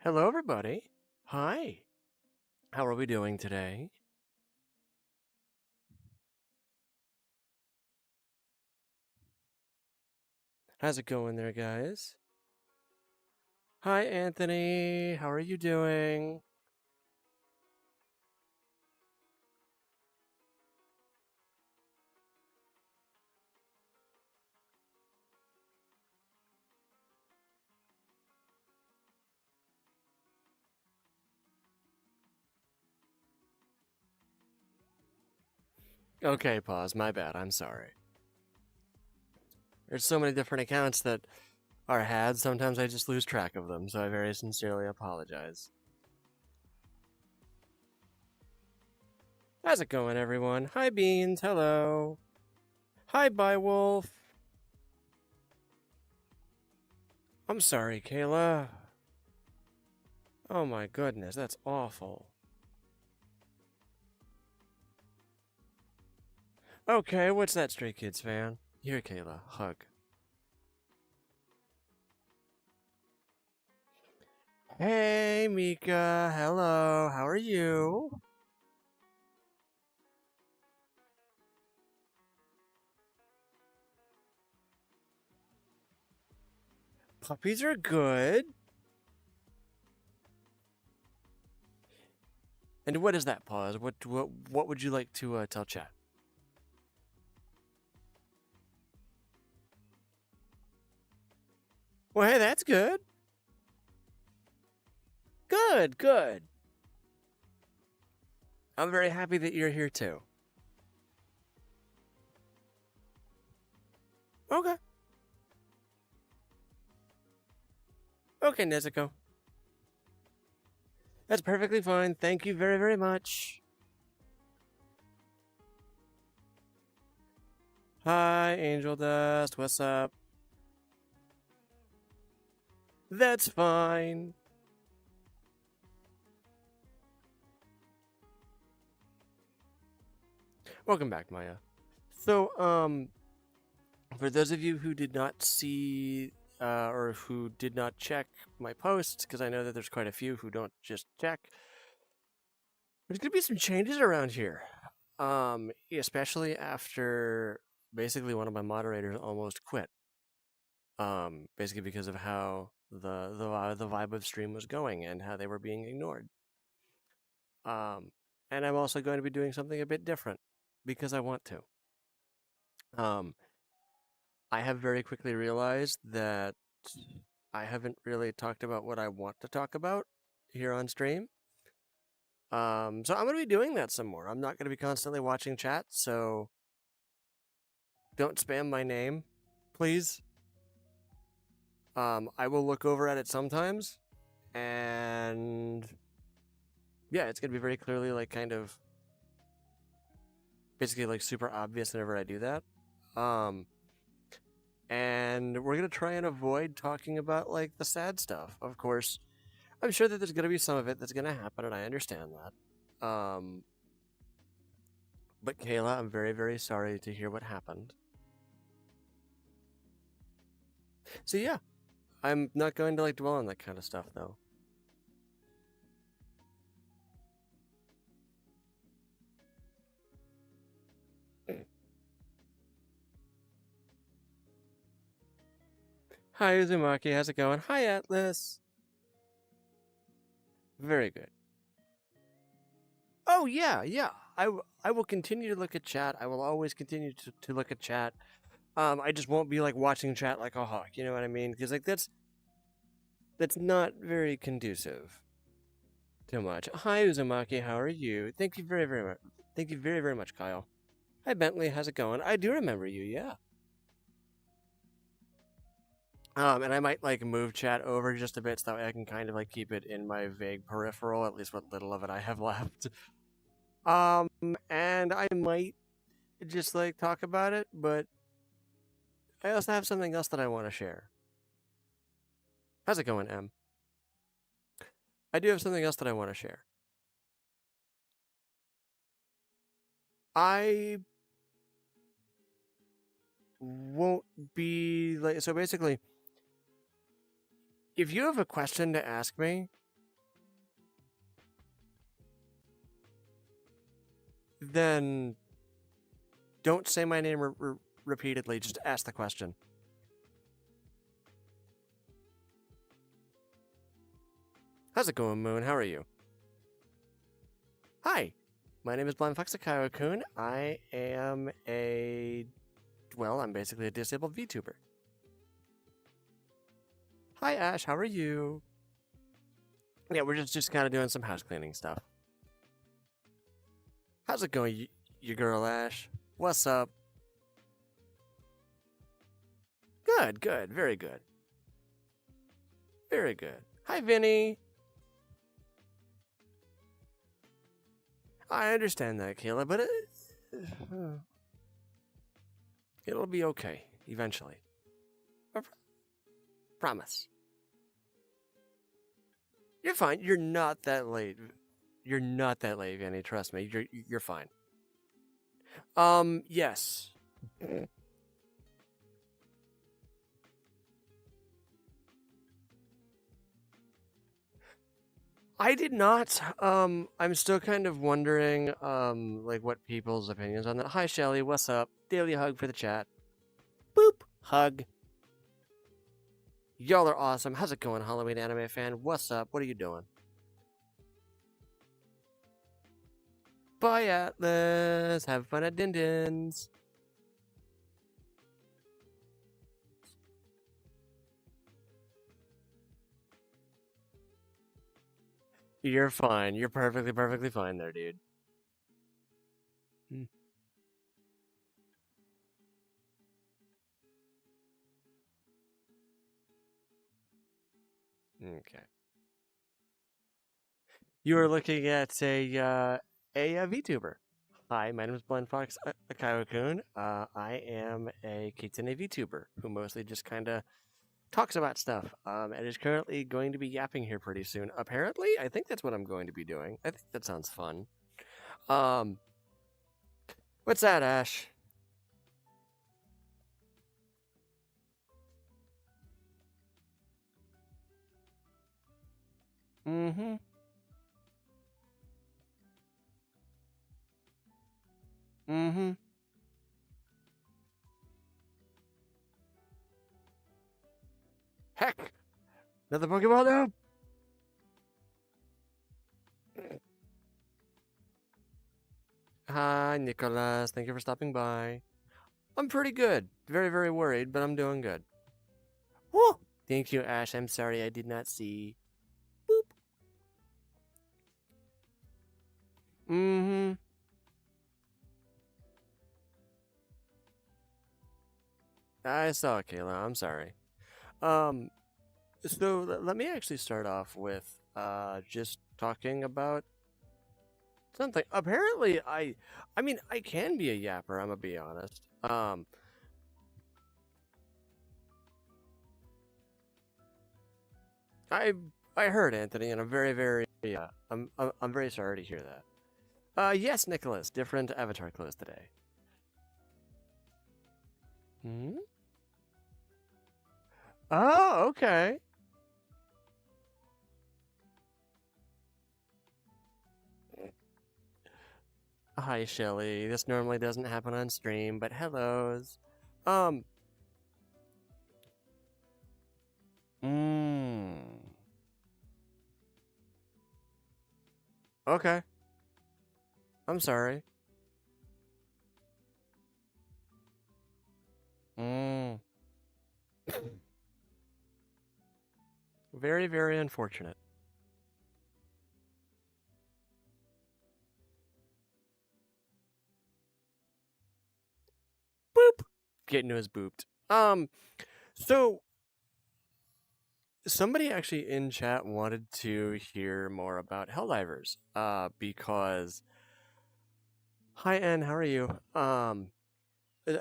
Hello, everybody. Hi. How are we doing today? How's it going there, guys? Hi, Anthony. How are you doing? Okay, pause. My bad. I'm sorry. There's so many different accounts that are had, sometimes I just lose track of them, so I very sincerely apologize. How's it going, everyone? Hi, Beans. Hello. Hi, Bywolf. I'm sorry, Kayla. Oh my goodness, that's awful. Okay, what's that, Stray Kids fan? Here, Kayla, hug. Hey, Mika. Hello. How are you? Puppies are good. And what is that pause? What would you like to tell chat? Well, hey, that's good. Good, good. I'm very happy that you're here too. Okay. Okay, Nezuko. That's perfectly fine. Thank you very, very much. Hi, Angel Dust. What's up? That's fine. Welcome back, Maya. So, for those of you who did not see or who did not check my posts, because I know that there's quite a few who don't just check, there's going to be some changes around here. Especially after basically one of my moderators almost quit. Basically because of how the vibe of stream was going and how they were being ignored. And I'm also going to be doing something a bit different because I want to. I have very quickly realized that I haven't really talked about what I want to talk about here on stream. So I'm going to be doing that some more. I'm not going to be constantly watching chat, so don't spam my name, please. I will look over at it sometimes, and yeah, it's going to be very clearly like kind of basically like super obvious whenever I do that. And we're going to try and avoid talking about like the sad stuff. Of course, I'm sure that there's going to be some of it that's going to happen, and I understand that. But Kayla, I'm very, very sorry to hear what happened. So yeah, I'm not going to like dwell on that kind of stuff though. Hi Uzumaki, how's it going? Hi Atlas. Very good. Oh yeah, yeah. I will continue to look at chat. I will always continue to look at chat. I just won't be like watching chat like a hawk. You know what I mean? Because like that's not very conducive. Too much. Hi Uzumaki, how are you? Thank you very very much. Thank you very very much, Kyle. Hi Bentley, how's it going? I do remember you. Yeah. And I might like move chat over just a bit so that way I can kind of like keep it in my vague peripheral, at least what little of it I have left. Um, and I might just like talk about it, but I also have something else that I want to share. How's it going, Em? I do have something else that I want to share. I won't be like so basically if you have a question to ask me, then don't say my name repeatedly. Just ask the question. How's it going, Moon? How are you? Hi, my name is Blind Fox Akio-kun. I am I'm basically a disabled VTuber. Hi, Ash. How are you? Yeah, we're just kind of doing some house cleaning stuff. How's it going, your girl, Ash? What's up? Good, good. Very good. Very good. Hi, Vinny. I understand that, Kayla, but it'll be okay eventually. Promise. You're fine. You're not that late. You're not that late, Vinny. Trust me. You're fine. Yes. I did not. I'm still kind of wondering, like what people's opinions on that. Hi, Shelly. What's up? Daily hug for the chat. Boop. Hug. Y'all are awesome. How's it going, Halloween anime fan? What's up? What are you doing? Bye, Atlas. Have fun at Din Din's. You're fine. You're perfectly fine there, dude. Okay. You are looking at a VTuber. Hi, my name is Blind Fox Akio-kun. I am a Kitsune VTuber who mostly just kind of talks about stuff. And is currently going to be yapping here pretty soon. Apparently, I think that's what I'm going to be doing. I think that sounds fun. What's that, Ash? Mm-hmm. Mm-hmm. Heck! Another Pokeball now? Hi, Nicholas. Thank you for stopping by. I'm pretty good. Very worried, but I'm doing good. Woo! Thank you, Ash. I'm sorry I did not see. Boop. Mm-hmm. I saw it, Kayla. I'm sorry. So let me actually start off with just talking about something. Apparently, I mean, I can be a yapper. I'm gonna be honest. I heard Anthony, and I'm very I'm very sorry to hear that. Yes, Nicholas. Different avatar clothes today. Hmm. Oh, okay. Hi, Shelly. This normally doesn't happen on stream, but hellos. Um. Mmm. Okay. I'm sorry. Mmm. Very unfortunate. Boop. Getting his booped. So somebody actually in chat wanted to hear more about Helldivers. Because hi, Ann. How are you?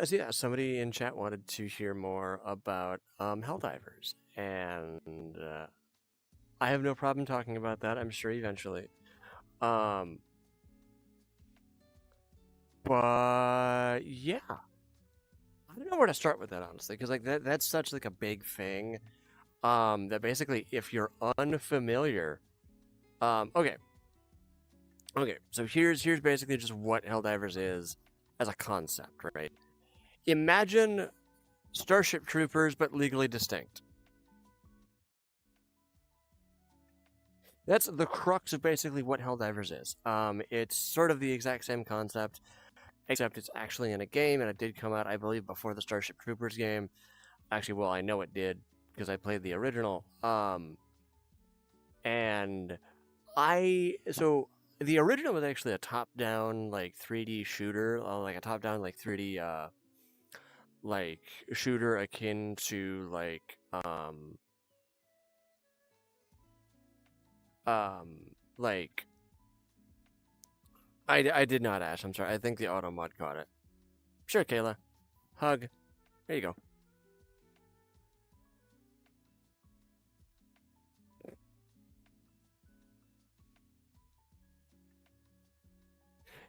Yeah, somebody in chat wanted to hear more about Helldivers, and I have no problem talking about that. I'm sure eventually. But yeah, I don't know where to start with that honestly, because like that's such like a big thing. That basically, if you're unfamiliar, okay. Okay, so here's basically just what Helldivers is as a concept, right? Imagine Starship Troopers, but legally distinct. That's the crux of basically what Helldivers is. It's sort of the exact same concept, except it's actually in a game, and it did come out, I believe, before the Starship Troopers game. Actually, well, I know it did because I played the original. And so the original was actually a top-down like 3D shooter, like a top-down like 3D like shooter akin to like I did not, Ash. I'm sorry. I think the auto mod caught it. Sure, Kayla. Hug. There you go.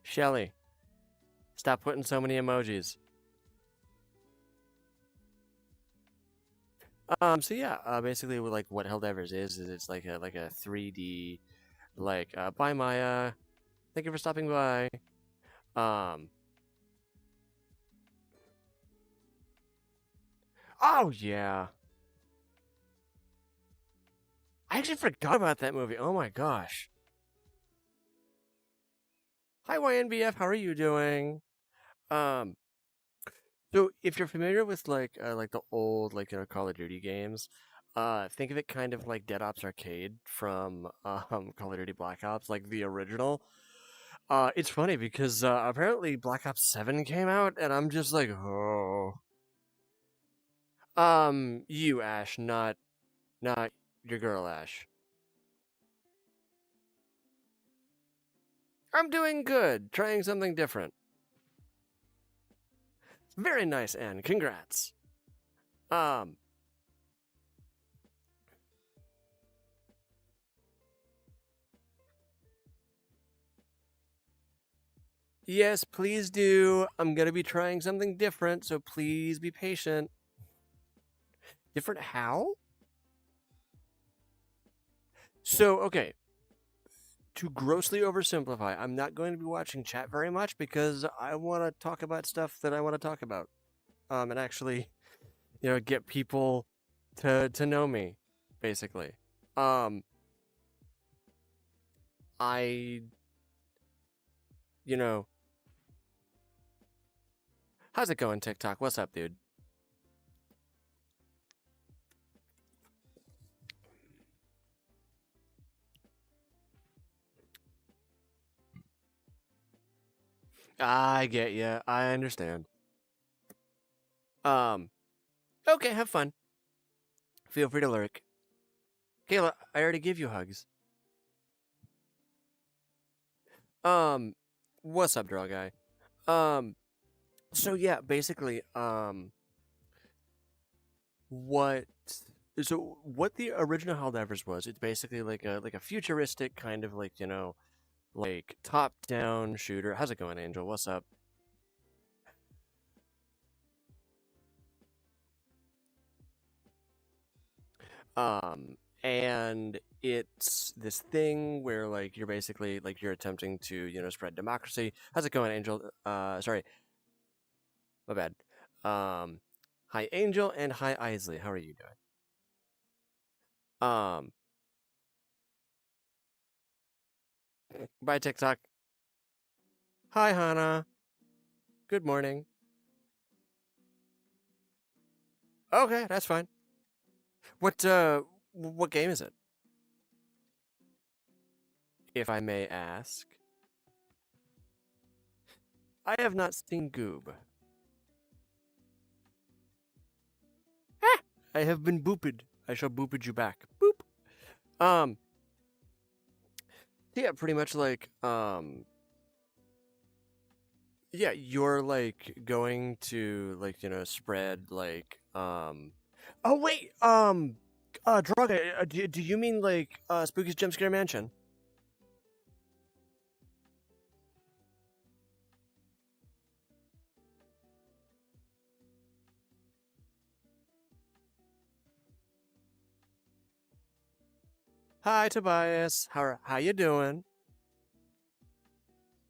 Shelly, stop putting so many emojis. So yeah, basically like what Helldivers is it's like a 3D bye Maya. Thank you for stopping by. Um Oh yeah. I actually forgot about that movie. Oh my gosh. Hi YNBF, how are you doing? Um so if you're familiar with like the old Call of Duty games, think of it kind of like Dead Ops Arcade from Call of Duty Black Ops, like the original. It's funny because apparently Black Ops 7 came out and I'm just like, "Oh." You Ash, not your girl Ash. I'm doing good, trying something different. Very nice, Anne. Congrats. Um, yes, please do. I'm gonna be trying something different, so please be patient. Different how? So, okay, to grossly oversimplify, I'm not going to be watching chat very much because I want to talk about stuff that I want to talk about. And actually, get people to know me, basically. Um, I, you know, how's it going, TikTok? What's up, dude? I get ya. I understand. Um, okay, have fun. Feel free to lurk. Kayla, I already give you hugs. Um, what's up, draw guy? Um, so yeah, basically, what what the original Helldivers was, it's basically like a futuristic kind of like top down shooter. How's it going, Angel? What's up? And it's this thing where like you're basically like you're attempting to spread democracy. How's it going, Angel? Sorry, my bad. Hi, Angel, and hi, Isley. How are you doing? Um, bye, TikTok. Hi, Hannah. Good morning. Okay, that's fine. What game is it? If I may ask. I have not seen Goob. Ah, I have been booped. I shall booped you back. Boop. Um. Yeah, pretty much yeah, you're like going to spread oh wait, Draga, do you mean Spooky's Jump Scare Mansion? Hi, Tobias. How you doing?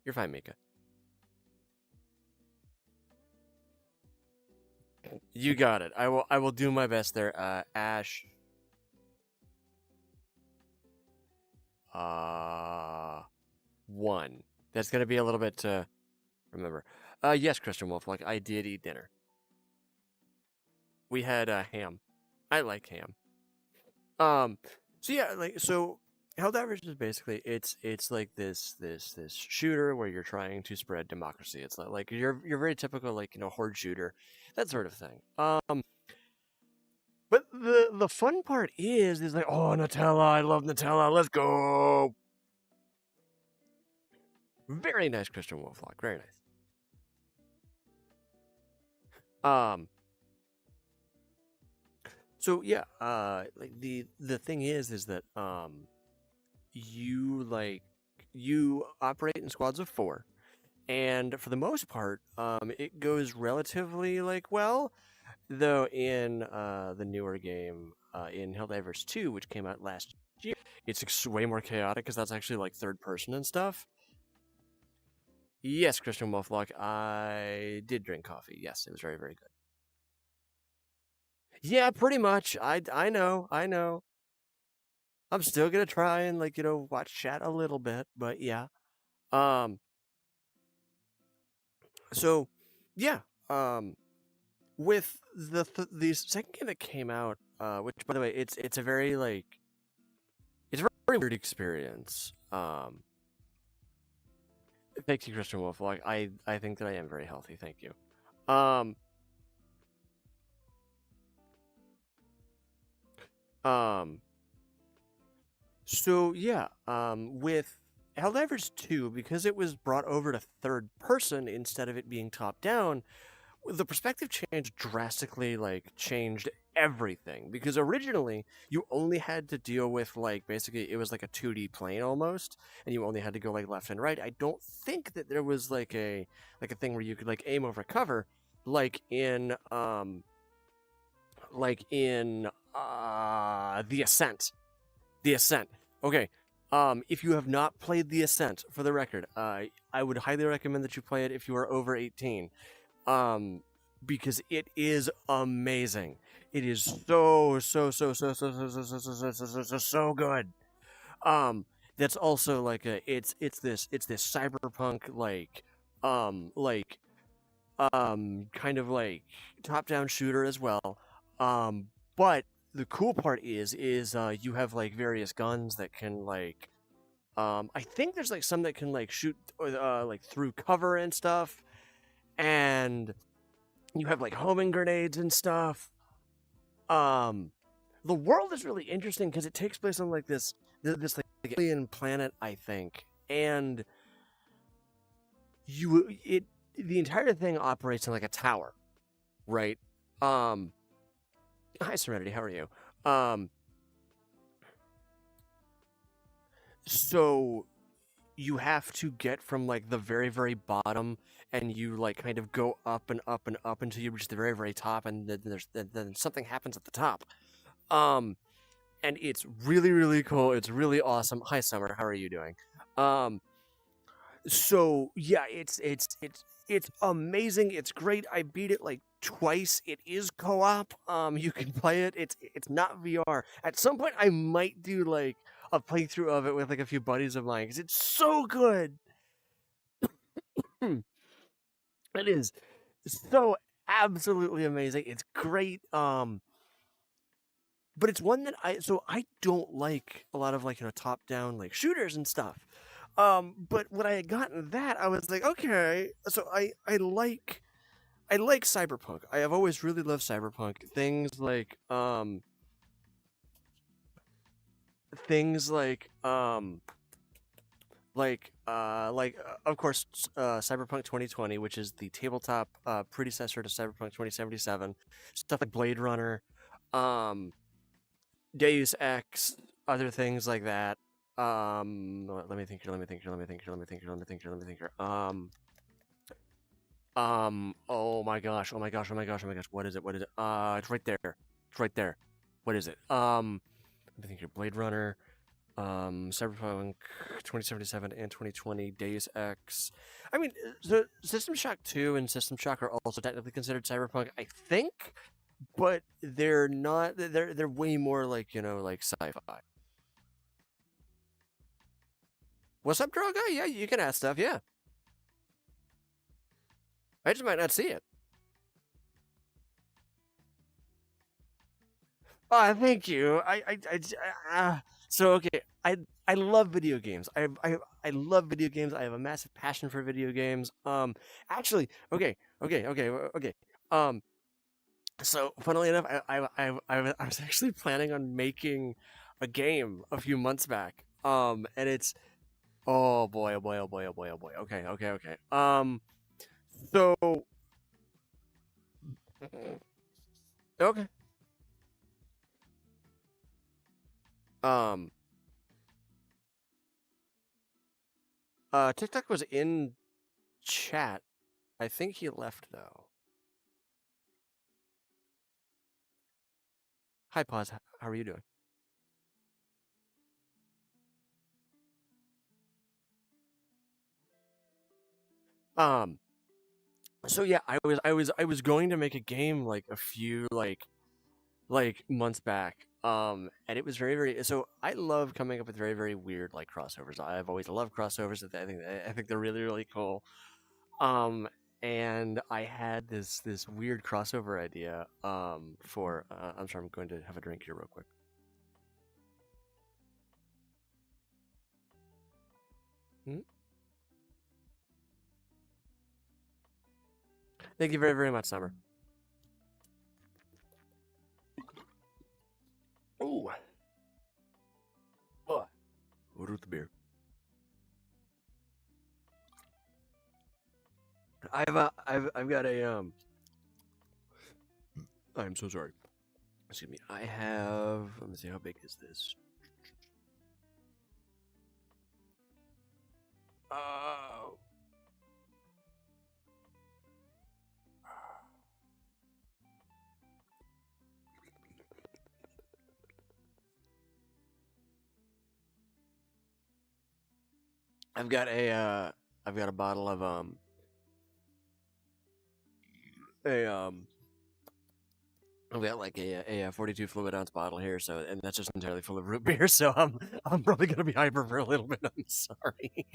You're fine, Mika. You got it. I will do my best there. Ash. One. That's gonna be a little bit to remember. Yes, Christian Wolf. Like I did eat dinner. We had ham. I like ham. So yeah, like so. Helldivers is basically it's like this shooter where you're trying to spread democracy. It's like you're very typical like horde shooter, that sort of thing. But the fun part is like, oh, Nutella, I love Nutella, let's go. Very nice, Christian Wolflock, very nice. So yeah, like the thing is that you operate in squads of 4, and for the most part, it goes relatively like well. Though in the newer game, in Helldivers 2, which came out last year, it's way more chaotic because that's actually like third person and stuff. Yes, Christian Wolflock, I did drink coffee. Yes, it was very, very good. Yeah, pretty much. I know. I'm still gonna try and like watch chat a little bit, but yeah. Um. So, yeah. With the second game that came out, which by the way, it's a very like it's a very weird experience. Thank you, Christian Wolf. Like I think that I am very healthy. Thank you. Um. Um. So yeah. With Helldivers 2, because it was brought over to third person instead of it being top down, the perspective change drastically like changed everything, because originally you only had to deal with like basically it was like a 2D plane almost, and you only had to go like left and right. I don't think that there was like a thing where you could like aim over cover like in the Ascent. The Ascent. Okay. If you have not played The Ascent, for the record, I would highly recommend that you play it if you are over 18. Because it is amazing. It is so good. That's also like it's this cyberpunk kind of like top down shooter as well. But the cool part is you have like various guns that can like I think there's like some that can like shoot like through cover and stuff, and you have like homing grenades and stuff. The world is really interesting because it takes place on like this like alien planet, I think, and the entire thing operates in like a tower, right? Hi Serenity, how are you? So you have to get from like the very very bottom, and you like kind of go up and up and up until you reach the very very top, and then something happens at the top. Um, and it's really really cool. It's really awesome. Hi Summer, how are you doing? Um, so yeah, it's amazing. It's great. I beat it like twice. It is co-op. You can play it. It's not VR. At some point, I might do like a playthrough of it with like a few buddies of mine because it's so good. It is so absolutely amazing. It's great. But it's one that I don't like a lot of like top down like shooters and stuff. But when I had gotten that, I was like, okay. So I like cyberpunk. I have always really loved cyberpunk. Things of course Cyberpunk 2020, which is the tabletop predecessor to Cyberpunk 2077. Stuff like Blade Runner, Deus Ex, other things like that. Let me think here. Oh my gosh. What is it? It's right there. What is it? Let me think here. Blade Runner. Cyberpunk 2077 and 2020, Deus Ex. I mean, so System Shock 2 and System Shock are also technically considered cyberpunk, I think, but they're not. They're way more like like sci-fi. What's up, Droga? Yeah, you can ask stuff. Yeah, I just might not see it. Oh, thank you. So okay. I love video games. I love video games. I have a massive passion for video games. Actually, okay. Um, so funnily enough, I was actually planning on making a game a few months back. And it's oh boy, oh boy, oh boy, oh boy, oh boy. Okay. So okay. Um, TikTok was in chat. I think he left though. Hi, Pause. How are you doing? Um, so yeah, I was going to make a game like a few months back. And it was very so I love coming up with very weird like crossovers. I've always loved crossovers. I think they're really cool. Um, and I had this weird crossover idea. For I'm sorry, I'm going to have a drink here real quick. Hmm? Thank you very much, Summer. Oh, oh, root beer. I've got a I'm so sorry. Excuse me. I have. Let me see. How big is this? Oh. I've got a bottle of a I've got like a 42 fluid ounce bottle here, so and that's just entirely full of root beer. So I'm probably gonna be hyper for a little bit. I'm sorry.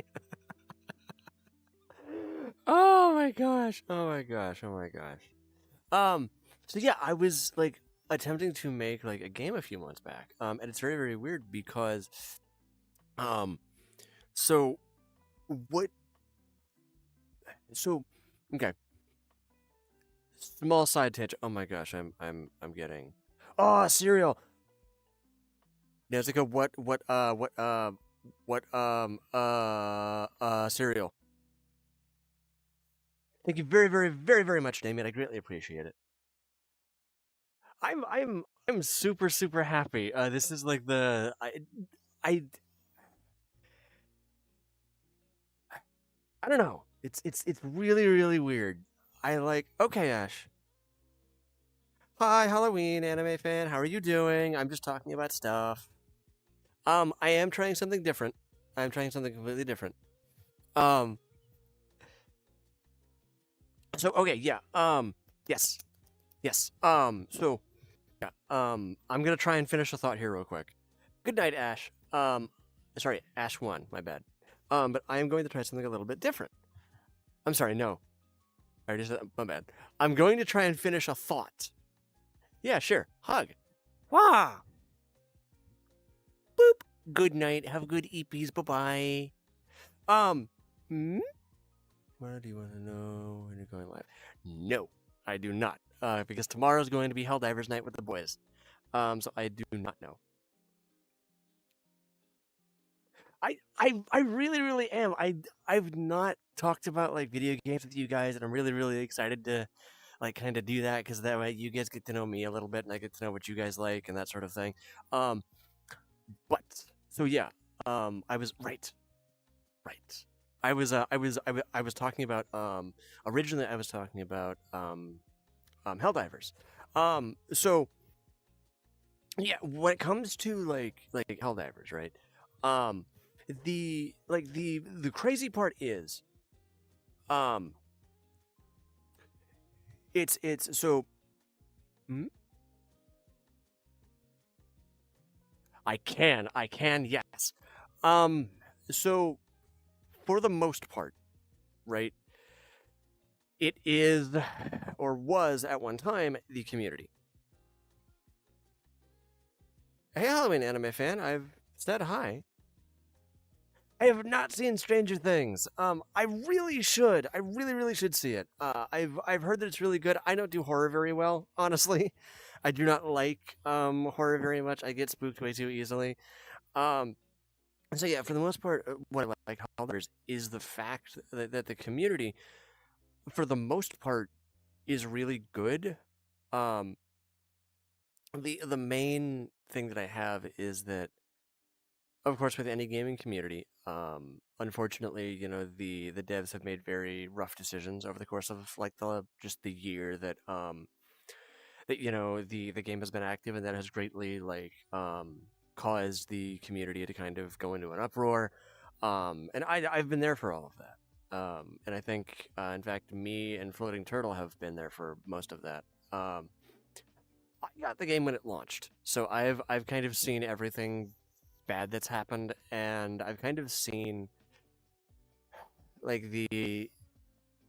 Oh my gosh! Oh my gosh! Oh my gosh! So yeah, I was like attempting to make like a game a few months back. And it's very weird because, um, so what? So okay, small side tangent. Oh my gosh, I'm getting. Oh, cereal. Nezuka, cereal. Thank you very much, Damien. I greatly appreciate it. I'm super happy. This is like I I don't know. It's really weird. I like okay, Ash. Hi, Halloween anime fan. How are you doing? I'm just talking about stuff. I am trying something different. I'm trying something completely different. Um, so okay, yeah. Yes, yes. So yeah. I'm gonna try and finish a thought here real quick. Good night, Ash. Sorry, Ash one. My bad. But I am going to try something a little bit different. I'm sorry, no. I already said my bad. I'm going to try and finish a thought. Yeah, sure. Hug. Wah. Boop. Good night. Have good EPs. Bye bye. What do you want to know when you're going live? No, I do not. Because tomorrow's going to be Helldivers night with the boys. So I do not know. I really am. I've not talked about like video games with you guys, and I'm really excited to like kind of do that because that way you guys get to know me a little bit, and I get to know what you guys like and that sort of thing. Um, but so yeah, I was right. I was talking about originally I was talking about Helldivers. So yeah, when it comes to like Helldivers, right? Um, the crazy part is, um, it's so. Hmm? I can, yes. Um, so for the most part, right? It is, or was at one time, the community. Hey, Halloween anime fan, I've said hi. I have not seen Stranger Things. I really should. I really should see it. I've heard that it's really good. I don't do horror very well, honestly. I do not like horror very much. I get spooked way too easily. Um, so yeah, for the most part, what I like Helldivers is the fact that the community, for the most part, is really good. Um, the main thing that I have is that, of course, with any gaming community, unfortunately, the devs have made very rough decisions over the course of like the year that the game has been active, and that has greatly caused the community to kind of go into an uproar. And I've been there for all of that. And I think, in fact, me and Floating Turtle have been there for most of that. I got the game when it launched, so I've kind of seen everything bad that's happened, and I've kind of seen like the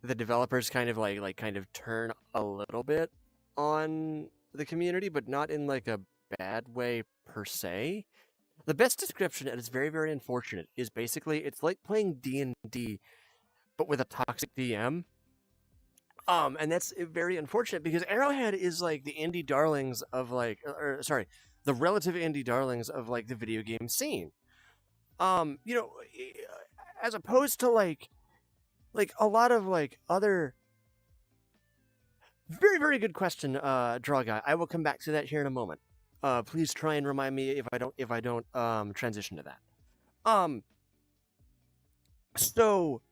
developers kind of kind of turn a little bit on the community, but not in like a bad way per se. The best description, and it's very unfortunate, is basically it's like playing D&D but with a toxic DM. And that's very unfortunate because Arrowhead is like the indie darlings of sorry, the relative indie darlings of like the video game scene. You know, as opposed to like a lot of like other very good question, Draw Guy. I will come back to that here in a moment. Please try and remind me if I don't transition to that. Um, so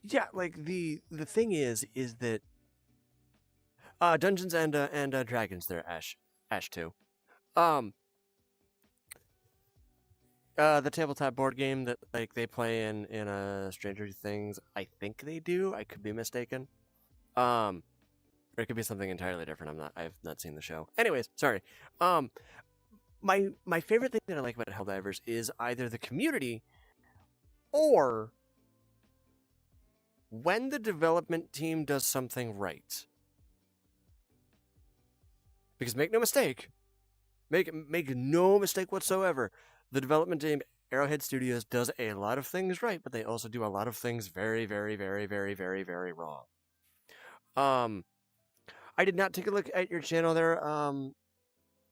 yeah, like the thing is that Dungeons and Dragons there, Ash too. Um, the tabletop board game that like they play in Stranger Things. I think they do. I could be mistaken. Um, or it could be something entirely different. I've not seen the show. Anyways, sorry. Um, my favorite thing that I like about Helldivers is either the community or when the development team does something right. Because make no mistake, make no mistake whatsoever, the development team Arrowhead Studios does a lot of things right, but they also do a lot of things very wrong. Um, I did not take a look at your channel there,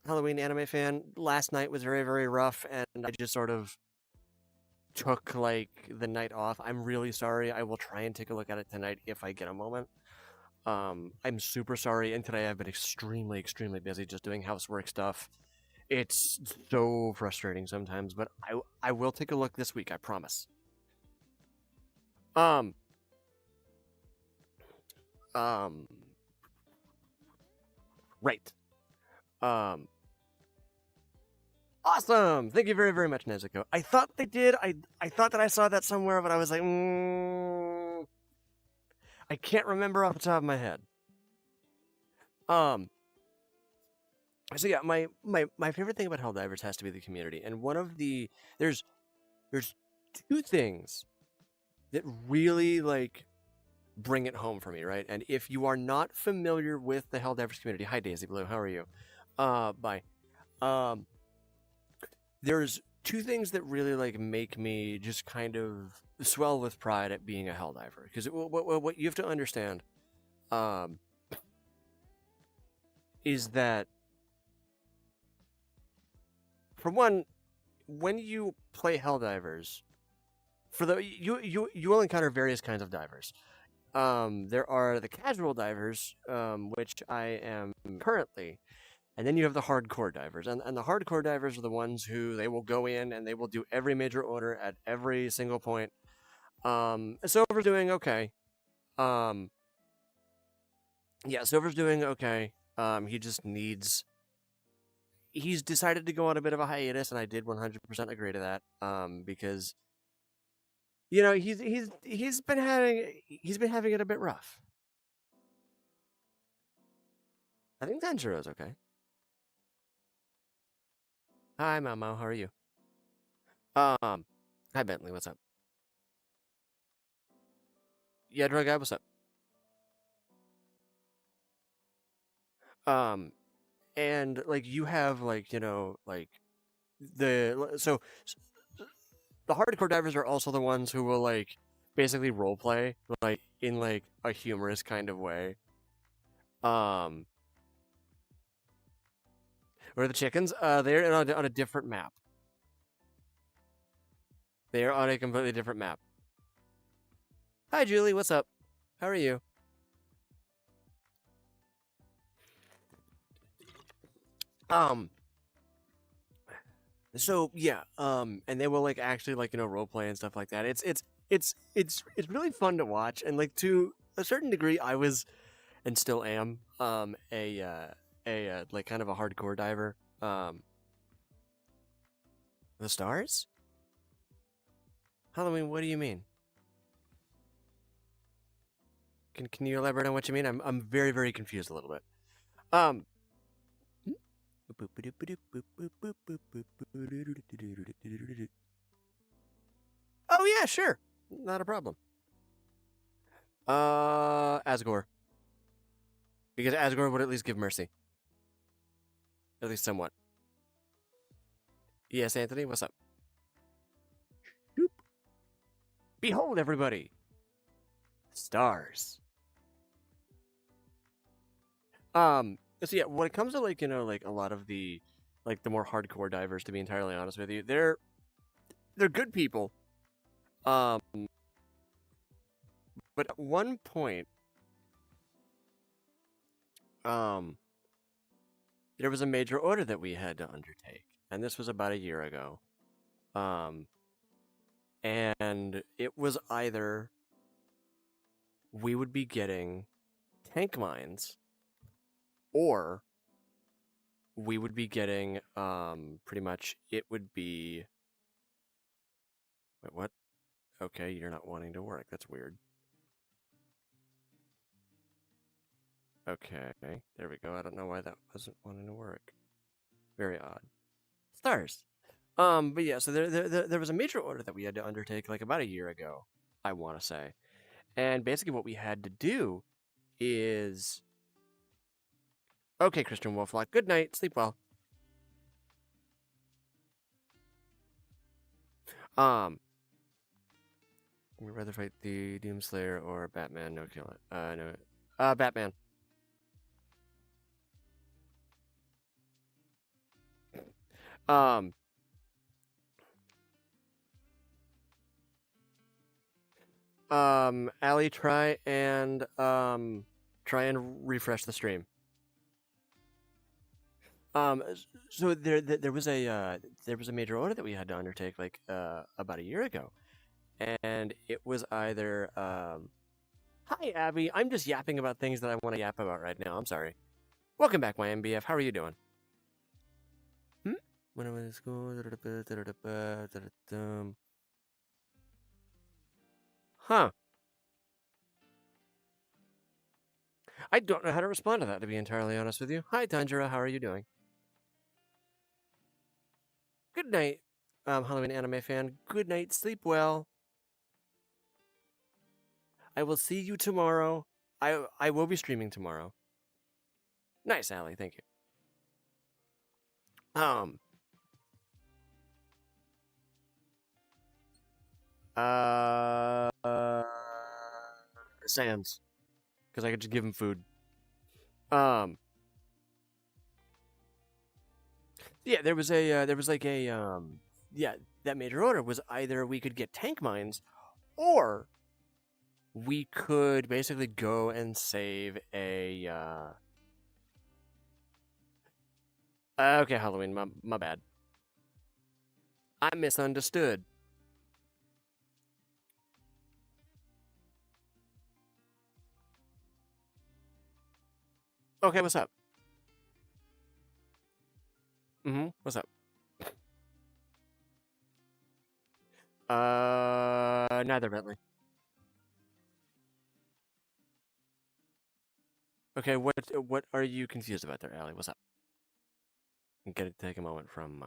Halloween anime fan. Last night was very rough, and I just sort of took like the night off. I'm really sorry. I will try and take a look at it tonight if I get a moment. I'm super sorry, and today I've been extremely busy just doing housework stuff. It's so frustrating sometimes, but I will take a look this week, I promise. Um um right. Um Awesome. Thank you very much, Nezuko. I thought they did. I thought that I saw that somewhere, but I was like, I can't remember off the top of my head. So yeah, my favorite thing about Helldivers has to be the community, and one of the there's two things that really like bring it home for me, right? And if you are not familiar with the Helldivers community, hi Daisy Blue, how are you? Bye. There's two things that really like make me just kind of swell with pride at being a Helldiver, because what you have to understand, is that for one, when you play Helldivers, you will encounter various kinds of divers. There are the casual divers, which I am currently, and then you have the hardcore divers. And the hardcore divers are the ones who they will go in and they will do every major order at every single point. Silver's doing okay. Yeah, Silver's doing okay. He just needs he's decided to go on a bit of a hiatus, and I did 100% agree to that. Because he's been having it a bit rough. I think Tanjiro's okay. Hi, Mamo. How are you? Hi Bentley. What's up? Yeah, drug guy. What's up? And like you have like like the hardcore divers are also the ones who will like basically role play like in like a humorous kind of way. Um, where are the chickens? They're on a different map. They are on a completely different map. Hi Julie, what's up? How are you? Um, so yeah, and they will like actually like role play and stuff like that. It's really fun to watch, and like to a certain degree, I was and still am a like kind of a hardcore diver. The stars? Halloween? What do you mean? Can you elaborate on what you mean? I'm very very confused a little bit. Um. Oh yeah, sure, not a problem. Asgore, because Asgore would at least give mercy, at least somewhat. Yes, Anthony, what's up? Shoop. Behold, everybody, stars. So yeah, when it comes to like like a lot of the like the more hardcore divers, to be entirely honest with you, they're good people. Um, but at one point, um, there was a major order that we had to undertake, and this was about a year ago. Um, and it was either we would be getting tank mines, or we would be getting pretty much it would be. Wait, what? Okay, you're not wanting to work. That's weird. Okay, there we go. I don't know why that wasn't wanting to work. Very odd. Stars. But yeah, so there was a major order that we had to undertake like about a year ago, I want to say. And basically what we had to do is okay, Christian Wolflock, good night, sleep well. Um, we'd rather fight the Doomslayer or Batman, no kill it. No. Batman. Um, Allie, try and refresh the stream. Um, so there was a major order that we had to undertake like about a year ago, and it was either hi Abby, I'm just yapping about things that I want to yap about right now. I'm sorry. Welcome back, my MBF. How are you doing? When I was in school, huh? I don't know how to respond to that, to be entirely honest with you. Hi, Tanjiro. How are you doing? Good night, Halloween anime fan. Good night. Sleep well. I will see you tomorrow. I will be streaming tomorrow. Nice, Allie. Thank you. Uh, Sans, because I could just give him food. Um, yeah, there was like a yeah, that major order was either we could get tank mines, or we could basically go and save a okay, Halloween, my bad. I misunderstood. Okay, what's up? What's up? Neither Bentley. Okay, what are you confused about there, Allie? What's up? I'm gonna take a moment from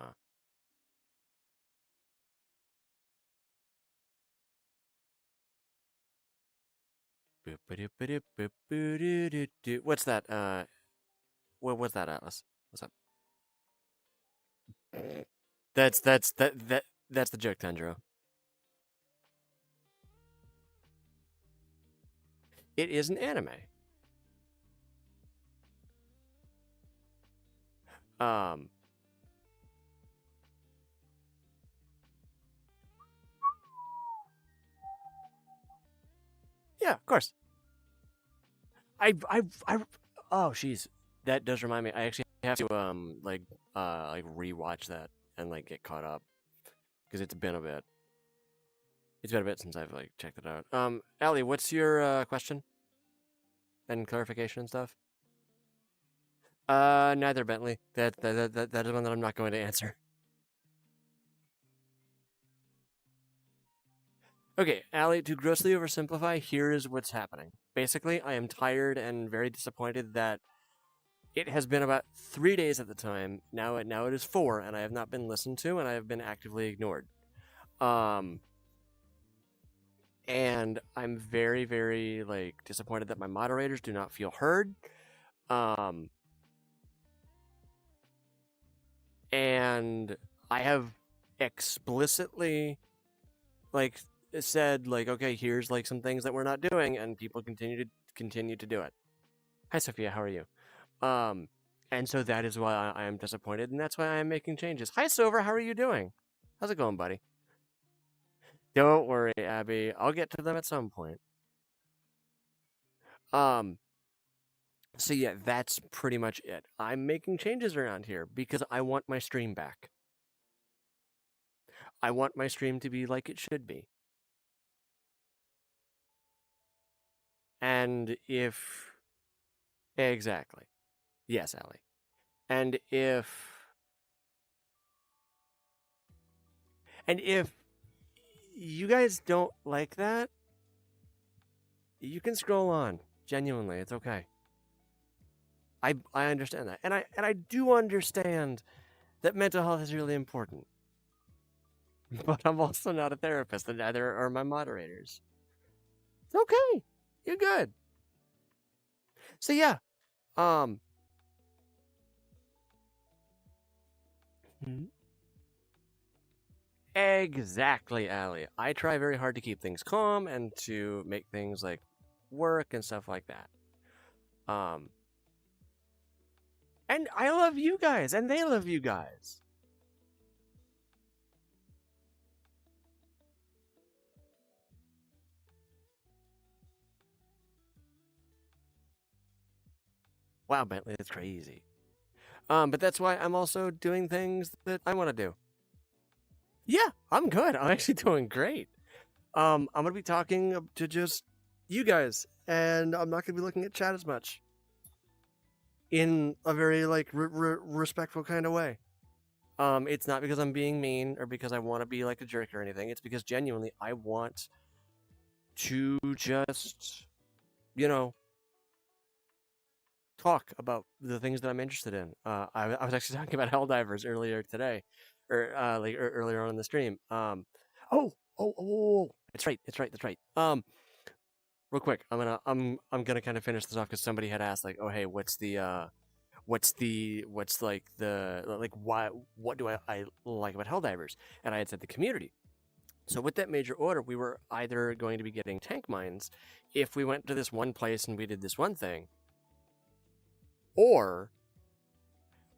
what's that? What's that, Atlas? What's up? That's the joke, Tundro. It is an anime. Um, yeah, of course. I oh, jeez, that does remind me. I actually have to like rewatch that and like get caught up because it's been a bit. It's been a bit since I've like checked it out. Allie, what's your question and clarification and stuff? Neither Bentley. That is one that I'm not going to answer. Okay, Allie, to grossly oversimplify, here is what's happening. Basically, I am tired and very disappointed that it has been about 3 days at the time. Now it is 4, and I have not been listened to, and I have been actively ignored. Um, and I'm very, very like disappointed that my moderators do not feel heard. Um, and I have explicitly like said like, okay, here's like some things that we're not doing, and people continue to do it. Hi, Sophia. How are you? Um, and so that is why I am disappointed, and that's why I am making changes. Hi, Silver. How are you doing? How's it going, buddy? Don't worry, Abby. I'll get to them at some point. Um, so yeah, that's pretty much it. I'm making changes around here because I want my stream back. I want my stream to be like it should be. And if exactly. Yes, Allie. And if you guys don't like that, you can scroll on. Genuinely, it's okay. I understand that. And I do understand that mental health is really important. But I'm also not a therapist, and neither are my moderators. It's okay. You're good. So yeah. Um Exactly, Allie. I try very hard to keep things calm and to make things like work and stuff like that. Um and I love you guys, and they love you guys. Wow, Bentley, that's crazy. But that's why I'm also doing things that I want to do. Yeah, I'm good. I'm actually doing great. I'm gonna be talking to just you guys, and I'm not gonna be looking at chat as much in a very like respectful kind of way. It's not because I'm being mean or because I want to be like a jerk or anything. It's because genuinely I want to just, you know, talk about the things that I'm interested in. I was actually talking about Helldivers earlier today, or earlier on in the stream. That's right. Real quick, I'm gonna kind of finish this off because somebody had asked like, oh hey, what's like the like why what do I like about Helldivers? And I had said the community. So with that major order, we were either going to be getting tank mines if we went to this one place and we did this one thing, or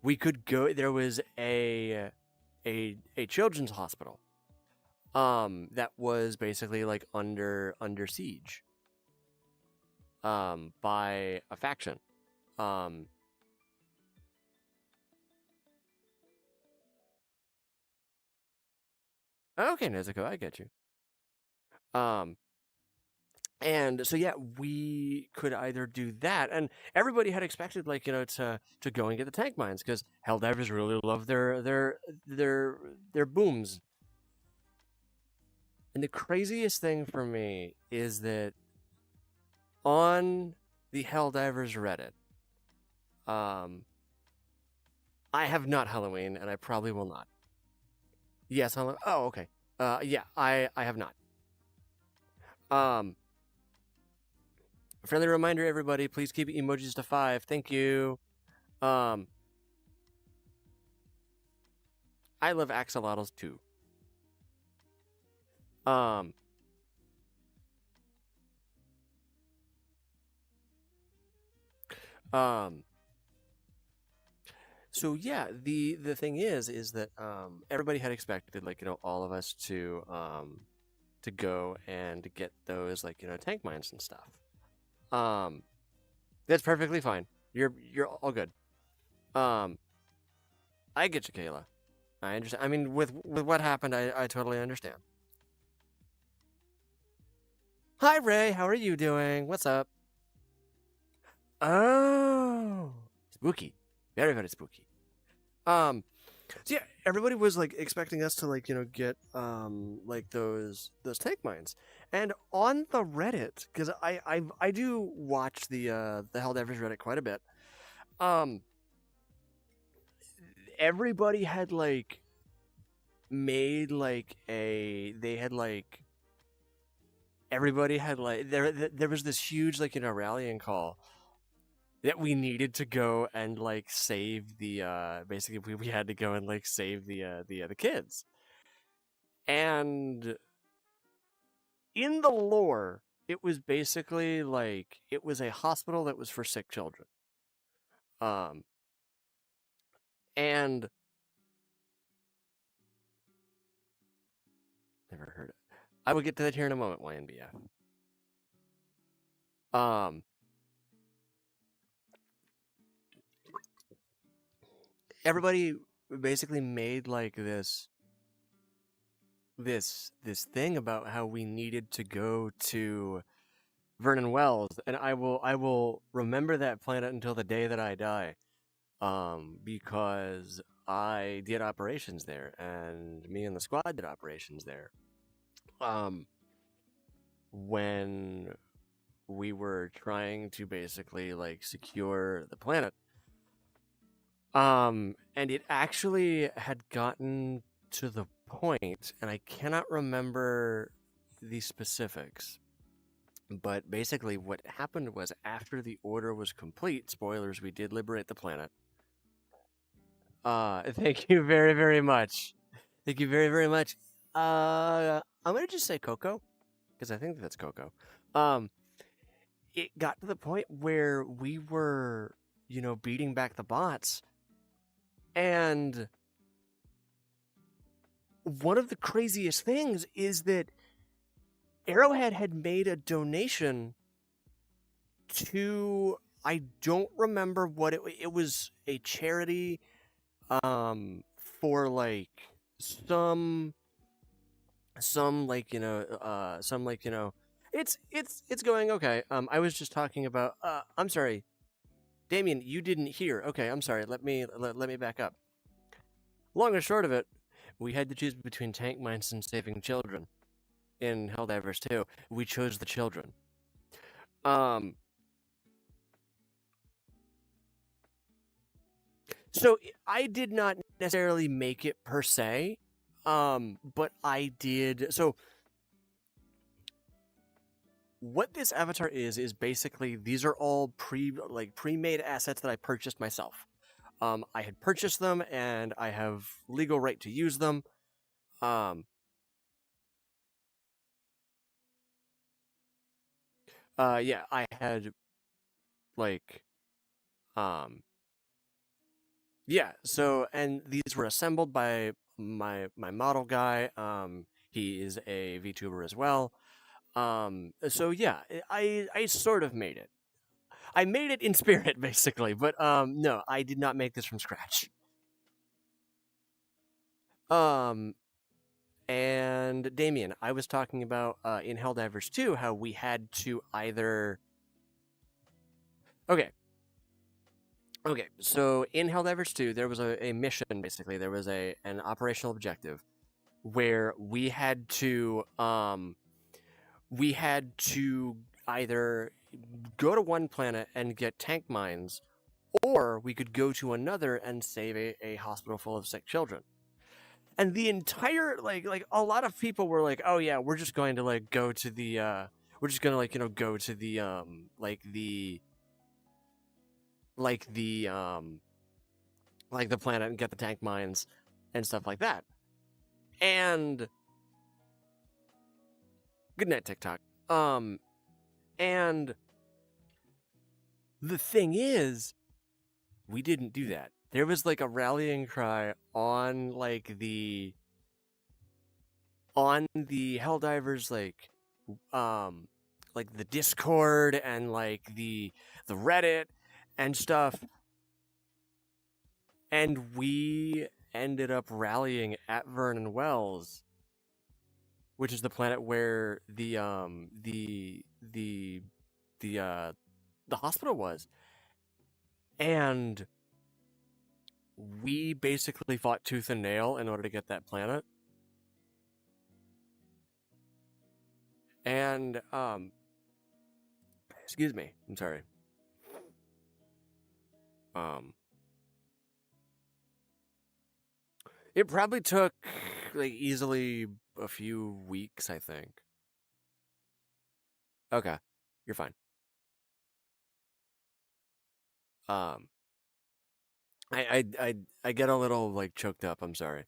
we could go. There was a children's hospital, that was basically like under siege, by a faction. Um, okay, Nezuko, I get you. Um, And so yeah, we could either do that, and everybody had expected to go and get the tank mines because Helldivers really love their booms. And the craziest thing for me is that on the Helldivers Reddit, um, I have not Halloween, and I probably will not. Yes, Halloween. Oh, okay. Yeah, I have not. Um, Friendly reminder, everybody, please keep emojis to 5. Thank you. I love axolotls too. Um, um, so yeah, the thing is that everybody had expected all of us to go and get those tank mines and stuff. That's perfectly fine. You're all good. I get you, Kayla. I understand. I mean, with what happened, I totally understand. Hi, Ray. How are you doing? What's up? Oh, spooky. Very, very spooky. So yeah, everybody was expecting us to get those tank mines, and on the Reddit, because I do watch the Helldivers Reddit quite a bit. Everybody had made they had everybody had there was this huge rallying call that we needed to go and save the basically we had to go and save the kids. And in the lore, it was basically it was a hospital that was for sick children. And never heard it. I will get to that here in a moment, YNBF. Everybody basically made this thing about how we needed to go to Vernon Wells, and I will remember that planet until the day that I die, because I did operations there, and me and the squad did operations there. When we were trying to basically secure the planet, and it actually had gotten to the point, and I cannot remember the specifics, but basically what happened was after the order was complete, spoilers, we did liberate the planet. Thank you very, very much. Thank you very, very much. I'm gonna just say Coco, because I think that's Coco. It got to the point where we were, beating back the bots, and one of the craziest things is that Arrowhead had made a donation to, I don't remember what it was, a charity for some it's going okay. I was just talking about I'm sorry, Damien, you didn't hear. Okay, I'm sorry. Let me back up. Long and short of it, we had to choose between tank mines and saving children in Helldivers 2. We chose the children. So I did not necessarily make it per se, but I did. So what this avatar is basically these are all pre-made assets that I purchased myself. I had purchased them and I have legal right to use them. Yeah, I had yeah, so and these were assembled by my model guy. He is a VTuber as well. So yeah, I sort of made it. I made it in spirit, basically, but no, I did not make this from scratch. And Damien, I was talking about in Helldivers 2 how we had to either. Okay. So in Helldivers 2, there was a mission. Basically, there was an operational objective where we had to either go to one planet and get tank mines, or we could go to another and save a hospital full of sick children. And the entire like a lot of people were like, oh yeah, we're just going to like go to the we're just gonna like go to the the planet and get the tank mines and stuff like that. And good night, TikTok. And the thing is, we didn't do that. There was like a rallying cry on the Helldivers like the Discord and like the Reddit and stuff, and we ended up rallying at Vernon Wells, which is the planet where the hospital was, and we basically fought tooth and nail in order to get that planet. And excuse me, I'm sorry. It probably took like easily a few weeks, I think. Okay, you're fine. I get a little like choked up. I'm sorry.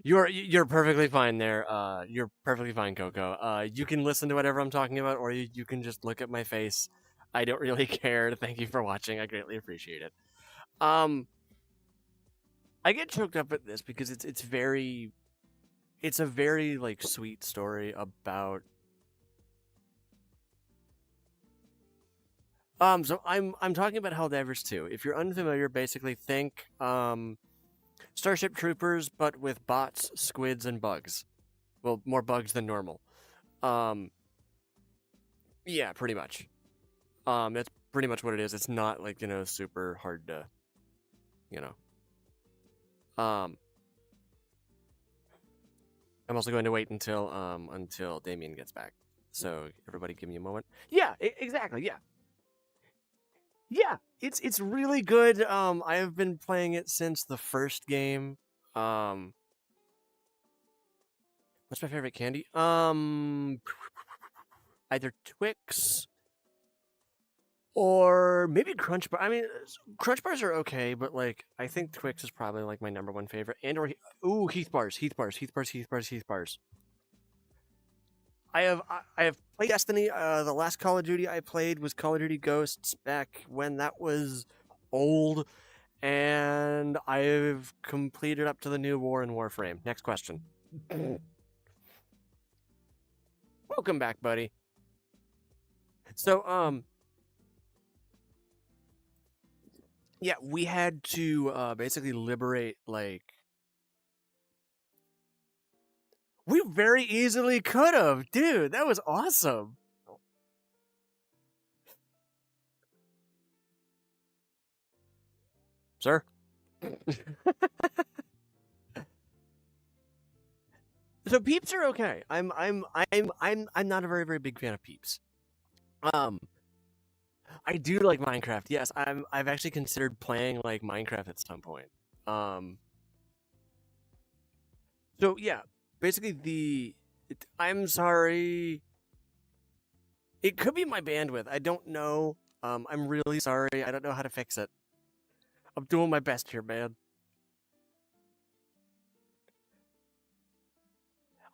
You're perfectly fine there. You're perfectly fine, Coco. You can listen to whatever I'm talking about, or you can just look at my face. I don't really care. Thank you for watching. I greatly appreciate it. I get choked up at this because it's a very like sweet story about. So I'm talking about Helldivers 2. If you're unfamiliar, basically think Starship Troopers, but with bots, squids, and bugs. Well, more bugs than normal. Yeah, pretty much. That's pretty much what it is. It's not like super hard to, I'm also going to wait until Damien gets back. So everybody, give me a moment. Yeah, exactly. Yeah. Yeah, it's really good. I have been playing it since the first game. What's my favorite candy? Either Twix or maybe Crunch Bar. I mean, Crunch Bars are okay, but like I think Twix is probably like my number one favorite. And or Heath Bars. I have played Destiny. The last Call of Duty I played was Call of Duty Ghosts back when that was old, and I've completed up to the new War in Warframe. Next question. Welcome back, buddy. So, yeah, we had to basically liberate we very easily could have, dude. That was awesome. Sir? So peeps are okay. I'm not a very, very big fan of peeps. I do like Minecraft. Yes, I've actually considered playing like Minecraft at some point. So yeah, basically I'm sorry. It could be my bandwidth. I don't know. I'm really sorry. I don't know how to fix it. I'm doing my best here, man.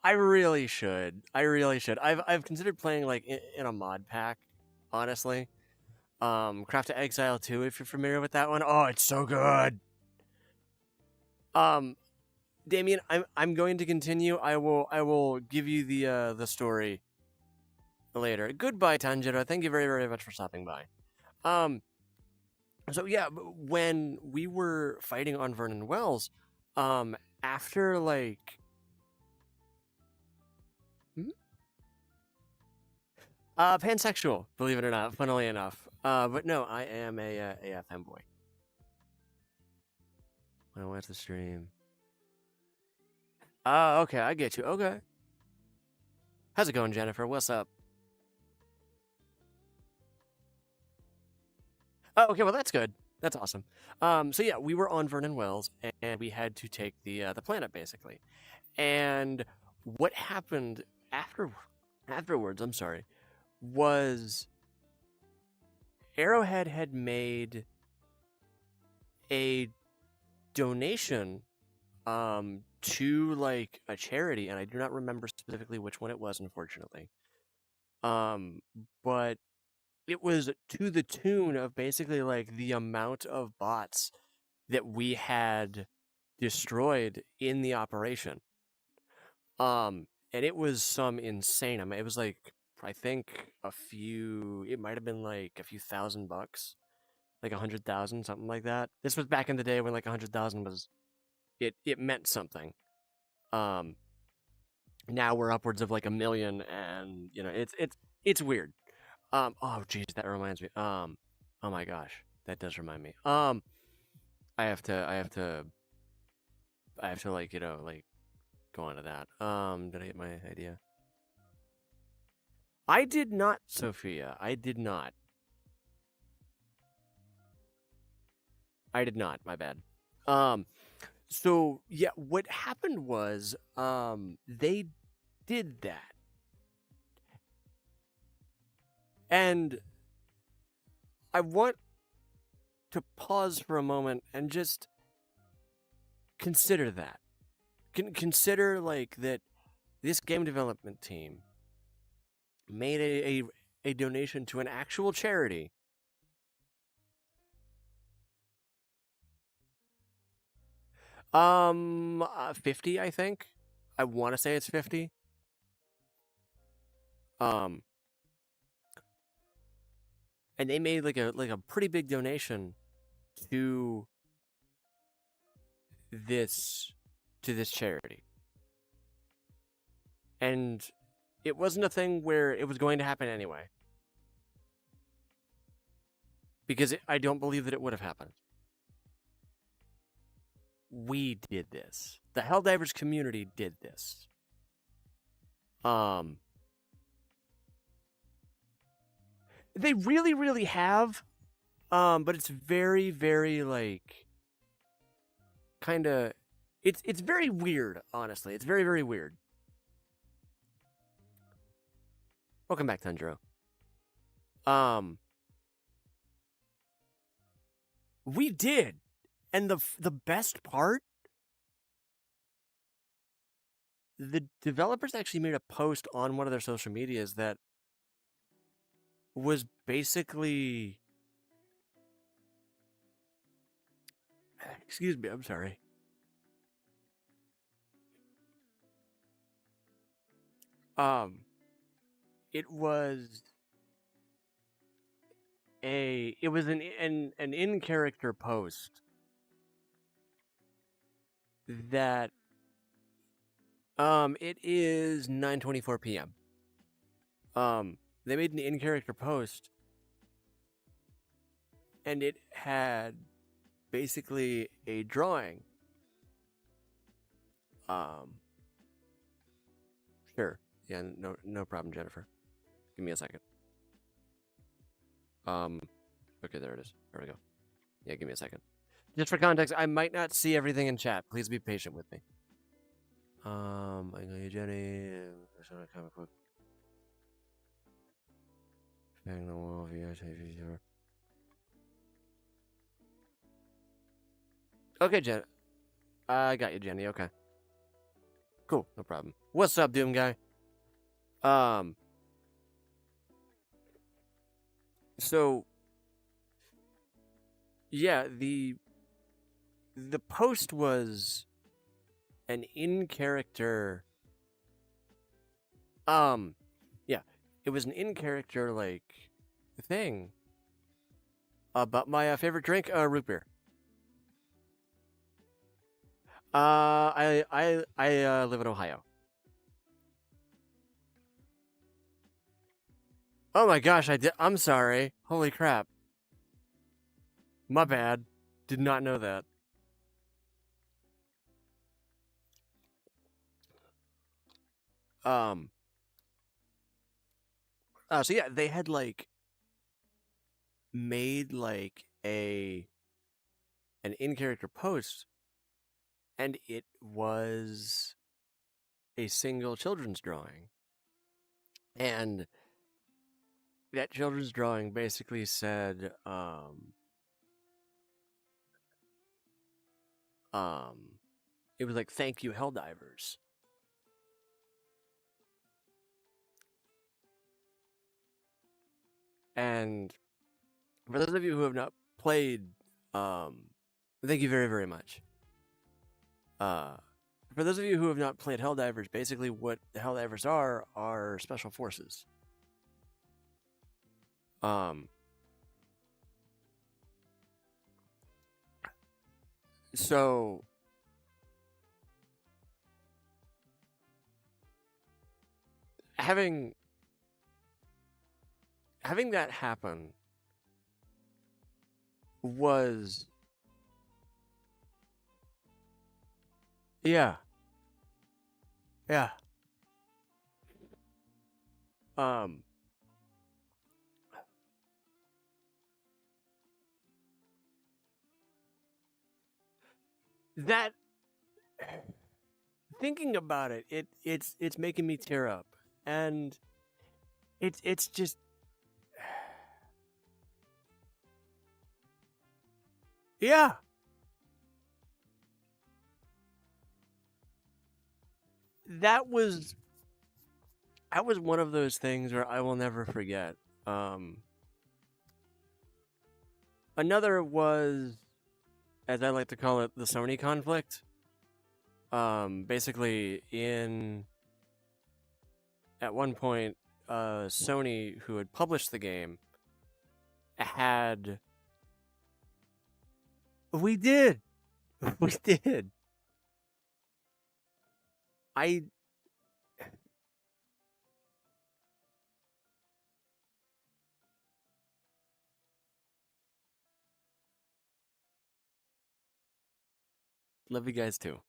I really should. I've considered playing like in a mod pack, honestly. Craft of Exile 2, if you're familiar with that one. Oh, it's so good. Damien, I'm going to continue. I will give you the story later. Goodbye, Tanjiro. Thank you very, very much for stopping by. So yeah, when we were fighting on Vernon Wells, After like pansexual, believe it or not, funnily enough. But no, I am a femboy. When I watch the stream. Oh, okay, I get you. Okay. How's it going, Jennifer? What's up? Oh, okay, well that's good. That's awesome. So yeah, we were on Vernon Wells, and we had to take the planet basically. And what happened afterwards, I'm sorry, was Arrowhead had made a donation to like a charity, and I do not remember specifically which one it was, unfortunately. But it was to the tune of basically like the amount of bots that we had destroyed in the operation. And it was some insane. I mean, it was like I think it might have been like a few $1,000, like 100,000, something like that. This was back in the day when like 100,000 was it meant something. Now we're upwards of like 1,000,000, and you know it's weird. Oh geez, that reminds me. Oh my gosh, that does remind me. I have to like like go on to that. Did I get my idea? I did not, Sophia. I did not. My bad. So yeah, what happened was they did that. And I want to pause for a moment and just consider that. Consider like that this game development team made a donation to an actual charity. $50, I think. I want to say it's $50. And they made like a pretty big donation to this charity. And it wasn't a thing where it was going to happen anyway. Because I don't believe that it would have happened. We did this. The Helldivers community did this. They really, really have. But it's very, very like kind of it's very weird, honestly. It's very, very weird. Welcome back, Tundro. We did. And the best part, the developers actually made a post on one of their social medias that was basically excuse me, I'm sorry. It was an in-character post that it is 9:24 p.m. They made an in-character post, and it had basically a drawing. Sure. Yeah, no problem, Jennifer. Give me a second. Okay, there it is. There we go. Yeah, give me a second. Just for context, I might not see everything in chat. Please be patient with me. I know you, Jenny. Comic book. Bang the wall, VR. Okay, Jen. I got you, Jenny. Okay. Cool, no problem. What's up, Doom guy? So yeah, the post was an in-character yeah, it was an in-character like thing about my favorite drink, root beer. I live in Ohio. Oh my gosh, I'm sorry. Holy crap. My bad. Did not know that. Um. So yeah, they had like made like a an in-character post, and it was a single children's drawing, and that children's drawing basically said, um, it was like, "Thank you, Helldivers," and for those of you who have not played, um, thank you very, very much. Uh, for those of you who have not played Helldivers, basically what the Helldivers are special forces. Um, so having having that happen was, yeah, yeah. Um, that thinking about it, it's making me tear up, and it's just yeah. That was one of those things where I will never forget. Um, Another was, as I like to call it, the Sony conflict. Basically, at one point, Sony, who had published the game, had we did we did. I love you guys too.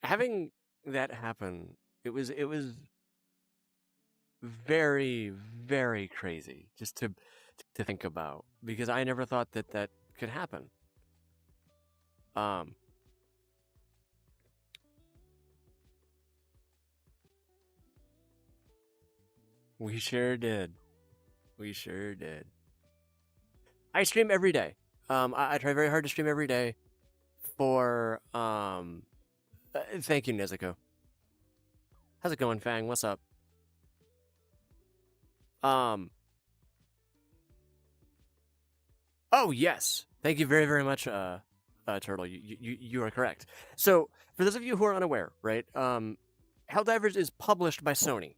Having that happen, it was very, very crazy just to think about, because I never thought that that could happen. Um, we sure did. We sure did. I stream every day. I try very hard to stream every day for thank you, Nezuko. How's it going, Fang? What's up? Um, oh yes, thank you very, very much, Turtle. You are correct. So for those of you who are unaware, right? Helldivers is published by Sony.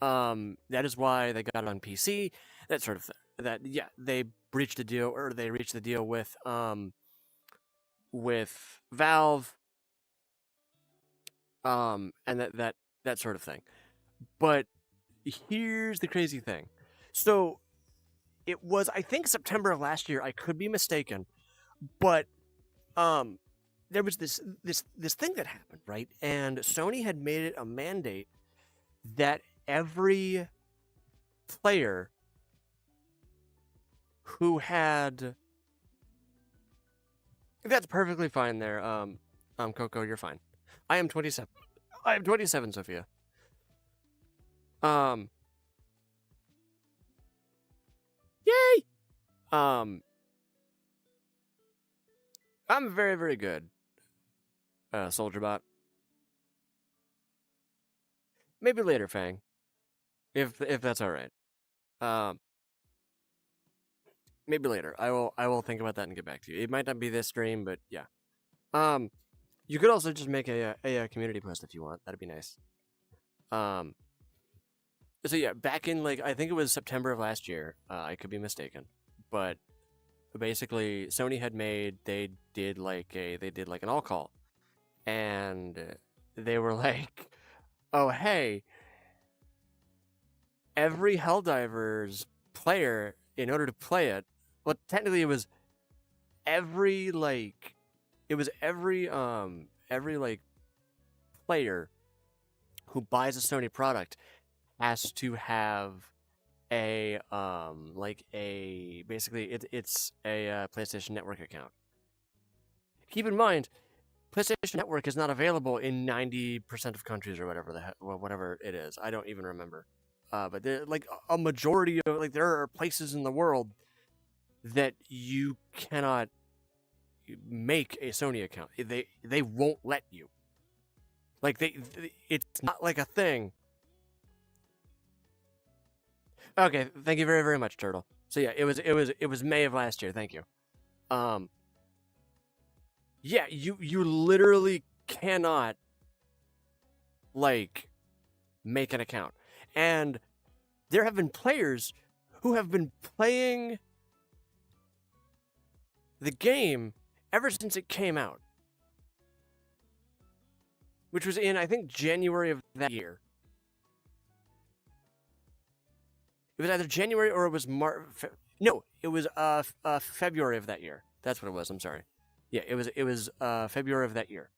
That is why they got it on PC. That sort of thing. That yeah, they breached the deal, or they reached the deal with Valve, and that sort of thing. But here's the crazy thing. So it was, I think, September of last year. I could be mistaken, but um, there was this thing that happened, right? And Sony had made it a mandate that every player who had, that's perfectly fine there. Coco, you're fine. I am 27. I am 27, Sophia. Um, Yay! I'm very, very good, Soldier Bot. Maybe later, Fang, if that's all right. Um, Maybe later. I will think about that and get back to you. It might not be this stream, but yeah. Um, you could also just make a community post if you want. That'd be nice. Um, so yeah, back in, like, I think it was September of last year. I could be mistaken, but basically Sony had made, they did like an all call, and they were like, oh hey, every Helldivers player, in order to play it, well, technically it was every player who buys a Sony product has to have a it's a PlayStation Network account. Keep in mind, PlayStation Network is not available in 90% of countries or whatever it is. I don't even remember. But there, like a majority of there are places in the world that you cannot make a Sony account. They won't let you. It's not like a thing. Okay, thank you very, very much, Turtle. So yeah, it was May of last year. Thank you. Yeah, you literally cannot make an account. And there have been players who have been playing the game ever since it came out, which was in, I think, January of that year. It was either January or it was March. No, it was February of that year. That's what it was. I'm sorry. Yeah, it was February of that year.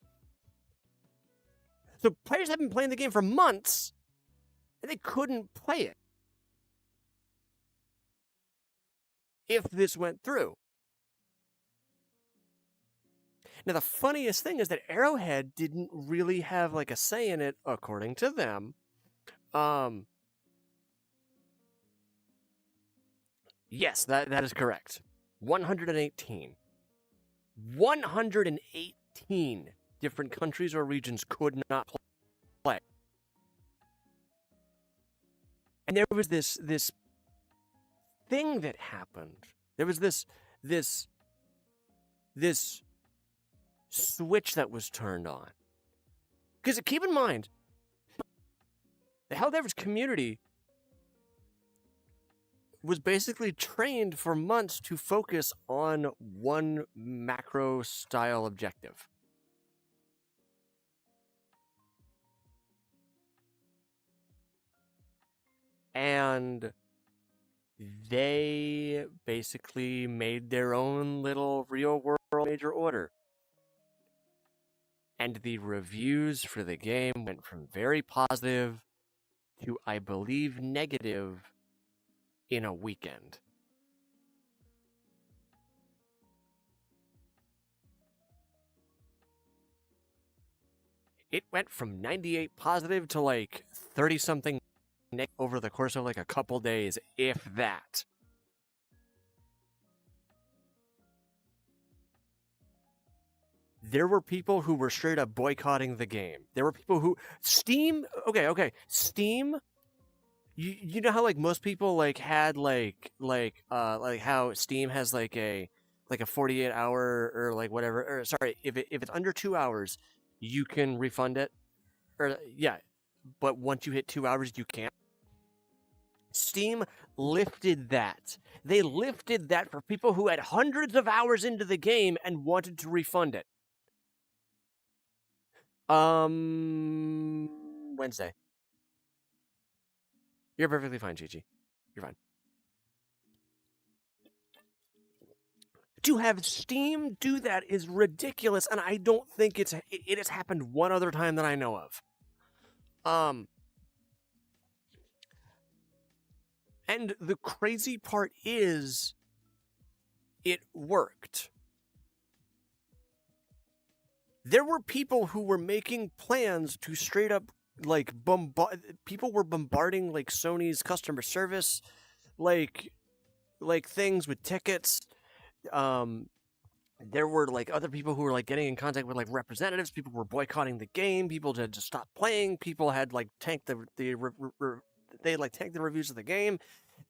So players have been playing the game for months, and they couldn't play it if this went through. Now, the funniest thing is that Arrowhead didn't really have a say in it, according to them. Yes, that is correct. 118. 118 different countries or regions could not play. And there was this thing that happened. There was this switch that was turned on. Because keep in mind, the Helldivers community was basically trained for months to focus on one macro style objective. And they basically made their own little real world major order. And the reviews for the game went from very positive to, I believe, negative in a weekend. It went from 98 positive to 30-something over the course of a couple days, if that. There were people who were straight up boycotting the game. There were people who Steam. Okay. Steam. You know how most people had how Steam has a 48-hour or whatever, or sorry, if it's under 2 hours, you can refund it, or yeah, but once you hit 2 hours, you can't. Steam lifted that. They lifted that for people who had hundreds of hours into the game and wanted to refund it. Wednesday. You're perfectly fine, Chi-Chi. You're fine. To have Steam do that is ridiculous, and I don't think it has happened one other time that I know of. And the crazy part is, it worked. There were people who were making plans to straight up bombard. People were bombarding Sony's customer service, things with tickets. There were other people who were getting in contact with representatives. People were boycotting the game. People had to stop playing. People had tanked tanked the reviews of the game.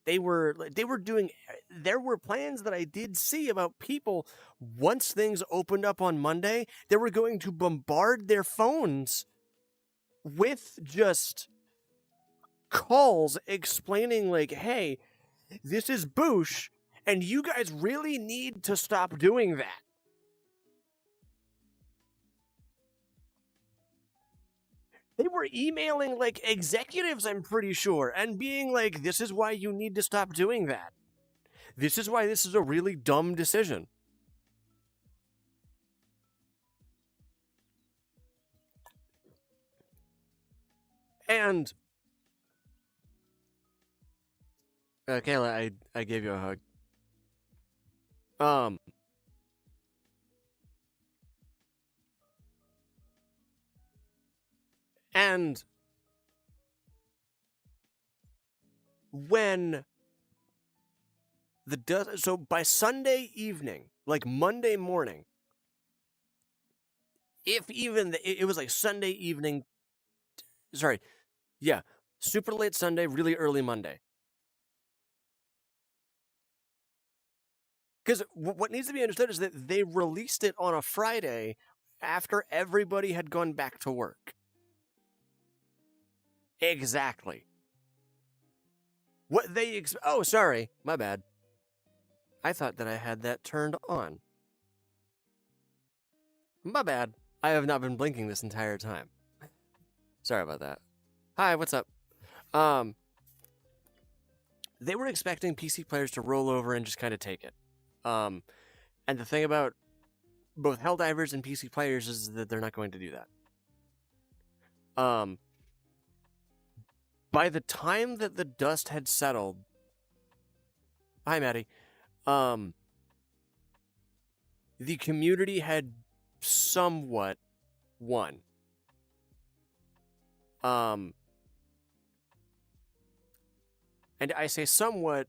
They were doing. There were plans that I did see about people, once things opened up on Monday, they were going to bombard their phones with just calls explaining hey, this is Boosh, And you guys really need to stop doing that. They were emailing, like, executives, I'm pretty sure, and being like, this is why you need to stop doing that. This is why this is a really dumb decision. And Kayla, I gave you a hug. And when so by Sunday evening, like Monday morning, if even it was like Sunday evening, sorry, yeah, super late Sunday, really early Monday. Because what needs to be understood is that they released it on a Friday after everybody had gone back to work. Exactly. What they oh, sorry, my bad. I thought that I had that turned on. My bad. I have not been blinking this entire time. Sorry about that. Hi, what's up? They were expecting PC players to roll over and just kind of take it. And the thing about both Helldivers and PC players is that they're not going to do that. By the time that the dust had settled, hi Maddie, the community had somewhat won. And I say somewhat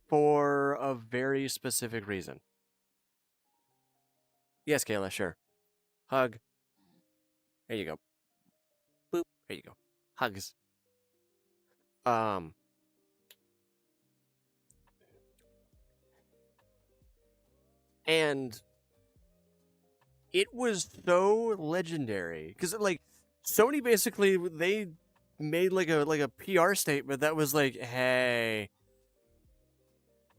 for a very specific reason. Yes, Kayla, sure. Hug. There you go. Boop. There you go. Hugs. And it was so legendary because, like, Sony basically they made like a PR statement that was like, "Hey,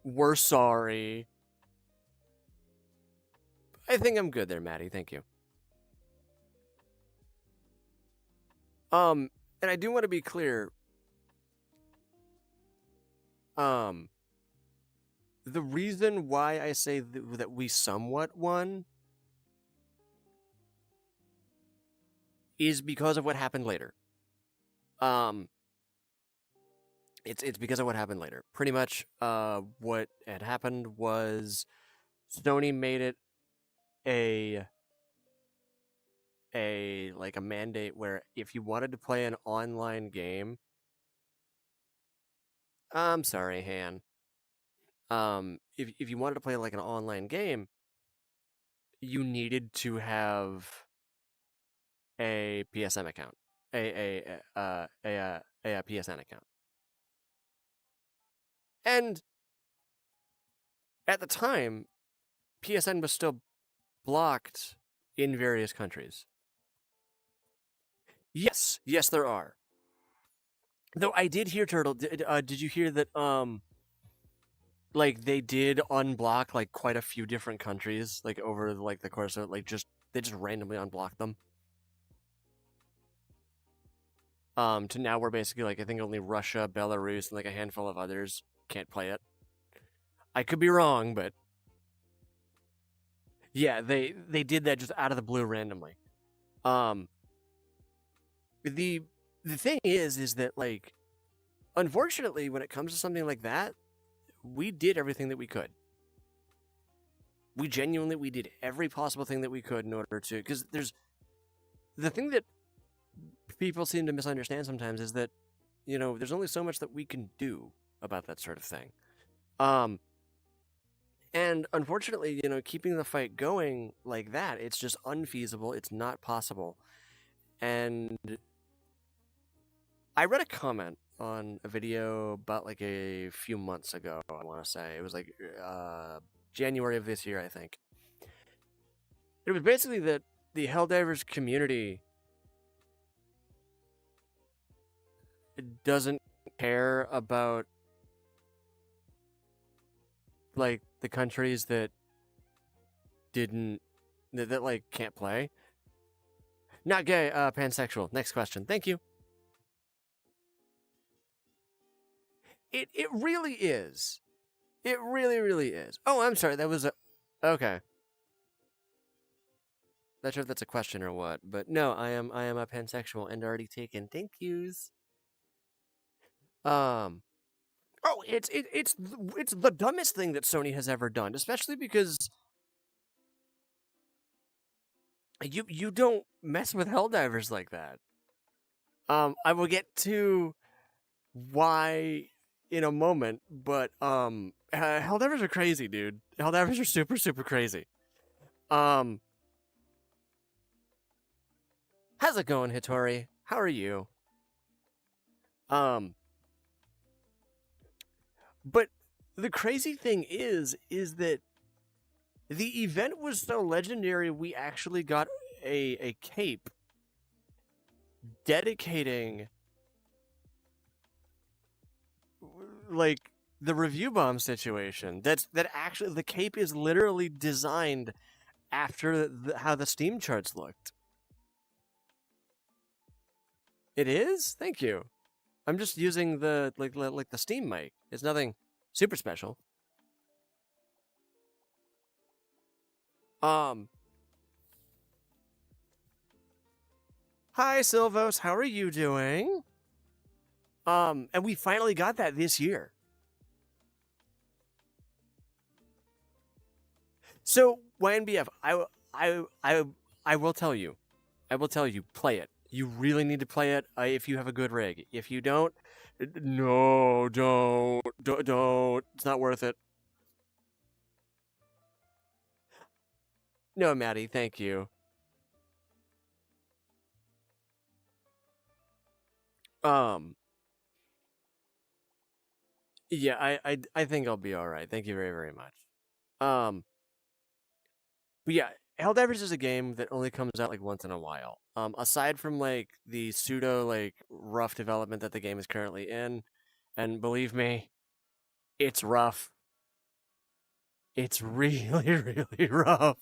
we're sorry." I think I'm good there, Maddie. Thank you. And I do want to be clear. The reason why I say that we somewhat won is because of what happened later. It's because of what happened later. Pretty much, what had happened was Sony made it a mandate where if you wanted to play an online game, I'm sorry, Han. If you wanted to play like an online game, you needed to have a PSN account, a PSN account, and at the time, PSN was still blocked in various countries. Yes, there are. Though I did hear, Turtle. Did you hear that? Like they did unblock like quite a few different countries, like over like the course of like they just randomly unblocked them. To now we're basically like I think only Russia, Belarus, and like a handful of others can't play it. I could be wrong, but yeah, they did that just out of the blue randomly. The thing is that like, unfortunately, when it comes to something like that, we did everything that we could. We did every possible thing that we could in order to, because there's the thing that people seem to misunderstand sometimes is that, you know, there's only so much that we can do about that sort of thing. And unfortunately, you know, keeping the fight going like that, it's just unfeasible. It's not possible. And I read a comment on a video about like a few months ago, I want to say. It was like January of this year, I think. It was basically that the Helldivers community doesn't care about like the countries that didn't that like can't play. Not gay, pansexual. Next question. Thank you. It really is. It really is. Oh, I'm sorry. That was a okay. Not sure if that's a question or what, but no, I am a pansexual and already taken. Thank yous. Um. Oh, it's the dumbest thing that Sony has ever done, especially because you don't mess with Helldivers like that. I will get to why in a moment, but Helldivers are crazy, dude. Helldivers are super crazy. Um, how's it going, Hitori? How are you? Um, but the crazy thing is that the event was so legendary. We actually got a cape dedicating like the review bomb situation. That actually the cape is literally designed after how the Steam charts looked. It is? Thank you. I'm just using the like the Steam mic. It's nothing super special. Um Hi Silvos, how are you doing? And we finally got that this year. So YNBF, I will tell you. I will tell you, play it. You really need to play it if you have a good rig. If you don't, no, don't. It's not worth it. No, Maddie, thank you. Yeah, I think I'll be all right. Thank you very much. But yeah, Helldivers is a game that only comes out like once in a while. Aside from like the pseudo like rough development that the game is currently in, and believe me, it's rough. It's really rough.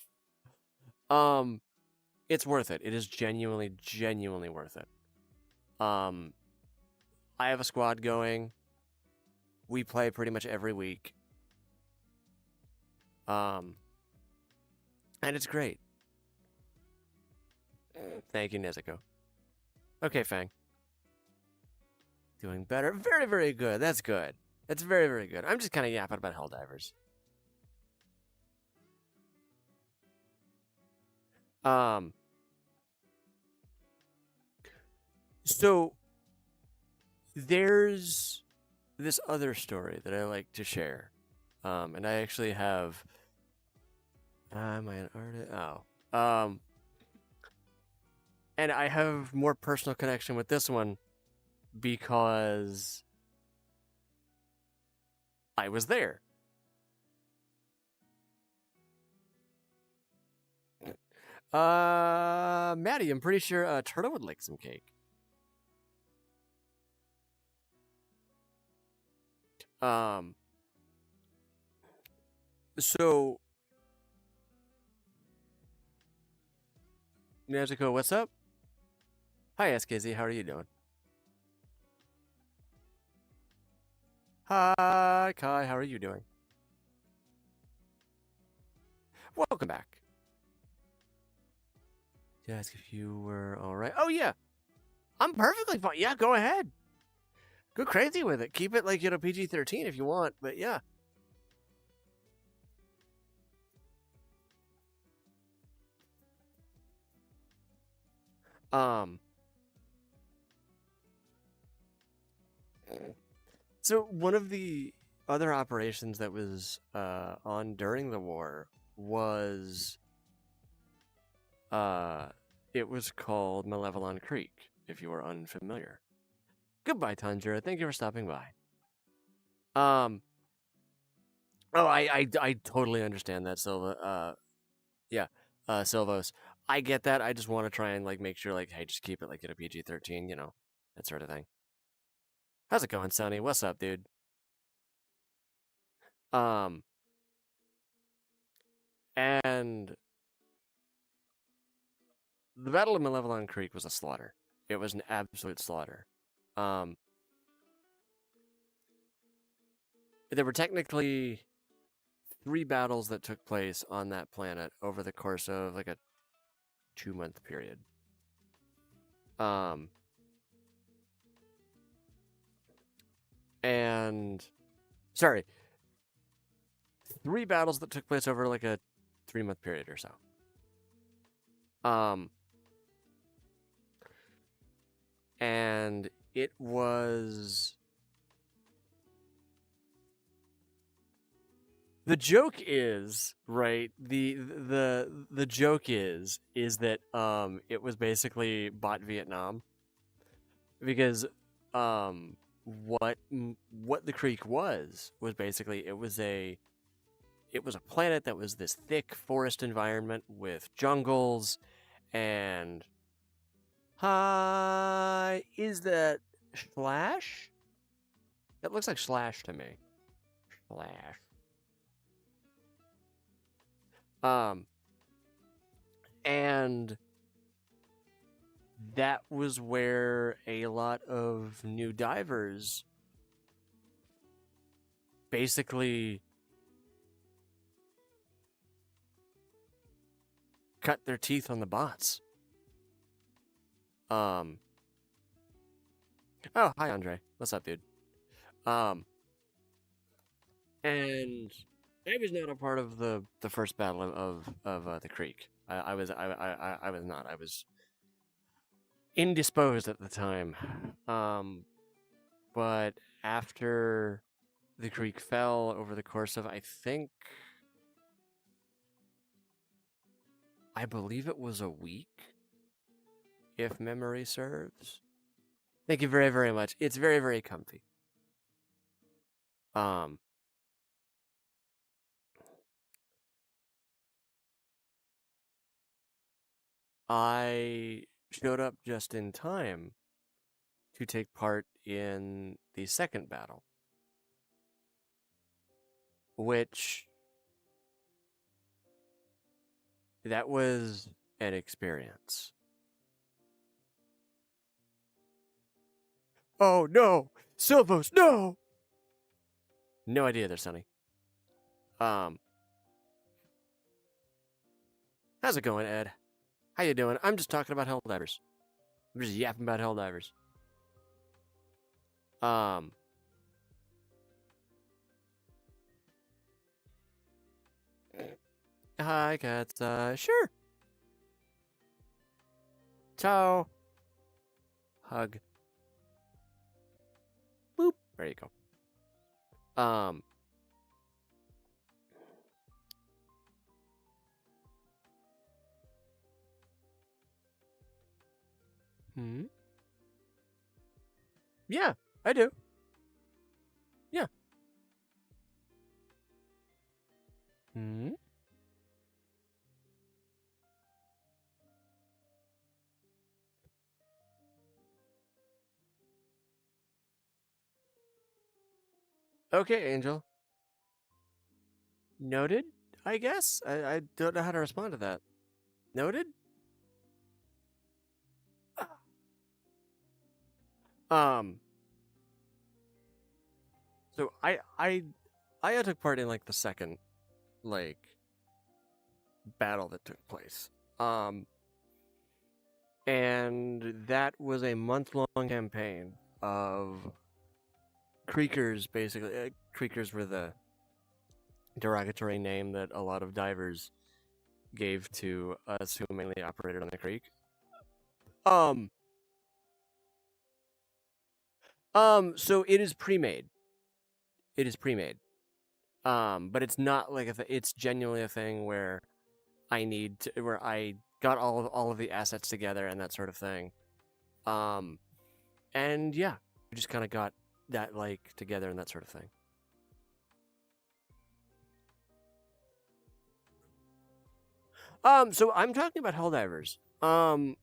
Um, it's worth it. It is genuinely worth it. Um, I have a squad going. We play pretty much every week. And it's great. Thank you, Nezuko. Okay, Fang. Doing better. Very good. That's good. That's very good. I'm just kind of yapping about Helldivers. So there's this other story that I like to share. And I actually have. Am I an artist? Oh. And I have more personal connection with this one because I was there. Maddie, I'm pretty sure Turtle would like some cake. So Nezuko, what's up? Hi, SKZ, how are you doing? Hi, Kai, how are you doing? Welcome back. To ask if you were all right. Oh yeah, I'm perfectly fine. Yeah, go ahead. Go crazy with it. Keep it like PG-13 if you want, but yeah. So one of the other operations that was on during the war was it was called Malevelon Creek, if you are unfamiliar. Goodbye, Tanjiro. Thank you for stopping by. Oh, I totally understand that, Silva. Yeah, Silvos. I get that. I just want to try and like make sure, like, hey, just keep it like PG-13, that sort of thing. How's it going, Sonny? What's up, dude? And the Battle of Malevelon Creek was a slaughter. It was an absolute slaughter. There were technically 3 battles that took place on that planet over the course of like a 2-month period. And sorry, 3 battles that took place over like a 3-month period or so. And it was... The joke is, right, the joke is that it was basically bot Vietnam. Because what the creek was basically it was a planet that was this thick forest environment with jungles and... Hi, is that Slash? That looks like Slash to me. Slash. And that was where a lot of new divers basically cut their teeth on the bots. Oh, hi, Andre. What's up, dude? And I was not a part of the first battle of the creek. I was not. I was indisposed at the time. But after the creek fell over the course of, I believe it was a week, if memory serves. Thank you very, very much. It's very, very comfy. I showed up just in time to take part in the second battle, which that was an experience. Oh no, Silvos, no! No idea there, Sonny. How's it going, Ed? How you doing? I'm just talking about Helldivers. I'm just yapping about Helldivers. Hi, cats. Sure. Ciao. Hug. Boop. There you go. Yeah, I do. Yeah. Okay, Angel. Noted, I guess? I don't know how to respond to that. Noted? So I took part in like the second like battle that took place. And that was a month-long campaign of creekers, basically. Creekers were the derogatory name that a lot of divers gave to us who mainly operated on the creek. So it is pre-made. It is pre-made. But it's not like it's genuinely a thing where where I got all of the assets together and that sort of thing. And yeah, we just kind of got that like together and that sort of thing. So I'm talking about Helldivers. I'm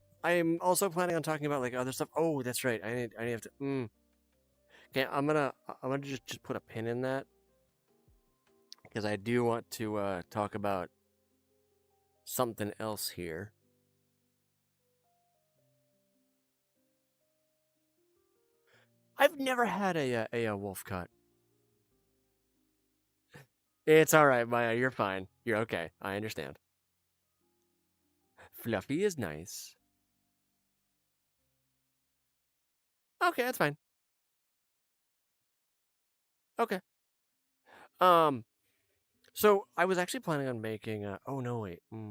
also planning on talking about like other stuff. Oh, that's right. I need to. Okay, I'm gonna just put a pin in that because I do want to talk about something else here. I've never had a wolf cut. It's all right, Maya. You're fine. You're okay. I understand. Fluffy is nice. Okay, that's fine. Okay. So I was actually planning on making. Oh no, wait. Let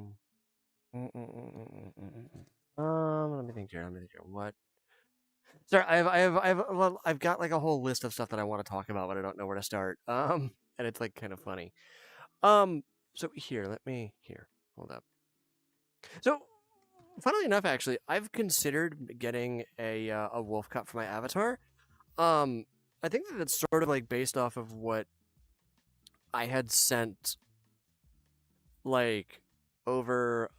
me think here. What? Sorry, well, I've got like a whole list of stuff that I want to talk about, but I don't know where to start. And it's like kind of funny. So here, hold up. So, funnily enough, actually, I've considered getting a wolf cut for my avatar. I think that it's sort of like based off of what I had sent, like over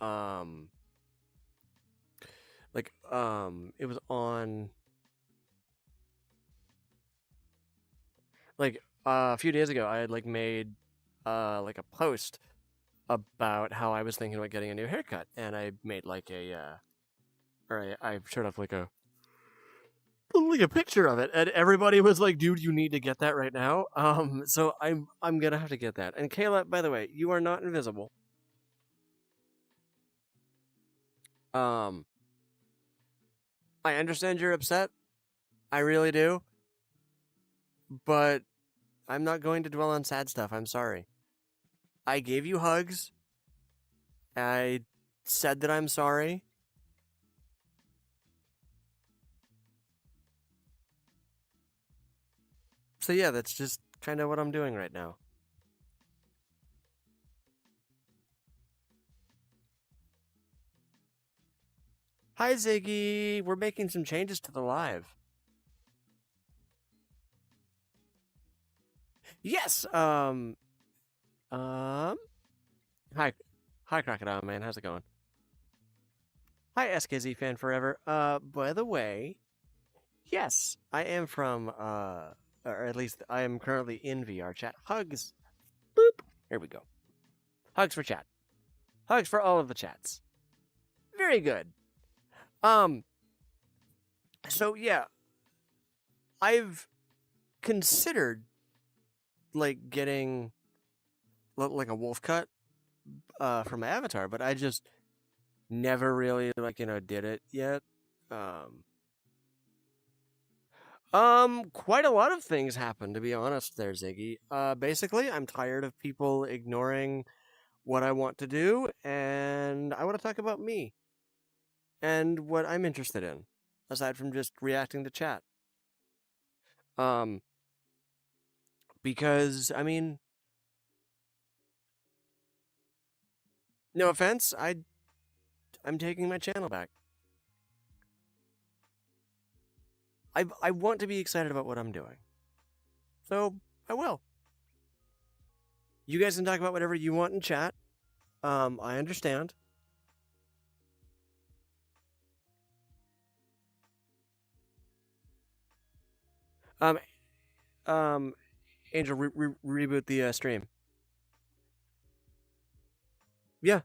it was on like a few days ago. I had like made like a post about how I was thinking about getting a new haircut, and I made like I showed up like a picture of it, and everybody was like, "Dude, you need to get that right now." So I'm gonna have to get that. And Kayla, by the way, you are not invisible. I understand you're upset. I really do. But I'm not going to dwell on sad stuff. I'm sorry. I gave you hugs. I said that I'm sorry. So yeah, that's just kind of what I'm doing right now. Hi Ziggy, we're making some changes to the live. Yes. Hi, Crocodile Man. How's it going? Hi, SKZ fan forever. By the way, yes, I am from or at least I am currently in vrchat. Hugs. Boop. Here we go. Hugs for chat. Hugs for all of the chats. Very good. So yeah, I've considered like getting like a wolf cut for my avatar, but I just never really did it yet. Quite a lot of things happened, to be honest there, Ziggy. Basically, I'm tired of people ignoring what I want to do, and I want to talk about me and what I'm interested in, aside from just reacting to chat. Because, I mean, no offense, I'm taking my channel back. I want to be excited about what I'm doing. So, I will. You guys can talk about whatever you want in chat. I understand. Angel, reboot the stream. Yeah.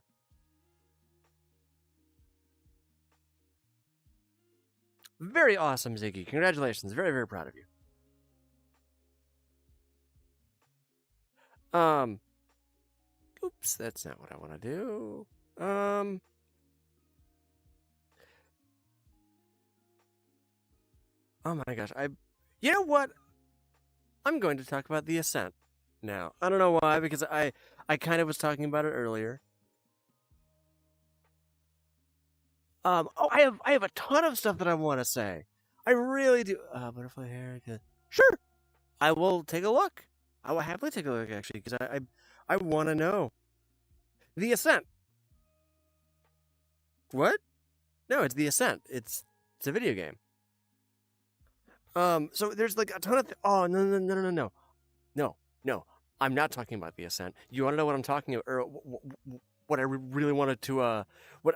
Very awesome, Ziggy. Congratulations. Very, very proud of you. Oops, that's not what I want to do. Oh my gosh, you know what? I'm going to talk about the Ascent now. I don't know why, because I kind of was talking about it earlier. Oh, I have a ton of stuff that I want to say. I really do. Butterfly hair. Sure, I will take a look. I will happily take a look, actually, because I want to know. The Ascent. What? No, it's The Ascent. It's a video game. So there's like a ton of. Oh no. I'm not talking about The Ascent. You want to know what I'm talking about, or what I really wanted to what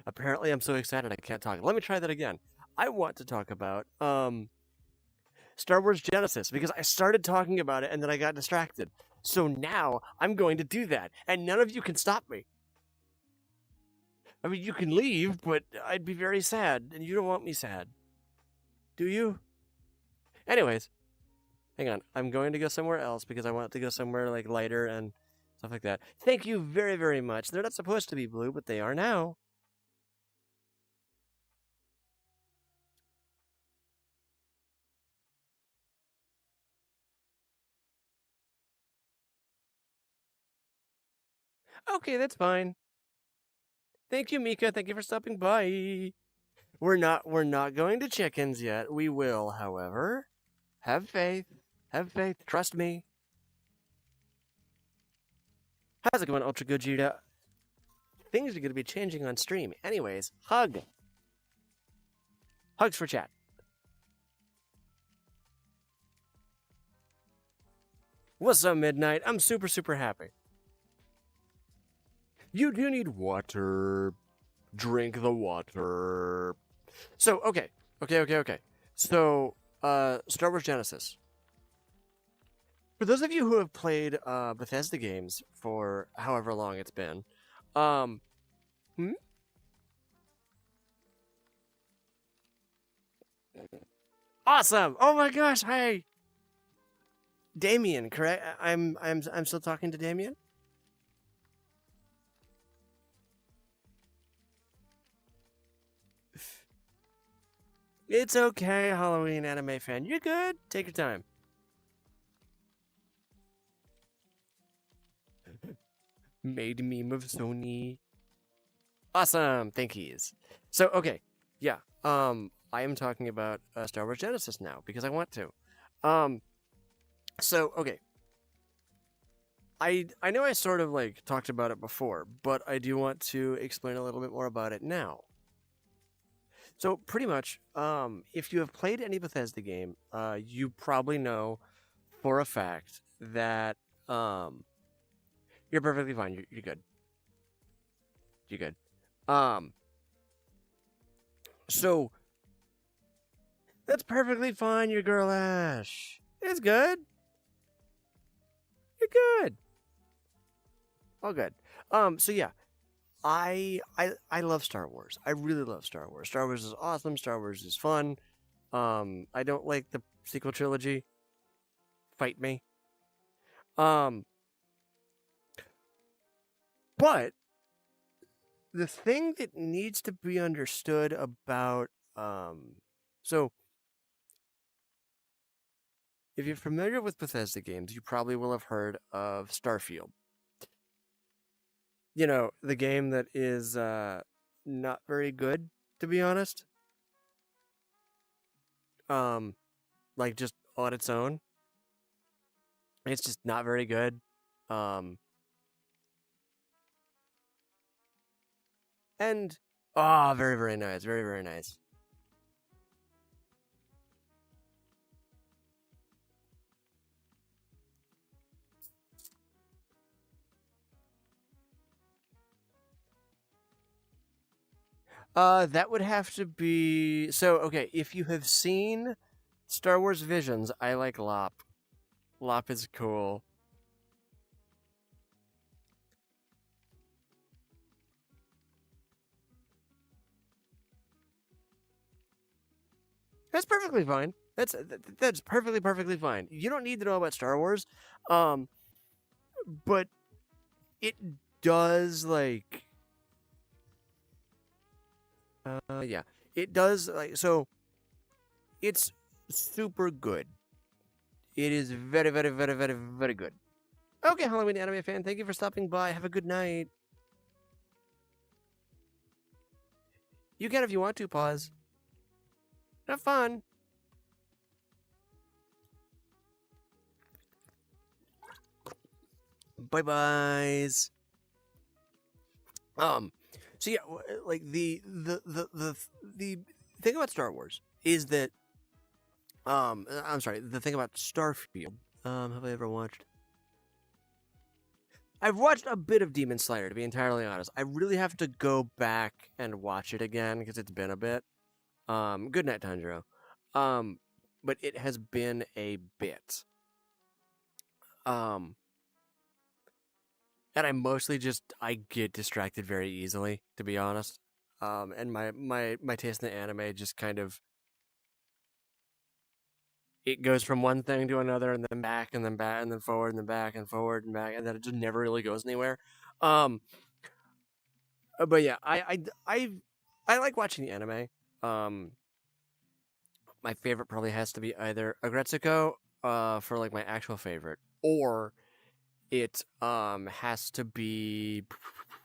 apparently I'm so excited I can't talk. Let me try that again. I want to talk about Star Wars Genesis, because I started talking about it and then I got distracted. So now I'm going to do that, and none of you can stop me. I mean, you can leave, but I'd be very sad, and you don't want me sad. Do you? Anyways, hang on. I'm going to go somewhere else because I want to go somewhere like lighter and stuff like that. Thank you very, very much. They're not supposed to be blue, but they are now. Okay, that's fine. Thank you, Mika. Thank you for stopping by. We're not going to chickens yet. We will, however. Have faith. Have faith. Trust me. How's it going, Ultra Gogeta? Things are going to be changing on stream. Anyways, hug. Hugs for chat. What's up, Midnight? I'm super, super happy. You do need water. Drink the water. So, okay. So, Star Wars Genesis. For those of you who have played Bethesda games for however long it's been, Awesome! Oh my gosh! Hey, Damien, correct? I'm still talking to Damien. It's okay, Halloween anime fan. You're good. Take your time. Made meme of Sony. Awesome. Thank yous. So, okay. Yeah. I am talking about Star Wars Genesis now because I want to. So, okay. I know I sort of like talked about it before, but I do want to explain a little bit more about it now. So pretty much, if you have played any Bethesda game, you probably know for a fact that you're perfectly fine. You're good. You're good. So that's perfectly fine. Your girl Ash. It's good. You're good. All good. So yeah, I love Star Wars. I really love Star Wars. Star Wars is awesome. Star Wars is fun. I don't like the sequel trilogy. Fight me. But the thing that needs to be understood about so if you're familiar with Bethesda games, you probably will have heard of Starfield. You know, the game that is not very good, to be honest. Like just on its own. It's just not very good. And very, very nice. Very, very nice. That would have to be so okay, if you have seen Star Wars Visions, I like Lop. Lop is cool. That's perfectly fine. That's perfectly fine. You don't need to know about Star Wars, but it does like, yeah, it does like so. It's super good. It is very, very, very, very, very good. Okay, Halloween anime fan, thank you for stopping by. Have a good night. You can if you want to pause. Have fun. Bye byes. So yeah, like the thing about Star Wars is that I'm sorry, the thing about Starfield. Have I ever watched? I've watched a bit of Demon Slayer, to be entirely honest. I really have to go back and watch it again because it's been a bit. Good night, Tanjiro. But it has been a bit. and I mostly I get distracted very easily, to be honest. And my taste in the anime just kind of it goes from one thing to another, and then back, and then forward, and then back, and forward, and back, and then it just never really goes anywhere. Um, but yeah, I like watching the anime. Um, my favorite probably has to be either Agretsuko, for like my actual favorite, or it has to be.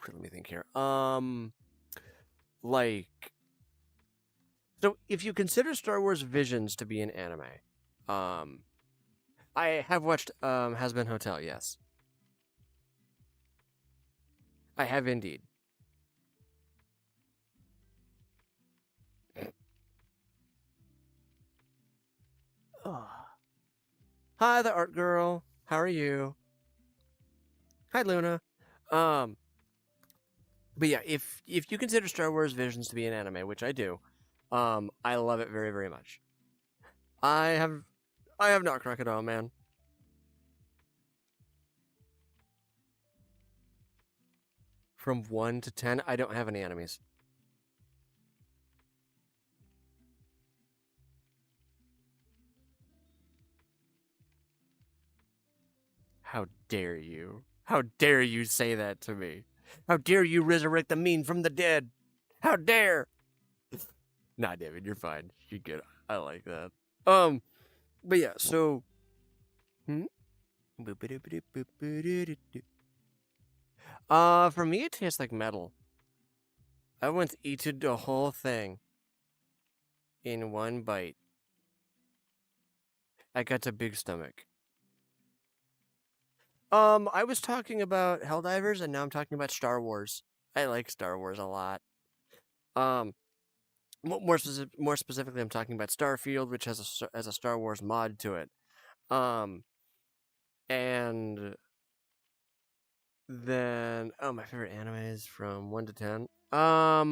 Let me think here. Like, so if you consider Star Wars Visions to be an anime, um, I have watched Has Been Hotel. Yes, I have indeed. Hi, the art girl. How are you? Hi, Luna. Um, but yeah, if you consider Star Wars Visions to be an anime, which I do, I love it very very much. I have I have not Crocodile Man. From 1 to 10, I don't have any enemies. How dare you? How dare you say that to me? How dare you resurrect the mean from the dead? How dare? Nah, David, you're fine. You're good. I like that. But yeah, so. Hmm? For me, it tastes like metal. I once eaten the whole thing in one bite. I got a big stomach. I was talking about Helldivers, and now I'm talking about Star Wars. I like Star Wars a lot. Um, more specifically, I'm talking about Starfield, which has a Star Wars mod to it. Um, and then my favorite anime is from 1 to 10. Let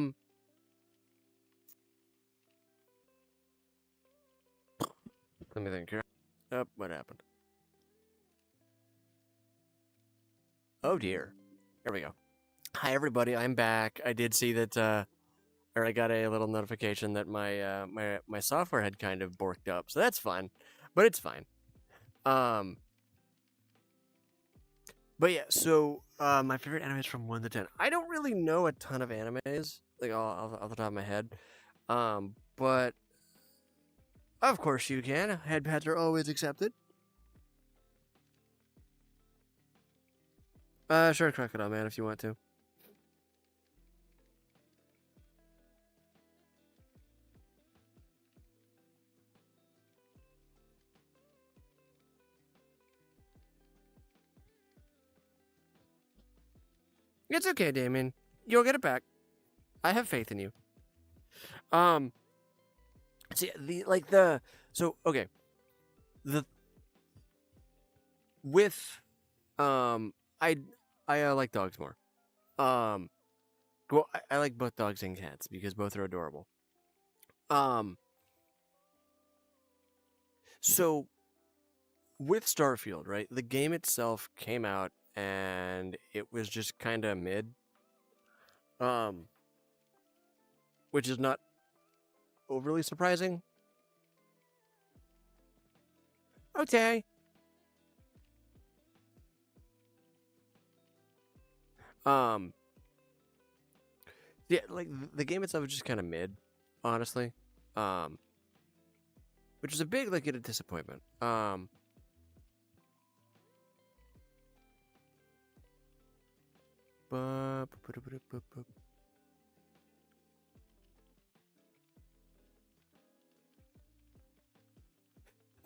me think here. Oh, what happened? Oh dear. There we go. Hi everybody, I'm back. I did see that, or I got a little notification that my software had kind of borked up, so that's fun, but it's fine. Um, but yeah, so my favorite anime is from 1 to 10. I don't really know a ton of animes, like off the top of my head, but of course you can. Headpads are always accepted. Sure, Crocodile Man, if you want to. It's okay, Damien. You'll get it back. I have faith in you. Um, see so okay, the with I like dogs more. Um, well, I like both dogs and cats because both are adorable. Um, so with Starfield, right? The game itself came out and it was just kind of mid. Um, which is not overly surprising. Okay. Um, yeah, like the game itself is just kind of mid, honestly. Um, which is a big like a disappointment. I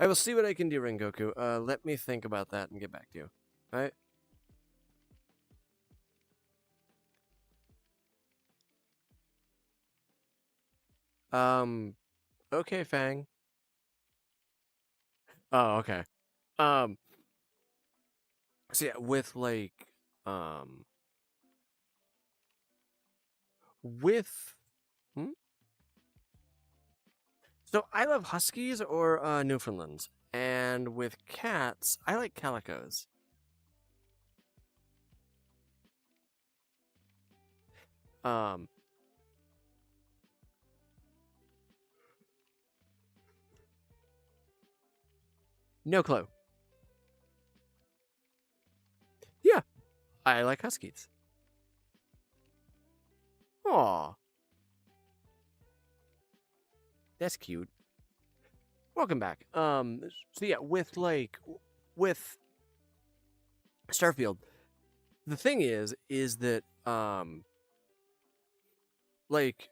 will see what I can do, Rengoku. Let me think about that and get back to you. All right. Okay, Fang. Oh, okay. Um, so yeah, with like, um, with, hmm? So I love Huskies or Newfoundlands, and with cats, I like Calicos. Um, no clue. Yeah, I like huskies. Aw, that's cute. Welcome back. So yeah, with Starfield, the thing is that like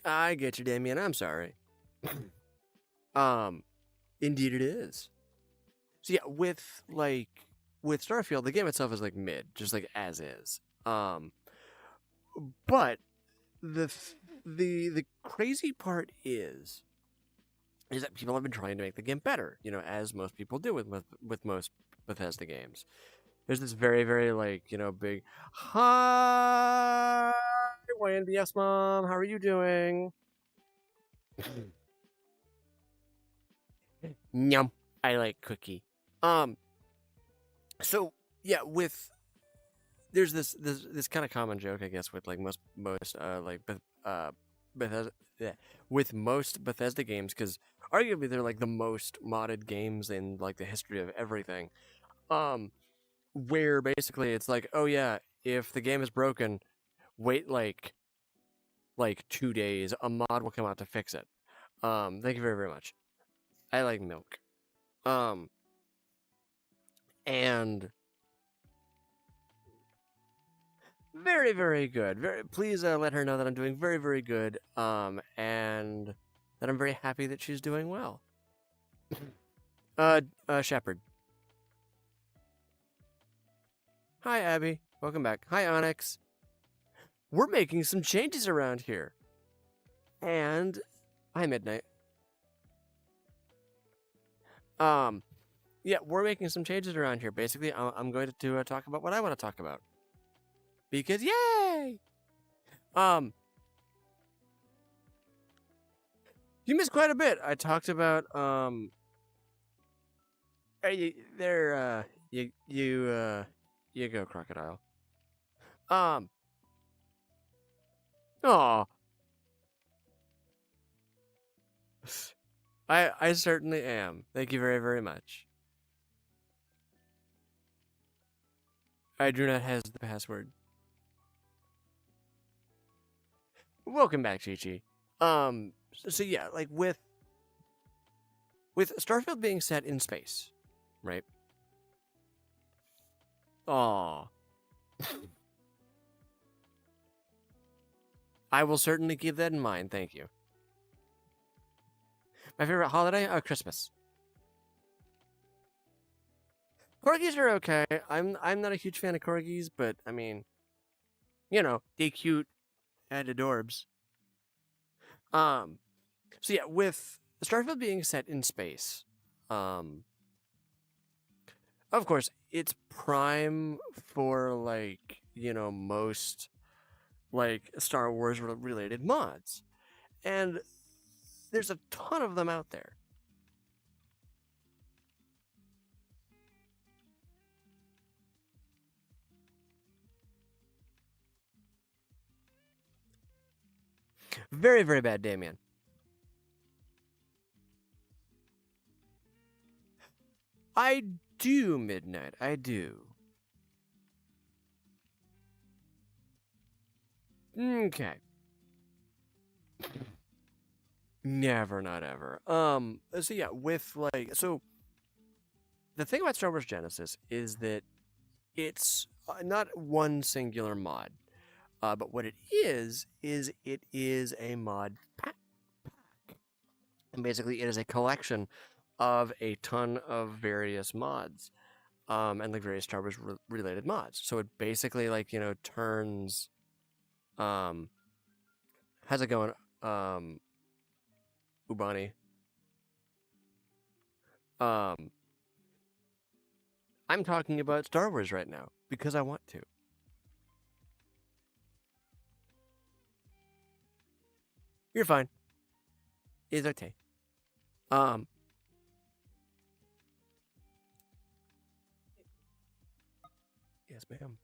I get you, Damien. I'm sorry. um, indeed it is. So yeah, with Starfield, the game itself is like mid, just like as is. But the the crazy part is that people have been trying to make the game better. You know, as most people do with most Bethesda games. There's this very very big hi YNBS mom, how are you doing? Yum. I like cookie. Um. So yeah, with there's this kind of common joke, I guess, with like most Bethesda yeah, with most Bethesda games, because arguably they're like the most modded games in like the history of everything. Um, where basically it's like, oh yeah, if the game is broken, wait like 2 days, a mod will come out to fix it. Thank you very very much. I like milk. Um, and very, very good. Very please let her know that I'm doing very, very good. And that I'm very happy that she's doing well. Shepard. Hi, Abby. Welcome back. Hi, Onyx. We're making some changes around here. And hi, Midnight. Yeah, we're making some changes around here. Basically, I'm going to talk about what I want to talk about. Because yay! You missed quite a bit. I talked about you go crocodile. Oh, I certainly am. Thank you very very much. I do not has the password. Welcome back, Chi Chi. So yeah, like with Starfield being set in space, right? Aw. I will certainly keep that in mind. Thank you. My favorite holiday? Christmas. Corgis are okay. I'm not a huge fan of corgis, but I mean, they cute and adorbs. So yeah, with Starfield being set in space, of course, it's prime for most like Star Wars related mods. And there's a ton of them out there. Very, very bad, Damien. I do, Midnight. I do. Okay. Never, not ever. So yeah, the thing about Star Wars Genesis is that it's not one singular mod. But what it is it is a mod pack. And basically, it is a collection of a ton of various mods, and like various Star Wars related mods. So it basically turns, how's it going, Ubani? Um, I'm talking about Star Wars right now because I want to. You're fine. It's okay. Um, Yes, ma'am.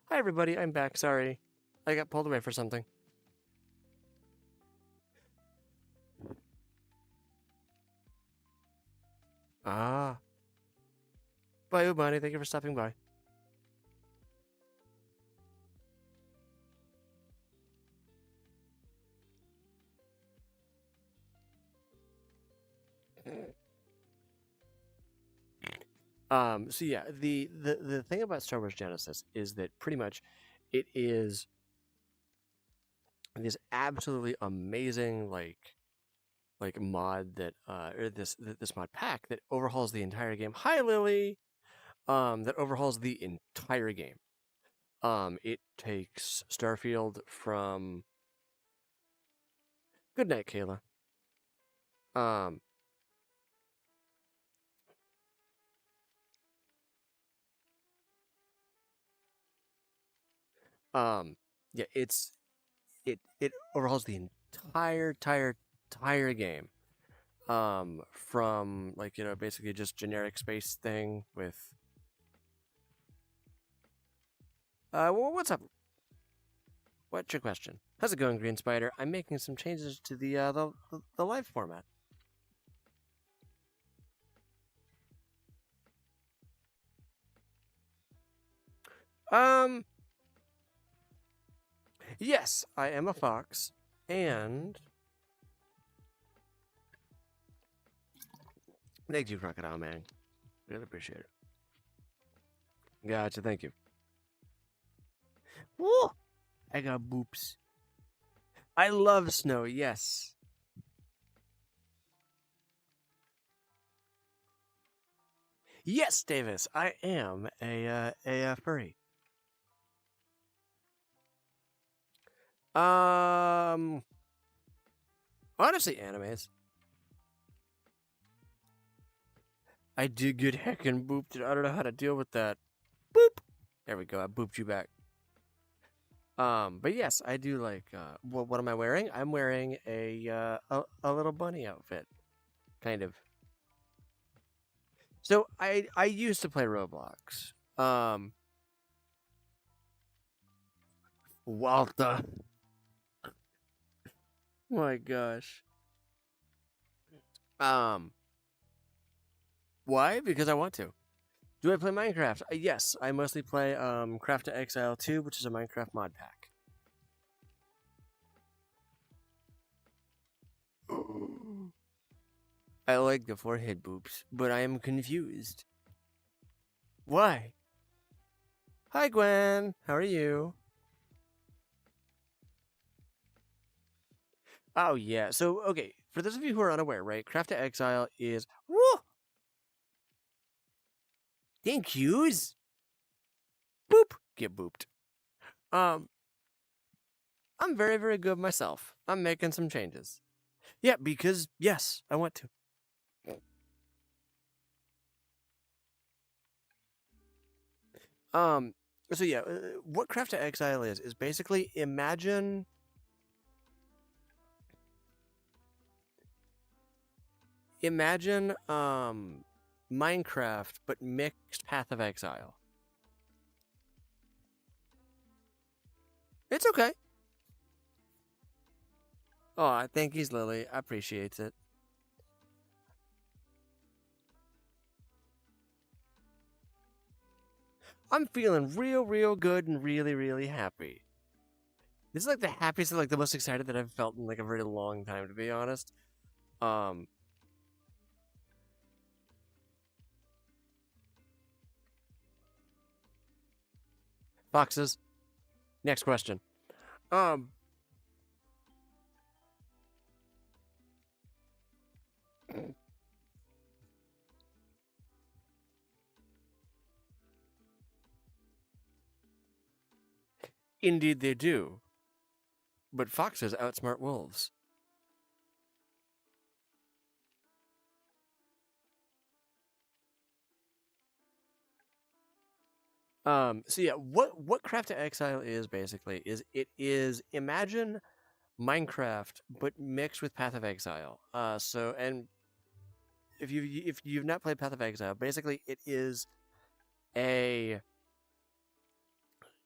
Hi, everybody. I'm back. Sorry. I got pulled away for something. Ah. Bye, Ubani. Thank you for stopping by. So yeah, the thing about Star Wars Genesis is that pretty much it is this absolutely amazing like mod that or this mod pack that overhauls the entire game. Hi Lily. That overhauls the entire game. It takes Starfield from good night, Kayla. Um, yeah, it overhauls the entire game. From like basically just generic space thing with what's up? What's your question? How's it going, Green Spider? I'm making some changes to the live format. Um, yes, I am a fox, and thank you, Crocodile Man. Really appreciate it. Gotcha, thank you. Woo! I got boops. I love snow, yes. Yes, Davis, I am a furry. Um, honestly, animes. I did get heckin' booped. I don't know how to deal with that. Boop. There we go. I booped you back. But yes, I do like. What am I wearing? I'm wearing a little bunny outfit, kind of. So I used to play Roblox. Walter. My gosh. Um, why? Because I want to. Do I play Minecraft? Yes, I mostly play Craft to Exile 2, which is a Minecraft mod pack. I like the forehead boops, but I am confused. Why? Hi, Gwen. How are you? Oh, yeah. So, okay, for those of you who are unaware, right, Craft to Exile is. Woo! Thank yous. Boop. Get booped. Um, I'm very, very good myself. I'm making some changes. Yeah, because, yes, I want to. Um, so yeah, what Craft to Exile is basically imagine Minecraft but mixed Path of Exile. It's okay. Oh, thank you, Lily. I appreciate it. I'm feeling real good and really happy. This is like the happiest, like the most excited that I've felt in like a very long time, to be honest. Um, Foxes. Next question. Um, indeed they do, but foxes outsmart wolves. So yeah, what Craft to Exile is basically is it is imagine Minecraft but mixed with Path of Exile. So and if you've not played Path of Exile, basically a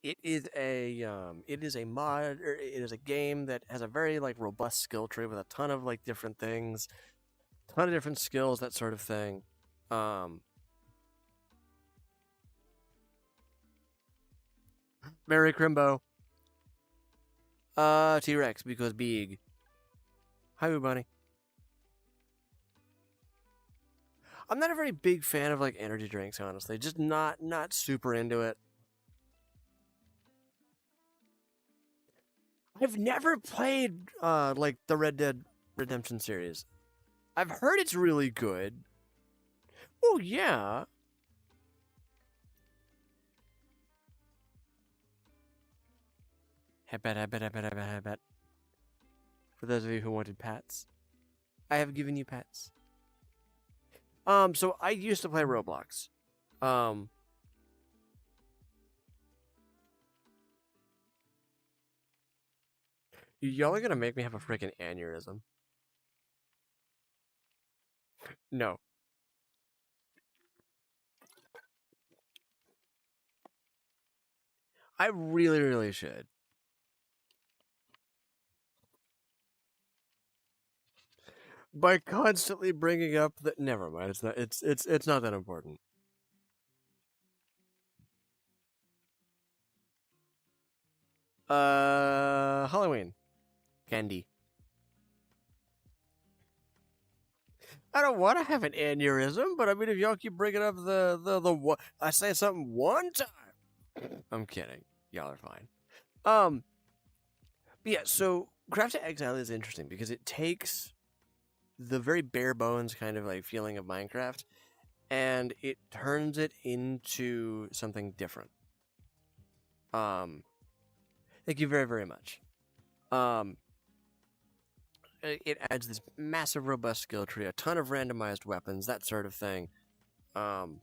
it is a mod or it is a game that has a very like robust skill tree with a ton of like different things, ton of different skills, that sort of thing. Mary Crimbo. T-Rex because big. Hi, bunny. I'm not a very big fan of like energy drinks, honestly. Just not super into it. I've never played like the Red Dead Redemption series. I've heard it's really good. Oh yeah. Hebat. For those of you who wanted pets, I have given you pets. So I used to play Roblox. Y'all are gonna make me have a freaking aneurysm. No. I really, really should. By constantly bringing up that, never mind. It's not. It's not that important. Halloween candy. I don't want to have an aneurysm, but I mean, if y'all keep bringing up the I say something one time. I'm kidding. Y'all are fine. But yeah. So Craft to Exile is interesting because it takes the very bare bones kind of like feeling of Minecraft, and it turns it into something different. Thank you very, very much. It adds this massive, robust skill tree, a ton of randomized weapons, that sort of thing. And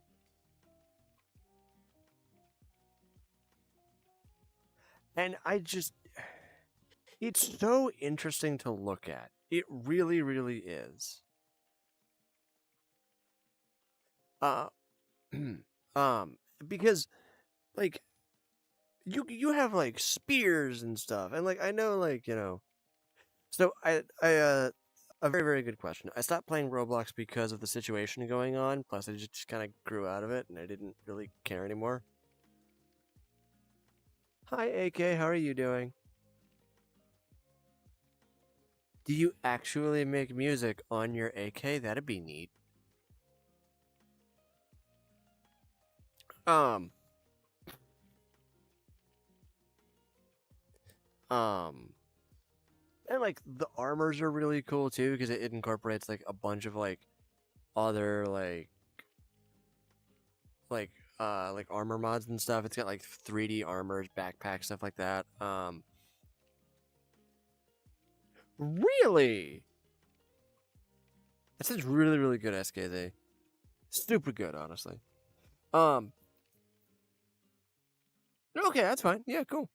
it's so interesting to look at. It really, really is. Because like you have like spears and stuff, and like I know like So a very, very good question. I stopped playing Roblox because of the situation going on. Plus, I just kind of grew out of it, and I didn't really care anymore. Hi, AK. How are you doing? Do you actually make music on your AK? That'd be neat. Um. And like the armors are really cool too because it incorporates like a bunch of like other like armor mods and stuff. It's got like 3D armors, backpacks, stuff like that. Really? That sounds really, really good, SKZ. Super good, honestly. Okay, that's fine. Yeah, cool.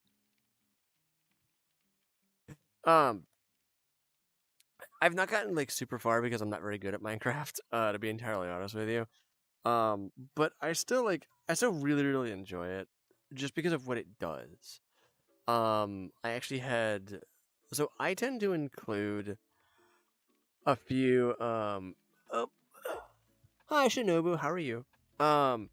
Um, I've not gotten like super far because I'm not very good at Minecraft. To be entirely honest with you. But I still really, really enjoy it just because of what it does. I actually had, so I tend to include a few. Oh, hi Shinobu, how are you? Um,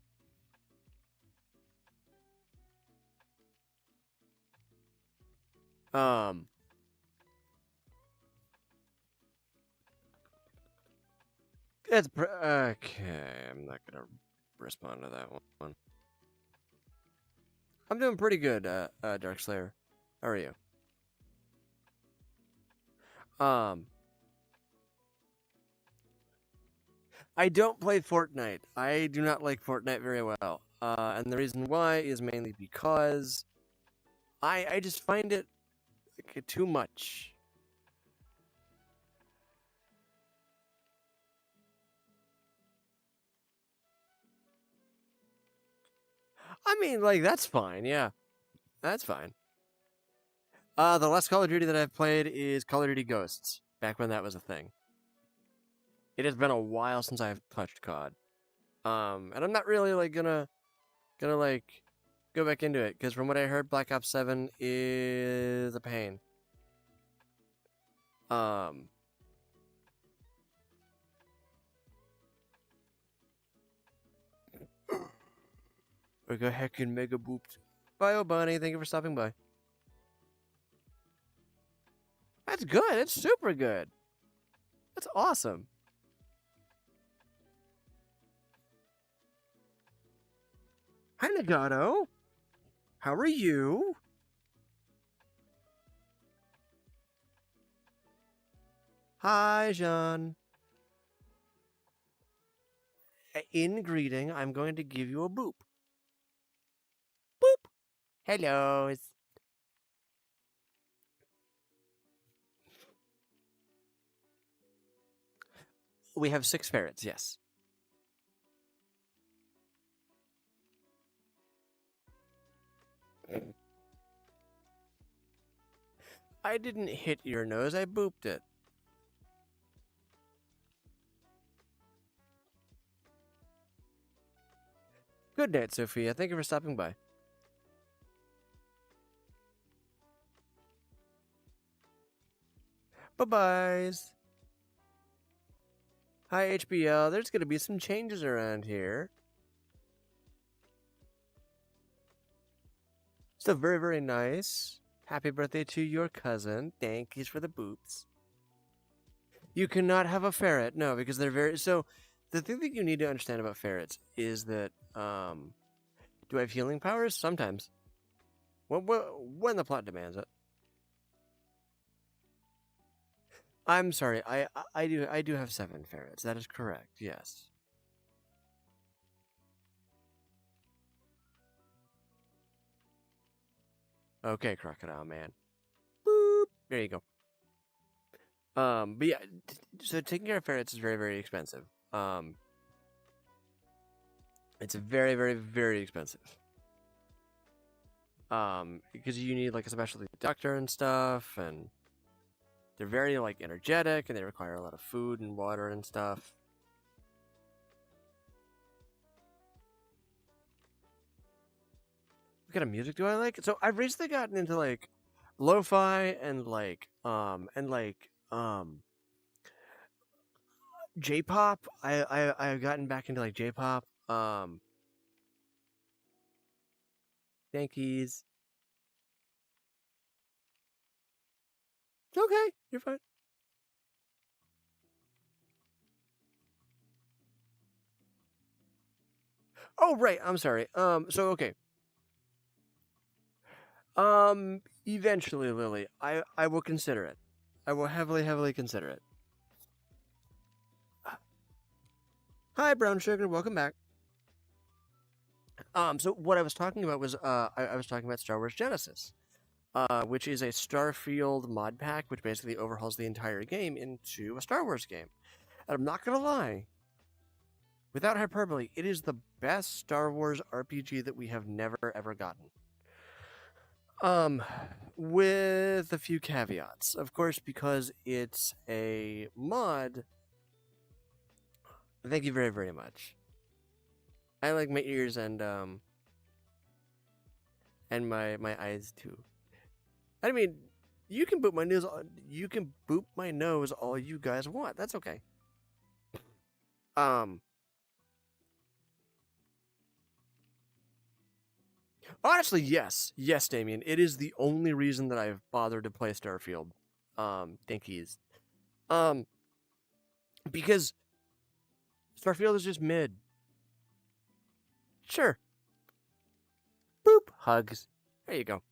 um, okay. I'm not gonna respond to that one. I'm doing pretty good, Dark Slayer. How are you? Um, I don't play Fortnite. I do not like Fortnite very well. And the reason why is mainly because I just find it like, too much. I mean, like that's fine. Yeah, that's fine. The last Call of Duty that I've played is Call of Duty Ghosts. Back when that was a thing. It has been a while since I've touched COD. And I'm not really like gonna like go back into it because from what I heard, Black Ops 7 is a pain. Um, Or go heck and mega booped. Bye, oh bunny. Thank you for stopping by. That's good. That's super good. That's awesome. Hi, Nagato. How are you? Hi, Jean. In greeting, I'm going to give you a boop. Boop. Hello. We have 6 ferrets, yes. I didn't hit your nose, I booped it. Good night, Sophia. Thank you for stopping by. Bye-byes. Hi, HBL. There's going to be some changes around here. So very, very nice. Happy birthday to your cousin. Thank you for the boops. You cannot have a ferret. No, because they're very... So, the thing that you need to understand about ferrets is that, do I have healing powers? Sometimes. When the plot demands it. I'm sorry. I do have 7 ferrets. That is correct. Yes. Okay, Crocodile Man. Boop. There you go. But yeah, so taking care of ferrets is very, very expensive. It's very, very, very expensive. Because you need like a specialty doctor and stuff, and they're very like energetic, and they require a lot of food and water and stuff. What kind of music do I like? So I've recently gotten into like lo-fi and J-pop. I've gotten back into like J-pop. Yankees. Okay, you're fine. Oh right, I'm sorry. So okay. Eventually, Lily, I will consider it. I will heavily consider it. Hi, Brown Sugar. Welcome back. So what I was talking about was I was talking about Star Wars Genesis, which is a Starfield mod pack, which basically overhauls the entire game into a Star Wars game. And I'm not gonna lie, without hyperbole, it is the best Star Wars RPG that we have never ever gotten. With a few caveats, of course, because it's a mod. Thank you very, very much. I like my ears and my eyes too. I mean, you can boop my nose. You can boop my nose all you guys want. That's okay. Honestly, yes, Damien. It is the only reason that I've bothered to play Starfield. Thankies. Because Starfield is just mid. Sure. Boop. Hugs. There you go.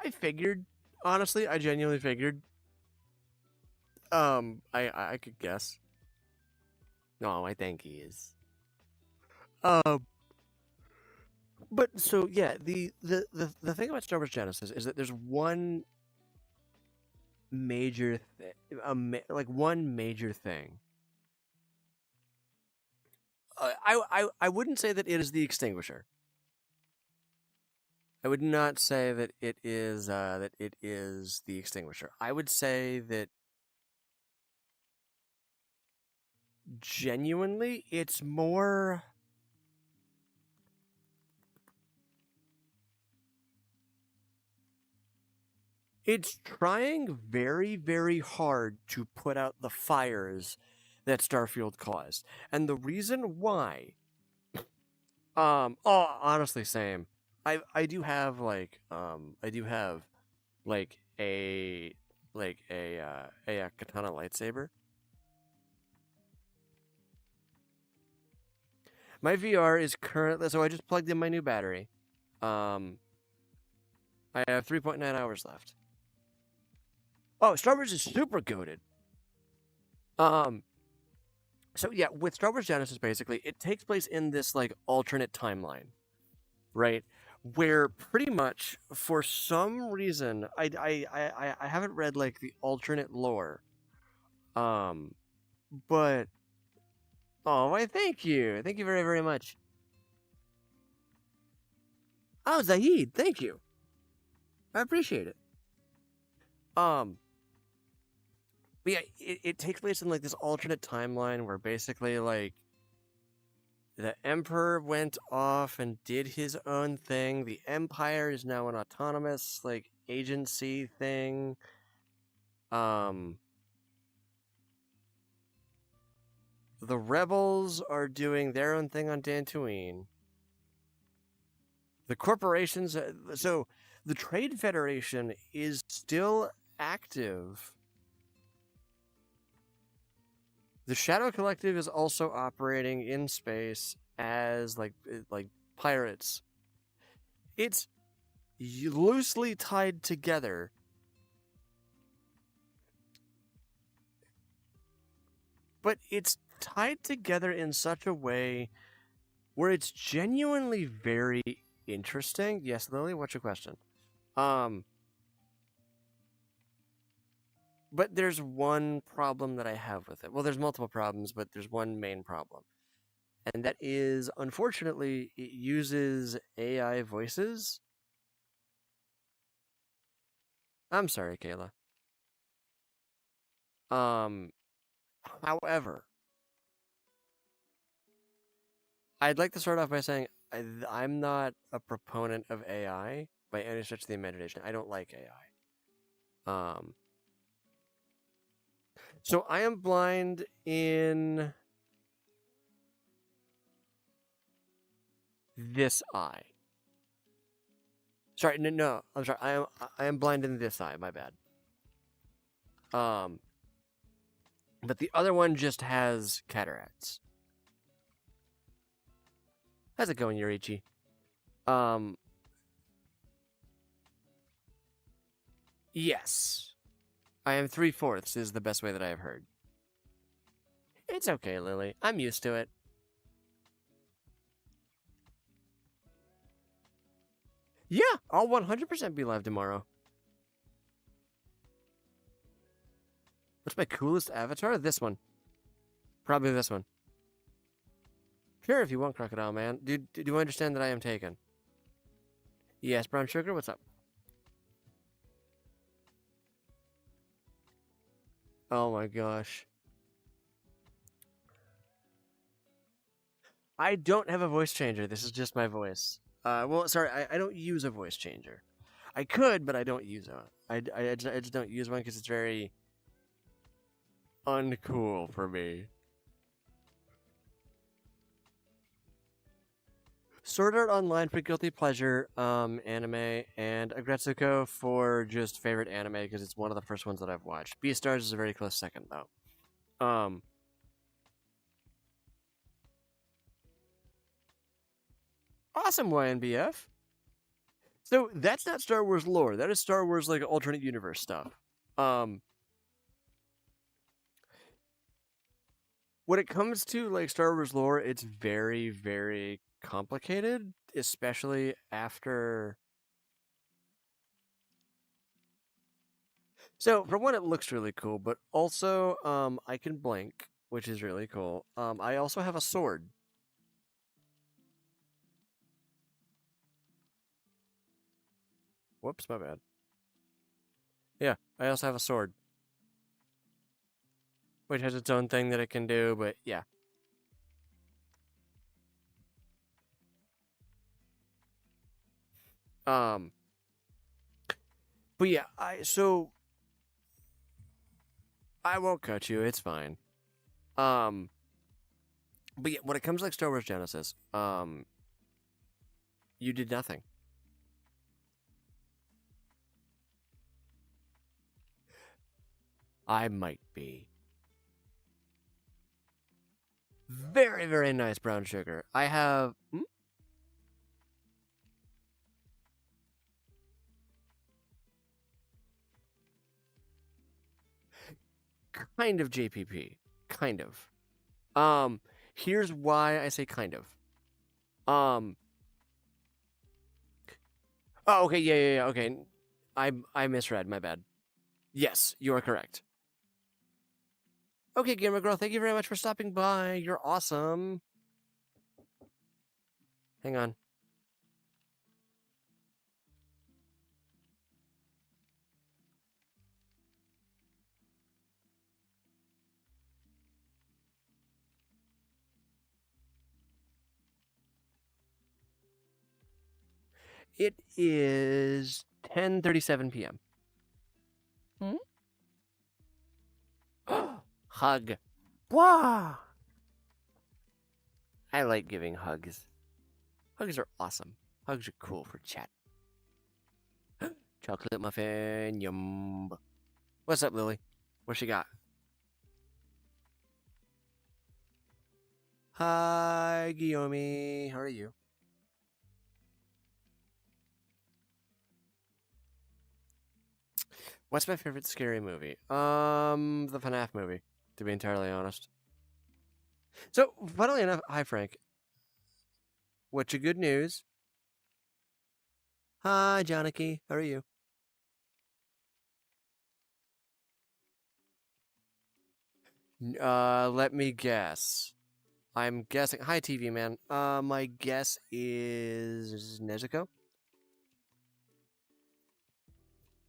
I figured. Honestly, I genuinely figured. I could guess. No, I think he is. But so yeah, the thing about Star Wars Genesis is that there's one major one major thing. I wouldn't say that it is the extinguisher. I would not say that it is the extinguisher. I would say that genuinely it's more It's trying very, very hard to put out the fires that Starfield caused. And the reason why, honestly, same. I do have like a katana lightsaber. My VR is currently, so I just plugged in my new battery. I have 3.9 hours left. Oh, Star Wars is super goated. So yeah, with Star Wars Genesis, basically, it takes place in this like alternate timeline, right? Where pretty much, for some reason, I haven't read like the alternate lore, but oh, why? Thank you very very much. Oh, Zahid, thank you, I appreciate it. Um, but yeah, it takes place in like this alternate timeline where basically like the Emperor went off and did his own thing. The Empire is now an autonomous like agency thing. The rebels are doing their own thing on Dantooine. The corporations, so the Trade Federation is still active. The Shadow Collective is also operating in space as like pirates. It's loosely tied together. But it's tied together in such a way where it's genuinely very interesting. Yes, Lily, what's your question? But there's one problem that I have with it. Well, there's multiple problems, but there's one main problem. And that is, unfortunately, it uses AI voices. I'm sorry, Kayla. However, I'd like to start off by saying I'm not a proponent of AI by any stretch of the imagination. I don't like AI. So I am blind in this eye. Sorry, no, I'm sorry. I am blind in this eye. My bad. But the other one just has cataracts. How's it going, Yurichi? Yes. I am 3/4 is the best way that I have heard. It's okay, Lily. I'm used to it. Yeah, I'll 100% be live tomorrow. What's my coolest avatar? This one. Probably this one. Sure, if you want, Crocodile Man. Do you understand that I am taken? Yes, Brown Sugar, what's up? Oh my gosh. I don't have a voice changer. This is just my voice. Well, sorry, I don't use a voice changer. I could, but I don't use one. I just don't use one because it's very uncool for me. Sword Art Online for guilty pleasure anime, and Agretsuko for just favorite anime because it's one of the first ones that I've watched. Beastars is a very close second though. Awesome, YNBF. So that's not Star Wars lore. That is Star Wars like alternate universe stuff. When it comes to like Star Wars lore, it's very, very complicated, especially after. So for one, it looks really cool, but also I can blink, which is really cool. I also have a sword. Whoops, my bad. Yeah, I also have a sword, which has its own thing that it can do, but yeah. But yeah, I won't cut you. It's fine. Um, but yeah, when it comes to like Star Wars Genesis, you did nothing. I might be. Very, very nice brown sugar. I have. Kind of JPP. Kind of. Here's why I say kind of. Um. Oh, okay. Yeah. Okay. I misread. My bad. Yes, you are correct. Okay, Gamer Girl, thank you very much for stopping by. You're awesome. Hang on. It is 10:37 p.m. Hmm? Hug. Wow. I like giving hugs. Hugs are awesome. Hugs are cool for chat. Chocolate muffin, yum. What's up, Lily? What she got? Hi, Guillaume. How are you? What's my favorite scary movie? The FNAF movie, to be entirely honest. So, funnily enough, hi, Frank. What's your good news? Hi, Johnny. How are you? Let me guess. I'm guessing. Hi, TV man. My guess is Nezuko.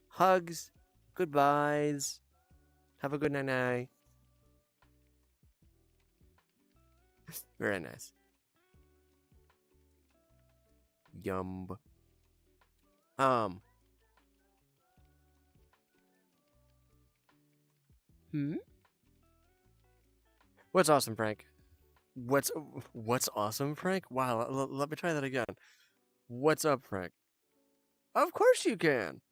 Hugs. Goodbyes. Have a good night. Very nice. Yum. Um. Hmm. What's awesome, Frank? What's awesome, Frank? Wow. Let me try that again. What's up, Frank? Of course you can.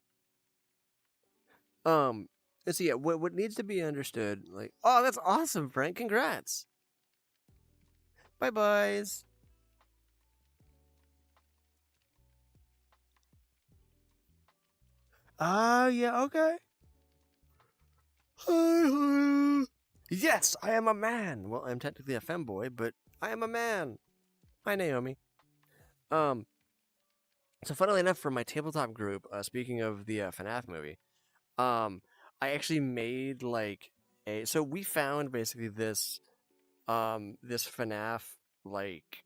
Let's see. Yeah, what needs to be understood? Like, oh, that's awesome, Frank. Congrats. Bye byes. Yeah, okay. Yes, I am a man. Well, I'm technically a femboy, but I am a man. Hi, Naomi. Um, so funnily enough, for my tabletop group, speaking of the FNAF movie, I actually made like a. So we found basically this FNAF like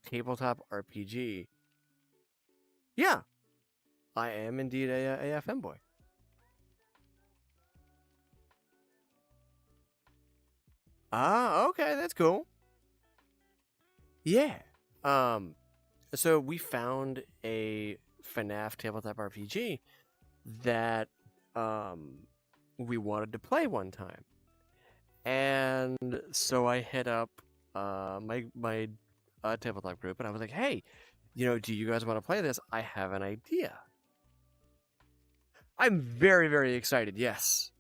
tabletop RPG. Yeah, I am indeed a femboy. Okay, that's cool. Yeah. Um, so we found a FNAF tabletop RPG that we wanted to play one time, and so I hit up my tabletop group, and I was like, "Hey, do you guys want to play this? I have an idea." I'm very very excited. Yes,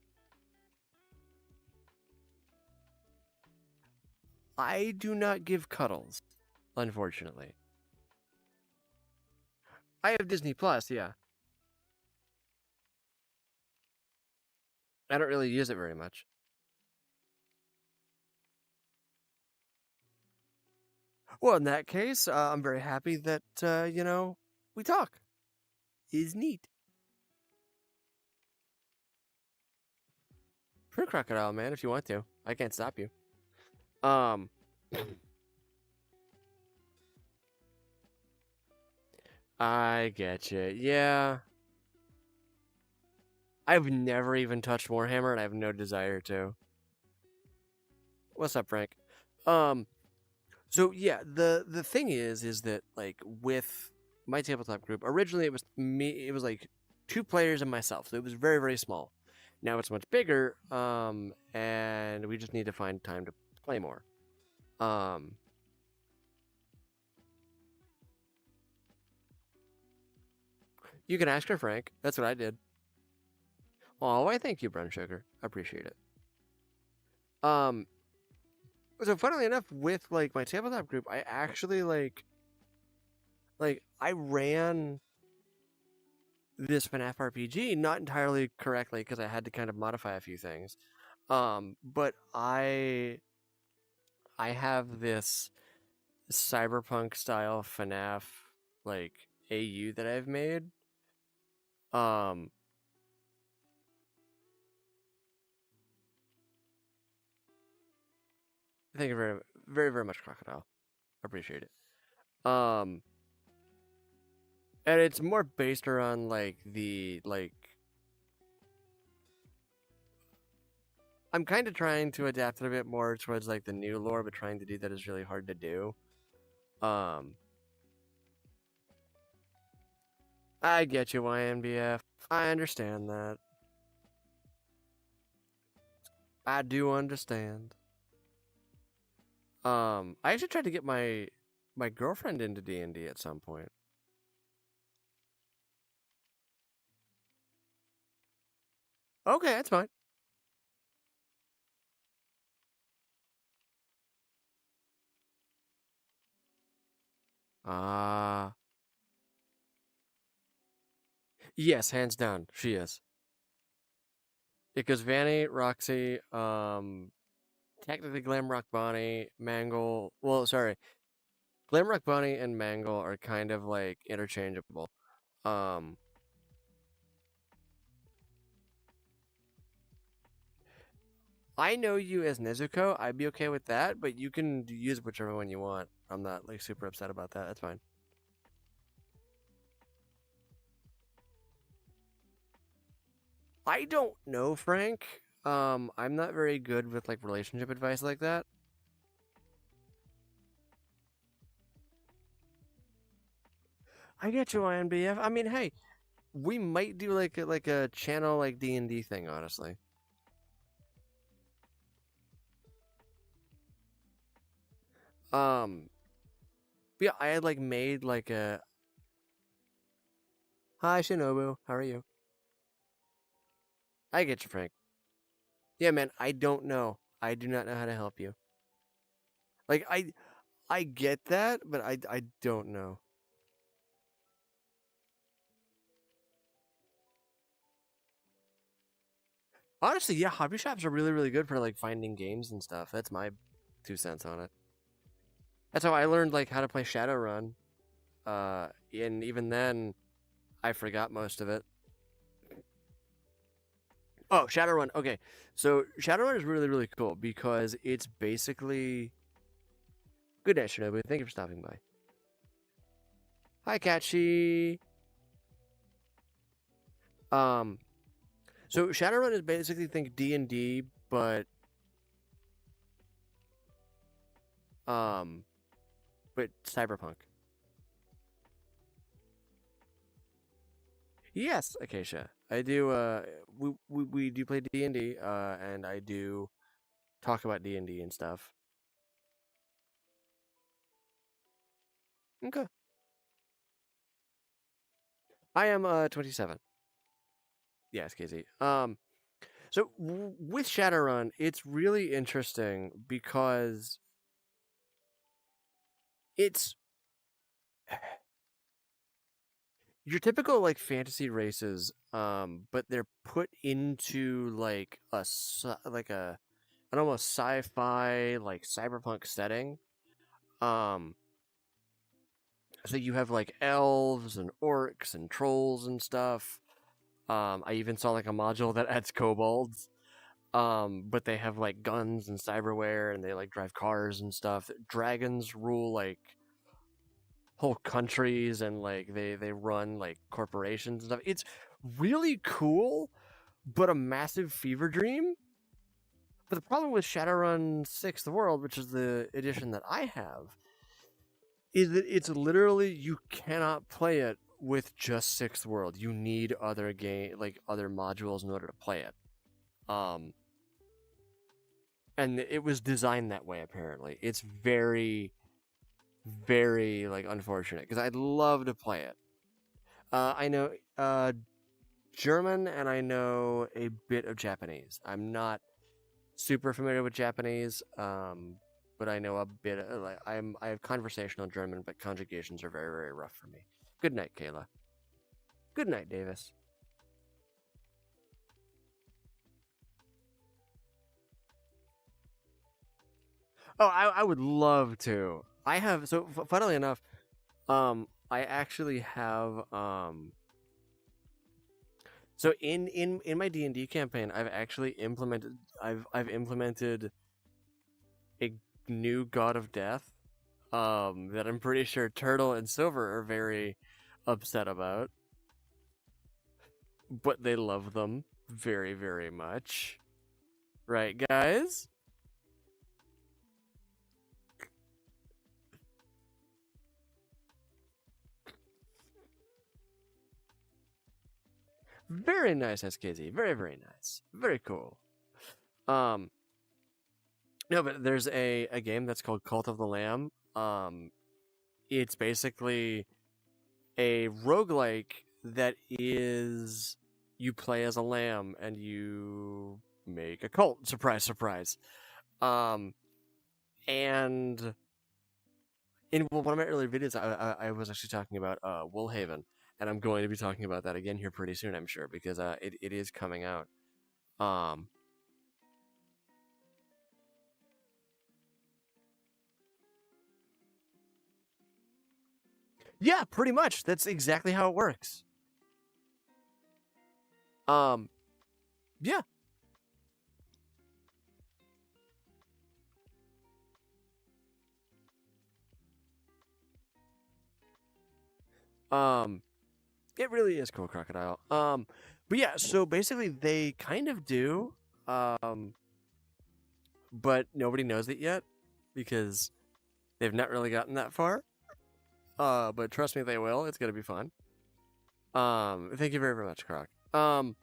I do not give cuddles, unfortunately. I have Disney Plus. Yeah, I don't really use it very much. Well, in that case, I'm very happy that we talk. Is neat. For crocodile man, if you want to, I can't stop you. Um, I get you. Yeah, I've never even touched Warhammer, and I have no desire to. What's up, Frank? Um, so yeah, the thing is that like with my tabletop group, originally it was me. It was like 2 players and myself. So it was very, very small. Now it's much bigger, and we just need to find time to play more. You can ask her, Frank. That's what I did. Oh, I thank you, Brown Sugar. I appreciate it. So funnily enough, with like my tabletop group, I actually like I ran this FNAF RPG not entirely correctly because I had to kind of modify a few things. But I have this cyberpunk style FNAF like AU that I've made. Thank you very, very, very much, Crocodile. Appreciate it. And it's more based around like the like. I'm kind of trying to adapt it a bit more towards like the new lore, but trying to do that is really hard to do. I get you, YNBF. I understand that. I do understand. I actually tried to get my girlfriend into D&D at some point. Okay, that's fine. Yes, hands down, she is. Because Vanny, Roxy, technically Glamrock Bonnie, Mangle. Well, sorry, Glamrock Bonnie and Mangle are kind of like interchangeable. I know you as Nezuko. I'd be okay with that, but you can use whichever one you want. I'm not like super upset about that. That's fine. I don't know, Frank. I'm not very good with like relationship advice like that. I get you, INBF. I mean, hey, we might do like a channel like D&D thing, honestly. Yeah, I had like made like a. Hi, Shinobu. How are you? I get you, Frank. Yeah, man. I don't know. I do not know how to help you. Like I get that, but I don't know. Honestly, yeah, hobby shops are really, really good for like finding games and stuff. That's my 2 cents on it. That's how I learned like how to play Shadowrun. And even then, I forgot most of it. Oh, Shadowrun. Okay, so Shadowrun is really, really cool because it's basically. Good day, Shinobu. Thank you for stopping by. Hi, Catchy. So Shadowrun is basically think D&D, but cyberpunk. Yes, Acacia. I do. We do play D&D. And I do talk about D&D and stuff. Okay. I am 27. Yes, Casey. So with Shadowrun, it's really interesting because it's your typical like fantasy races, but they're put into like an almost sci-fi like cyberpunk setting. Um, so you have like elves and orcs and trolls and stuff. I even saw like a module that adds kobolds. But they have like guns and cyberware, and they like drive cars and stuff. Dragons rule like whole countries, and like they run like corporations and stuff. It's really cool, but a massive fever dream. But the problem with Shadowrun 6 The World, which is the edition that I have, is that it's literally you cannot play it with just Sixth World. You need other other modules in order to play it. And it was designed that way. Apparently, it's very, very like unfortunate because I'd love to play it. I know German and I know a bit of Japanese. I'm not super familiar with Japanese, but I know a bit. I have conversational German, but conjugations are very, very rough for me. Good night, Kayla. Good night, Davis. Oh, I would love to. I have funnily enough, I actually have so in my D&D campaign, I've implemented a new god of death that I'm pretty sure Turtle and Silver are very upset about, but they love them very, very much. Right, guys? Very nice, SKZ. Very, very nice. Very cool. No, but there's a game that's called Cult of the Lamb. It's basically a roguelike that is you play as a lamb and you make a cult. Surprise, surprise. And in one of my earlier videos, I was actually talking about Woolhaven, and I'm going to be talking about that again here pretty soon, I'm sure, because it is coming out. Yeah, pretty much. That's exactly how it works. Yeah. It really is cool, Crocodile. But yeah, so basically they kind of do, but nobody knows it yet because they've not really gotten that far. But trust me, they will. It's gonna be fun. Thank you very, very much, Croc. The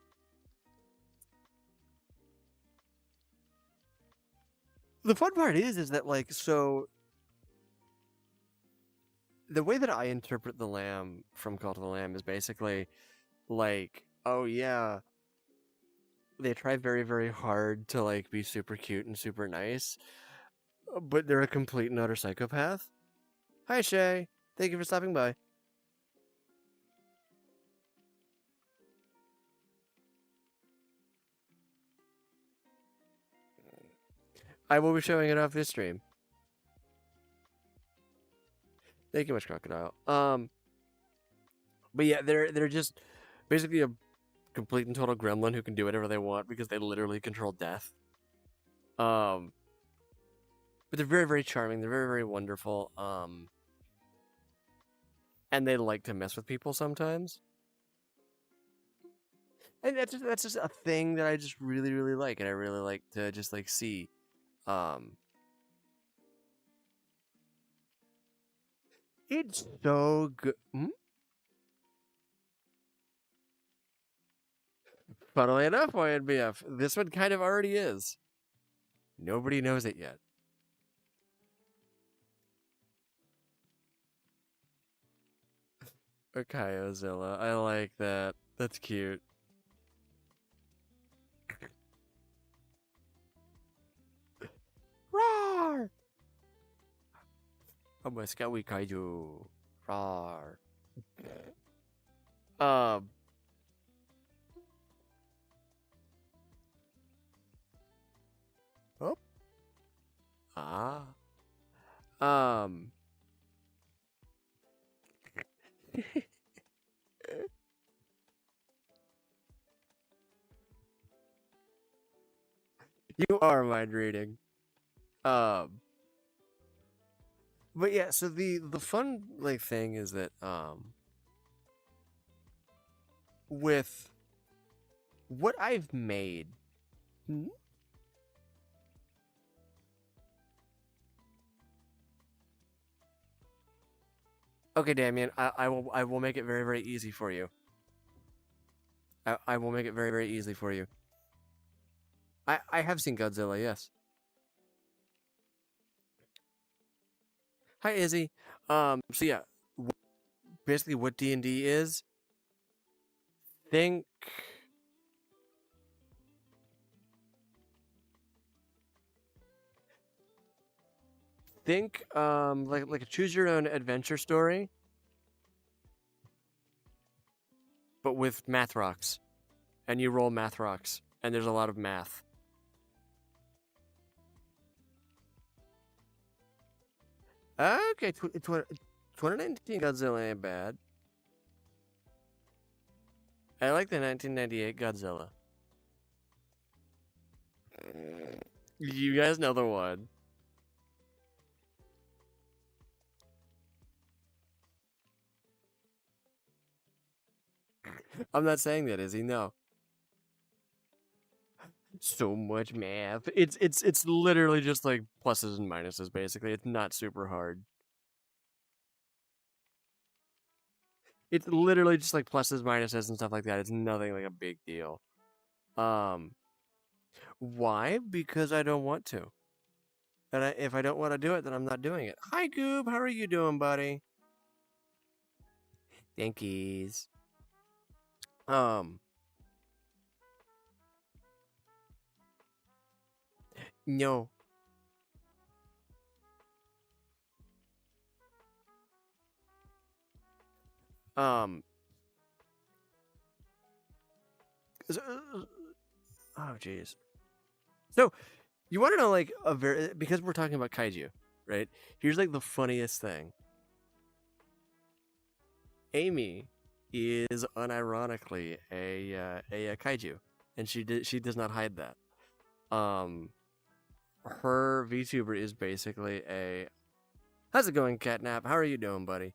fun part is that like so the way that I interpret the lamb from Cult of the Lamb is basically like, oh yeah, they try very, very hard to like be super cute and super nice, but they're a complete and utter psychopath. Hi, Shay. Thank you for stopping by. I will be showing it off this stream. Thank you much, Crocodile. But yeah, they're just basically a complete and total gremlin who can do whatever they want because they literally control death. But they're very, very charming. They're very, very wonderful. And they like to mess with people sometimes. And that's just a thing that I just really, really like, and I really like to just like see. It's so good. Funnily enough, YNBF, this one kind of already is. Nobody knows it yet. Akio-zilla. I like that. That's cute. Roar! Omaskawi kaiju. Roar. Um. Oh. Ah. Um. You are mind reading. But yeah, so the fun like thing is that with what I've made. Okay, Damien, I will make it very, very easy for you. I will make it very, very easy for you. I have seen Godzilla, yes. Hi, Izzy. So yeah, basically what D&D is, think like a choose your own adventure story, but with math rocks. And you roll math rocks, and there's a lot of math. Okay, 2019 Godzilla ain't bad. I like the 1998 Godzilla. You guys know the one. I'm not saying that, is he? No. So much math. It's literally just like pluses and minuses, basically. It's not super hard. It's literally just like pluses, minuses, and stuff like that. It's nothing like a big deal. Um, why? Because I don't want to. And if I don't want to do it, then I'm not doing it. Hi, Goob. How are you doing, buddy? Thankies. Um, no. Um, oh, jeez. So, you want to know, like, because we're talking about kaiju, right? Here's, like, the funniest thing. Amy is unironically a kaiju, and she does not hide that. Her VTuber is basically a. How's it going, Catnap? How are you doing, buddy?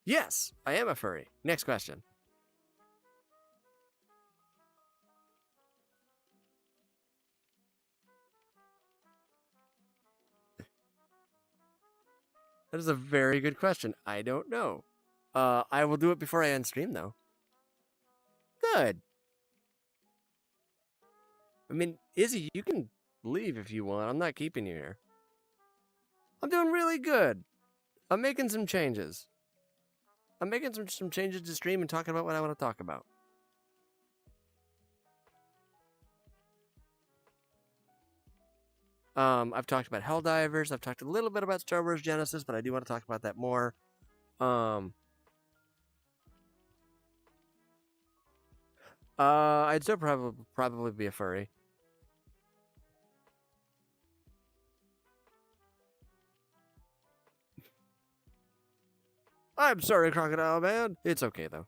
Yes, I am a furry. Next question. That is a very good question. I don't know. I will do it before I end stream, though. Good. I mean, Izzy, you can leave if you want. I'm not keeping you here. I'm doing really good. I'm making some changes. I'm making some changes to stream and talking about what I want to talk about. I've talked about Helldivers. I've talked a little bit about Star Wars Genesis, but I do want to talk about that more. I'd still probably be a furry. I'm sorry, Crocodile Man. It's okay though.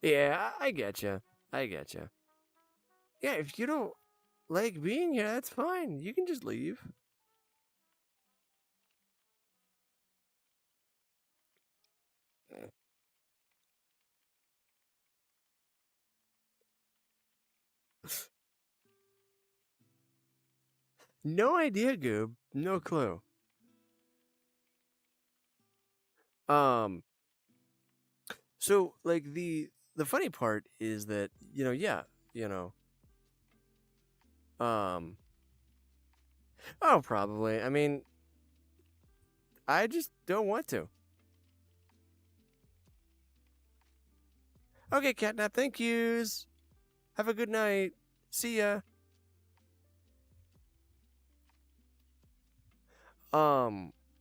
Yeah, I get you. I get you. Yeah, if you don't like being here, that's fine. You can just leave. No idea, Goob. No clue. Um. So, like the funny part is that yeah, you know. Um. Oh, probably. I mean, I just don't want to. Okay, Catnap. Thank yous. Have a good night. See ya.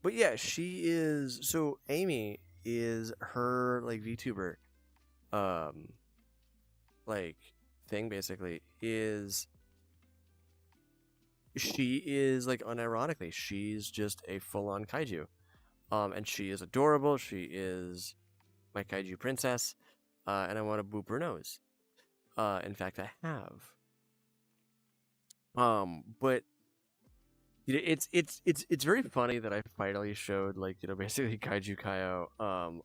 But yeah, she is. So Amy is her like VTuber, um, like thing basically is she is like unironically she's just a full on kaiju, and she is adorable. She is my kaiju princess, and I want to boop her nose. In fact, I have. But it's very funny that I finally showed like basically Kaiju Kaio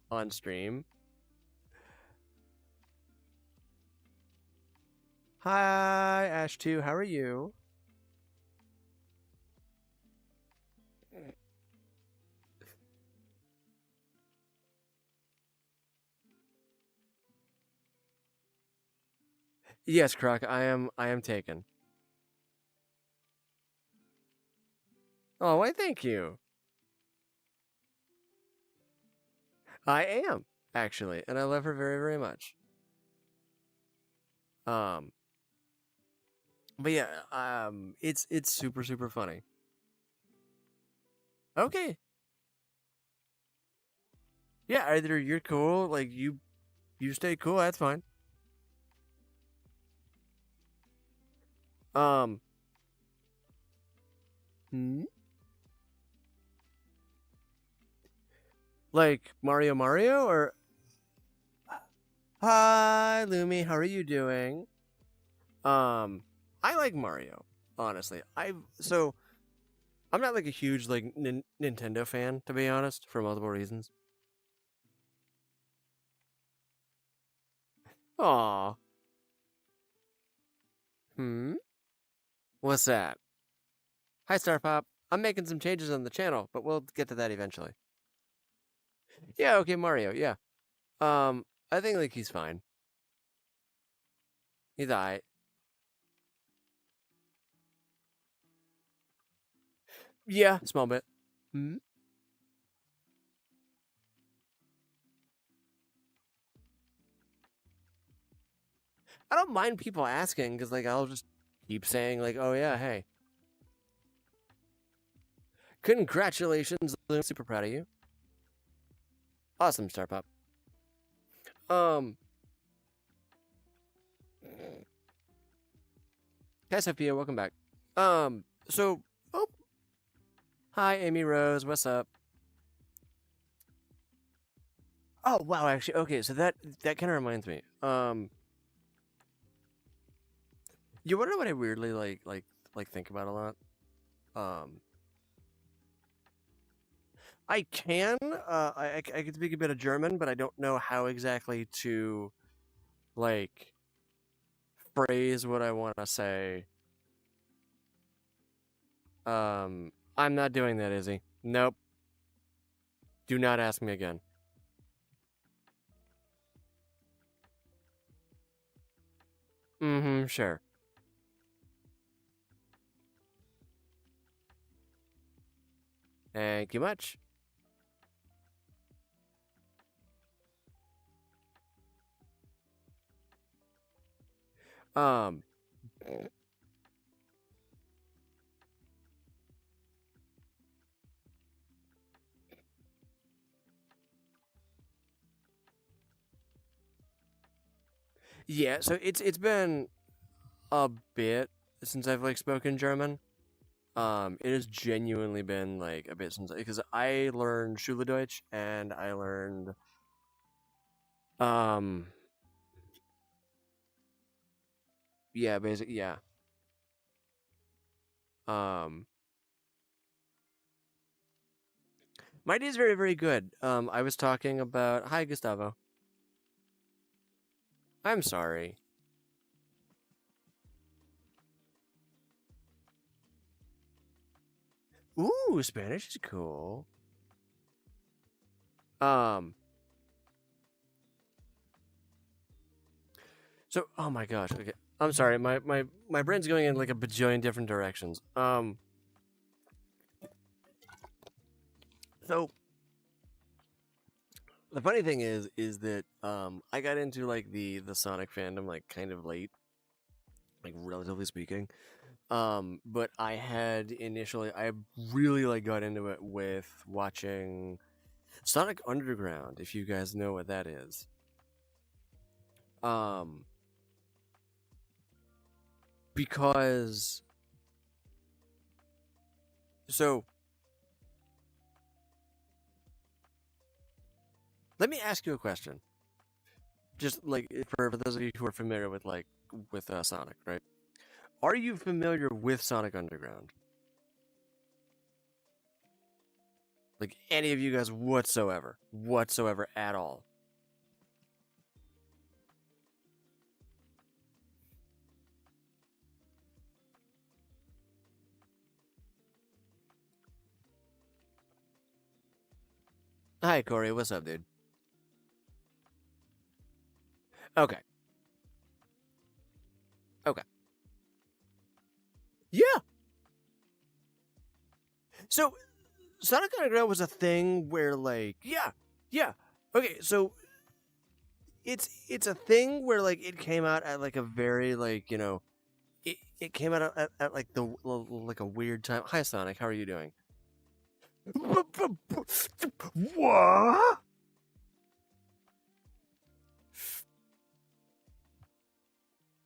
on stream. Hi Ash2, how are you? Yes, Croc, I am taken. Oh, why thank you. I am, actually, and I love her very, very much. Um but yeah, it's super, super funny. Okay. Yeah, either you're cool, like you stay cool, that's fine. Um hmm? Like Mario or hi Lumi, how are you doing? Um I like Mario, honestly. I'm not like a huge like Nintendo fan, to be honest, for multiple reasons. Aw. Hmm? What's that? Hi Star Pop. I'm making some changes on the channel, but we'll get to that eventually. Yeah, okay, Mario, yeah. I think like he's fine. He's alright. Yeah, small bit. Hmm? I don't mind people asking because like I'll just keep saying like, oh yeah, hey. Congratulations, I'm super proud of you. Awesome, Star Pop. Um Sophia, welcome back. So oh hi Amy Rose, what's up? Oh wow, actually, okay, so that kinda reminds me. You wanna know what I weirdly like think about a lot? Um I can. I can speak a bit of German, but I don't know how exactly to like phrase what I want to say. I'm not doing that, Izzy. Nope. Do not ask me again. Mm-hmm. Sure. Thank you much. Um. Yeah. So it's been a bit since I've like spoken German. It has genuinely been like a bit since because I learned Schuldeutsch and I learned um yeah, basic yeah. Um My day is very, very good. I was talking about. Hi, Gustavo. I'm sorry. Ooh, Spanish is cool. Um, oh my gosh. Okay, I'm sorry. My brain's going in like a bajillion different directions. So the funny thing is that I got into like the Sonic fandom like kind of late, like relatively speaking. But I really like got into it with watching Sonic Underground, if you guys know what that is. Um, because so let me ask you a question. Just like for those of you who are familiar with Sonic, right? Are you familiar with Sonic Underground? Like any of you guys whatsoever at all? Hi Corey, what's up, dude? Okay, So Sonic Underground was a thing where, like, yeah. Okay, so it's a thing where, like, it came out at, like, a very, like, it came out at like like a weird time. Hi, Sonic. How are you doing? What?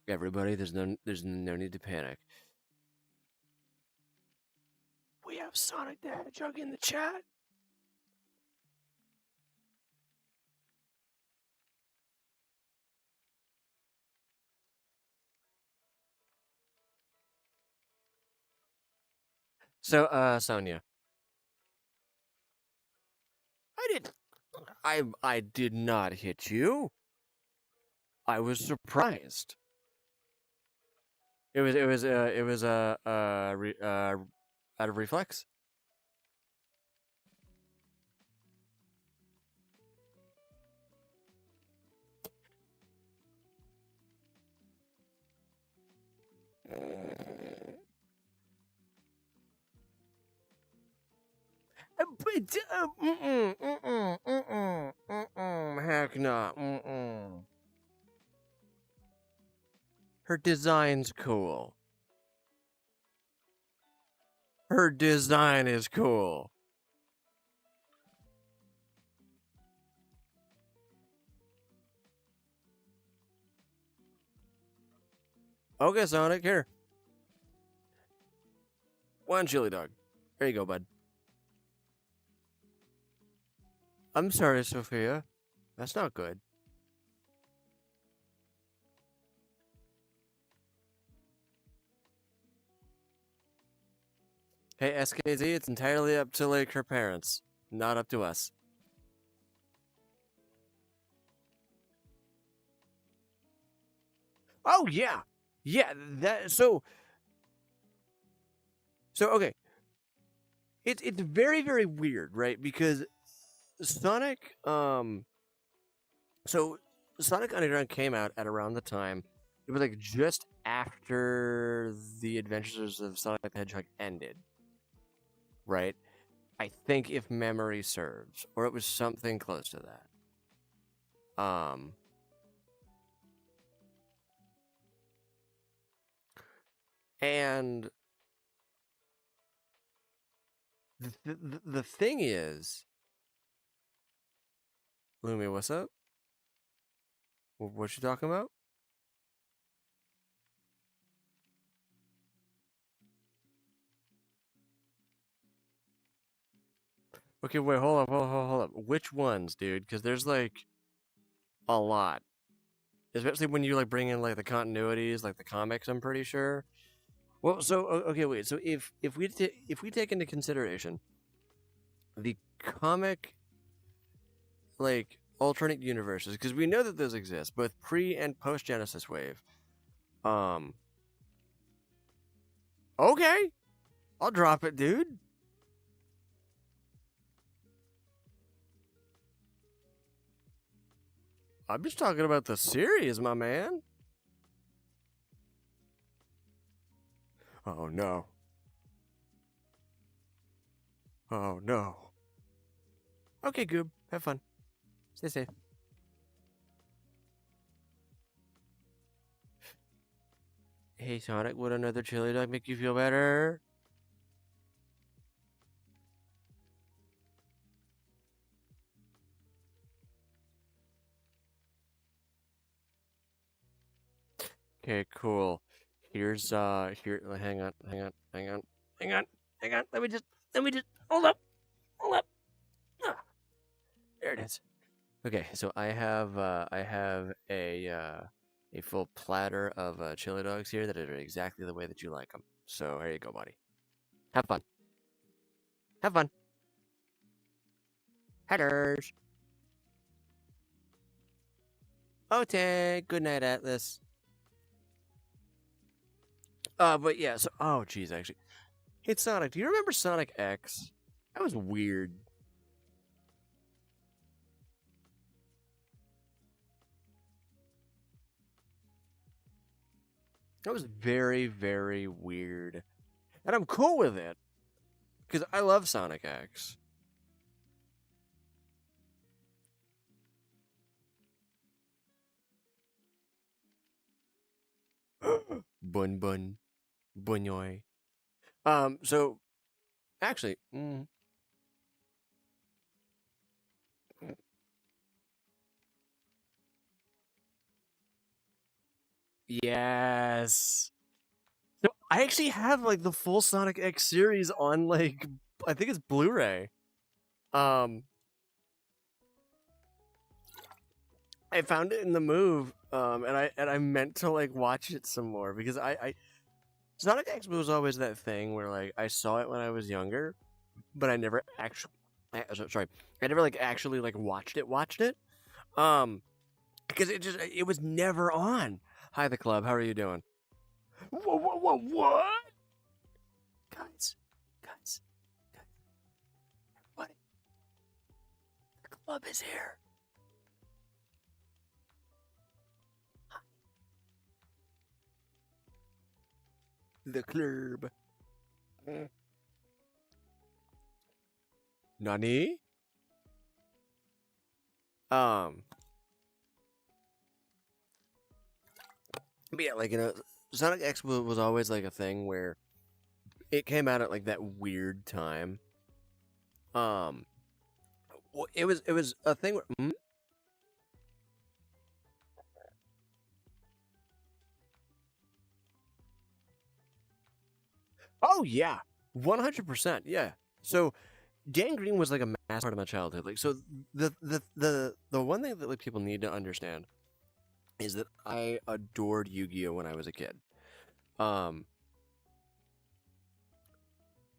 Everybody, there's no need to panic. We have Sonic the Hedgehog in the chat. So, Sonia, I did, I did not hit you. I was surprised. It was out of reflex. Heck no. Her design's cool. Her design is cool. Okay, Sonic, here. One chili dog. There you go, bud. I'm sorry, Sophia. That's not good. Hey, SKZ, it's entirely up to, like, her parents. Not up to us. Oh, yeah. Yeah, so okay. It's very, very weird, right? Because Sonic, so Sonic Underground came out at around the time. It was like just after the Adventures of Sonic the Hedgehog ended, right? I think, if memory serves, or it was something close to that. And the thing is, Lumi, what's up? What you talking about? Okay, wait, hold up. Which ones, dude? Because there's like a lot, especially when you like bring in like the continuities, like the comics. I'm pretty sure. Well, so okay, wait. So if we take into consideration the comic, like, alternate universes, because we know that those exist, both pre and post Genesis Wave. Okay, I'll drop it, dude. I'm just talking about the series, my man. Oh no. Oh no. Okay, Goob. Have fun. Stay safe. Hey, Sonic, would another chili dog make you feel better? Okay, cool. Here's here. Hang on. Let me just hold up. Ah, there it is. Okay, so I have a full platter of chili dogs here that are exactly the way that you like them. So here you go, buddy. Have fun. Have fun. Headers. Okay. Good night, Atlas. But yeah. So, oh, geez, actually, hey, Sonic. Do you remember Sonic X? That was weird. That was very, very weird. And I'm cool with it. because I love Sonic X. Bun bun, bunyoy. So actually, yes. So I actually have like the full Sonic X series on like I think it's Blu-ray. Um, I found it in the move, and I meant to like watch it some more because I Sonic X was always that thing where like I saw it when I was younger, but I never actually. Sorry, I never like actually like watched it. Um, because it was never on. Hi, the club. How are you doing? What? Guys, guys, what? The club is here. The club. Nani? Um, but yeah, like Sonic X was always like a thing where it came out at like that weird time. Um, it was a thing where. Oh yeah, 100%. Yeah. So Dan Green was like a massive part of my childhood. Like, so the one thing that like people need to understand is that I adored Yu-Gi-Oh when I was a kid. Um,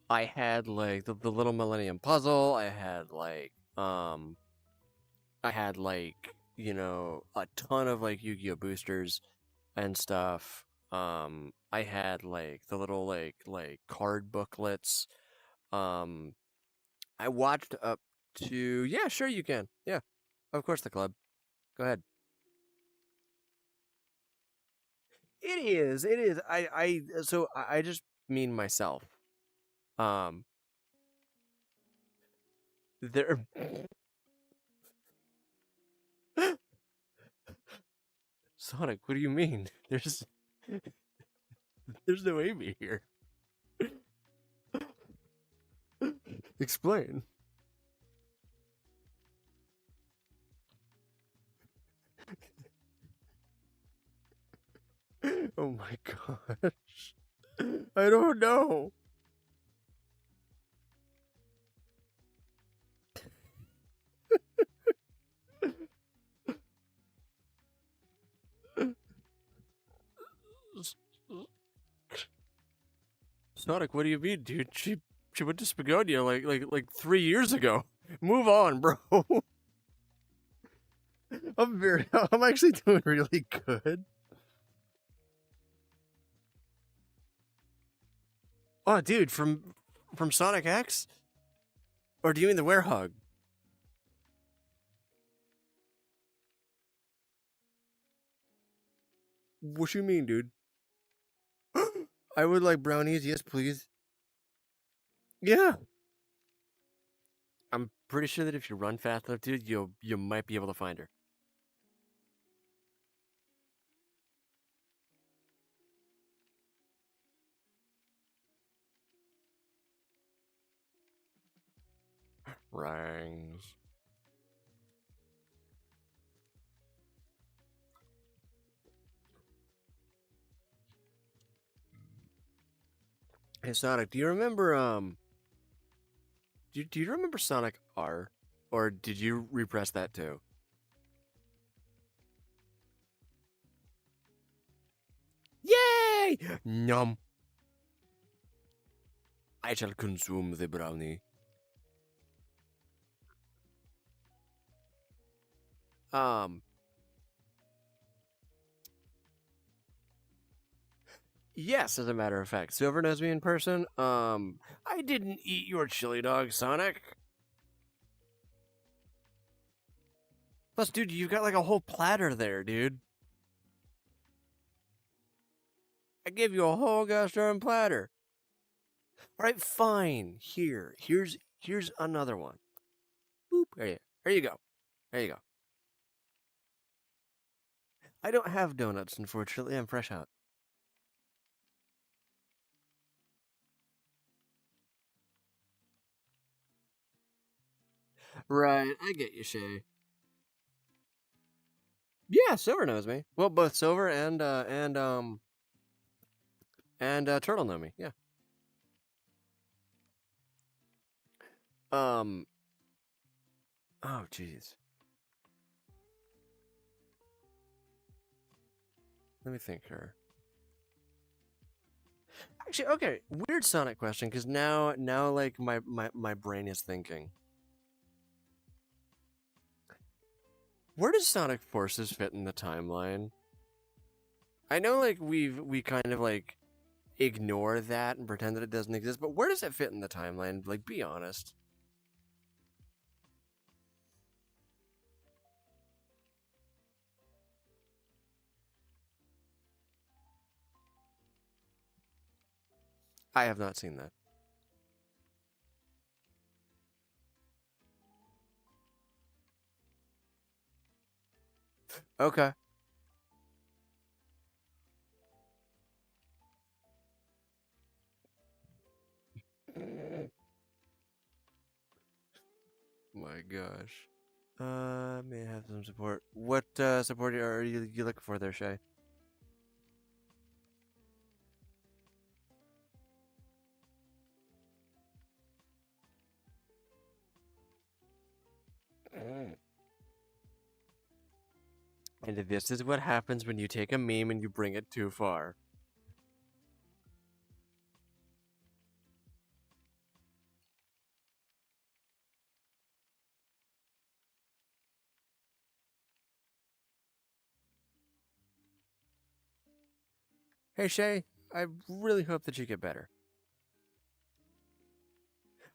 I had like the little Millennium Puzzle. I had like a ton of like Yu-Gi-Oh boosters and stuff. I had like the little like card booklets. Um, I watched up to yeah, sure you can. Yeah, of course the club. Go ahead. It is. It is. I just mean myself. Um, there. Sonic, what do you mean? There's no Amy here. Explain. Oh my gosh. I don't know. Sonic, what do you mean, dude? She went to Spagonia like 3 years ago. Move on, bro. I'm actually doing really good. Oh, dude, from Sonic X? Or do you mean the werehog? What you mean, dude? I would like brownies, yes, please. Yeah. I'm pretty sure that if you run fast enough, dude, you might be able to find her. Rangs. Hey Sonic, do you remember do you remember Sonic R? Or did you repress that too? Yay! Num. I shall consume the brownie. Um Yes, as a matter of fact. Silver knows me in person. I didn't eat your chili dog, Sonic. Plus, dude, you've got like a whole platter there, dude. I gave you a whole gosh darn platter. All right, fine. Here's another one. Boop. There you go. There you go. I don't have donuts, unfortunately. I'm fresh out. Right, I get you, Shay. Yeah, Silver knows me. Well, both Silver and Turtle know me. Yeah. Um. Oh, jeez. Let me think here. Actually, okay. Weird Sonic question, because now, like my brain is thinking. Where does Sonic Forces fit in the timeline? I know, like we kind of like ignore that and pretend that it doesn't exist, but where does it fit in the timeline? Like, be honest. I have not seen that. Okay. My gosh. May have some support. What support are you looking for there, Shay? And this is what happens when you take a meme and you bring it too far. Hey Shay, I really hope that you get better.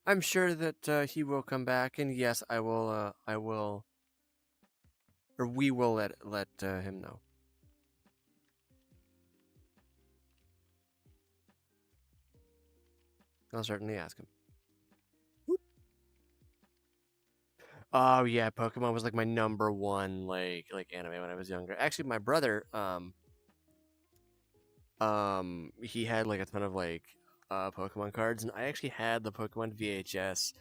I'm sure that he will come back, and yes, I will. I will, or we will let him know. I'll certainly ask him. Oh yeah, Pokemon was like my number one like anime when I was younger. Actually, my brother he had like a ton of like Pokemon cards, and I actually had the Pokemon VHS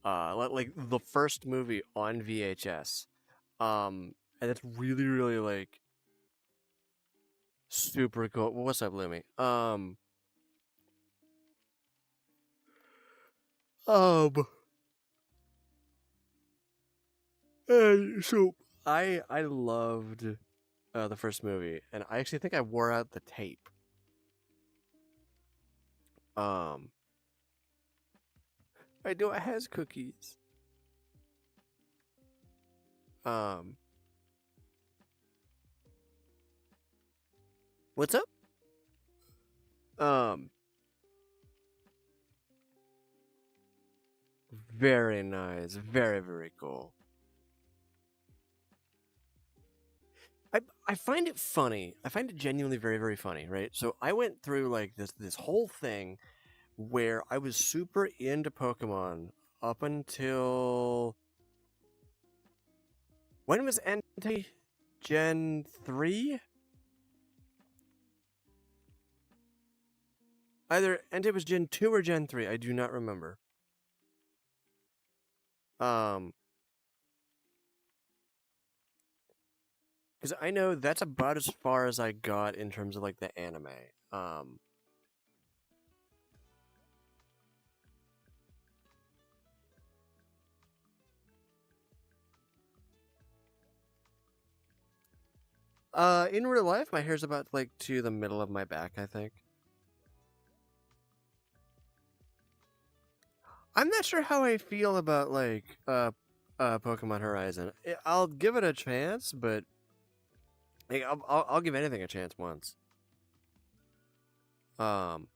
like the first movie on VHS. And it's really like super cool. What's up, Lumi? Um so I loved the first movie, and I actually think I wore out the tape. Um I know it has cookies. Um what's up? Um Very nice. Very cool. I find it funny. I find it genuinely very funny, right? So I went through like this whole thing where I was super into Pokemon up until when was Entei Gen 3? Either Entei was Gen 2 or Gen 3. I do not remember. Um cuz I know that's about as far as I got in terms of like the anime. Um in real life my hair's about like to the middle of my back, I think. I'm not sure how I feel about like Pokemon Horizon. I'll give it a chance, but like, I'll give anything a chance once. Um,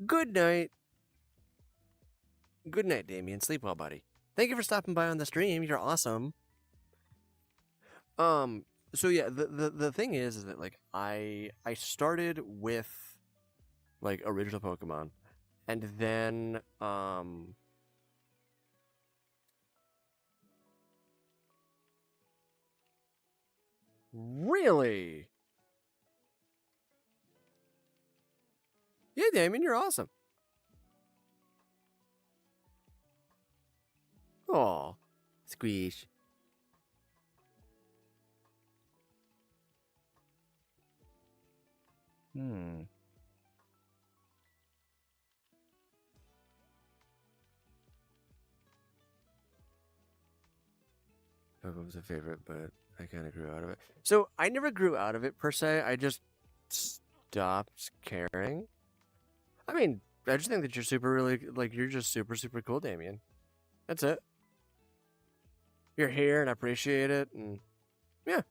good night, good night, Damien. Sleep well, buddy. Thank you for stopping by on the stream. You're awesome. So yeah, the thing is that like I started with like original Pokemon, and then really, yeah, Damien, you're awesome. Aw, squeeze. Hmm. Pokemon was a favorite, but I kind of grew out of it. So I never grew out of it per se. I just stopped caring. I mean, I just think that you're super really like you're just super cool, Damien. That's it. You're here and I appreciate it, and yeah.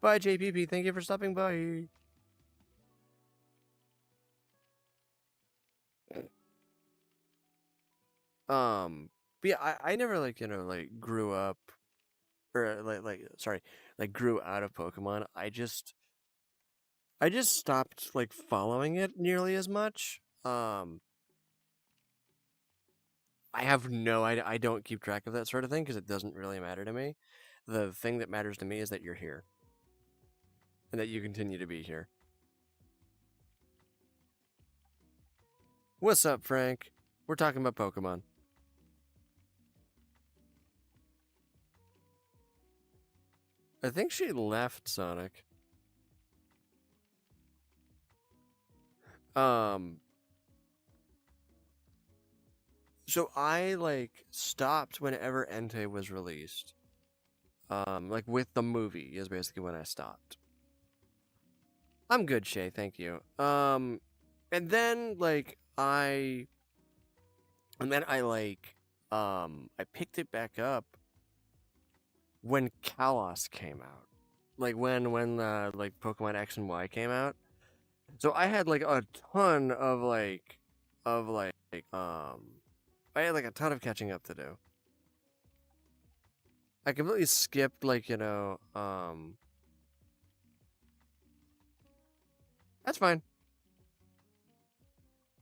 Bye, JPP. Thank you for stopping by. But yeah, I never like like grew up or sorry like grew out of Pokemon. I just stopped like following it nearly as much. I have I don't keep track of that sort of thing because it doesn't really matter to me. The thing that matters to me is that you're here and that you continue to be here. What's up, Frank? We're talking about Pokemon. I think she left Sonic. Um, so I like stopped whenever Entei was released. Like with the movie is basically when I stopped. I'm good, Shay, thank you. And then I picked it back up when Kalos came out. Like when like Pokemon X and Y came out. So I had like a ton of I had like a ton of catching up to do. I completely skipped that's fine.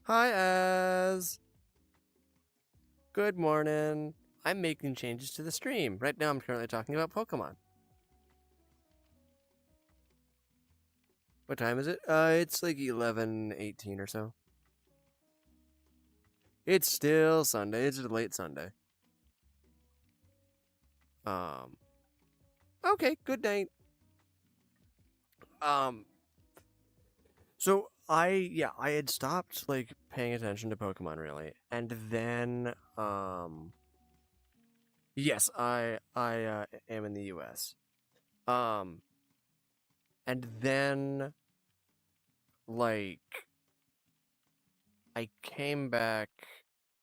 Hi Az. Good morning. I'm making changes to the stream. Right now I'm currently talking about Pokemon. What time is it? It's like 11:18 or so. It's still Sunday. It's a late Sunday. Okay, good night. So I had stopped like paying attention to Pokemon really, and then yes, I am in the U.S. Um, and then like I came back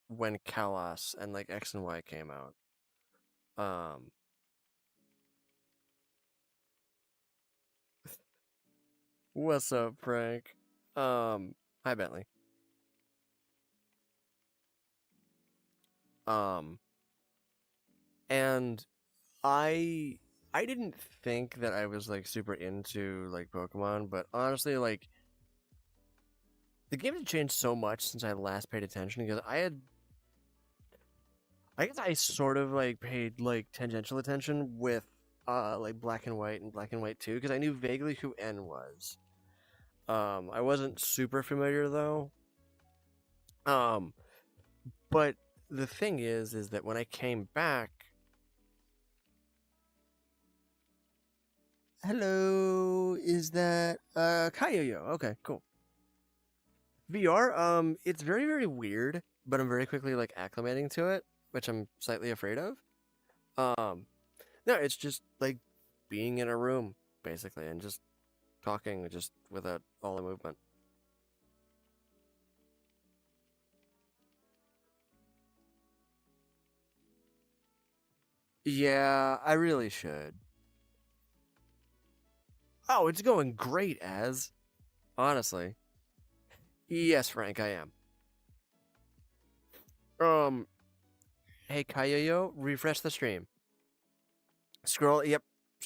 when Kalos and like X and Y came out. Um, what's up, Frank? Hi Bentley. Um, and I didn't think that I was like super into like Pokemon, but honestly, like the game had changed so much since I last paid attention because I guess I sort of like paid like tangential attention with like Black and White and Black and White 2 because I knew vaguely who N was. I wasn't super familiar though. Um, but the thing is that when I came back, hello, is that Kayoyo? Okay, cool. VR, it's very weird, but I'm very quickly like acclimating to it, which I'm slightly afraid of. Um, no, it's just like being in a room basically and just talking just without all the movement. Yeah, I really should. Oh, it's going great, as honestly. Yes, Frank, I am. Um, hey, Kayoyo, refresh the stream. Scroll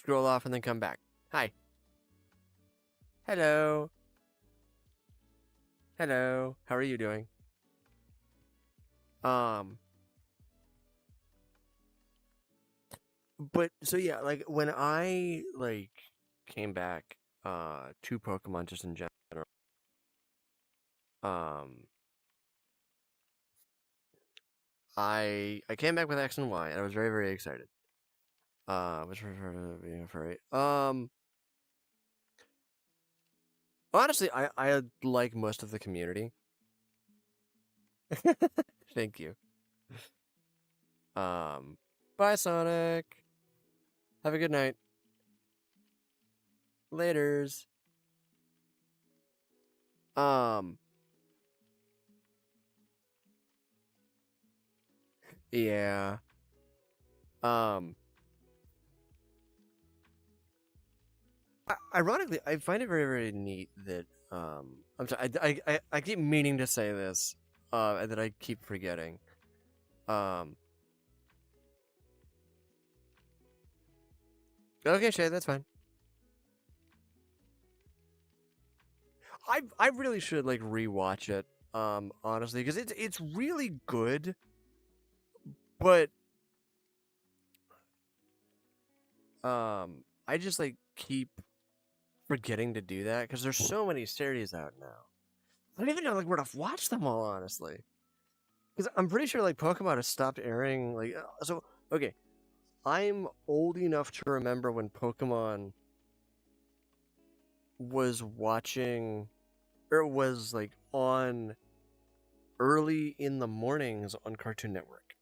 off and then come back. Hi. Hello. Hello. How are you doing? But so yeah, like when I like came back to Pokemon just in general, um I came back with X and Y and I was very, very excited. Which was being a furry. Honestly, I like most of the community. Thank you. Bye Sonic. Have a good night. Laters. Yeah. Ironically, I find it very, very neat that I'm sorry, I keep meaning to say this, and that I keep forgetting. Okay, Shay, that's fine. I really should like rewatch it, honestly, because it's really good, but I just like keep forgetting to do that because there's so many series out now. I don't even know like where to watch them all, honestly. Because I'm pretty sure like Pokemon has stopped airing. Like, so okay, I'm old enough to remember when Pokemon was watching, or was like on early in the mornings on Cartoon Network.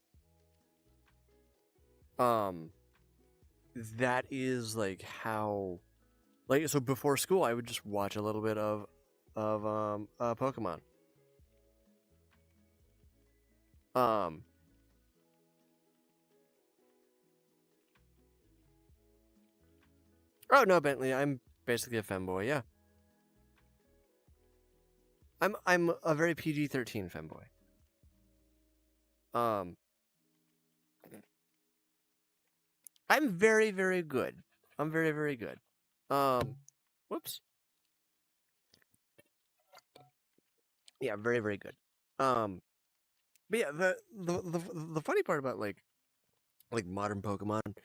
That is like how, like, so before school I would just watch a little bit of Pokemon. Oh no, Bentley, I'm basically a femboy. Yeah, I'm a very PG-13 femboy. I'm very, very good. I'm very, very good. Whoops. Yeah, very, very good. But yeah, the funny part about like modern Pokemon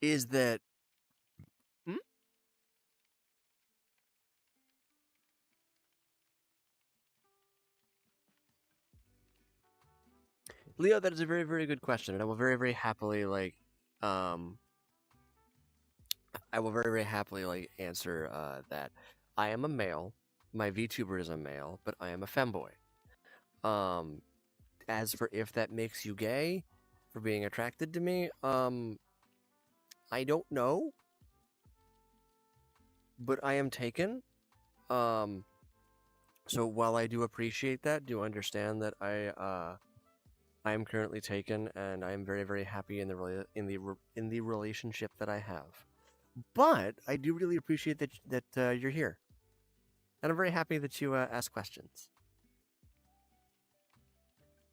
is that hmm? Leo, that is a very, very good question, and I will very, very happily like I will very, very happily like answer that. I am a male. My VTuber is a male, but I am a femboy. As for if that makes you gay for being attracted to me, I don't know, but I am taken. So while I do appreciate that, do understand that I am currently taken, and I am very, very happy in the relationship that I have. But I do really appreciate that you're here, and I'm very happy that you ask questions.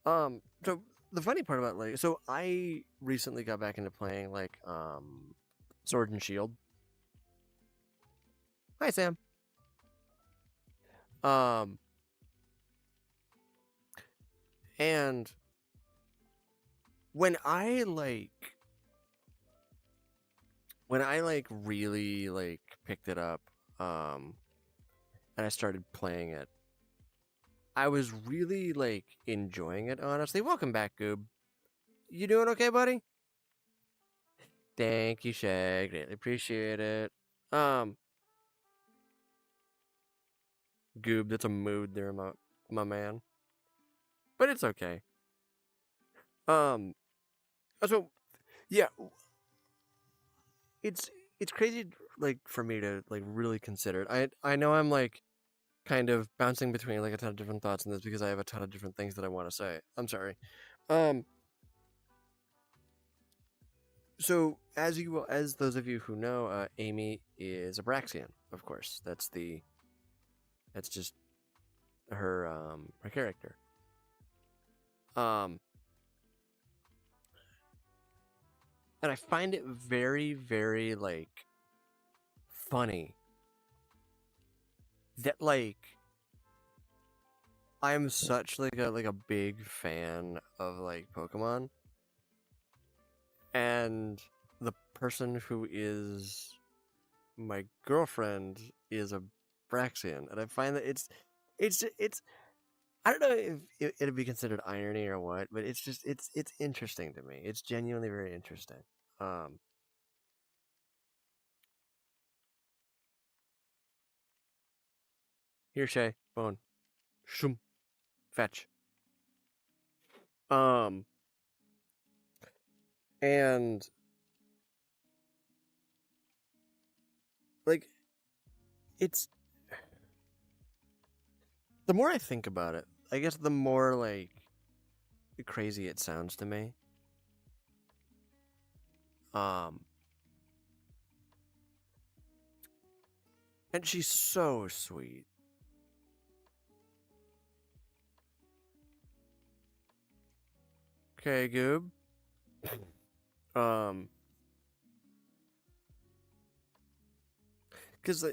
So the funny part about like, so I recently got back into playing like Sword and Shield. Hi, Sam. And when I really like picked it up, and I started playing it, I was really like enjoying it, honestly. Welcome back, Goob. You doing okay, buddy? Thank you, Shay. Greatly appreciate it. Goob, that's a mood there, my man. But it's okay. So yeah, it's crazy like for me to like really consider it. I know I'm like kind of bouncing between like a ton of different thoughts in this because I have a ton of different things that I want to say. I'm sorry. So as those of you who know, Amy is a Braxian, of course. That's just her character. and I find it very, very like funny that like I'm such like a big fan of like Pokemon, and the person who is my girlfriend is a Braxian, and I find that it's I don't know if it'd be considered irony or what, but it's just it's interesting to me. It's genuinely very interesting. Um, Here, Shay, bone, shum, fetch. Um, and like it's the more I think about it, I guess the more like crazy it sounds to me. Um, and she's so sweet. Okay, Goob. Um, because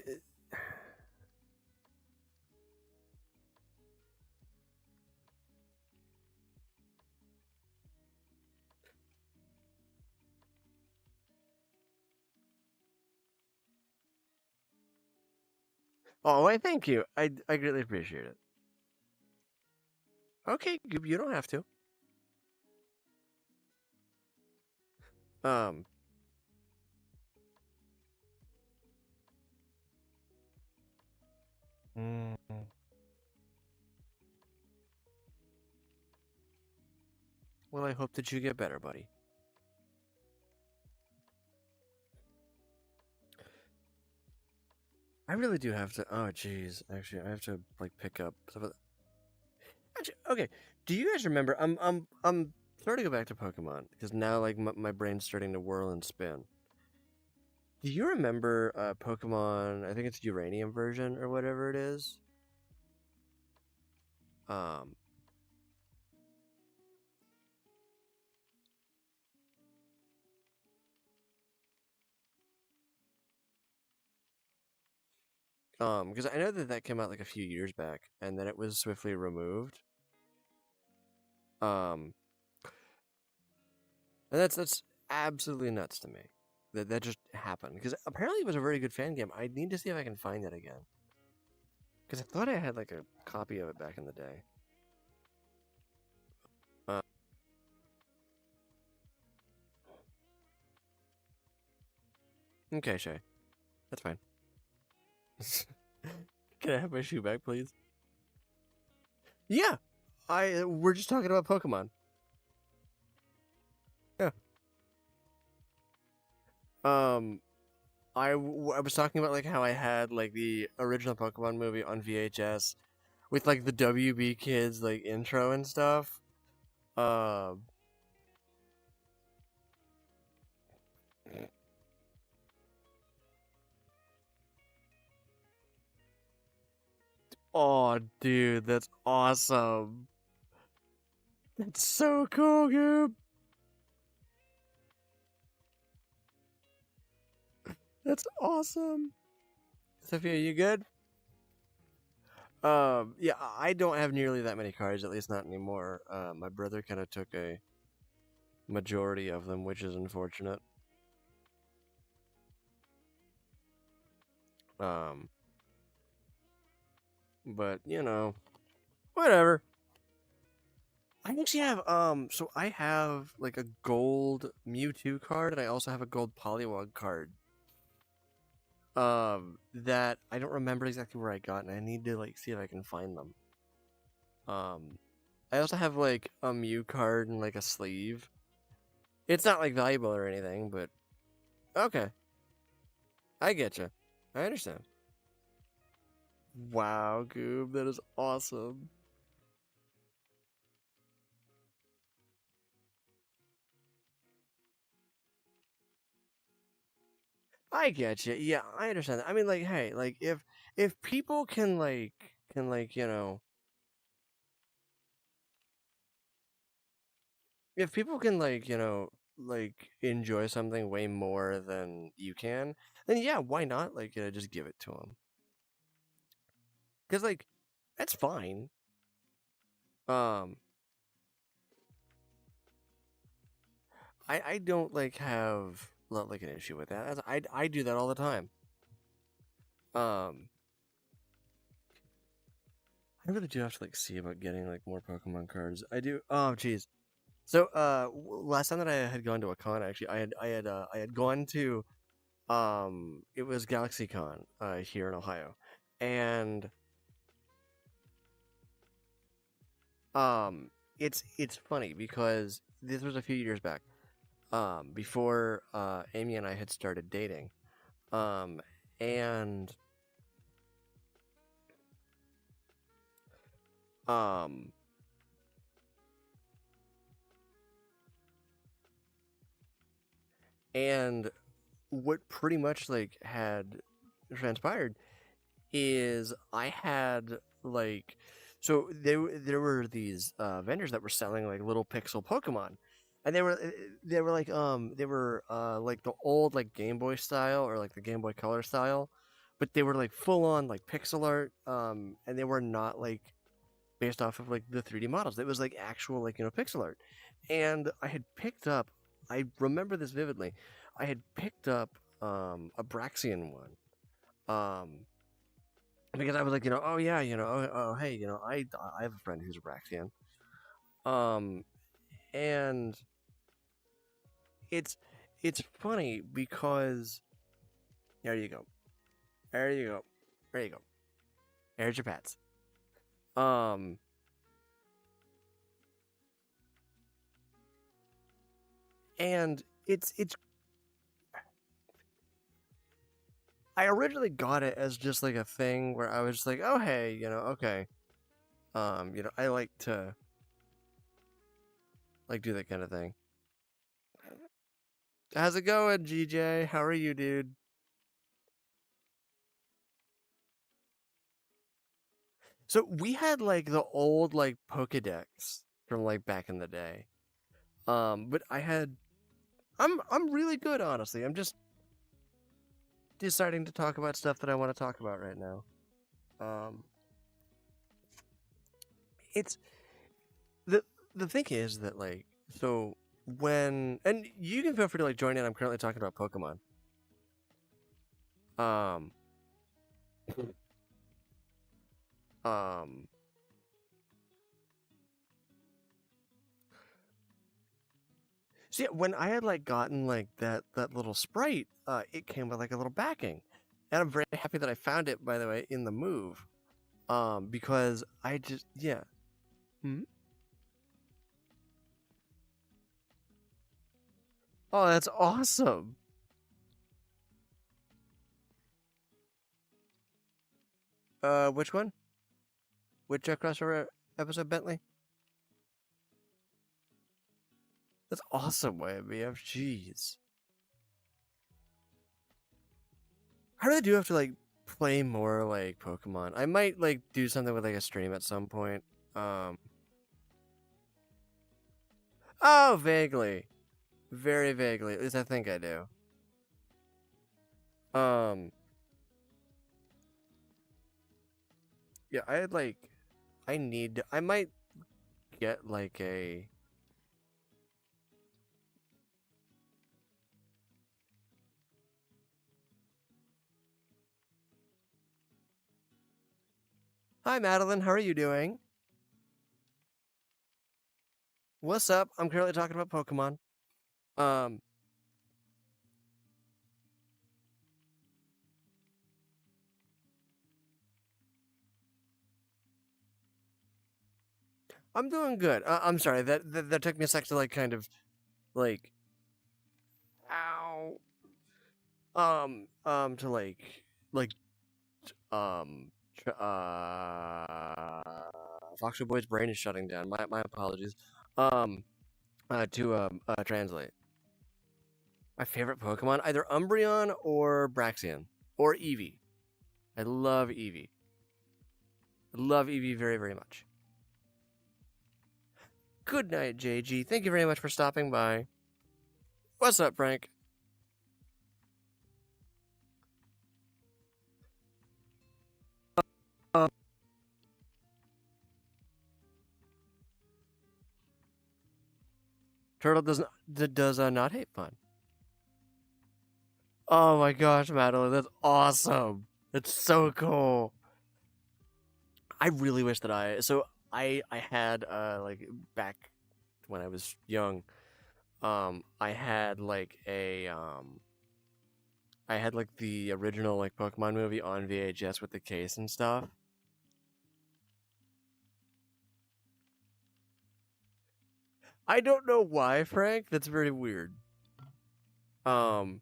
oh, I thank you. I greatly appreciate it. Okay, Goob, you don't have to. Um, mm, well, I hope that you get better, buddy. I really do have to. Oh, jeez. Actually, I have to like pick up. Actually, okay. Do you guys remember? I'm starting to go back to Pokemon because now like my brain's starting to whirl and spin. Do you remember Pokemon? I think it's Uranium version or whatever it is. Um, because I know that that came out like a few years back, and then it was swiftly removed. Um, and that's absolutely nuts to me that that just happened because apparently it was a very good fan game. I need to see if I can find it again because I thought I had like a copy of it back in the day. Uh, okay, Shay, that's fine. Can I have my shoe back, please? Yeah, I we're just talking about Pokemon. Yeah. Um, I was talking about like how I had like the original Pokemon movie on VHS with like the WB Kids like intro and stuff. Um, oh, dude, that's awesome. That's so cool, Goob. That's awesome. Sophia, you good? Yeah, I don't have nearly that many cards, at least not anymore. My brother kind of took a majority of them, which is unfortunate. Um, but you know, whatever. I actually have so I have like a gold Mewtwo card, and I also have a gold Poliwag card. That I don't remember exactly where I got, and I need to like see if I can find them. Um, I also have like a Mew card and like a sleeve. It's not like valuable or anything, but okay, I get you. I understand. Wow, Goob, that is awesome. I get you. Yeah, I understand that. I mean, like, hey, like if people can like if people can like like enjoy something way more than you can, then yeah, why not? Like, just give it to them. Because like, that's fine. Um, I don't like have not like an issue with that. I do that all the time. Um, I really do have to like see about getting like more Pokemon cards. I do. Oh, jeez. So, last time that I had gone to a con, actually, I had gone to, it was GalaxyCon, here in Ohio, and um, it's funny because this was a few years back, before Amy and I had started dating, um, and um, and what pretty much like had transpired is I had like there were these vendors that were selling like little pixel Pokemon, and they were like like the old like Game Boy style or like the Game Boy Color style, but they were like full on like pixel art, and they were not like based off of like the 3D models. It was like actual like pixel art, and I had picked up. I remember this vividly. I had picked up a Braxian one. Because I was like, oh yeah, oh hey, I have a friend who's a Braxian. Um, and it's it's funny because there you go, there you go, there you go. There's your pets. Um, and it's I originally got it as just like a thing where I was just like, oh hey, okay. I like to like do that kind of thing. How's it going, GJ? How are you, dude? So we had like the old like Pokedex from like back in the day. But I'm really good, honestly. I'm just deciding to talk about stuff that I want to talk about right now. Um, it's the the thing is that like so when and you can feel free to like join in. I'm currently talking about Pokemon. Um, um, so yeah, when I had like gotten like that little sprite, it came with like a little backing, and I'm very happy that I found it. By the way, in the move, because I just yeah. Hmm? Oh, that's awesome. Which one? Which crossover episode, Bentley? That's awesome, YMBF. Jeez. I really do have to like play more like Pokemon. I might like do something with like a stream at some point. Um. Oh, vaguely, very vaguely. At least I think I do. Um. Yeah, I had like. I need. I might get like a. Hi, Madeline. How are you doing? What's up? I'm currently talking about Pokemon. Um. I'm doing good. I'm sorry. That took me a sec to like kind of like ow to like um Foxy Boy's brain is shutting down. My apologies. Um to translate. My favorite Pokemon, either Umbreon or Braxian or Eevee. I love Eevee. I love Eevee very, very much. Good night, JG. Thank you very much for stopping by. What's up, Frank? Turtle does not hate fun. Oh my gosh, Madeline, that's awesome. That's so cool. I really wish that I had like back when I was young, I had like I had like the original like Pokemon movie on VHS with the case and stuff. I don't know why, Frank. That's very weird. Um,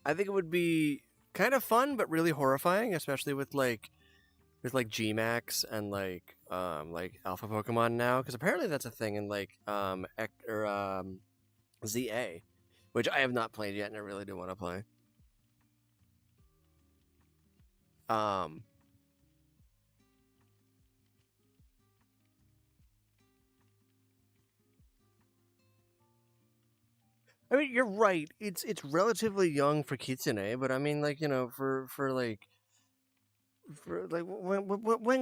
I think it would be kind of fun, but really horrifying, especially with like Gmax and like Alpha Pokemon now, because apparently that's a thing in like ZA, which I have not played yet, and I really do want to play. Um, I mean, you're right. It's relatively young for Kitsune, but I mean, like when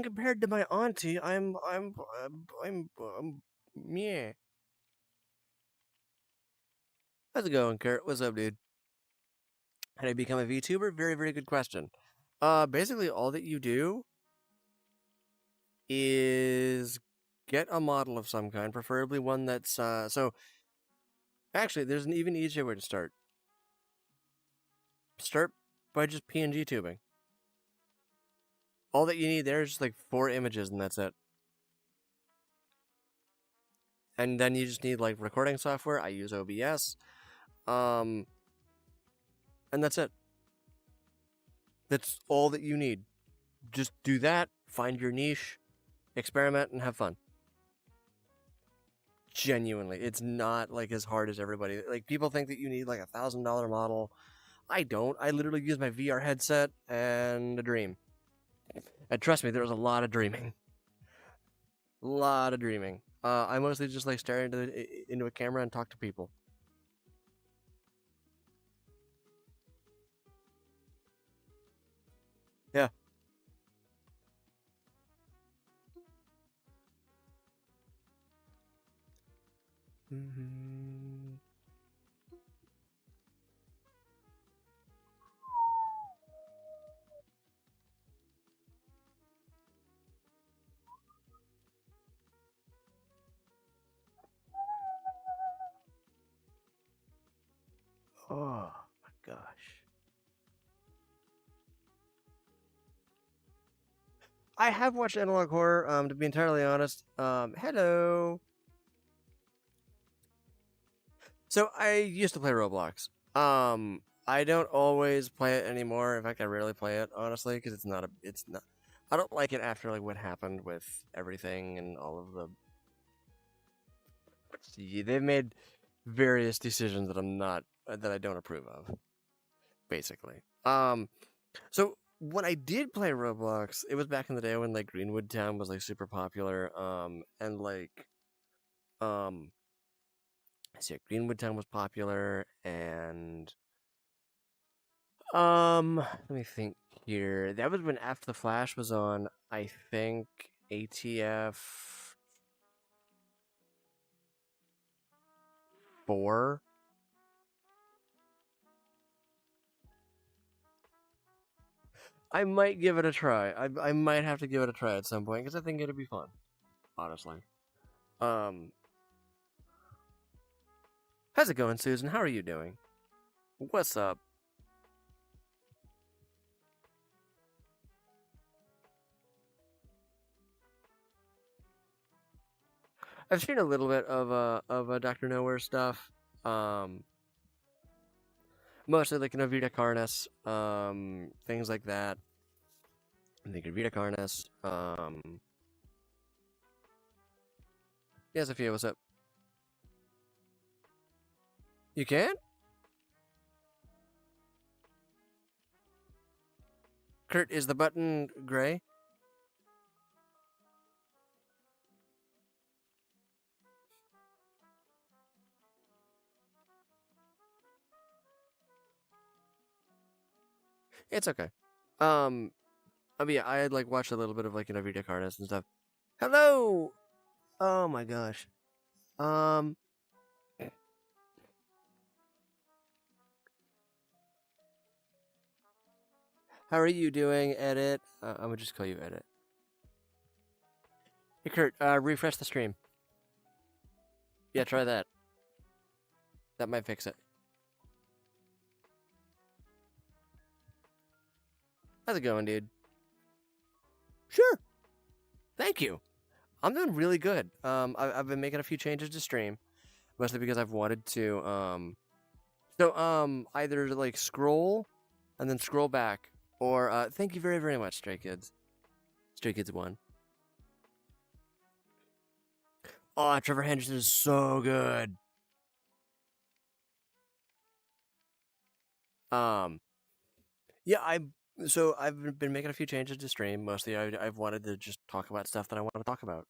compared to my auntie, yeah. How's it going, Kurt? What's up, dude? How do I become a VTuber? Very, very good question. Basically, all that you do is get a model of some kind, preferably one that's so. Actually, there's an even easier way to start. Start by just PNG tubing. All that you need there is just like 4 images, and that's it. And then you just need like recording software. I use OBS. Um, and that's it. That's all that you need. Just do that, find your niche, experiment, and have fun. Genuinely, it's not like as hard as everybody. Like people think that you need like $1,000 model. I don't. I literally use my VR headset and a dream. And trust me, there was a lot of dreaming. A lot of dreaming. I mostly just like stare into a camera and talk to people. Yeah. Mm-hmm. Oh my gosh. I have watched Analog Horror, to be entirely honest. Hello. So I used to play Roblox. I don't always play it anymore. In fact, I rarely play it, honestly, because it's not, I don't like it after like what happened with everything and all of the, see, they've made various decisions that that I don't approve of, basically. So when I did play Roblox, it was back in the day when like Greenwood Town was like super popular. And like, um, see, Greenwood Town was popular, and let me think here. That was when After the Flash was on. I think ATF 4. I might give it a try. I might have to give it a try at some point because I think it'd be fun. Honestly. Um, how's it going, Susan? How are you doing? What's up? I've seen a little bit of Doctor Nowhere stuff. Um, mostly like Vita Carnus, things like that. I think Vita Carnus. Yeah, Sophia, what's up? You can? Kurt, is the button gray? It's okay. I mean, yeah, I had like watched a little bit of like video artists and stuff. Hello. Oh my gosh. Um, how are you doing, Edit? I'm gonna just call you Edit. Hey, Kurt. Refresh the stream. Yeah, try that. That might fix it. How's it going, dude? Sure. Thank you. I'm doing really good. I've been making a few changes to stream, mostly because I've wanted to. Either like scroll, and then scroll back, or thank you very very much, Stray Kids. Stray Kids 1. Oh, Trevor Henderson is so good. Yeah, I've been making a few changes to stream. Mostly, I've wanted to just talk about stuff that I want to talk about.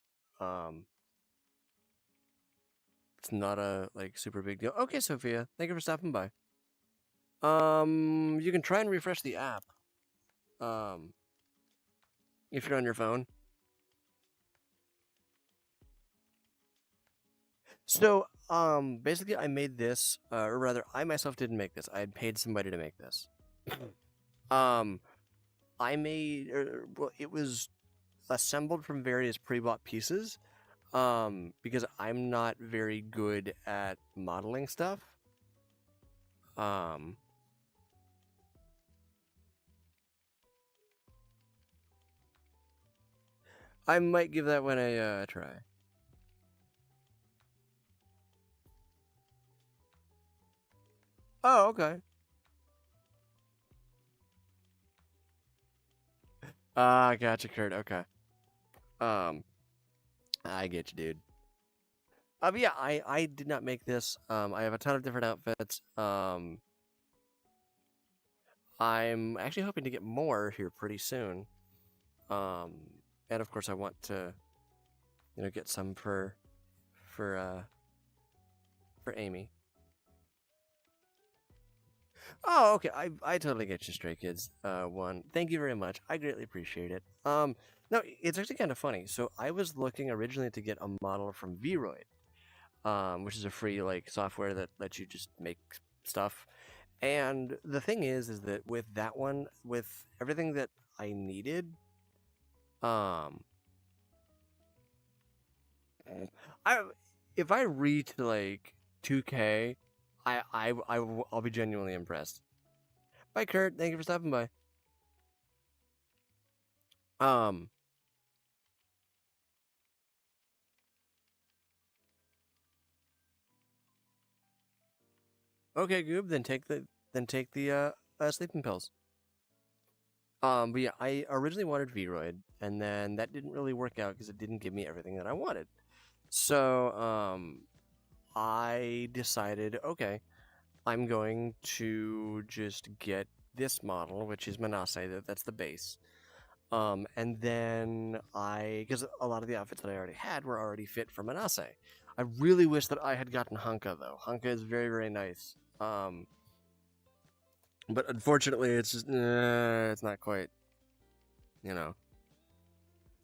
It's not a like super big deal. Okay, Sophia, thank you for stopping by. You can try and refresh the app. If you're on your phone. So, basically, I made this, or rather, I myself didn't make this. I had paid somebody to make this. I made, well, it was assembled from various pre-bought pieces, because I'm not very good at modeling stuff. I might give that one a try. Oh, okay. Gotcha, Kurt. Okay. I get you, dude. But yeah, I did not make this. I have a ton of different outfits. I'm actually hoping to get more here pretty soon. And of course I want to, get some for Amy. Oh, okay. I totally get you, Stray Kids. One. Thank you very much. I greatly appreciate it. No, it's actually kind of funny. So I was looking originally to get a model from Vroid, which is a free like software that lets you just make stuff. And the thing is that with that one, with everything that I needed, I if I reach like 2K, I'll be genuinely impressed. Bye, Kurt. Thank you for stopping by. Okay, Goob. Then take the sleeping pills. But yeah, I originally wanted Vroid, and then that didn't really work out because it didn't give me everything that I wanted. So, I decided, okay, I'm going to just get this model, which is Manase. That's the base. And then because a lot of the outfits that I already had were already fit for Manase. I really wish that I had gotten Hanka though. Hanka is very very nice. But unfortunately, it's just it's not quite.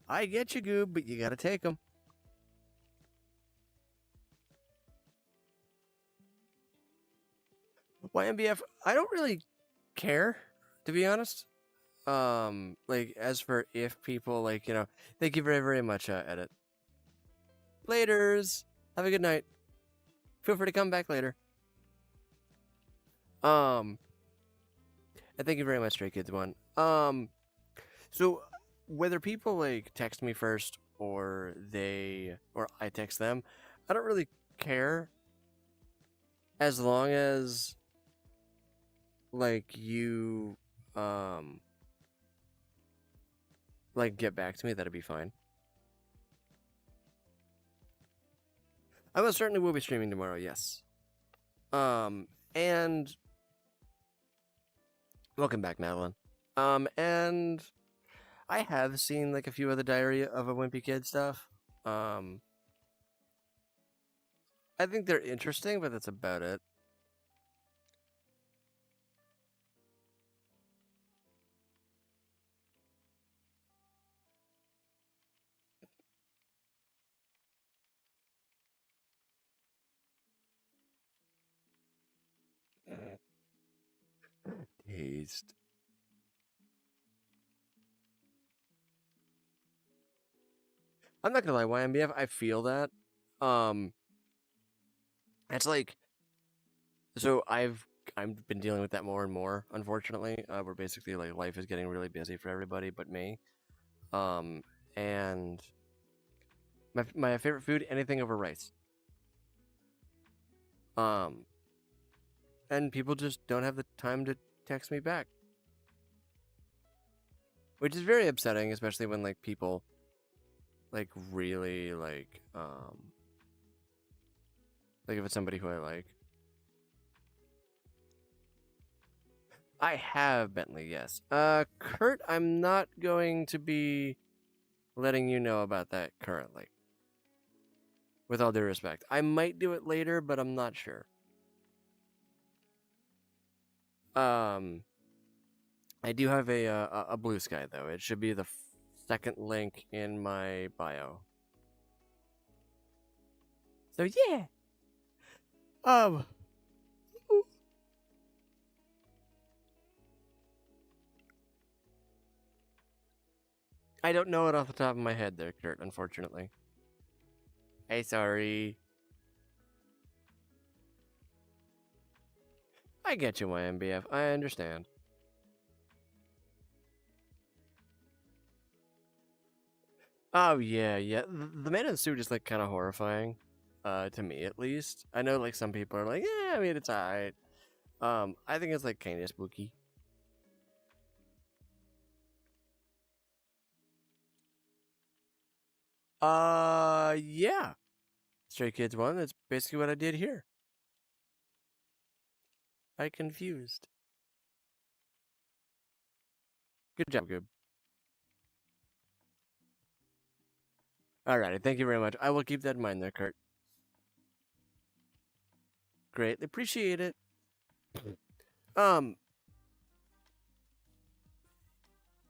I get you, Goob, but you gotta take them. YMBF, I don't really care, to be honest. Like as for if people thank you very very much, Edit. Laters. Have a good night. Feel free to come back later. And thank you very much, Stray Kids 1. So whether people like text me first or I text them, I don't really care as long as like you like get back to me. That'd be fine. I most certainly will be streaming tomorrow. Yes. And welcome back, Madeline. And I have seen like a few of the Diary of a Wimpy Kid stuff. Um, I think they're interesting, but that's about it. Taste. I'm not gonna lie, YMBF, I feel that. Um, it's like so I've been dealing with that more and more. Unfortunately, where basically like life is getting really busy for everybody but me. Um, and my favorite food, anything over rice. Um, and people just don't have the time to text me back, which is very upsetting, especially when like people like really like if it's somebody who I like. I have Bentley, yes. Kurt, I'm not going to be letting you know about that currently. With all due respect, I might do it later, but I'm not sure. Um, I do have a blue sky though. It should be the second link in my bio. So yeah. Um. I don't know it off the top of my head there, Kurt, unfortunately. Hey, sorry. I get you, my MBF. I understand. Oh, yeah, yeah. The man in the suit is, like, kind of horrifying. To me, at least. I know, like, some people are like, yeah, I mean, it's alright. I think it's, like, kind of spooky. Yeah. Stray Kids 1, that's basically what I did here. I confused. Good job, good. Alrighty, thank you very much. I will keep that in mind there, Kurt. Greatly appreciate it. Um,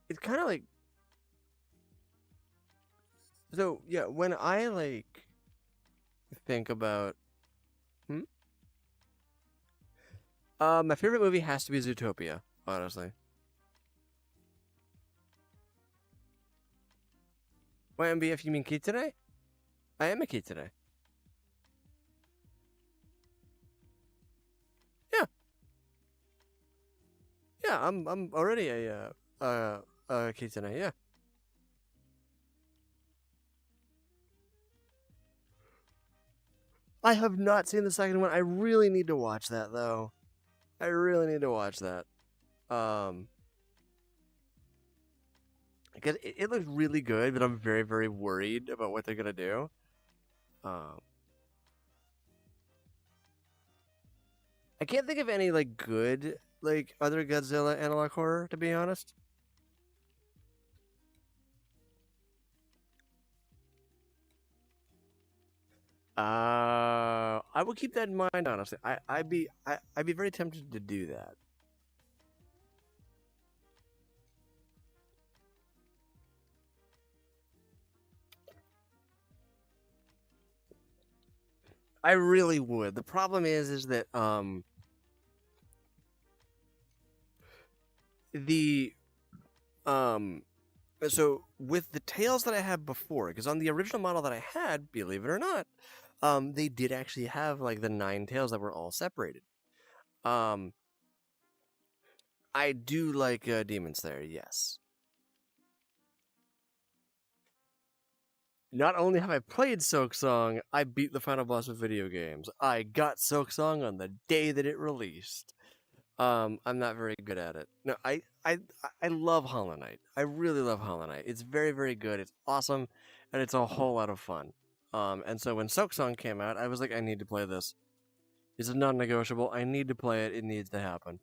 it's kind of like so. Yeah, when I like think about, my favorite movie has to be Zootopia. Honestly, YMBF, you mean Kid today? I am a kid today. Yeah, yeah. I'm already a kid today. Yeah. I have not seen the second one. I really need to watch that though. I really need to watch that. Um, because it looks really good, but I'm very, very worried about what they're gonna do. Um, I can't think of any like good like other Godzilla analog horror, to be honest. I will keep that in mind. Honestly, I'd be very tempted to do that. I really would. The problem is that the um so with the tails that I had before, because on the original model that I had, believe it or not, they did actually have like the 9 tails that were all separated. Um, I do like demons there, yes. Not only have I played Silk Song, I beat the final boss of video games. I got Silk Song on the day that it released. I'm not very good at it. No, I love Hollow Knight. I really love Hollow Knight. It's very, very good. It's awesome, and it's a whole lot of fun. And so when Silk Song came out, I was like, I need to play this. It's non-negotiable. I need to play it. It needs to happen.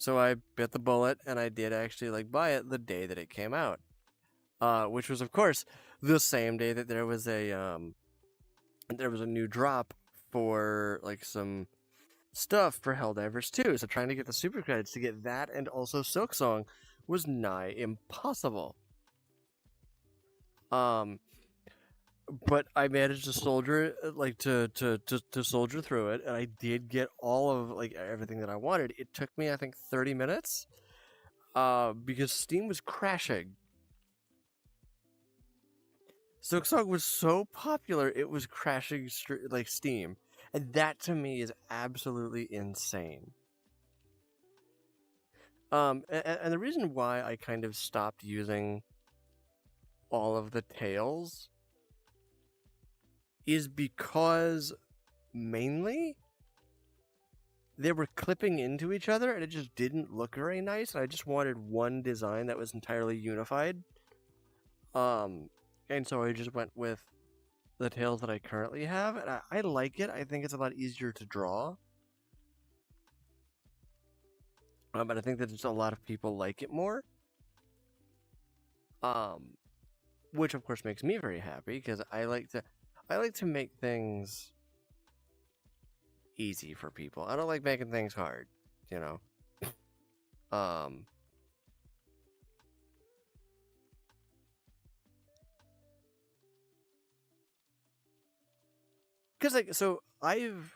So I bit the bullet, and I did actually like buy it the day that it came out, which was of course the same day that there was a new drop for like some stuff for Helldivers 2. So trying to get the super credits to get that and also Silksong was nigh impossible. But I managed to soldier like to soldier through it, and I did get all of like everything that I wanted. It took me I think 30 minutes, because Steam was crashing. Silksong was so popular, it was crashing like Steam, and that to me is absolutely insane. And the reason why I kind of stopped using all of the tails is because mainly they were clipping into each other and it just didn't look very nice, and I just wanted one design that was entirely unified. And so I just went with the tails that I currently have, and I like it. I think it's a lot easier to draw. But I think that just a lot of people like it more. Which of course makes me very happy because I like to make things easy for people. I don't like making things hard, you know. Because like so I've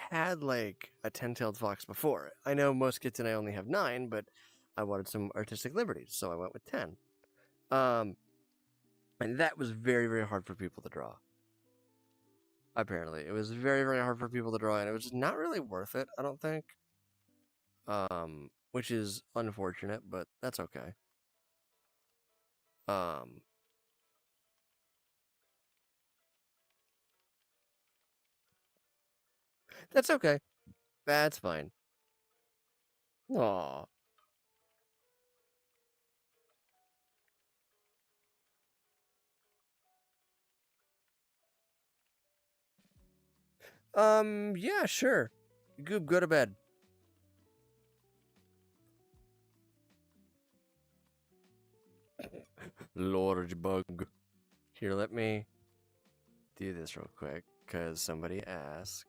had like a 10-tailed fox before. I know most kids and I only have 9, but I wanted some artistic liberties, so I went with 10. And that was very, very hard for people to draw. Apparently, it was very, very hard for people to draw, and it was just not really worth it, I don't think. Which is unfortunate, but that's okay. That's okay. That's fine. Aw. Yeah, sure. Goob, go to bed. Lord bug. Here, let me do this real quick, because somebody asked.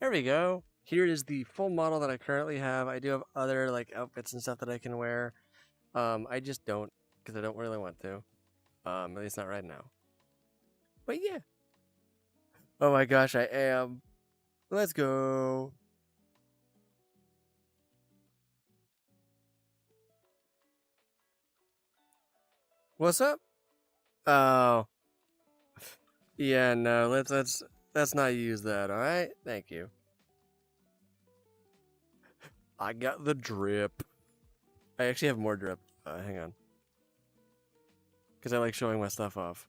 There we go. Here is the full model that I currently have. I do have other like outfits and stuff that I can wear. I just don't, because I don't really want to. At least not right now. But yeah. Oh my gosh, I am. Let's go. What's up? Oh. Yeah, no, let's not use that, alright? Thank you. I got the drip. I actually have more drip. Hang on. Because I like showing my stuff off.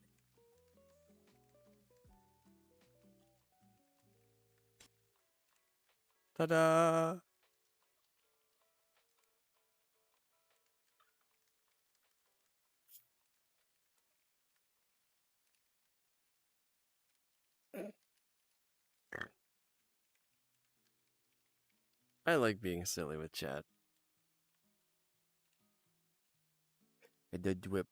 Ta-da! I like being silly with chat. The drip.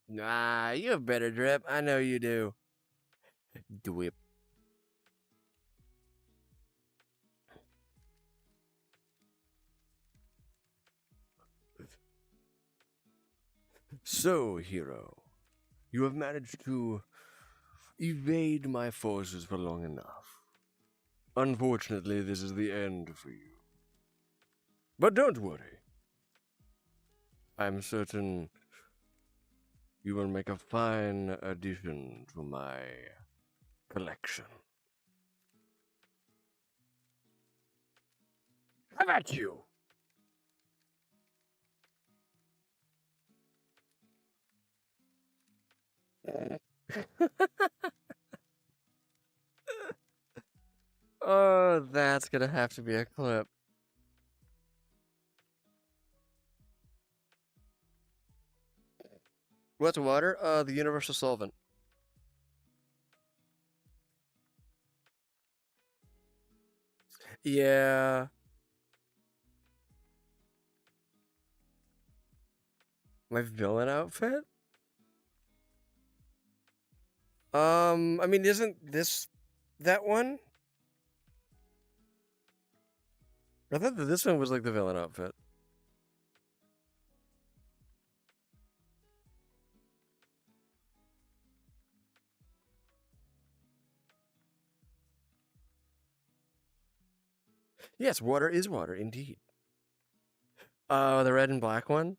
Nah, you have better drip. I know you do. Drip. So, hero, you have managed to evade my forces for long enough. Unfortunately, this is the end for you. But don't worry. I'm certain You will make a fine addition to my collection. How about you? Oh, that's gonna have to be a clip. What's water? The universal solvent. Yeah. My villain outfit? I mean, isn't this that one? I thought that this one was like the villain outfit. Yes, water is water, indeed. The red and black one?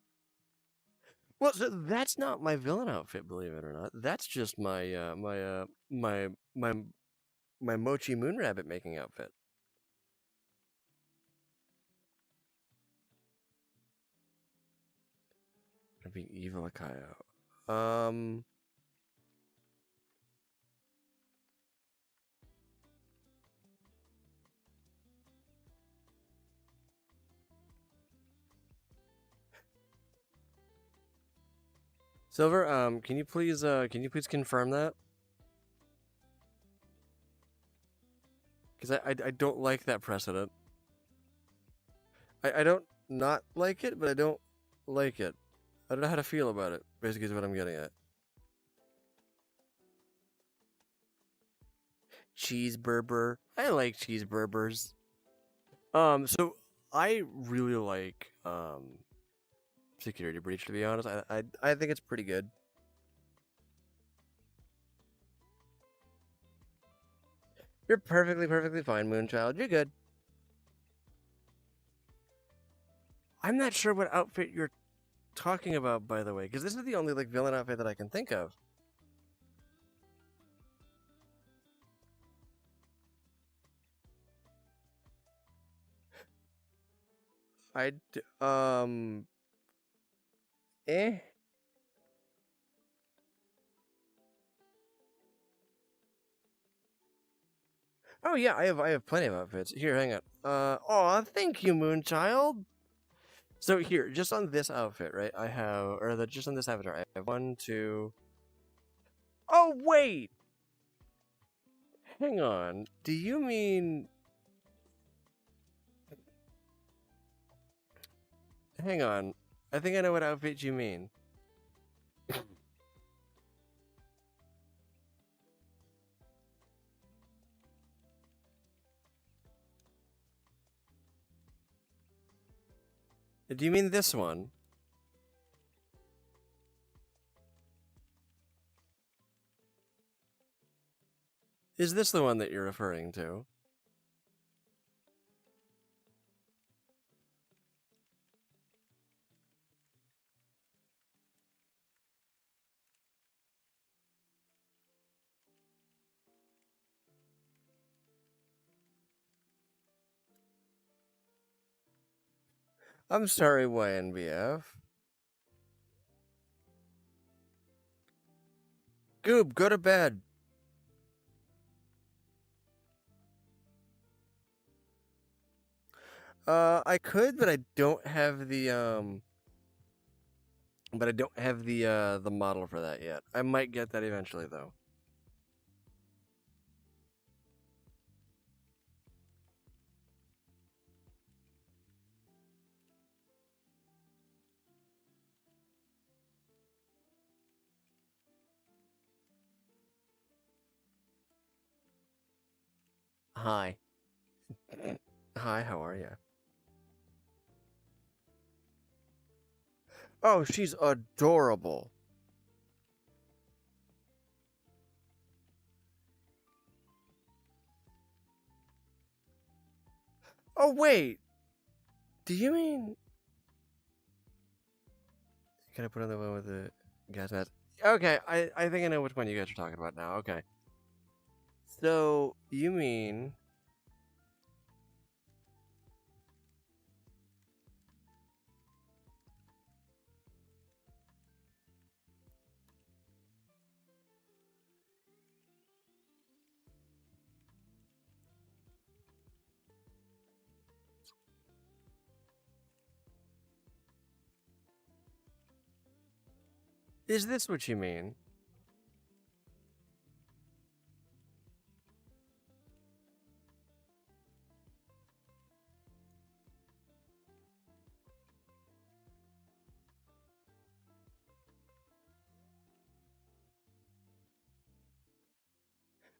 Well, so that's not my villain outfit, believe it or not. That's just my Mochi Moon Rabbit making outfit. I'm being evil Akio. Silver, can you please confirm that? Because I don't like that precedent. I don't not like it, but I don't like it. I don't know how to feel about it, basically is what I'm getting at. Cheeseburger. I like cheeseburgers. So I really like Security Breach, to be honest. I think it's pretty good. You're perfectly fine, Moonchild. You're good. I'm not sure what outfit you're talking about, by the way, because this is the only like villain outfit that I can think of. Eh. Oh yeah, I have plenty of outfits. Here, hang on. Aw, thank you, Moonchild. So here, just on this outfit, right? I have, or the just on this avatar, I have one, two. Oh wait, hang on. Do you mean? Hang on. I think I know what outfit you mean. Do you mean this one? Is this the one that you're referring to? I'm sorry, YNBF. Goob, go to bed. I could, but I don't have the the model for that yet. I might get that eventually, though. Hi. Hi, how are you? Oh, she's adorable. Oh, wait. Do you mean... Can I put on the one with the gas mask? Okay, I think I know which one you guys are talking about now. Okay. So, you mean... Is this what you mean?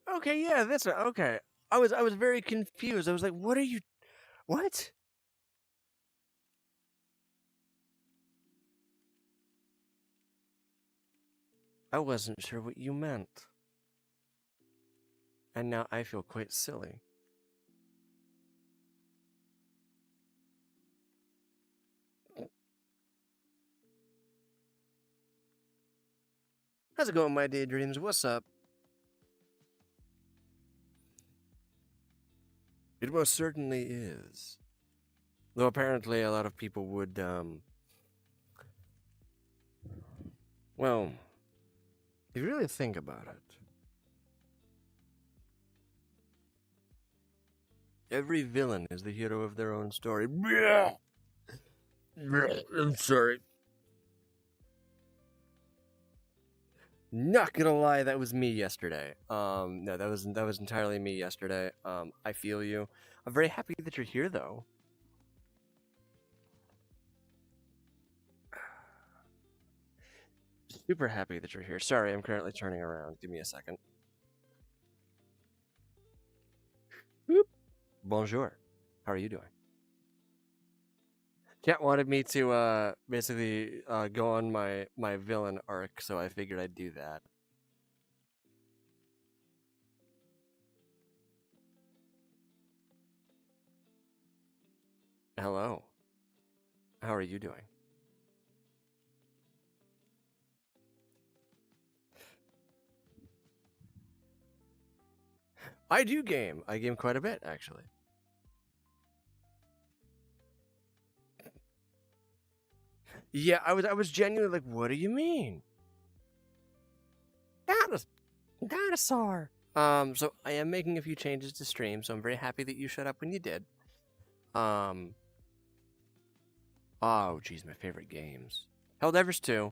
Okay, yeah, this one. Okay. I was very confused. I was like, what are you... What? I wasn't sure what you meant. And now I feel quite silly. How's it going, my daydreams? What's up? It most certainly is. Though apparently a lot of people would, well, if you really think about it, every villain is the hero of their own story. I'm sorry. Not gonna lie, that was me yesterday. No, that was entirely me yesterday. I feel you. I'm very happy that you're here, though. Super happy that you're here. Sorry, I'm currently turning around. Give me a second. Boop. Bonjour. How are you doing? Chat wanted me to basically go on my villain arc, so I figured I'd do that. Hello. How are you doing? I do game. I game quite a bit, actually. Yeah, I was genuinely like, what do you mean? Dinosaur. So I am making a few changes to stream, so I'm very happy that you showed up when you did. Um, oh, geez, my favorite games. Helldivers 2,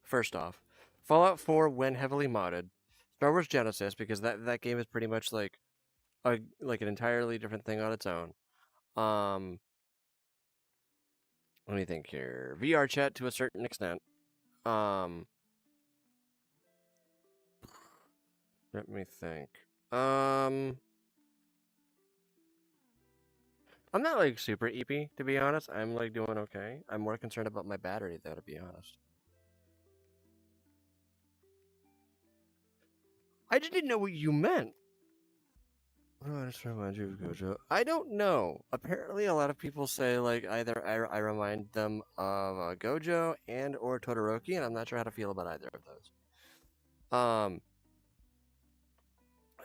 first off. Fallout 4 when heavily modded. Star Wars Genesis, because that game is pretty much like an entirely different thing on its own. Um, let me think here. VRChat to a certain extent. Um, let me think. I'm not like super EP to be honest. I'm like doing okay. I'm more concerned about my battery though, to be honest. I just didn't know what you meant. Oh, I just remind you of Gojo. I don't know. Apparently, a lot of people say like either I remind them of Gojo and or Todoroki, and I'm not sure how to feel about either of those.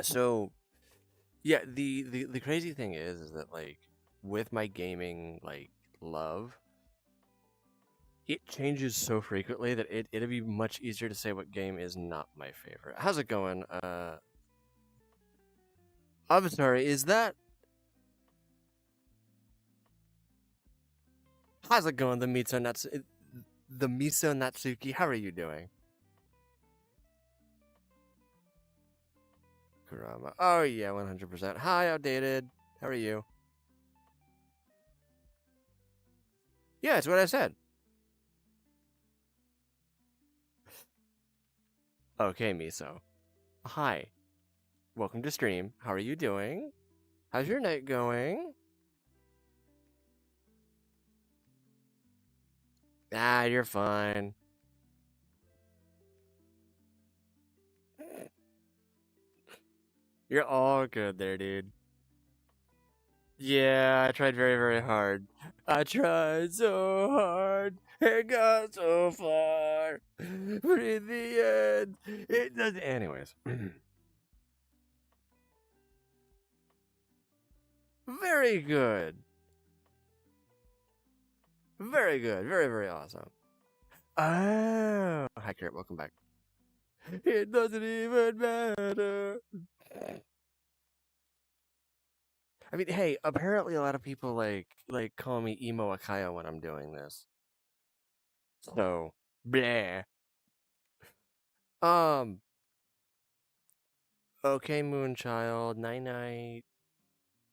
So yeah, the crazy thing is that like with my gaming like love, it changes so frequently that it'd be much easier to say what game is not my favorite. How's it going? I'm sorry, is that... How's it going, the Miso Natsuki? How are you doing? Kurama. Oh yeah, 100%. Hi, outdated. How are you? Yeah, it's what I said. Okay, Miso. Hi. Welcome to stream. How are you doing? How's your night going? Ah, you're fine. You're all good there, dude. Yeah, I tried very, very hard. I tried so hard and got so far. But in the end, it doesn't. Anyways. Very good. Very good. Very, very awesome. Oh. Hi, Kurt. Welcome back. It doesn't even matter. I mean, hey, apparently a lot of people like call me emo Akio when I'm doing this. So, bleh. Um, okay, Moonchild. Night night.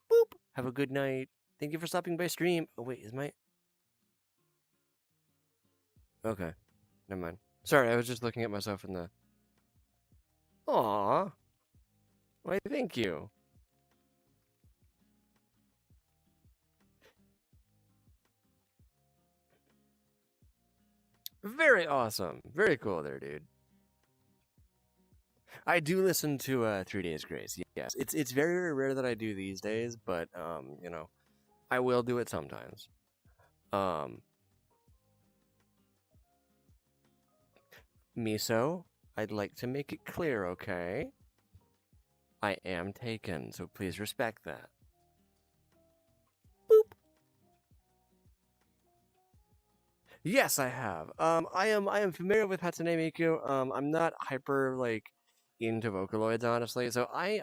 Boop. Have a good night. Thank you for stopping by stream. Oh wait, is my okay? Never mind. Sorry, I was just looking at myself in the. Aw. Why? Thank you. Very awesome. Very cool there, dude. I do listen to 3 Days Grace. Yes, it's very, very rare that I do these days, but I will do it sometimes. Um, Miso, I'd like to make it clear, okay? I am taken, so please respect that. Boop. Yes, I have. I am familiar with Hatsune Miku. I'm not hyper into Vocaloids, honestly. So I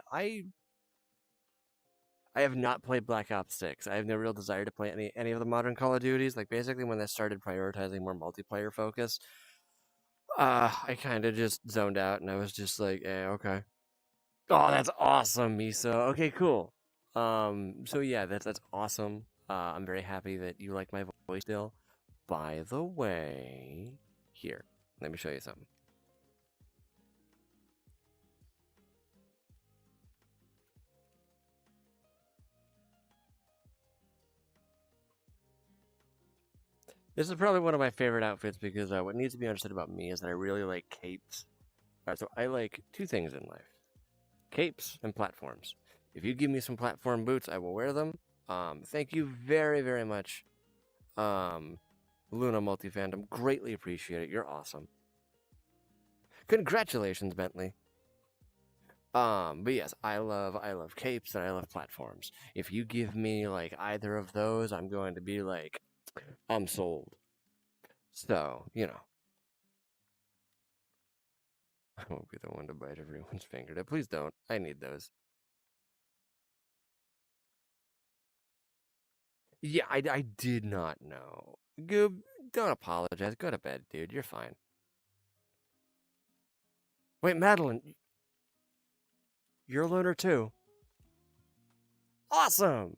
have not played Black Ops 6. I have no real desire to play any of the modern Call of Duties. Like basically when they started prioritizing more multiplayer focus, I kind of just zoned out and I was just like, okay. Oh, that's awesome, Miso. Okay, cool. So yeah, that's awesome. I'm very happy that you like my voice still. By the way, here, let me show you something. This is probably one of my favorite outfits because what needs to be understood about me is that I really like capes. So I like two things in life: capes and platforms. If you give me some platform boots, I will wear them. Thank you very, very much, Luna Multifandom. Greatly appreciate it. You're awesome. Congratulations, Bentley. But yes, I love capes and I love platforms. If you give me like either of those, I'm going to be like, I'm sold. So, I won't be the one to bite everyone's fingertip. Please don't. I need those. Yeah, I did not know. Goob, don't apologize. Go to bed, dude. You're fine. Wait, Madeline, you're a loner too. Awesome!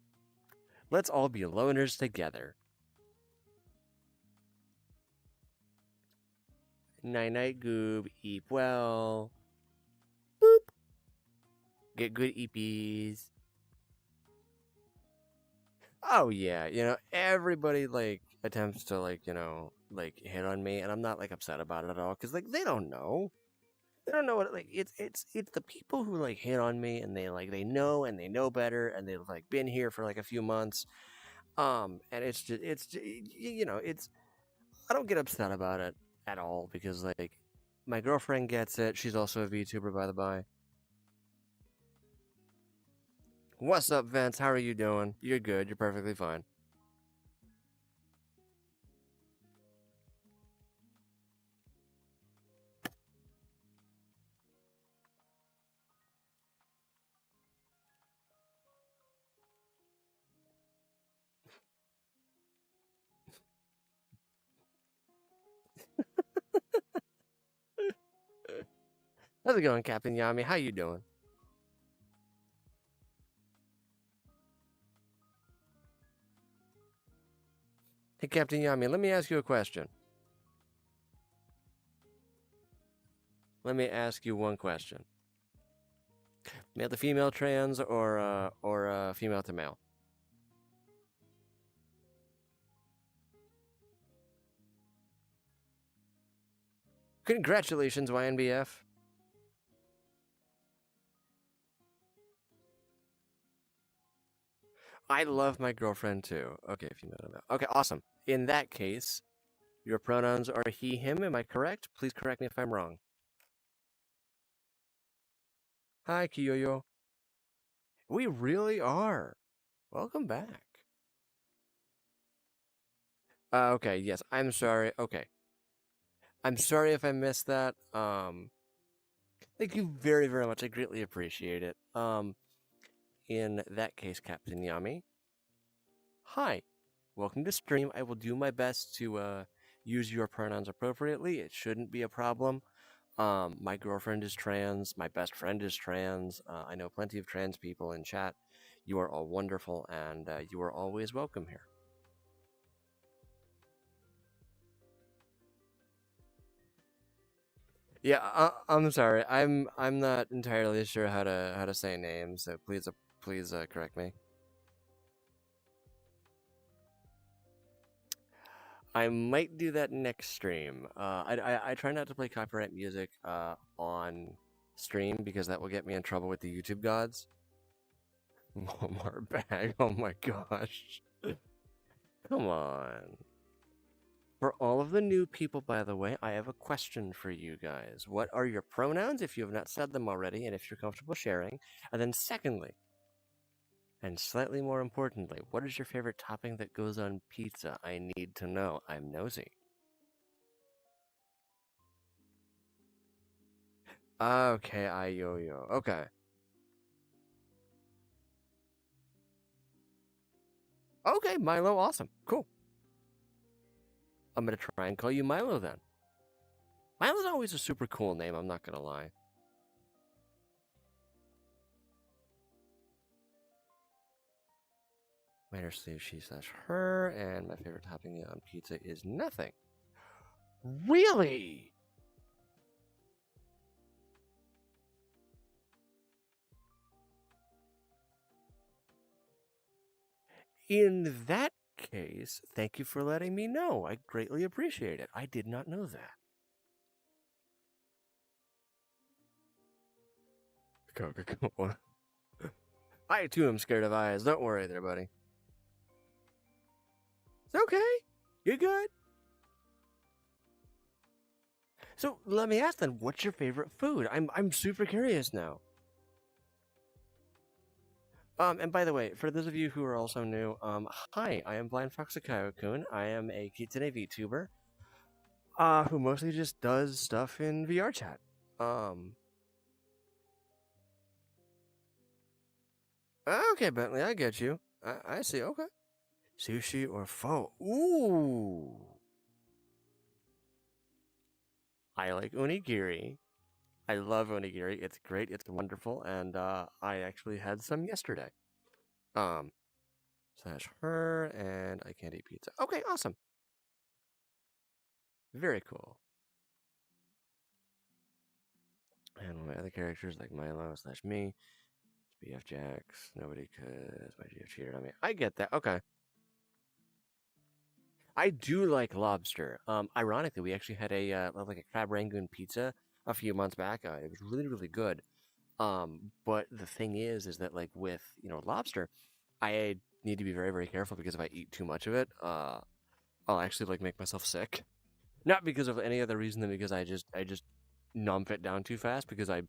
Let's all be loners together. Night night, Goob. Eat well. Boop. Get good EPs. Oh yeah, everybody attempts to hit on me, and I'm not upset about it at all because they don't know. They don't know what it's the people who hit on me and they know and they know better and they've been here for a few months. And it's I don't get upset about it at all because my girlfriend gets it. She's also a VTuber, by the by. What's up, Vince? How are you doing? You're good. You're perfectly fine. How's it going, Captain Yami? How you doing? Hey, Captain Yami, let me ask you a question. Let me ask you one question. Male to female trans or female to male? Congratulations, YNBF. I love my girlfriend too. Okay, if you know that. Okay, awesome. In that case, your pronouns are he, him. Am I correct? Please correct me if I'm wrong. Hi, Kiyoyo. We really are. Welcome back. Okay, yes, I'm sorry. Okay. I'm sorry if I missed that. Thank you very, very much. I greatly appreciate it. In that case, Captain Yami, hi. Welcome to stream. I will do my best to use your pronouns appropriately. It shouldn't be a problem. My girlfriend is trans. My best friend is trans. I know plenty of trans people in chat. You are all wonderful, and you are always welcome here. Yeah, I'm sorry. I'm not entirely sure how to say names, so please correct me. I might do that next stream. I try not to play copyright music on stream because that will get me in trouble with the YouTube gods. Walmart bag. Oh my gosh. Come on. For all of the new people, by the way, I have a question for you guys. What are your pronouns if you have not said them already, and if you're comfortable sharing? And then, secondly, and slightly more importantly, what is your favorite topping that goes on pizza? I need to know. I'm nosy. Okay, I yo yo. Okay. Okay, Milo, awesome. Cool. I'm gonna try and call you Milo then. Milo's always a super cool name, I'm not gonna lie. Minor sleeve she slash her, and my favorite topping on pizza is nothing. Really? In that case, thank you for letting me know. I greatly appreciate it. I did not know that. Coca-Cola. I too am scared of eyes. Don't worry there, buddy. It's okay. You're good. So let me ask then, what's your favorite food? I'm super curious now. And by the way, for those of you who are also new, hi, I am Blind Fox Akio-kun. I am a Kitsune vtuber, who mostly just does stuff in vrchat. Okay, Bentley, I get you. I see. Okay. Sushi or pho? Ooh. I like onigiri. I love onigiri. It's great. It's wonderful, and I actually had some yesterday. Slash her, and I can't eat pizza. Okay, awesome. Very cool. And my other characters like Milo slash me, BF Jax, nobody cause my GF cheated on me. I get that. Okay. I do like lobster. Ironically, we actually had a like a crab rangoon pizza a few months back. It was really, really good. But the thing is that like with lobster, I need to be very, very careful because if I eat too much of it, I'll actually like make myself sick. Not because of any other reason than because I just numb it down too fast because I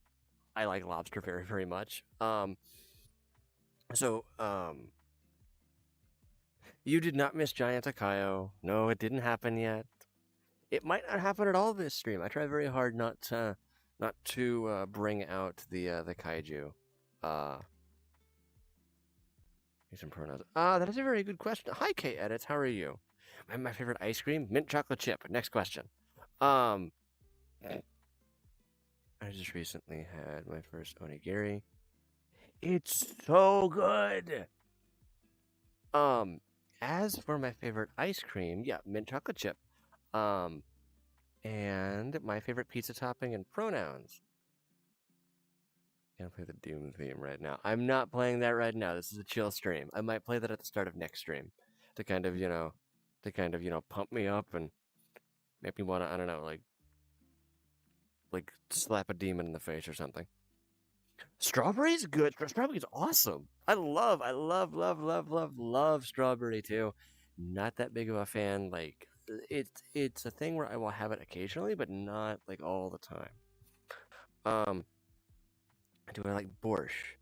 like lobster very, very much. So you did not miss Giant Akayo. No, it didn't happen yet. It might not happen at all this stream. I try very hard not to bring out the kaiju. Some pronouns. That is a very good question. Hi, K Edits. How are you? My favorite ice cream, mint chocolate chip. Next question. I just recently had my first onigiri. It's so good. As for my favorite ice cream, yeah, mint chocolate chip. And my favorite pizza topping and pronouns. Can't play the Doom theme right now. I'm not playing that right now. This is a chill stream. I might play that at the start of next stream to kind of, pump me up and make me want to, I don't know, like slap a demon in the face or something. Strawberry's good. Strawberry's awesome. I love strawberry too. Not that big of a fan. Like it's a thing where I will have it occasionally, but not like all the time. Um, do I like borscht?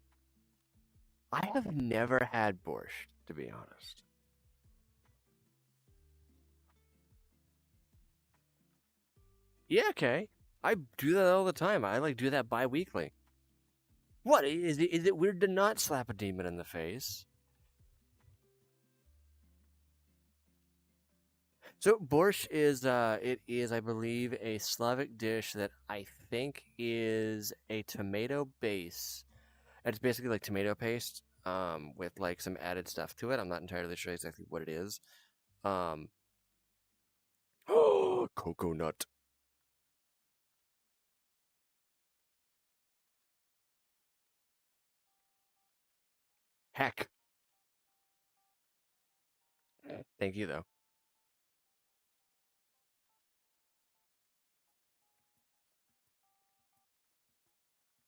I have never had borscht, to be honest. Yeah, okay. I do that all the time. I like do that bi-weekly. What is it? Is it weird to not slap a demon in the face? So borscht is it is I believe a Slavic dish that I think is a tomato base. It's basically like tomato paste with like some added stuff to it. I'm not entirely sure exactly what it is. Um oh, coconut. Heck. Thank you though.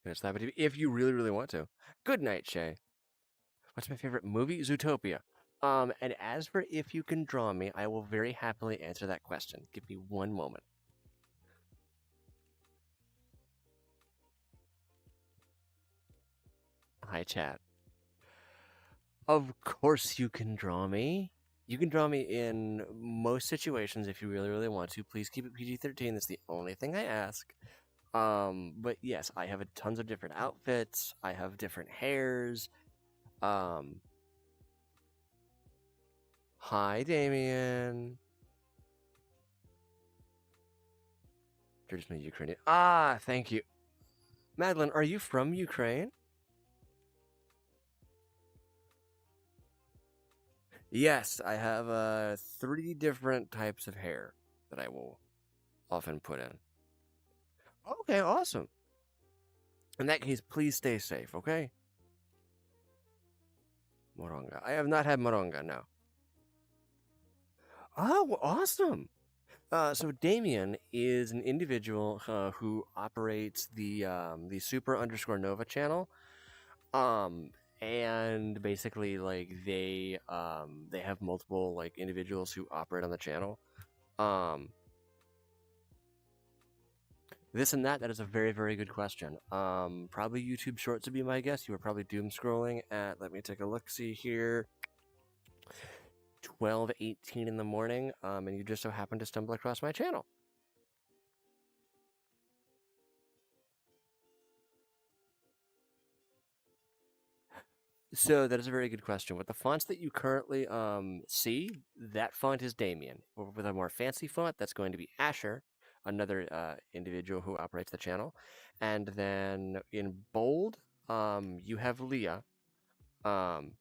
Gonna slap it if you really really want to. Good night, Shay. What's my favorite movie? Zootopia. And as for if you can draw me, I will very happily answer that question. Give me one moment. Hi, chat. Of course you can draw me. You can draw me in most situations if you really, really want to. Please keep it PG-13. That's the only thing I ask. But yes, I have tons of different outfits. I have different hairs. Um, Hi, Damien. There's no Ukrainian. Ah, thank you. Madeline, are you from Ukraine? Yes, I have 3 different types of hair that I will often put in. Okay, awesome. In that case, please stay safe, okay? Moronga. I have not had moronga, no. Oh, awesome. So Damien is an individual who operates the Super underscore Nova channel. Um, and basically, like they have multiple like individuals who operate on the channel. Um, this and that. That is a very very good question. Probably YouTube Shorts would be my guess. You were probably doom scrolling at. Let me take a look. See here. 12:18 in the morning, and you just so happened to stumble across my channel. So that is a very good question. With the fonts that you currently see, that font is Damien. With a more fancy font, that's going to be Asher, another individual who operates the channel. And then in bold, you have Leah, um,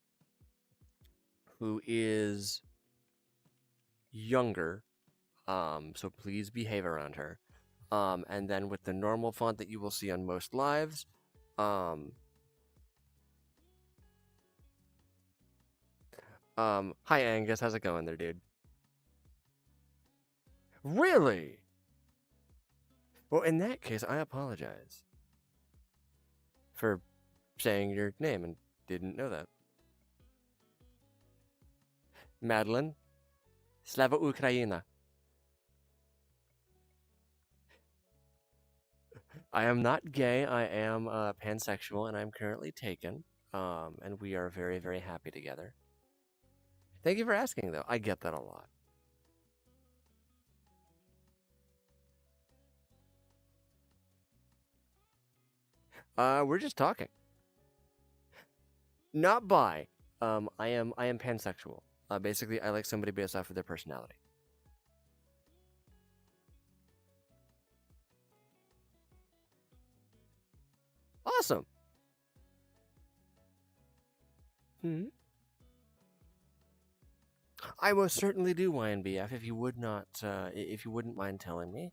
who is younger. So please behave around her. And then with the normal font that you will see on most lives, um, hi Angus, how's it going there, dude? Really? Well, in that case, I apologize for saying your name and didn't know that. Madeline, Slava Ukraina. I am not gay. I am pansexual, and I'm currently taken. And we are very, very happy together. Thank you for asking, though. I get that a lot. We're just talking. Not bi. I am pansexual. Basically, I like somebody based off of their personality. Awesome. Hmm. I most certainly do, YNBF. If you would not, if you wouldn't mind telling me.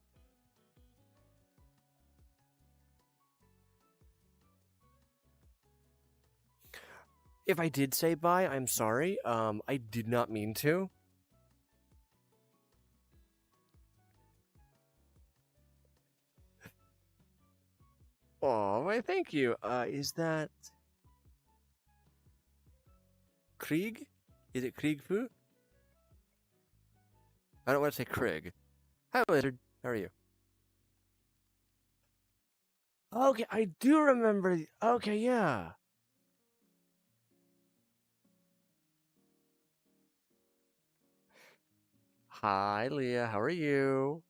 If I did say bye, I'm sorry. I did not mean to. Oh, why, thank you. Is that Krieg? Is it Krieg Fu? I don't want to say Krieg. Hi, Lizard. How are you? Okay, I do remember. Okay, yeah. Hi, Leah. How are you?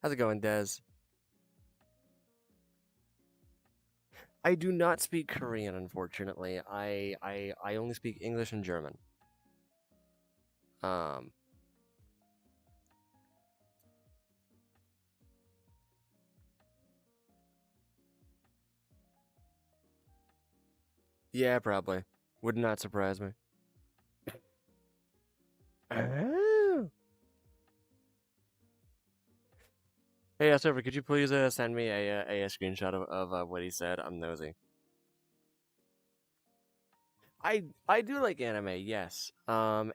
How's it going, Des? I do not speak Korean, unfortunately. I only speak English and German. Um, yeah, probably. Would not surprise me. Oh. Hey, Silver, could you please send me a screenshot of what he said? I'm nosy. I do like anime, yes. And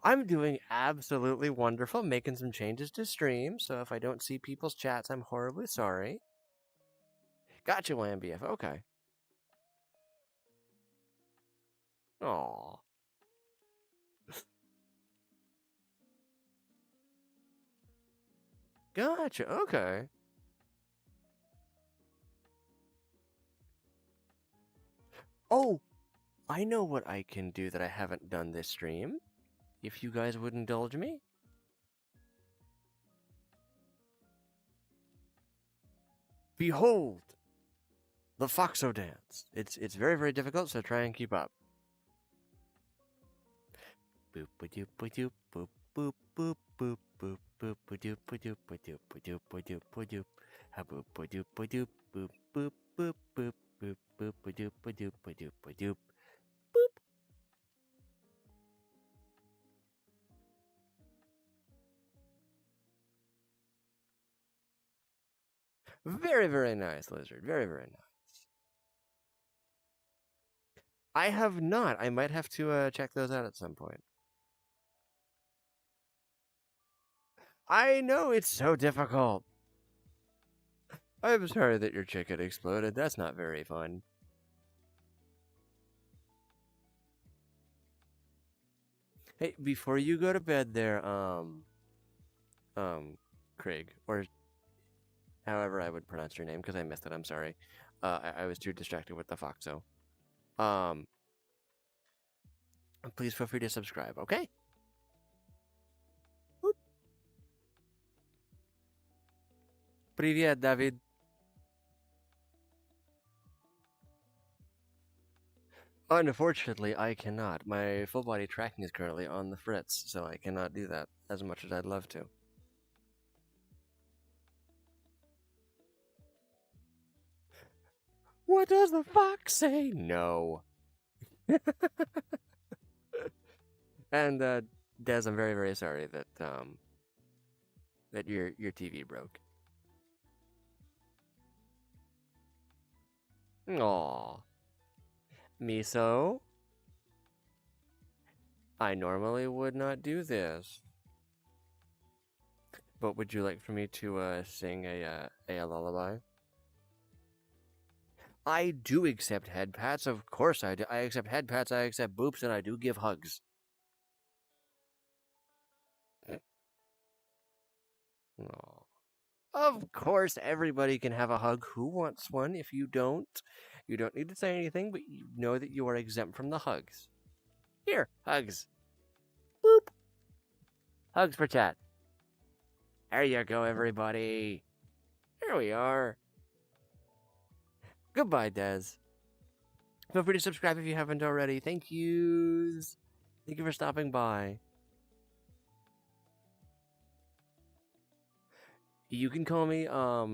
I'm doing absolutely wonderful, making some changes to stream. So if I don't see people's chats, I'm horribly sorry. Gotcha, YMBF. Okay. Aw. Gotcha. Okay. Oh, I know what I can do that I haven't done this stream. If you guys would indulge me. Behold, the Foxo dance. It's very very difficult, so try and keep up. Boop doop doop boop boop boop boop boop boop doop doop doop doop doop doop. Ha boop doop doop boop boop boop boop boop boop doop doop doop. Very very nice, Lizard. Very very nice. I have not. I might have to check those out at some point. I know it's so difficult. I'm sorry that your chicken exploded. That's not very fun. Hey, before you go to bed there, Craig, or however I would pronounce your name, because I missed it, I'm sorry. I was too distracted with the Foxo. Um, please feel free to subscribe, okay? Привет, David. Unfortunately, I cannot. My full body tracking is currently on the fritz, so I cannot do that as much as I'd love to. What does the fox say? No. And Des, I'm very very sorry that your TV broke. Aw. Miso, I normally would not do this. But would you like for me to sing a lullaby? I do accept head pats, of course I do. I accept head pats, I accept boops, and I do give hugs. Aww. Of course, everybody can have a hug. Who wants one? If you don't need to say anything, but you know that you are exempt from the hugs. Here, hugs. Boop. Hugs for chat. There you go, everybody. Here we are. Goodbye, Des. Feel free to subscribe if you haven't already. Thank yous. Thank you for stopping by. You can call me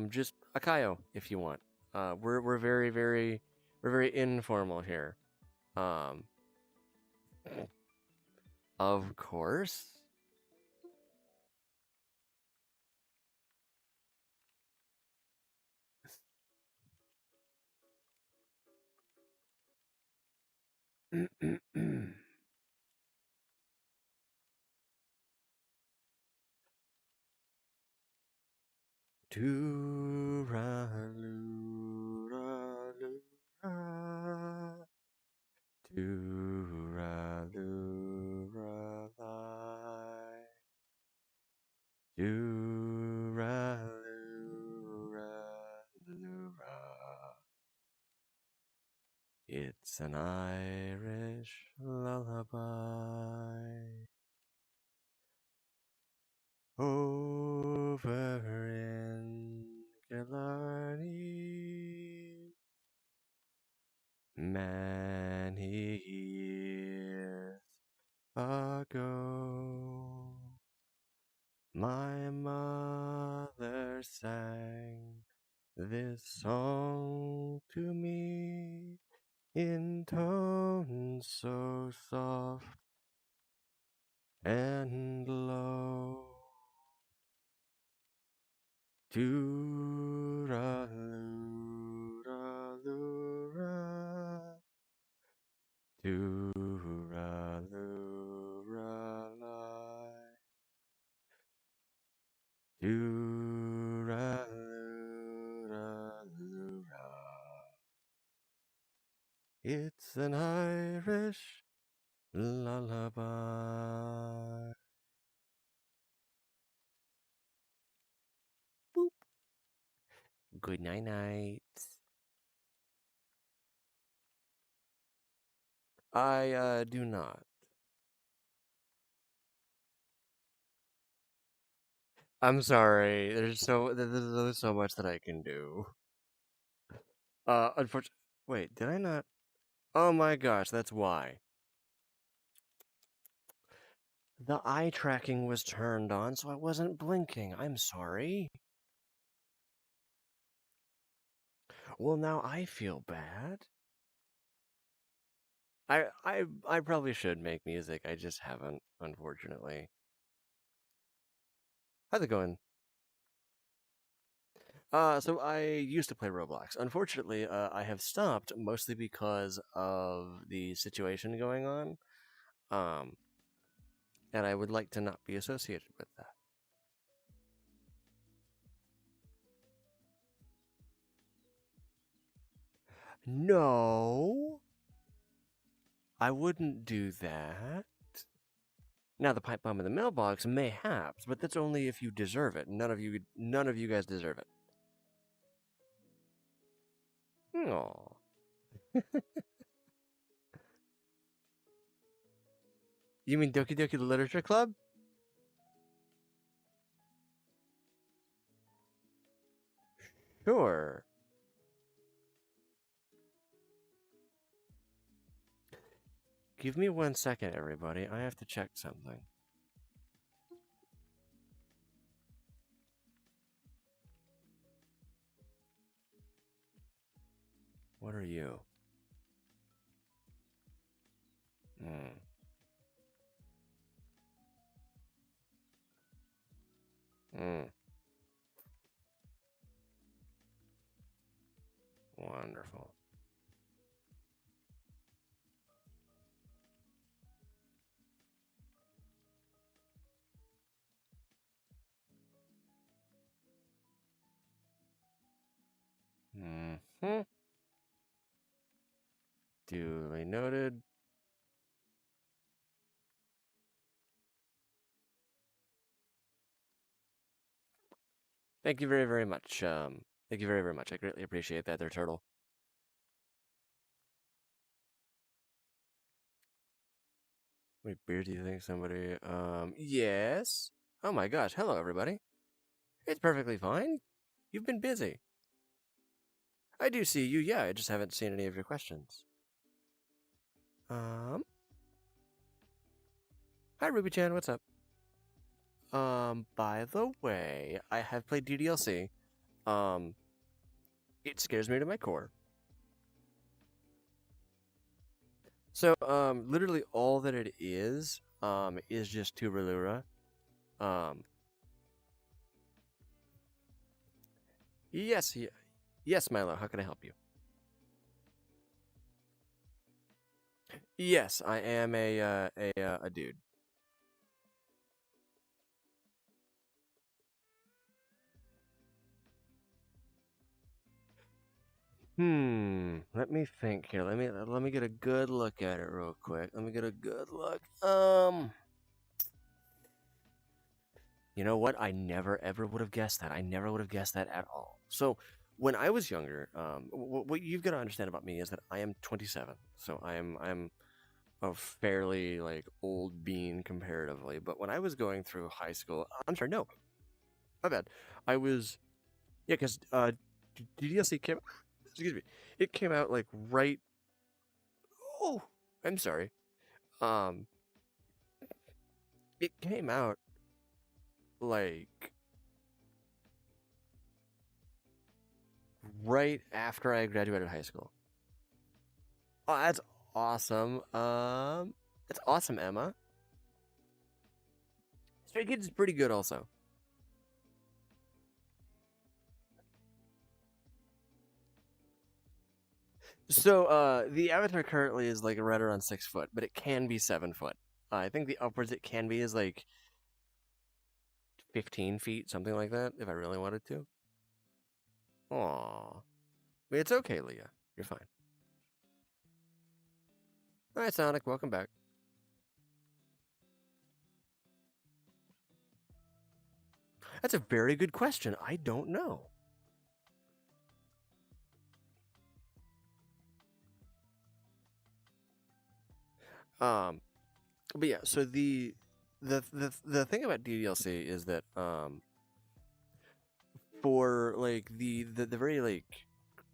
just Akayo if you want. We're very informal here. Um of course. Do-ra-lu-ra-lu-ra. Do-ra-lu-ra-li. Do-ra-lu-ra-lu-ra. It's an Irish lullaby. Over in Killarney, many years ago, my mother sang this song to me in tones so soft and low. Do-ra-lu-ra-lu-ra. Do-ra-lu-ra-li. Do-ra-lu-ra-lu-ra. It's an Irish lullaby. Boop. Good night night. I do not. I'm sorry. There's so much that I can do. Unfortunately, wait, did I not? Oh my gosh, that's why. The eye tracking was turned on, so I wasn't blinking. I'm sorry. Well, now I feel bad. I probably should make music. I just haven't, unfortunately. How's it going? So I used to play Roblox. Unfortunately, I have stopped mostly because of the situation going on. Um, and I would like to not be associated with that. No, I wouldn't do that. Now, the pipe bomb in the mailbox, mayhaps, but that's only if you deserve it. None of you guys deserve it. Aww. You mean Doki Doki the Literature Club? Sure. Give me 1 second, everybody. I have to check something. What are you? Hmm. Hmm. Wonderful. Mm-hmm. Duly noted. Thank you very, very much. Thank you very, very much. I greatly appreciate that there, Turtle. Wait, beer, do you think somebody, yes? Oh my gosh, hello, everybody. It's perfectly fine. You've been busy. I do see you, yeah, I just haven't seen any of your questions. Hi, Ruby-chan, what's up? By the way, I have played DDLC. It scares me to my core. So, literally all that it is just Tuberlura. Yes, yes, Milo, how can I help you? Yes, I am a dude. Let me think here. Let me get a good look at it real quick. Let me get a good look. You know what? I never ever would have guessed that. I never would have guessed that at all. So when I was younger, what you've got to understand about me is that I am 27. So I'm a fairly like old bean comparatively. But when I was going through high school, I'm sorry, no, my bad. I was because DDLC came. Excuse me. It came out like right. Oh, I'm sorry. Um, it came out like right after I graduated high school. Oh, that's awesome. It's awesome, Emma. Stray Kids is pretty good, also. So, the avatar currently is like right around 6 foot, but it can be 7 foot. I think the upwards it can be is like 15 feet, something like that, if I really wanted to. Aww. It's okay, Leah. You're fine. All right, Sonic, welcome back. That's a very good question. I don't know. Um, but yeah, so the thing about DDLC is that for like the very like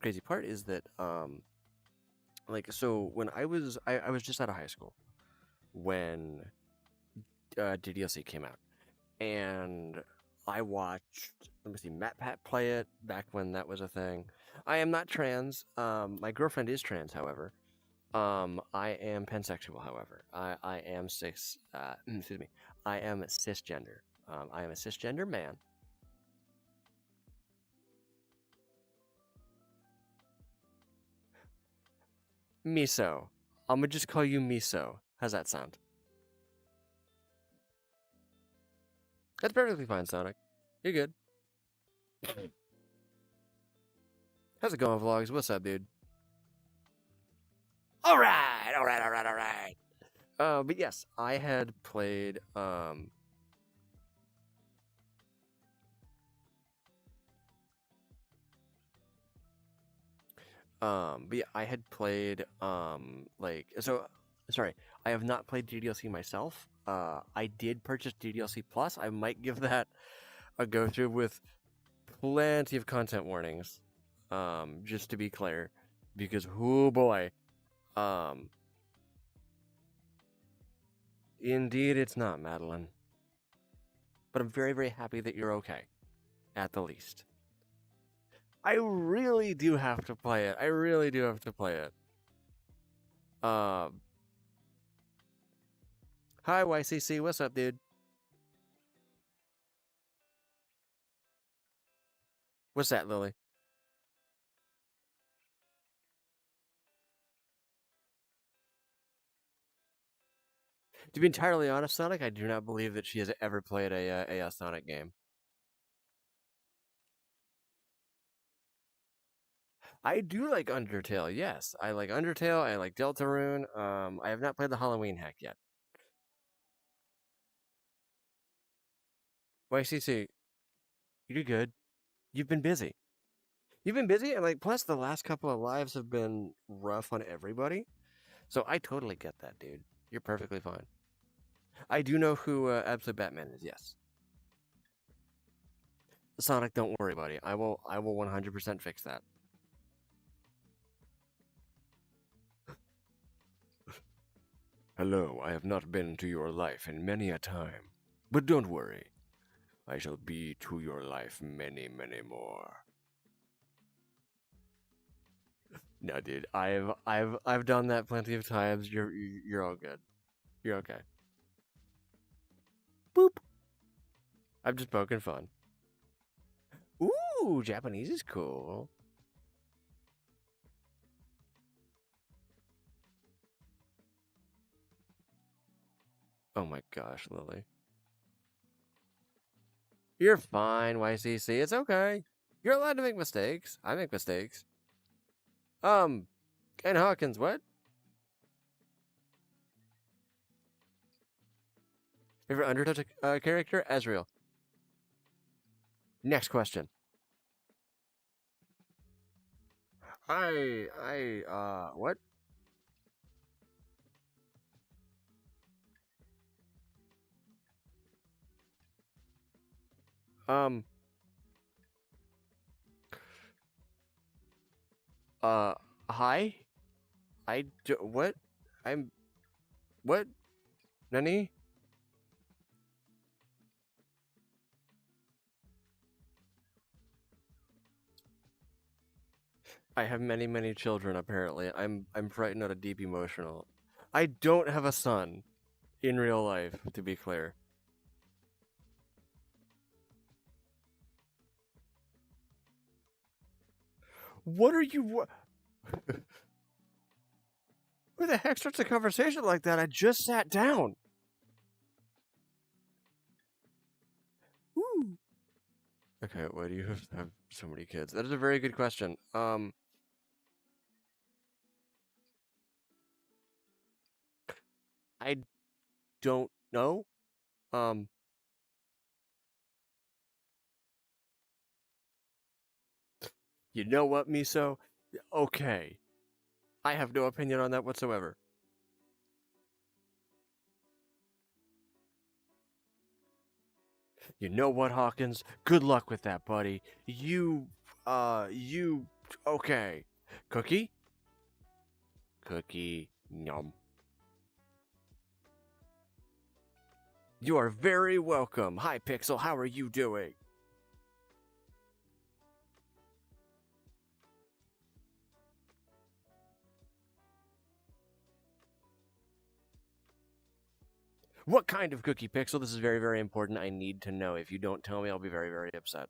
crazy part is that like so when I was just out of high school when DDLC came out, and I watched, let me see, Matt Pat play it back when that was a thing. I am not trans. My girlfriend is trans, however. I am pansexual, however. I am excuse me. I am cisgender. I am a cisgender man. Miso. I'm gonna just call you Miso. How's that sound? That's perfectly fine, Sonic. You're good. How's it going, vlogs? What's up, dude? All right, all right, all right, all right. But yes, I had played but yeah, I had played like so sorry, I have not played GDLC myself. I did purchase GDLC Plus. I might give that a go through with plenty of content warnings. Just to be clear, because oh boy, um indeed it's not, Madeline. But I'm very, very happy that you're okay, at the least. I really do have to play it. I really do have to play it. Um, Hi YCC, what's up, dude? What's that, Lily? To be entirely honest, Sonic, I do not believe that she has ever played a Sonic game. I do like Undertale, yes. I like Undertale, I like Deltarune. I have not played the Halloween hack yet. YCC, you're good. You've been busy. You've been busy, and like, plus the last couple of lives have been rough on everybody. So I totally get that, dude. You're perfectly fine. I do know who Absolute Batman is, yes. Sonic, don't worry, buddy. I will 100% fix that. Hello, I have not been to your life in many a time. But don't worry. I shall be to your life many, many more. No, dude, I've done that plenty of times. You're all good. You're okay. Boop. I'm just poking fun. Ooh, Japanese is cool. Oh my gosh, Lily. You're fine, YCC. It's okay. You're allowed to make mistakes. I make mistakes. Ken Hawkins, what? Favorite Undertale character? Ezreal. Next question. What? Um, uh, hi? What? What? Nani? I have many, many children, apparently. I'm frightened out of deep emotional. I don't have a son in real life, to be clear. What are you... Who the heck starts a conversation like that? I just sat down. Ooh. Okay, why do you have so many kids? That is a very good question. I don't know. You know what, Miso? Okay. I have no opinion on that whatsoever. You know what, Hawkins? Good luck with that, buddy. Okay. Cookie? Cookie. Yum. You are very welcome. Hi, Pixel. How are you doing? What kind of cookie, Pixel? This is very, very important. I need to know. If you don't tell me, I'll be very, very upset.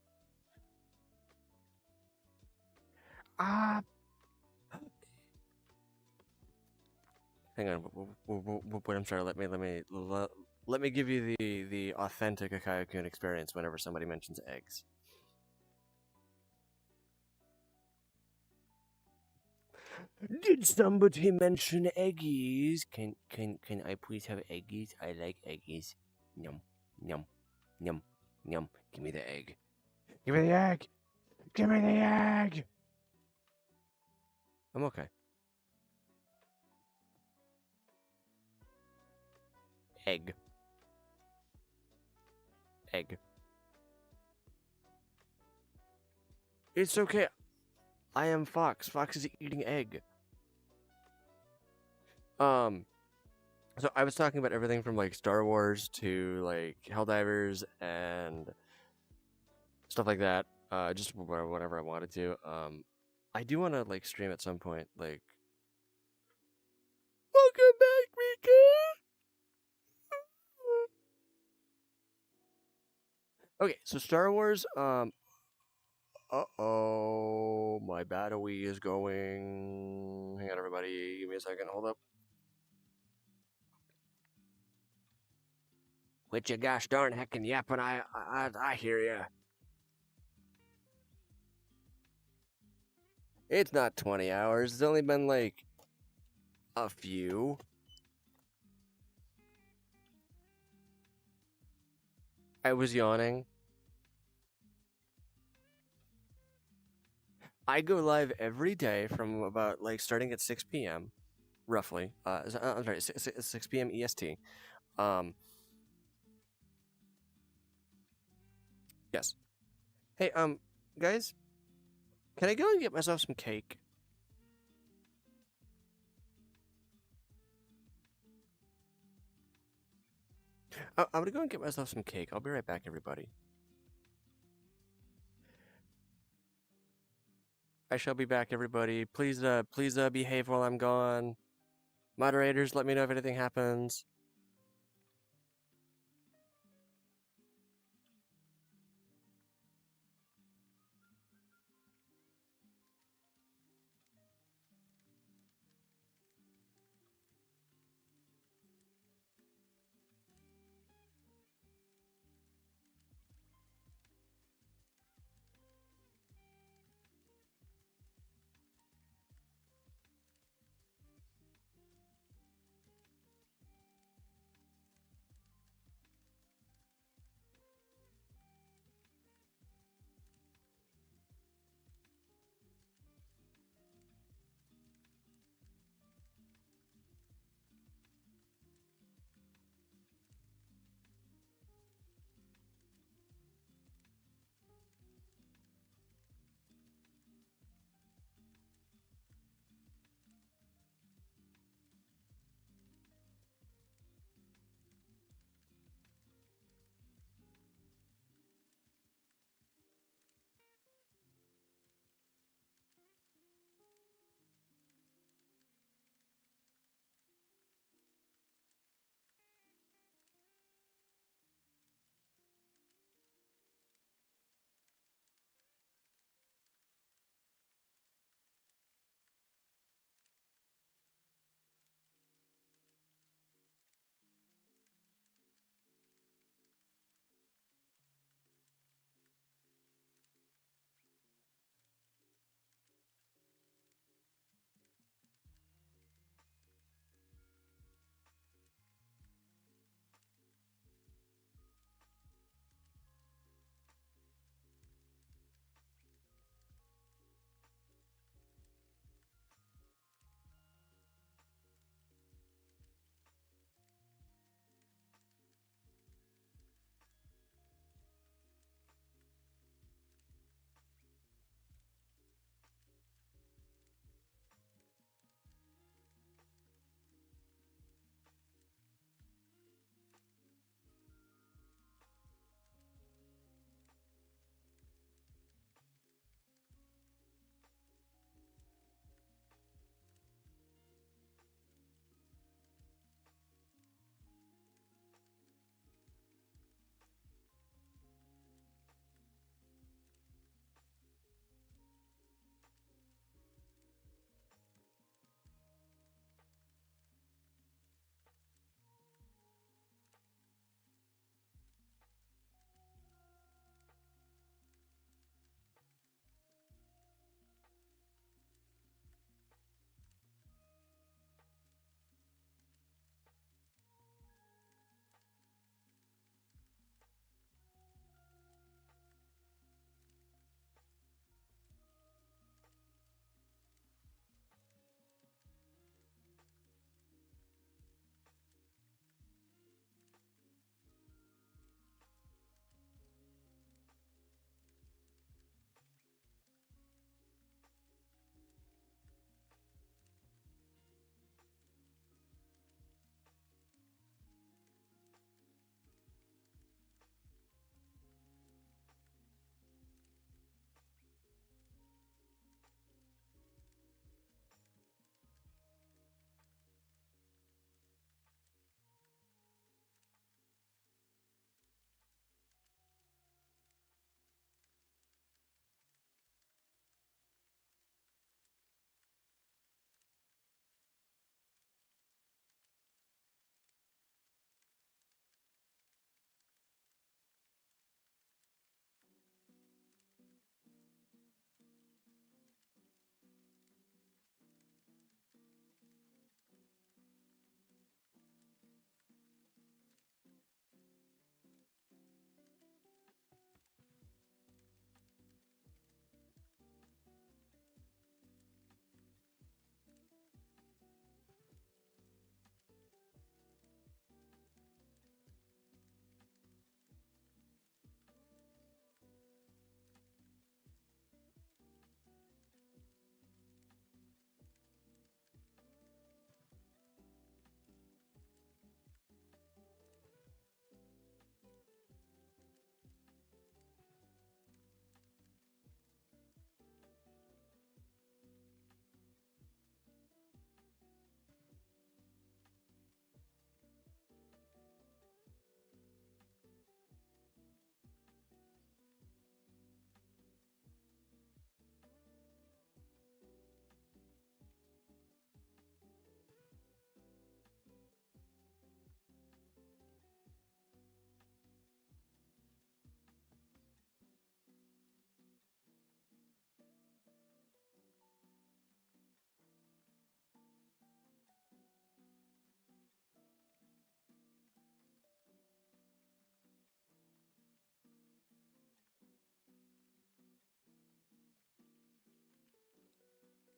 Ah. Hang on. Wait, I'm sorry. Let me give you the authentic Akio-kun experience whenever somebody mentions eggs. Did somebody mention eggies? Can I please have eggies? I like eggies. Yum, yum, yum, yum. Give me the egg. Give me the egg. Give me the egg. I'm okay. Egg. Egg. It's okay. I am Fox. Fox is eating egg. So I was talking about everything from like Star Wars to like Helldivers and stuff like that. Just whatever I wanted to. I do want to like stream at some point. Like, welcome back, Mika. Okay, so Star Wars. Uh-oh, my battery is going. Hang on, everybody. Give me a second. Hold up. With your gosh darn heckin' yapping, I hear ya. It's not 20 hours. It's only been like a few. I was yawning. I go live every day from about like starting at 6 p.m. roughly. I'm sorry, 6 p.m. EST. Yes. Hey, guys, can I go and get myself some cake? I'm gonna go and get myself some cake. I'll be right back, everybody. I shall be back, everybody. Please behave while I'm gone. Moderators, let me know if anything happens.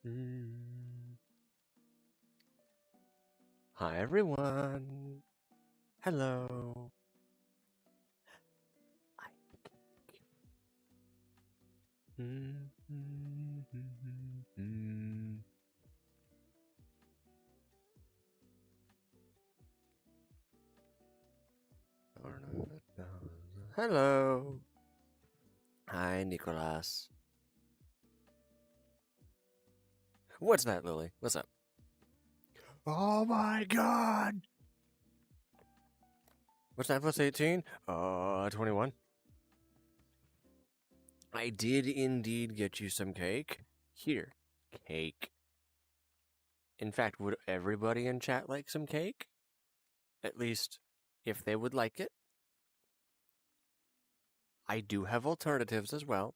Hi, everyone. Hello. Hello. Hi, Nicolas. What's that, Lily? What's up? Oh my god! What's that plus 18? 21. I did indeed get you some cake. Here, cake. In fact, would everybody in chat like some cake? At least, if they would like it. I do have alternatives as well.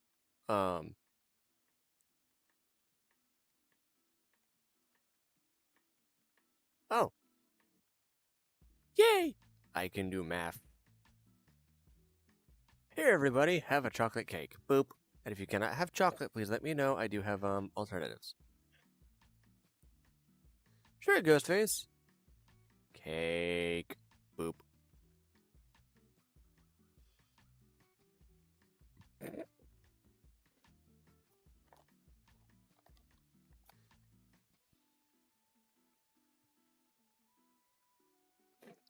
Oh. Yay! I can do math. Here, everybody, have a chocolate cake. Boop. And if you cannot have chocolate, please let me know. I do have alternatives. Sure, Ghostface. Cake. Boop.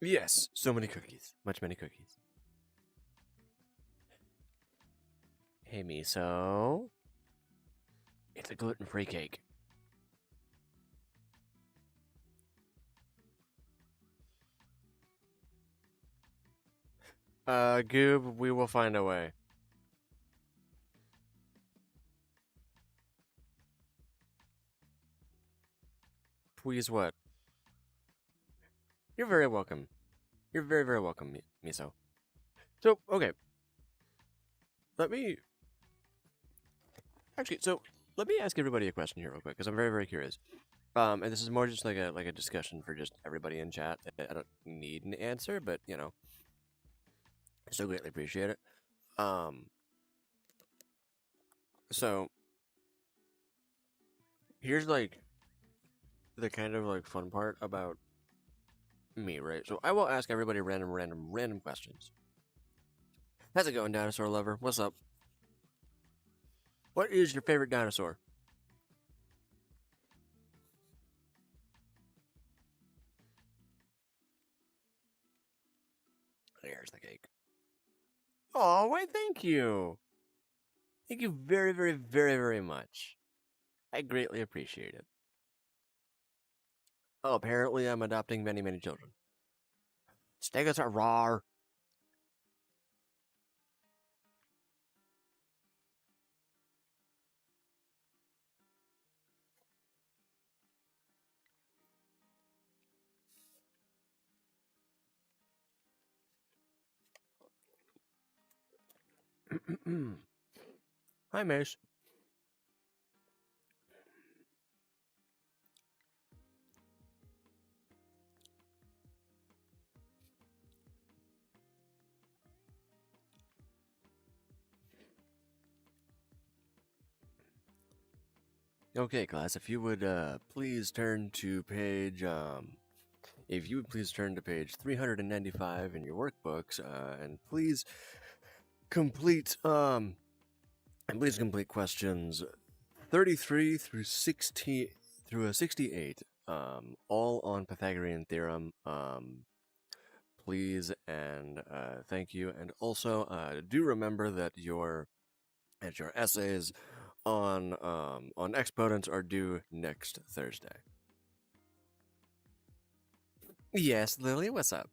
Yes, so many cookies. Much many cookies. Hey, Miso. It's a gluten-free cake. Goob, we will find a way. Please what? You're very welcome. You're very, very welcome, Miso. So, okay. Let me ask everybody a question here real quick, because I'm very, very curious. And this is more just like a discussion for just everybody in chat. I don't need an answer, but you know, I so greatly appreciate it. So here's like the kind of like fun part about me, right? So I will ask everybody random questions. How's it going, dinosaur lover? What's up? What is your favorite dinosaur? There's the cake. Oh, why, thank you. Thank you very, very, very, very much. I greatly appreciate it. Oh, apparently I'm adopting many, many children. Stegosaur rawr. Hi, Mace. Okay, class, if you would please turn to page 395 in your workbooks, and please complete questions 33 through 68, all on Pythagorean theorem. Please and thank you, and also do remember that your essays on exponents are due next Thursday. Yes, Lily, what's up?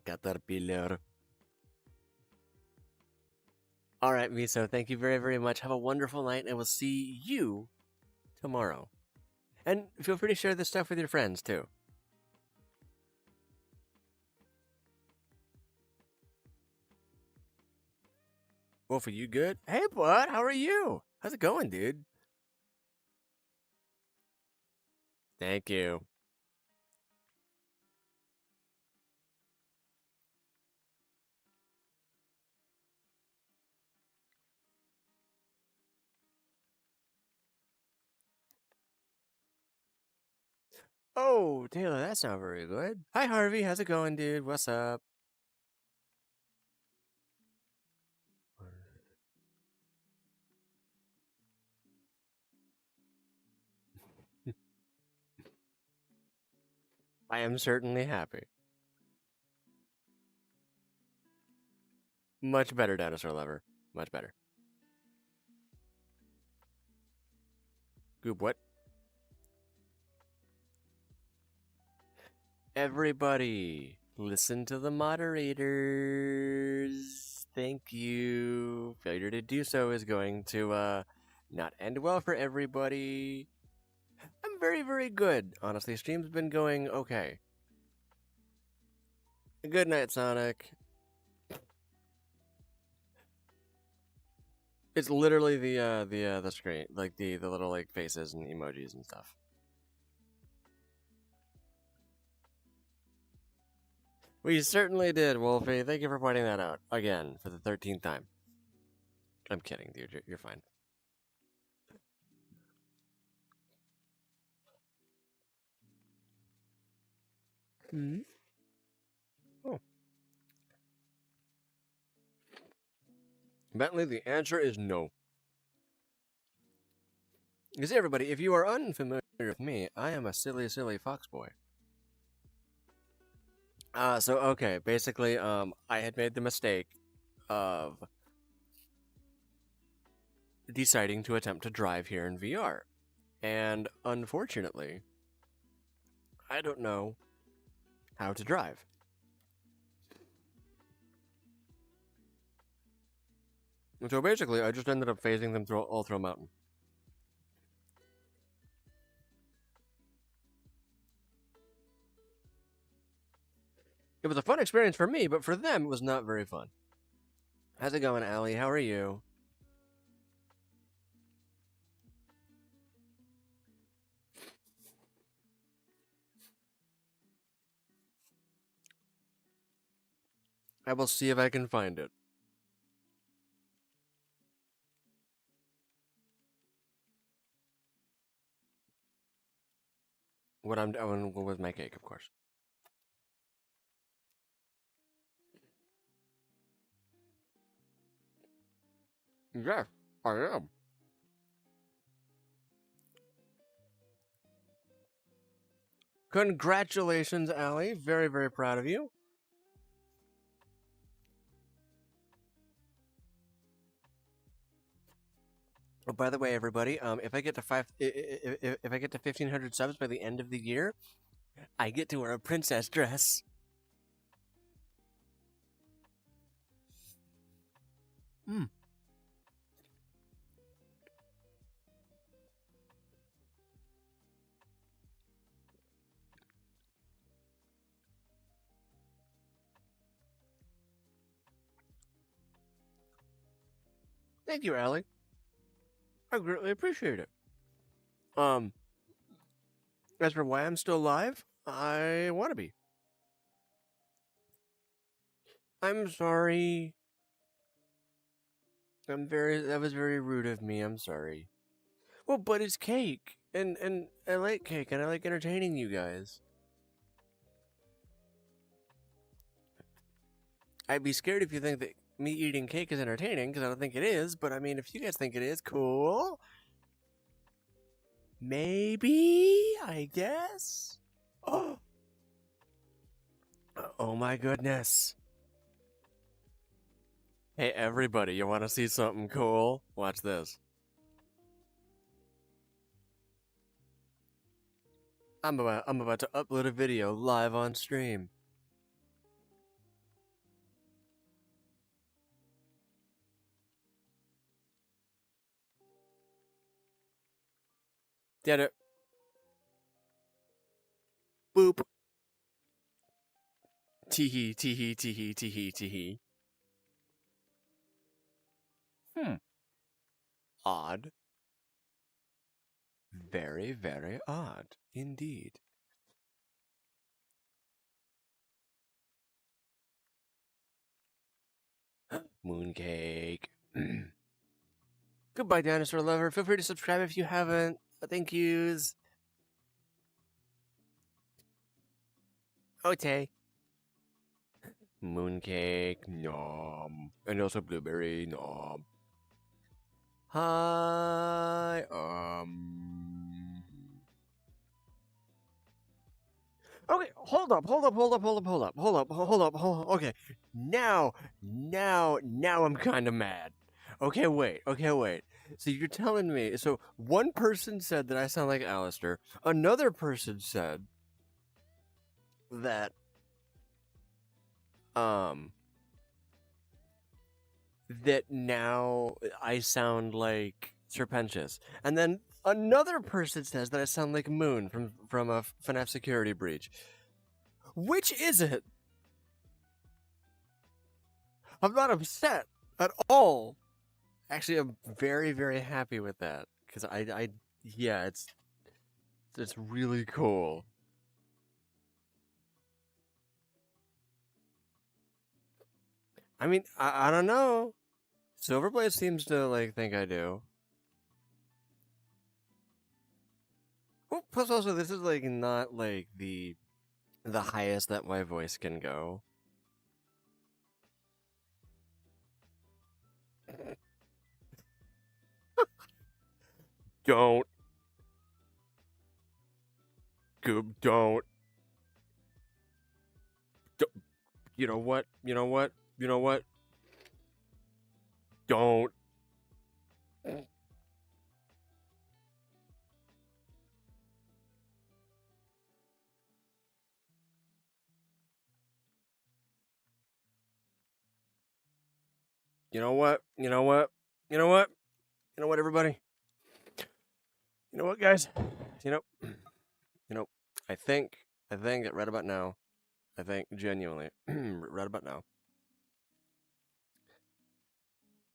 Caterpillar. All right, Miso, thank you very, very much. Have a wonderful night, and we'll see you tomorrow. And feel free to share this stuff with your friends, too. Wolf, are you good? Hey, bud, how are you? How's it going, dude? Thank you. Oh, Taylor, that's not very good. Hi, Harvey. How's it going, dude? What's up? I am certainly happy. Much better, dinosaur lover. Much better. Goop, what? Everybody, listen to the moderators. Thank you. Failure to do so is going to, not end well for everybody. I'm very, very good. Honestly, stream's been going okay. Good night, Sonic. It's literally the screen, like the little like faces and emojis and stuff. We certainly did, Wolfie. Thank you for pointing that out again for the 13th time. I'm kidding, dude. You're fine. Hmm. Oh. Bentley, the answer is no. Because everybody, if you are unfamiliar with me, I am a silly, silly fox boy. So okay, basically, I had made the mistake of deciding to attempt to drive here in VR. And unfortunately, I don't know how to drive. And so basically, I just ended up phasing them all through a mountain. It was a fun experience for me, but for them, it was not very fun. How's it going, Allie? How are you? I will see if I can find it. What I'm doing with my cake, of course. Yes, I am. Congratulations, Allie. Very, very proud of you. Oh, by the way, everybody, if I get to if I get to 1,500 subs by the end of the year, I get to wear a princess dress. Hmm. Thank you, Allie. I greatly appreciate it. As for why I'm still alive, I want to be. I'm sorry. That was very rude of me. I'm sorry. Well, but it's cake, and I like cake, and I like entertaining you guys. I'd be scared if you think that me eating cake is entertaining, because I don't think it is. But I mean, if you guys think it is, cool. Maybe, I guess. Oh, oh my goodness. Hey, everybody, you want to see something cool? Watch this. I'm about to upload a video live on stream. Did it. Boop. Teehee, teehee, teehee, teehee, teehee. Odd. Very, very odd indeed. Mooncake. Goodbye, dinosaur lover. Feel free to subscribe if you haven't. Thank yous. Okay. Mooncake, nom. And also blueberry, nom. Hi, Okay, hold up. Okay, now I'm kind of mad. Okay, wait. So you're telling me, so one person said that I sound like Alistair. Another person said that, um, that now I sound like Serpentious. And then another person says that I sound like Moon from a FNAF security breach. Which is it? I'm not upset at all. Actually, I'm very, very happy with that because yeah, it's really cool. I mean, I don't know. Silverblade seems to like think I do. Well, plus also this is like not like the highest that my voice can go. Don't. Goob, don't. You know what? Don't. You know what? Everybody? You know what, guys? You know, I think that right about now, I think genuinely, right about now,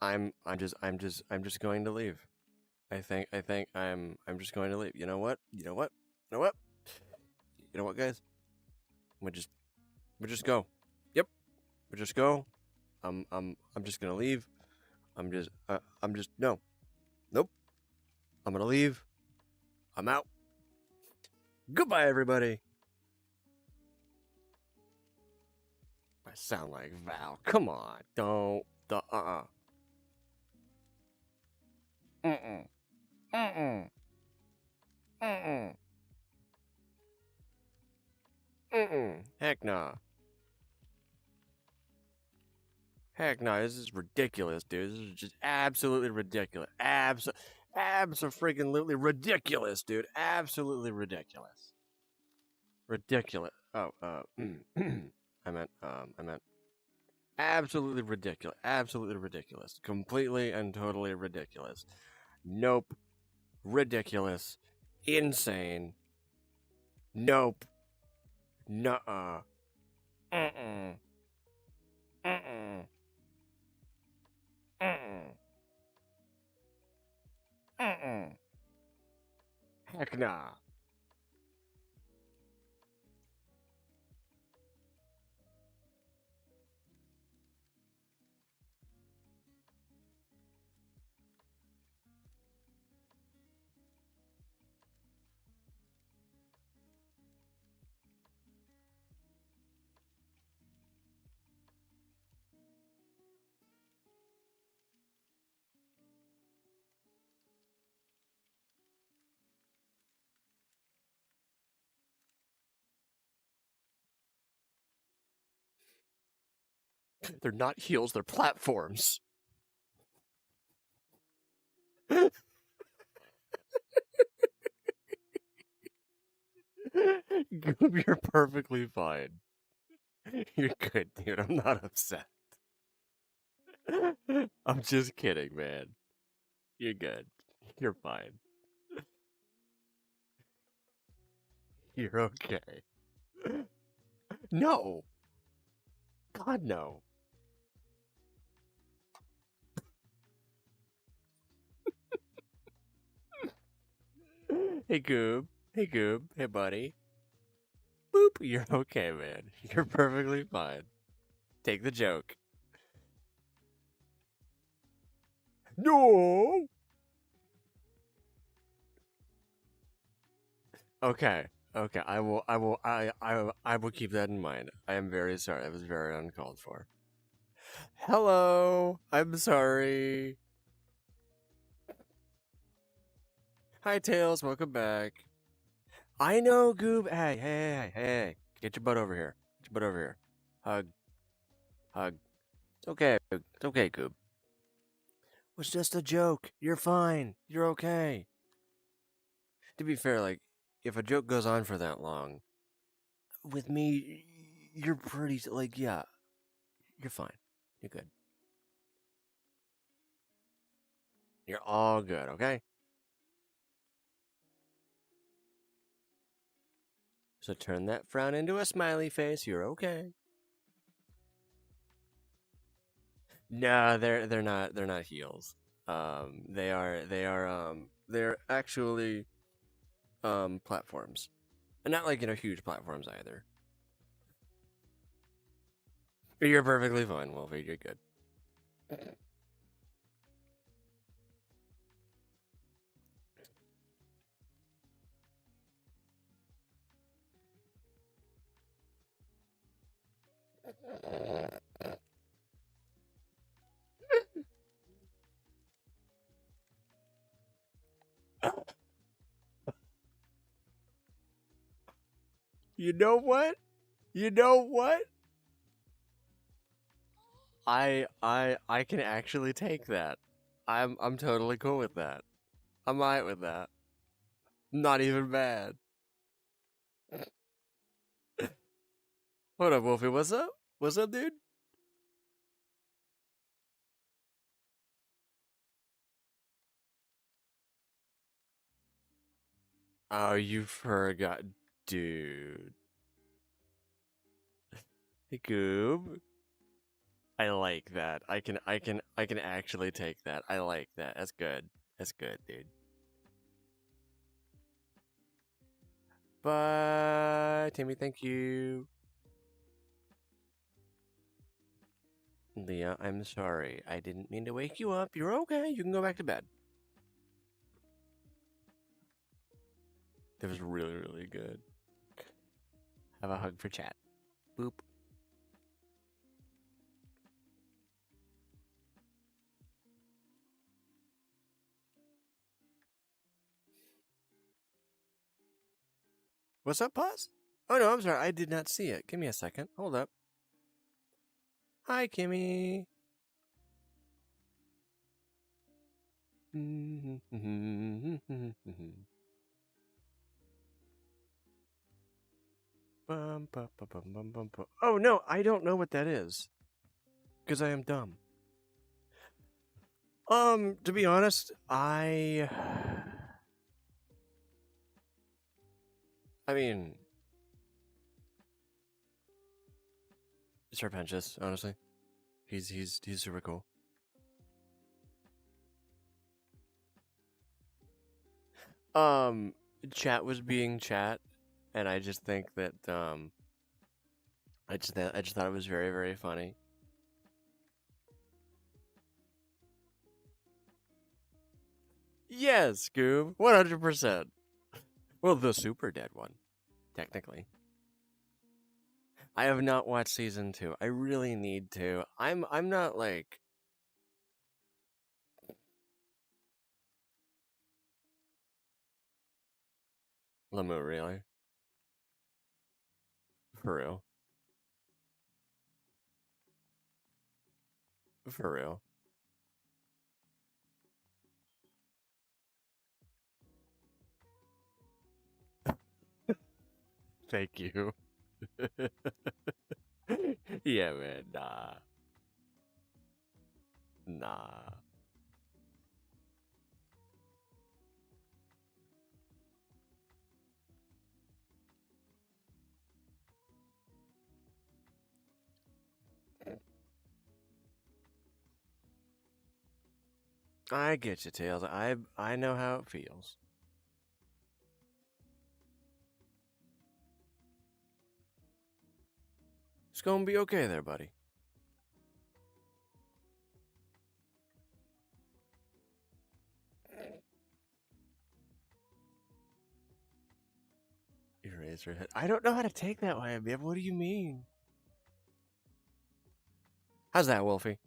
I'm just going to leave. I think I'm just going to leave. You know what? You know what, guys? We just go. Yep. We just go. I'm just gonna leave. I'm just no. Nope. I'm gonna leave. I'm out. Goodbye, everybody. I sound like Val. Come on. Don't. Mm-mm. Mm-mm. Mm-mm. Mm-mm. Heck nah. Heck no, this is ridiculous, dude. This is just absolutely ridiculous. Abso-freaking-lutely ridiculous, dude. Absolutely ridiculous. Ridiculous. Oh, I meant absolutely ridiculous. Absolutely ridiculous. Completely and totally ridiculous. Nope. Ridiculous. Insane. Nope. Nuh-uh. Mm-mm. Mm-mm. Mm-mm. Mm-mm. Heck nah. They're not heels, they're platforms. Goob, you're perfectly fine. You're good, dude. I'm not upset. I'm just kidding, man. You're good. You're fine. You're okay. No. God, no. Hey, Goob. Hey, Goob. Hey, buddy. Boop. You're okay, man. You're perfectly fine. Take the joke. No. Okay. Okay, I will keep that in mind. I am very sorry. That was very uncalled for. Hello. I'm sorry. Hi, Tails. Welcome back. I know, Goob. Hey. Get your butt over here. Get your butt over here. Hug. Hug. It's okay. It's okay, Goob. It was just a joke. You're fine. You're okay. To be fair, like, if a joke goes on for that long, with me, you're pretty, like, yeah, you're fine. You're good. You're all good, okay? So turn that frown into a smiley face. You're okay. No, they're not heels. They're actually platforms. And not like, huge platforms either. You're perfectly fine, Wolfie. You're good. You know what? You know what? I can actually take that. I'm totally cool with that. I'm alright with that. Not even bad. Hold up, Wolfie. What's up? What's up, dude? Oh, you forgot, dude. Hey, Goob. I like that. I can actually take that. I like that. That's good. That's good, dude. Bye, Timmy. Thank you. Leah, I'm sorry. I didn't mean to wake you up. You're okay. You can go back to bed. That was really, really good. Have a hug for chat. Boop. What's up, Pause? Oh no, I'm sorry. I did not see it. Give me a second. Hold up. Hi, Kimmy. Oh no, I don't know what that is. Because I am dumb. To be honest, I mean, Serpentious, honestly. He's super cool. Um, Chat was being chat, and I just think that I just thought it was very, very funny. Yes, Scoob, 100%. Well, the super dead one, technically. I have not watched season 2. I really need to. I'm not like Lamu, really. For real. For real. Thank you. Yeah, man. Nah. Nah. I get you, Tails. I know how it feels. It's gonna be okay there, buddy. You raise your head. I don't know how to take that one, babe. What do you mean? How's that, Wolfie?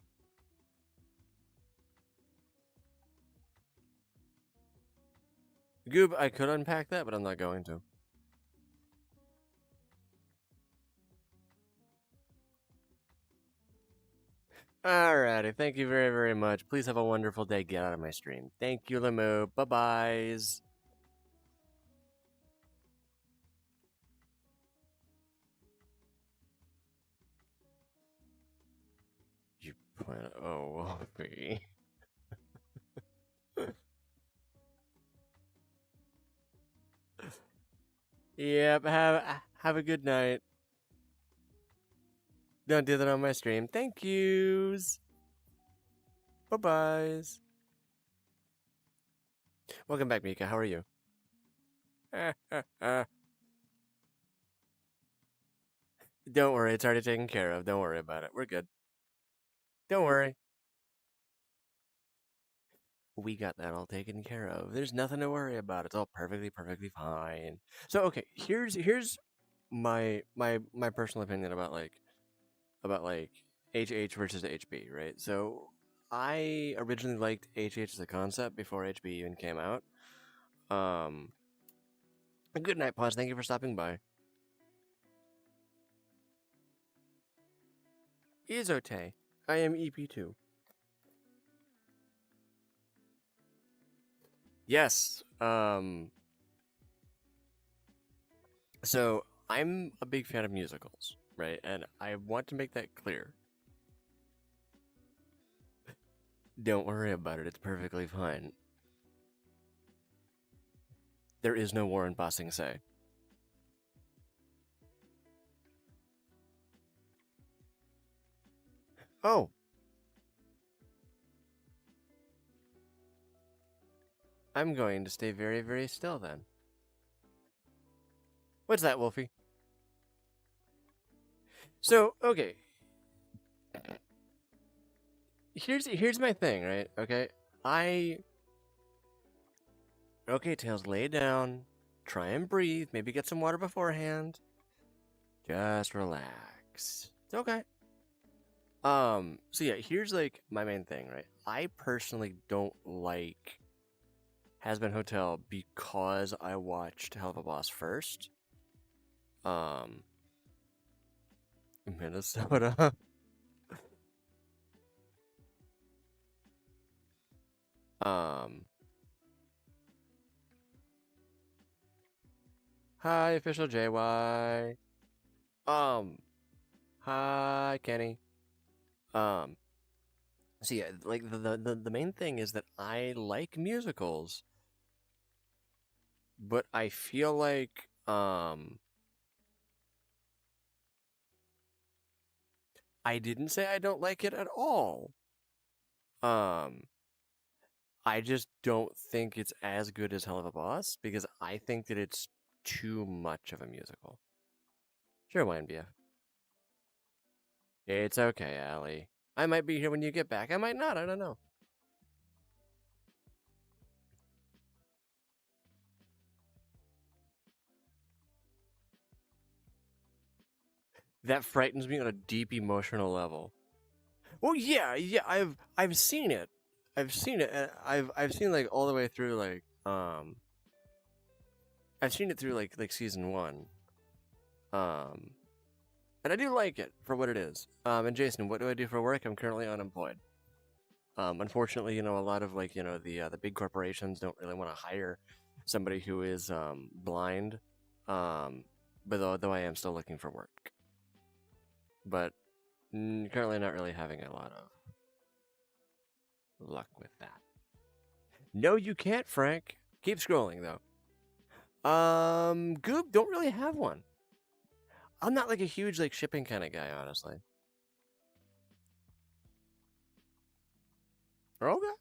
Goob, I could unpack that, but I'm not going to. Alrighty, thank you very, very much. Please have a wonderful day. Get out of my stream. Thank you, Lemo. Bye-byes. You plan. Oh, Wolfie. Yep, have a good night. Don't do that on my stream. Thank yous. Bye-byes. Welcome back, Mika. How are you? Don't worry, it's already taken care of. Don't worry about it. We're good. Don't worry. We got that all taken care of. There's nothing to worry about. It's all perfectly, perfectly fine. So okay, here's my personal opinion about HH versus HB, right? So I originally liked HH as a concept before HB even came out. Good night, Pause. Thank you for stopping by. Izote. I am EP2. Yes. So I'm a big fan of musicals, right? And I want to make that clear. Don't worry about it. It's perfectly fine. There is no war in Ba Sing Se. Oh. I'm going to stay very, very still then. What's that, Wolfie? So, okay. Here's my thing, right? Okay. Okay, Tails, lay down. Try and breathe. Maybe get some water beforehand. Just relax. It's okay. So yeah, here's like my main thing, right? I personally don't like Has-Been Hotel because I watched Hell of a Boss first. Minnesota. Hi, official JY. Hi, Kenny. So yeah, like the main thing is that I like musicals, but I feel like I didn't say I don't like it at all. I just don't think it's as good as Hell of a Boss because I think that it's too much of a musical. Sure, YNBF. It's okay, Allie. I might be here when you get back. I might not. I don't know. That frightens me on a deep emotional level. Well, yeah, I've seen it. I've seen it. And I've seen like all the way through like I've seen it through like season 1. And I do like it for what it is. And Jason, what do I do for work? I'm currently unemployed. Unfortunately, a lot of like, the big corporations don't really want to hire somebody who is blind. But though I am still looking for work. But currently not really having a lot of luck with that. No, you can't, Frank. Keep scrolling though. Goop, don't really have one. I'm not like a huge like shipping kind of guy, honestly. Okay.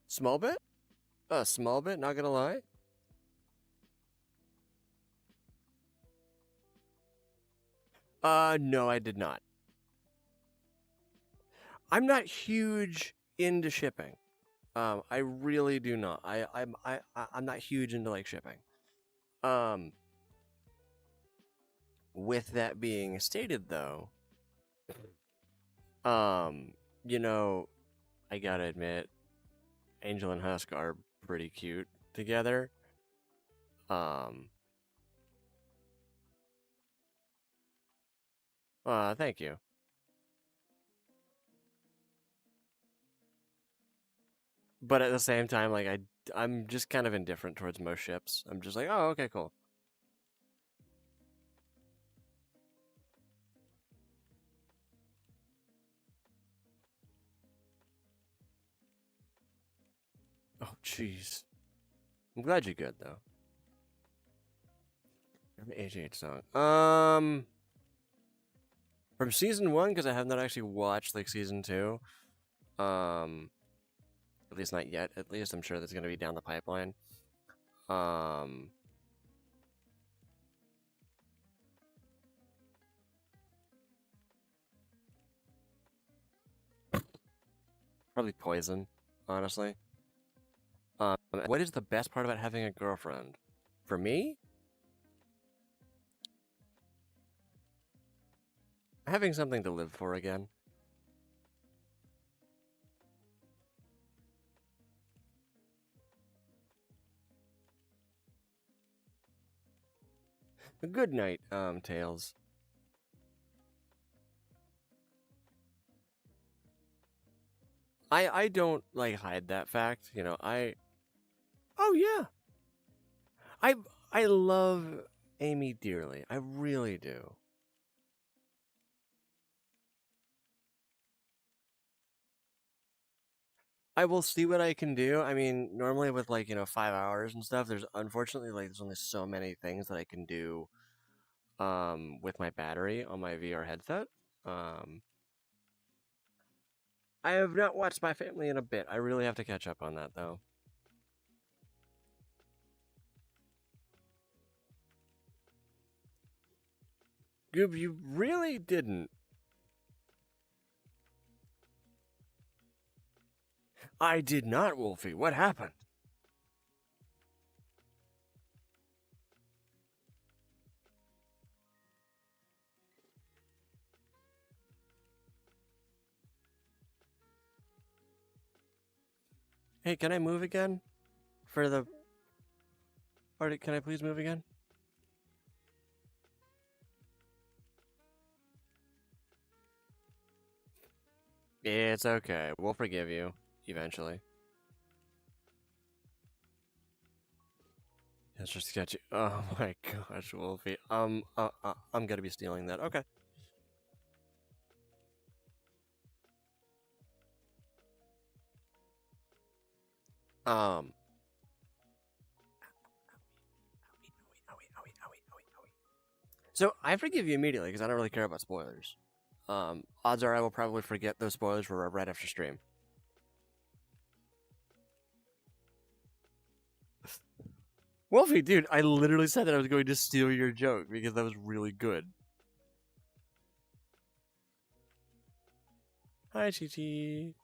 Small bit? A small bit, not gonna lie. No, I did not. I'm not huge into shipping. I really do not. I'm not huge into like shipping. Um, with that being stated, though, um, you know, I gotta admit, Angel and Husk are pretty cute together. Um, thank you. But at the same time, like I'm just kind of indifferent towards most ships. I'm just like, oh, okay, cool. Oh, jeez. I'm glad you're good though. H8 song. From season one, because I have not actually watched like season two. Um, at least not yet. At least I'm sure that's gonna be down the pipeline. Um, probably Poison, honestly. What is the best part about having a girlfriend? For me, having something to live for again. Good night, Tails. I don't like hide that fact. Oh yeah, I I love Amy dearly. I really do. I will see what I can do. I mean, normally with like 5 hours and stuff, there's only so many things that I can do with my battery on my VR headset. Um, I have not watched My Family in a bit. I really have to catch up on that though. Goob, you really didn't. I did not, Wolfie. What happened? Hey, can I move again? For the party, can I please move again? It's okay. We'll forgive you eventually. That's just sketchy. Oh my gosh, Wolfie. I'm gonna be stealing that. Okay. Um. So I forgive you immediately because I don't really care about spoilers. Odds are I will probably forget those spoilers for right after stream. Wolfie, dude, I literally said that I was going to steal your joke because that was really good. Hi, Chi Chi.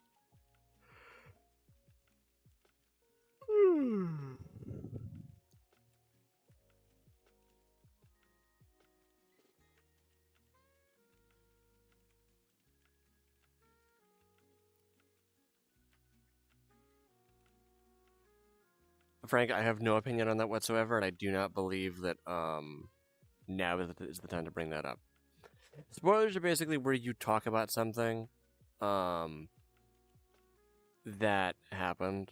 Frank, I have no opinion on that whatsoever, and I do not believe that now is the time to bring that up. Spoilers are basically where you talk about something um that happened.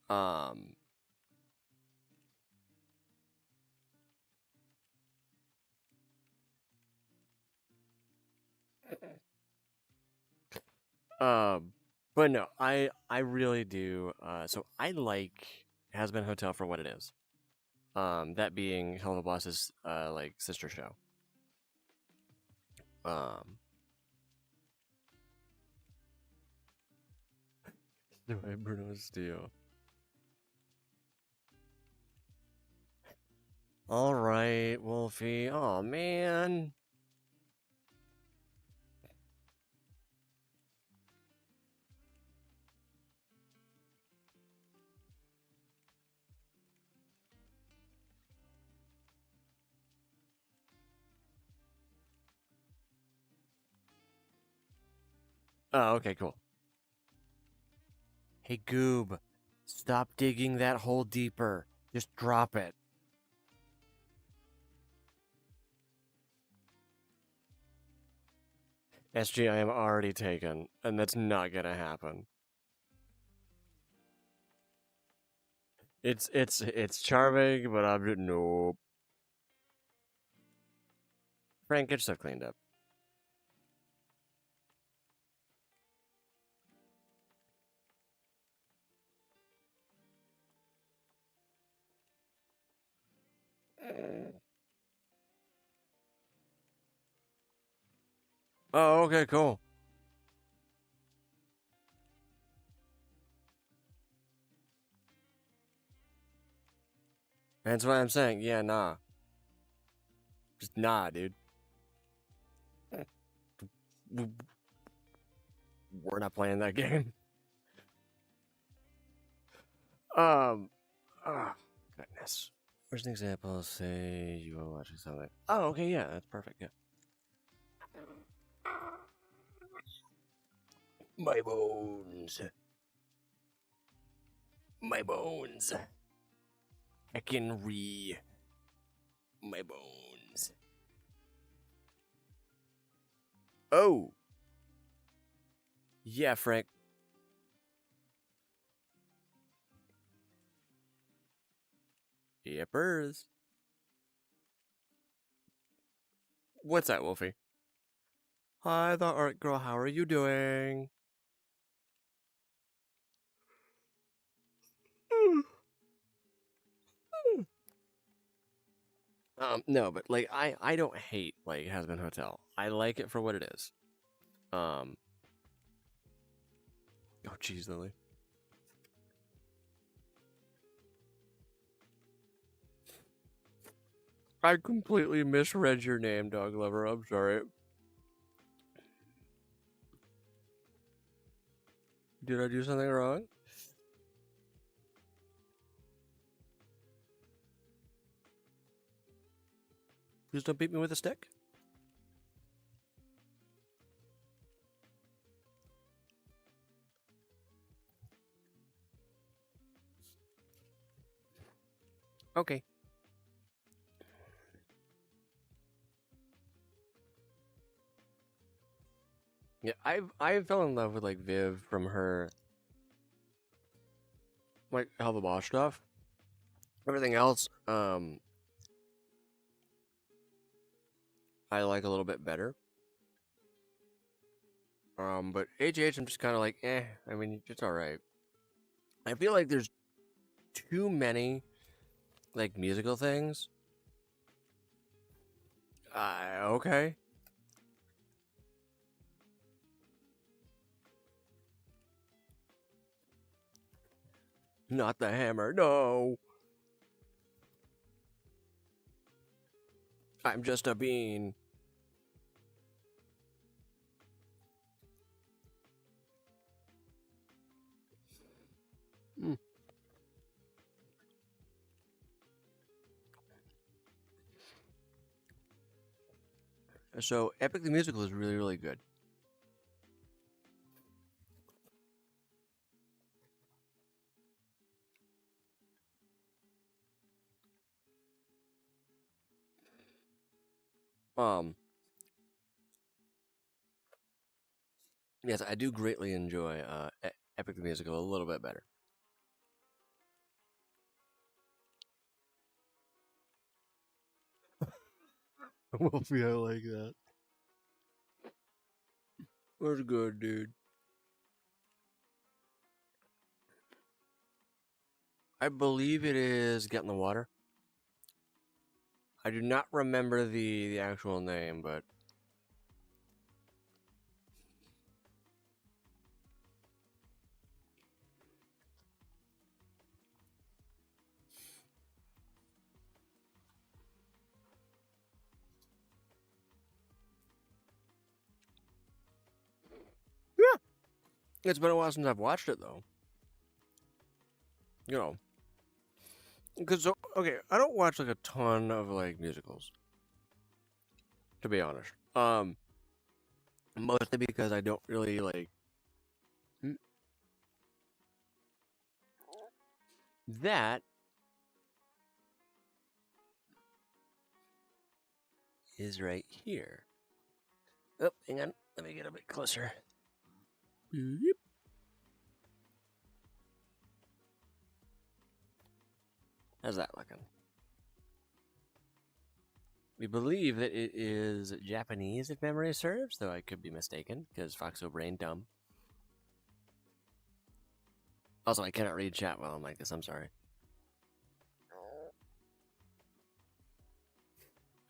Um um but no, I really do so I like Has Been Hotel for what it is. That being Helluva Boss's like sister show. Um do I Bruno Steele? All right, Wolfie. Oh man. Oh, okay, cool. Hey, Goob, stop digging that hole deeper. Just drop it. SG, I am already taken, and that's not gonna happen. It's charming, but I'm just nope. Frank, get yourself cleaned up. Oh, okay, cool. That's what I'm saying. Yeah, nah. Just nah, dude. We're not playing that game. Um, oh, goodness. Where's an example? Say you are watching something. Oh, okay, yeah, that's perfect. Yeah. My bones. My bones. I can re my bones. Oh. Yeah, Frank. Yippers. What's that, Wolfie? Hi, the art girl. How are you doing? No, but like I don't hate like Has Been Hotel. I like it for what it is. Oh jeez, Lily. I completely misread your name, dog lover. I'm sorry. Did I do something wrong? Please don't beat me with a stick. Okay. Yeah, I fell in love with like Viv from her like Hell the Boss stuff. Everything else, I like a little bit better. But HH, I'm just kind of like, eh. I mean, it's all right. I feel like there's too many like musical things. Okay. Not the hammer. No. I'm just a bean. Mm. So, Epic the Musical is really, really good. Um, yes, I do greatly enjoy Epic the Musical a little bit better. Wolfie, I like that. That's good, dude. I believe it is Get in the Water. I do not remember the actual name, but yeah, it's been a while since I've watched it though. You know, because okay, I don't watch like a ton of like musicals, to be honest. Mostly because I don't really like that is right here. Oh, hang on. Let me get a bit closer. Yep. How's that looking? We believe that it is Japanese, if memory serves, though I could be mistaken, because Foxo brain dumb. Also, I cannot read chat while I'm like this. I'm sorry.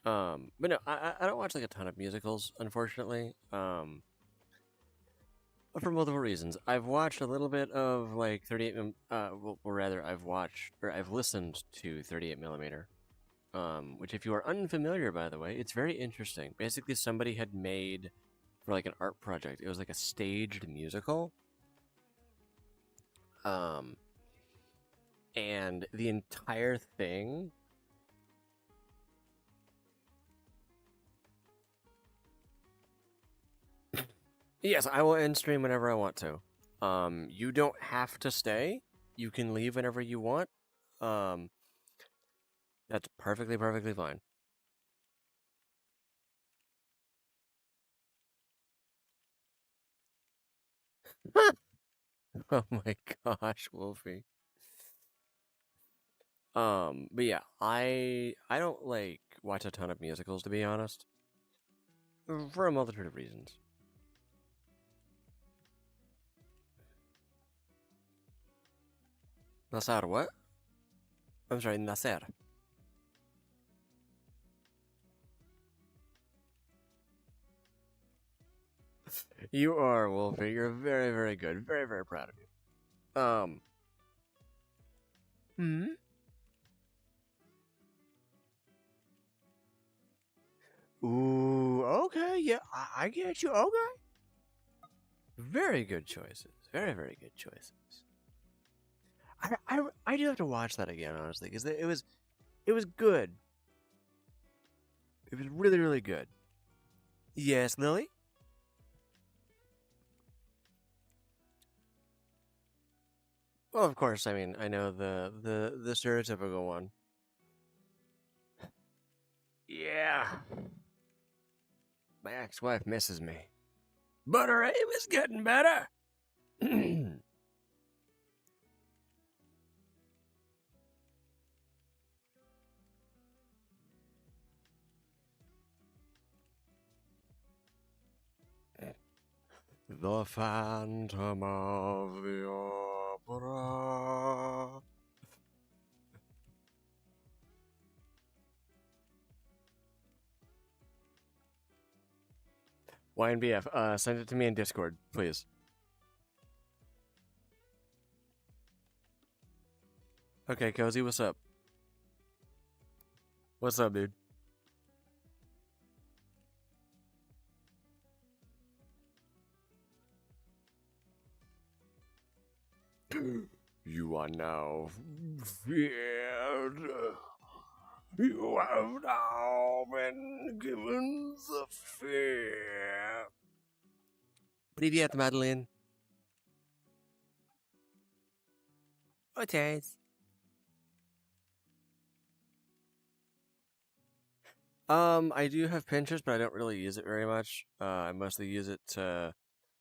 But no, I don't watch like a ton of musicals, unfortunately. For multiple reasons. I've watched a little bit of like 38. Well, or rather, I've listened to 38 millimeter. Which, if you are unfamiliar, by the way, it's very interesting. Basically, somebody had made for like an art project. It was like a staged musical. And the entire thing. Yes, I will end stream whenever I want to. You don't have to stay. You can leave whenever you want. Um, that's perfectly fine. Oh my gosh, Wolfie. But yeah, I don't like watch a ton of musicals, to be honest, for a multitude of reasons. Nasar, what? I'm sorry, Nasser. You are, Wolfie. You're very good. Very proud of you. Hmm? Ooh, okay, yeah, I get you. Okay. Very good choices. Very good choices. I do have to watch that again, honestly, because it was good. It was really good. Yes, Lily. Well, of course. I mean, I know the stereotypical one. Yeah, my ex-wife misses me, but her aim is getting better. The Phantom of the Opera. YNBF, send it to me in Discord, please. Okay, Cozy, what's up? What's up, dude? You are now feared. You have now been given the fear. Привет, Madeline. Otés. I do have Pinterest, but I don't really use it very much. I mostly use it to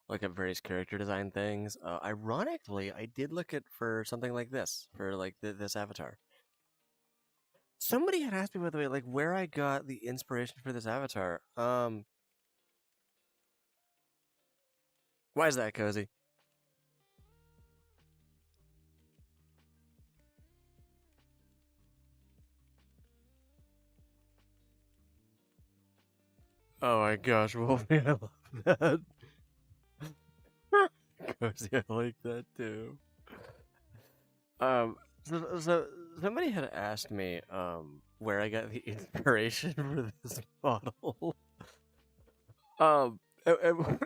look at various character design things. Ironically, I did look at for something like this, for like this avatar. Somebody had asked me, by the way, like where I got the inspiration for this avatar. Why is that, Cozy? Oh my gosh, Wolfie, I love that. Cozy, I like that too. So somebody had asked me where I got the inspiration for this model. Um, I'm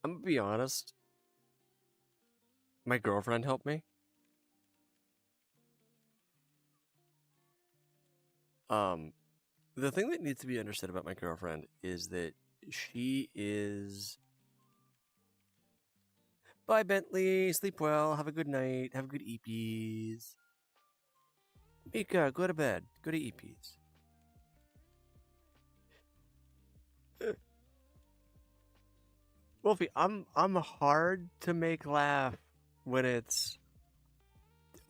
gonna be honest. My girlfriend helped me. Um, the thing that needs to be understood about my girlfriend is that she is Bye, Bentley. Sleep well. Have a good night. Have a good EPs. Mika, go to bed. Go to EPs. Wolfie, I'm hard to make laugh when it's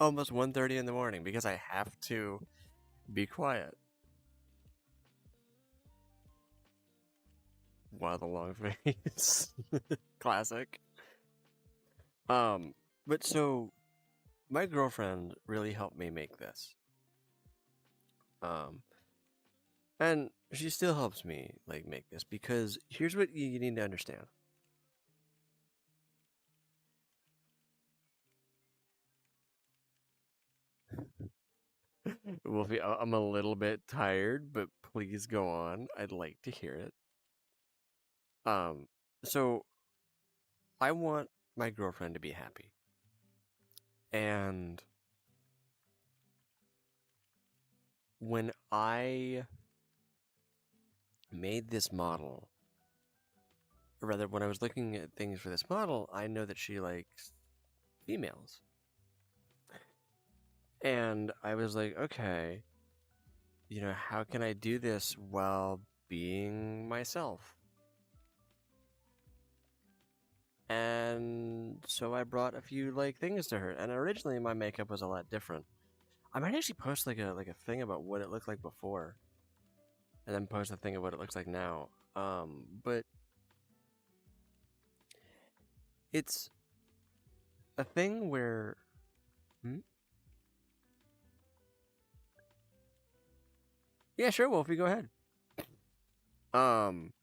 almost 1:30 in the morning because I have to be quiet. Wow, the long face. Classic. But so my girlfriend really helped me make this. Um, and she still helps me like make this because here's what you need to understand. Wolfie, I'm a little bit tired, but please go on. I'd like to hear it. Um, so I want my girlfriend to be happy. And when I made this model, or rather, when I was looking at things for this model, I know that she likes females. And I was like, okay, how can I do this while being myself? And so I brought a few like things to her. And originally my makeup was a lot different. I might actually post like a thing about what it looked like before, and then post a thing of what it looks like now. But it's a thing where, yeah, sure, Wolfie, go ahead. Um,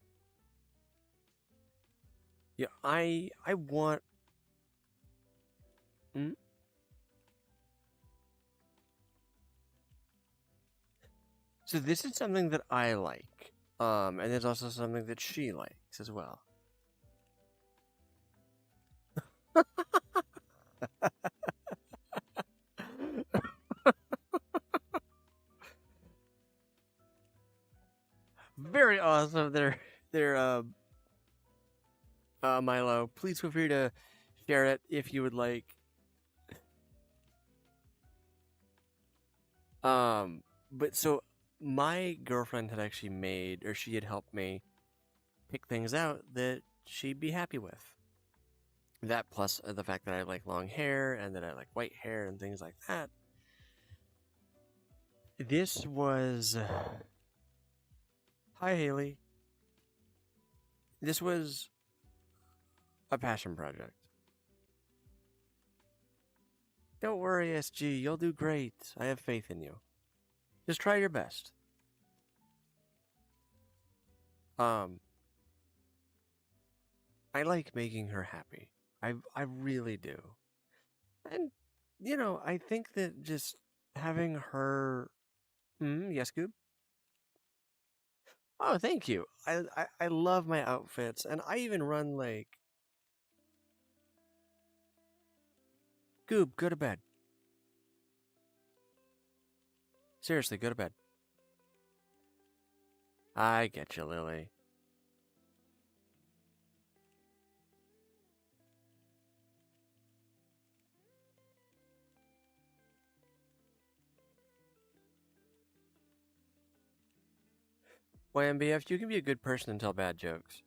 yeah, I want. So this is something that I like. And there's also something that she likes as well. Very awesome. They're Milo. Please feel free to share it if you would like. But so my girlfriend had actually made, or she had helped me pick things out that she'd be happy with. That plus the fact that I like long hair and that I like white hair and things like that. This was. Hi, Haley. This was a passion project. Don't worry, SG. You'll do great. I have faith in you. Just try your best. I like making her happy. I really do. And I think that just having her yes, Goob. Oh, thank you. I love my outfits, and I even run like Goob, go to bed. Seriously, go to bed. I get you, Lily. YMBF, you can be a good person and tell bad jokes.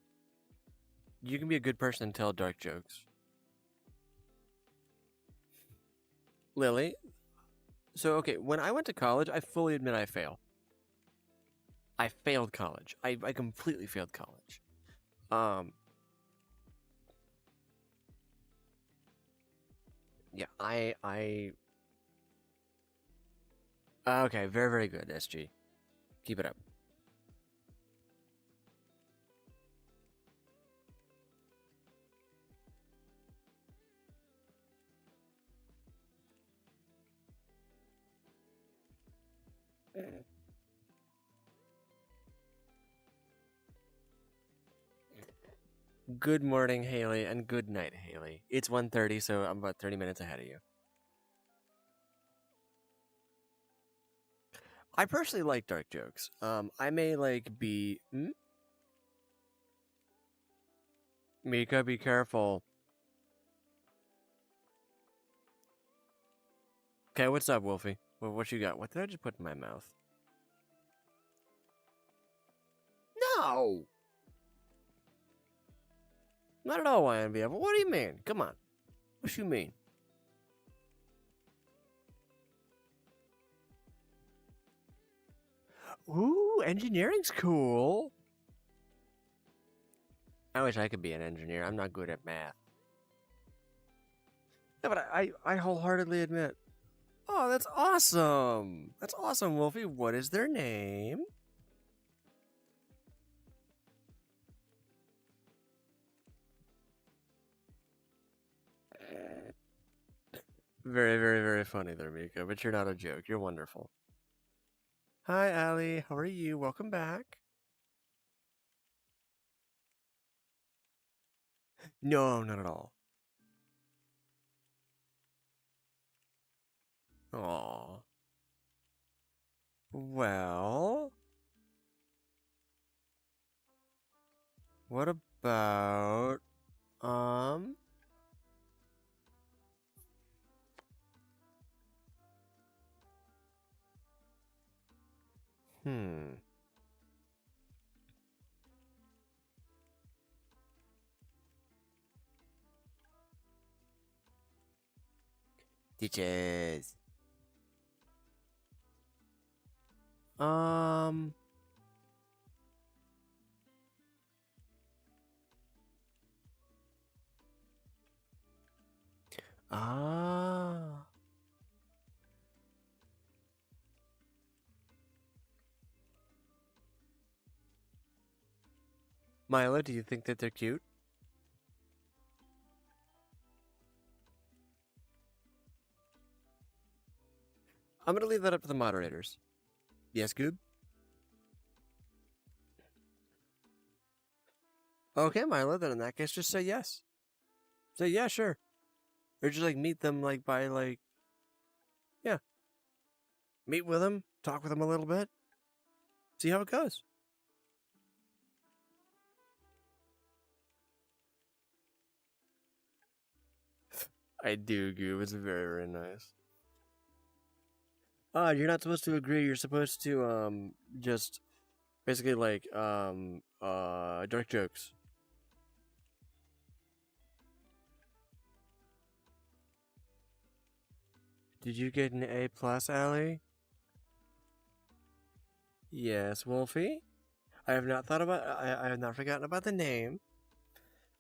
You can be a good person and tell dark jokes. Lily, so okay, when I went to college, I fully admit I failed. I failed college. I completely failed college. Yeah, okay, very, very good, SG. Keep it up. Good morning, Haley, and good night, Haley. It's 1:30, so I'm about 30 minutes ahead of you. I personally like dark jokes. I may be Mika, be careful. Okay, what's up, Wolfie? What you got? What did I just put in my mouth? No! Not at all, YNBF. What do you mean? Come on. What you mean? Ooh, engineering's cool. I wish I could be an engineer. I'm not good at math. Yeah, but I wholeheartedly admit. Oh, that's awesome. That's awesome, Wolfie. What is their name? Very, very, very funny there, Miko. But you're not a joke. You're wonderful. Hi, Allie. How are you? Welcome back. No, not at all. Aw. Well, what about, um... Hmm. Teachers. Um... Ah. Milo, do you think that they're cute? I'm gonna leave that up to the moderators. Yes, Goob? Okay, Milo, then in that case, just say yes. Say, yeah, sure. Or just, like, meet them, like, by, like... Yeah. Meet with them, talk with them a little bit. See how it goes. I do, Goob. It's very, very nice. You're not supposed to agree. You're supposed to, just... Basically, like, dark jokes. Did you get an A+, Allie? Yes, Wolfie? I have not thought about... I have not forgotten about the name.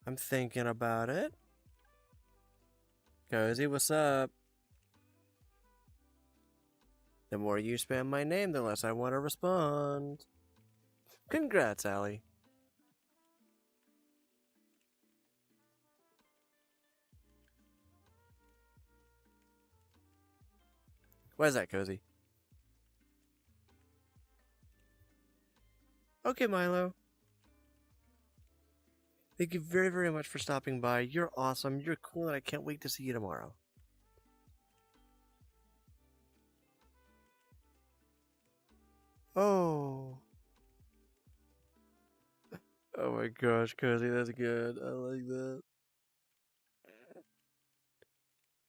I'm thinking about it. Cozy, what's up? The more you spam my name, the less I want to respond. Congrats, Allie. Why is that, Cozy? Okay, Milo. Thank you very, very much for stopping by. You're awesome. You're cool, and I can't wait to see you tomorrow. Oh. Oh my gosh, Cozy, that's good. I like that.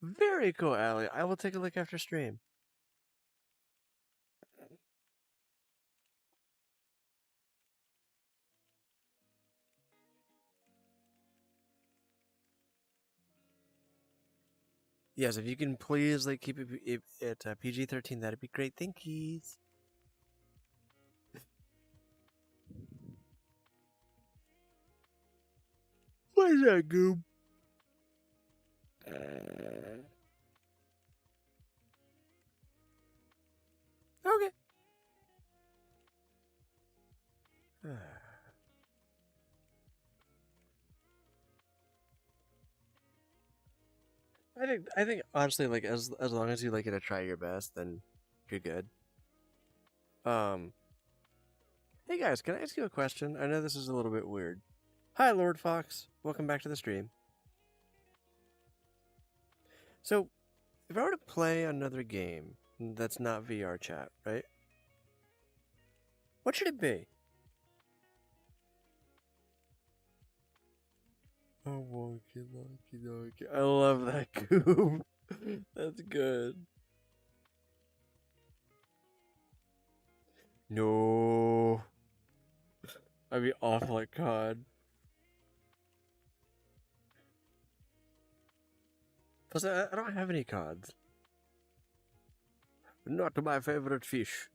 Very cool, Allie. I will take a look after stream. Yes, if you can please like keep it at PG-13, that'd be great. Thank you. What is that, Goob? Okay. I think honestly, like as long as you like it to try your best, then you're good. Hey guys, can I ask you a question? I know this is a little bit weird. Hi, Lord Fox. Welcome back to the stream. So, if I were to play another game that's not VR chat, right? What should it be? Oh, wonky, wonky, wonky. I love that goob. That's good. No. I'd be awful at COD. Plus, I don't have any CODs. Not my favorite fish.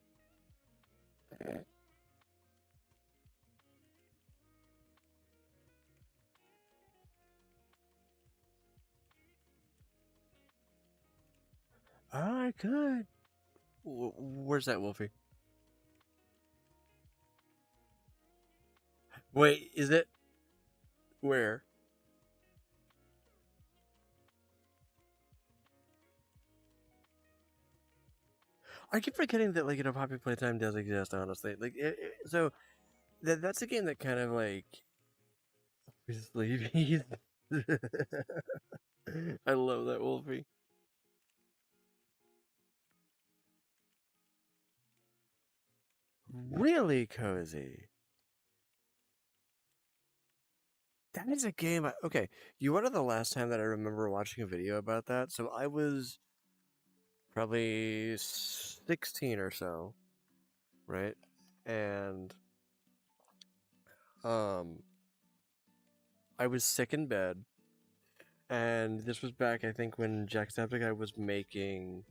I could. Where's that, Wolfie? Wait, is it? Where? I keep forgetting that, like, Poppy Playtime does exist, honestly. Like, so that's a game that kind of, like, sleepy. I love that, Wolfie. Really cozy. That is a game. Okay, you wanted the last time that I remember watching a video about that. So I was probably 16 or so, right? And um, I was sick in bed, and this was back, I think, when Jacksepticeye was making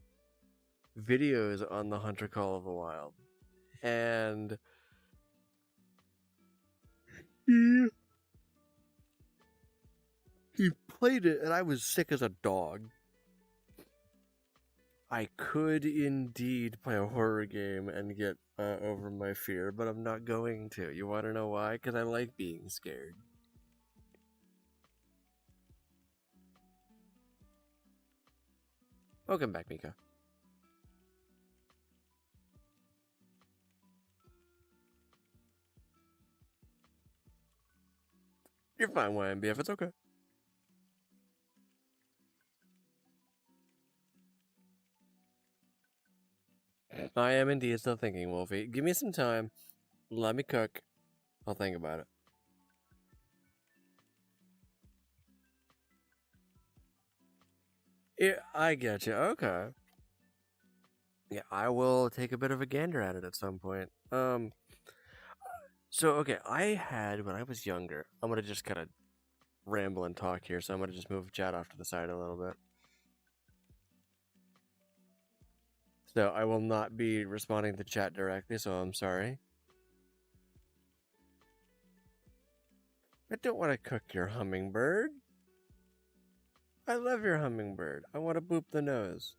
videos on the Hunter Call of the Wild, and he played it, and I was sick as a dog. I could indeed play a horror game and get over my fear, but I'm not going to. You want to know why? Because I like being scared. Welcome back, Mika. You're fine, YMBF. It's okay. I am indeed still thinking, Wolfie. Give me some time. Let me cook. I'll think about it. Yeah, I get you. Okay. Yeah, I will take a bit of a gander at it at some point. So okay, I had when I was younger. I'm gonna just kind of ramble and talk here, so I'm gonna just move chat off to the side a little bit. So I will not be responding to chat directly, so I'm sorry. I don't want to cook your hummingbird. I love your hummingbird. I want to boop the nose.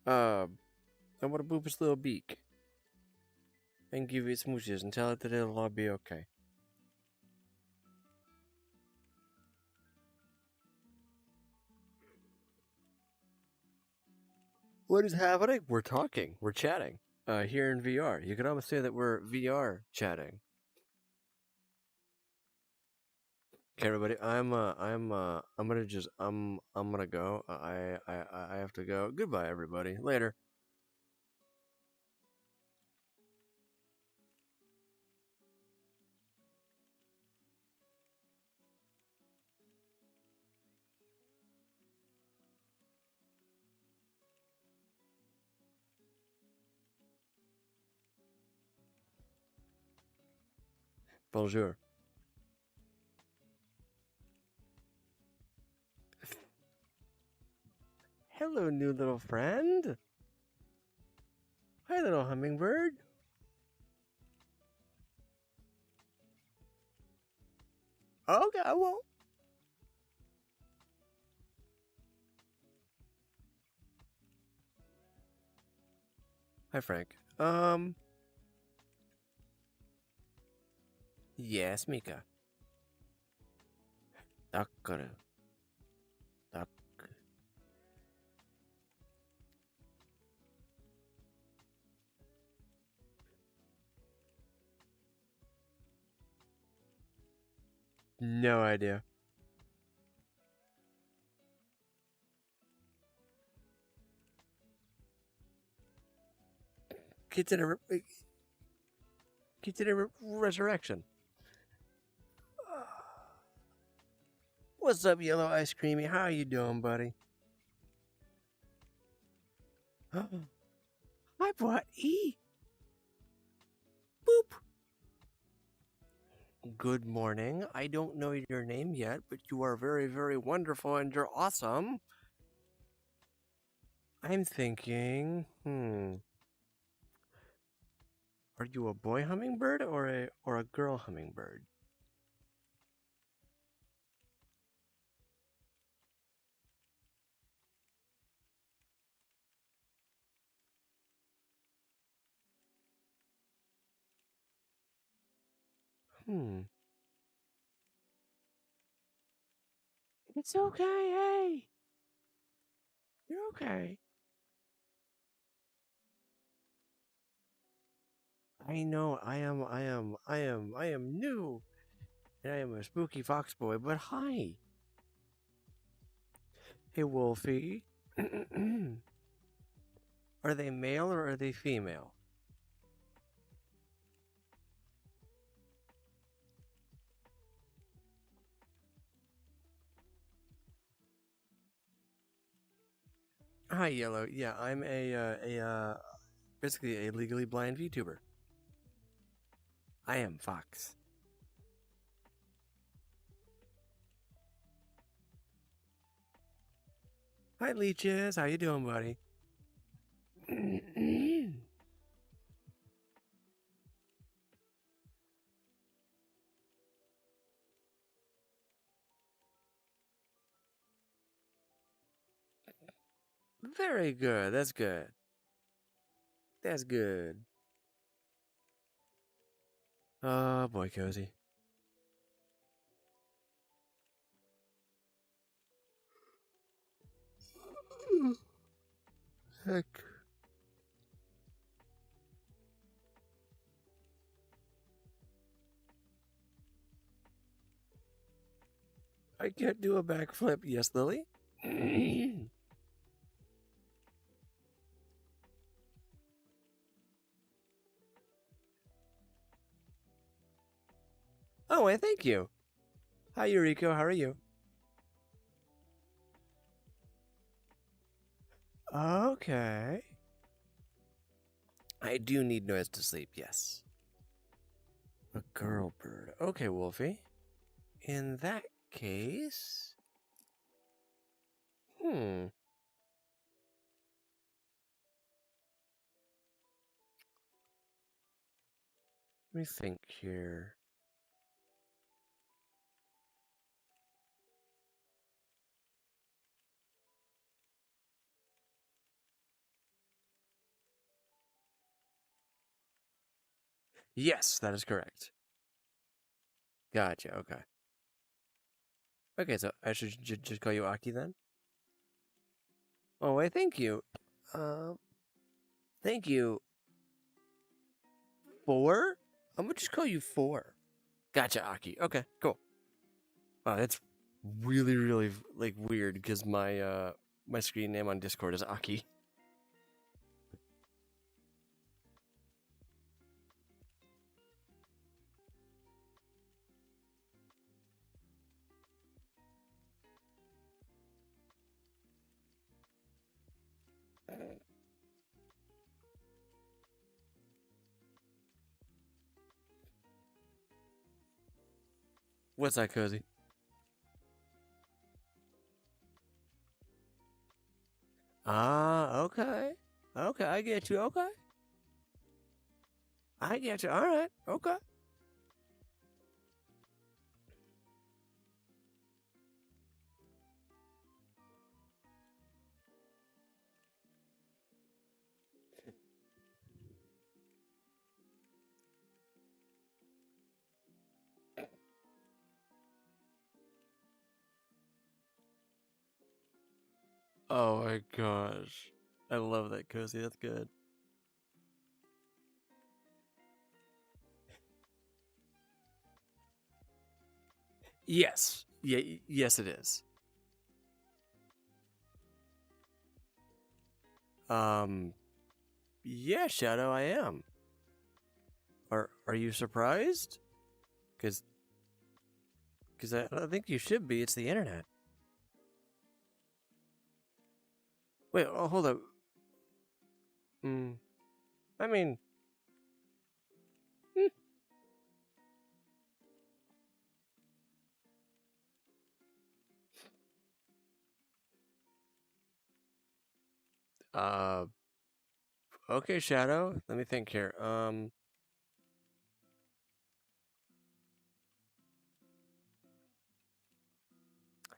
I want to boop its little beak. And give it smooches and tell it that it'll all be okay. What is happening? We're talking. We're chatting. Here in VR. You could almost say that we're VR chatting. Okay, everybody. I'm gonna go. I have to go. Goodbye, everybody. Later. Bonjour. Hello, new little friend. Hi, little hummingbird. Okay, I won't. Hi, Frank. Yes, Mika. Dakuru. Dak. No idea. Consider resurrection. What's up, Yellow Ice Creamy? How you doing, buddy? Hi, buddy. Boop. Good morning. I don't know your name yet, but you are very, very wonderful and you're awesome. I'm thinking, are you a boy hummingbird or a girl hummingbird? Hmm. It's okay, hey. You're okay. I know I am new. And I am a spooky fox boy, but hi. Hey Wolfie. Are they male or are they female? Hi Yellow. Yeah, I'm basically a legally blind VTuber. I am Fox. Hi Leeches, how you doing, buddy? Very good. That's good. That's good. Oh boy, Cozy. Heck. I can't do a backflip. Yes, Lily? Oh, I thank you. Hi, Eureka. How are you? Okay. I do need noise to sleep, yes. A girl bird. Okay, Wolfie. In that case. Let me think here. Yes, that is correct. Gotcha, okay. Okay, so I should just call you Aki then? Oh, I thank you. Thank you. 4? I'm gonna just call you 4. Gotcha, Aki. Okay, cool. Wow, that's really, really like weird because my screen name on Discord is Aki. What's that, Cozy? Ah, okay. Okay, I get you. Okay. I get you. All right. Okay. Oh my gosh. I love that, Cozy. That's good. Yes. Yeah, yes it is. Um yeah, Shadow, I am. Are you surprised? Cuz I think you should be. It's the internet. Wait, oh, hold up. Mm, I mean, hmm, uh, okay, Shadow. Let me think here.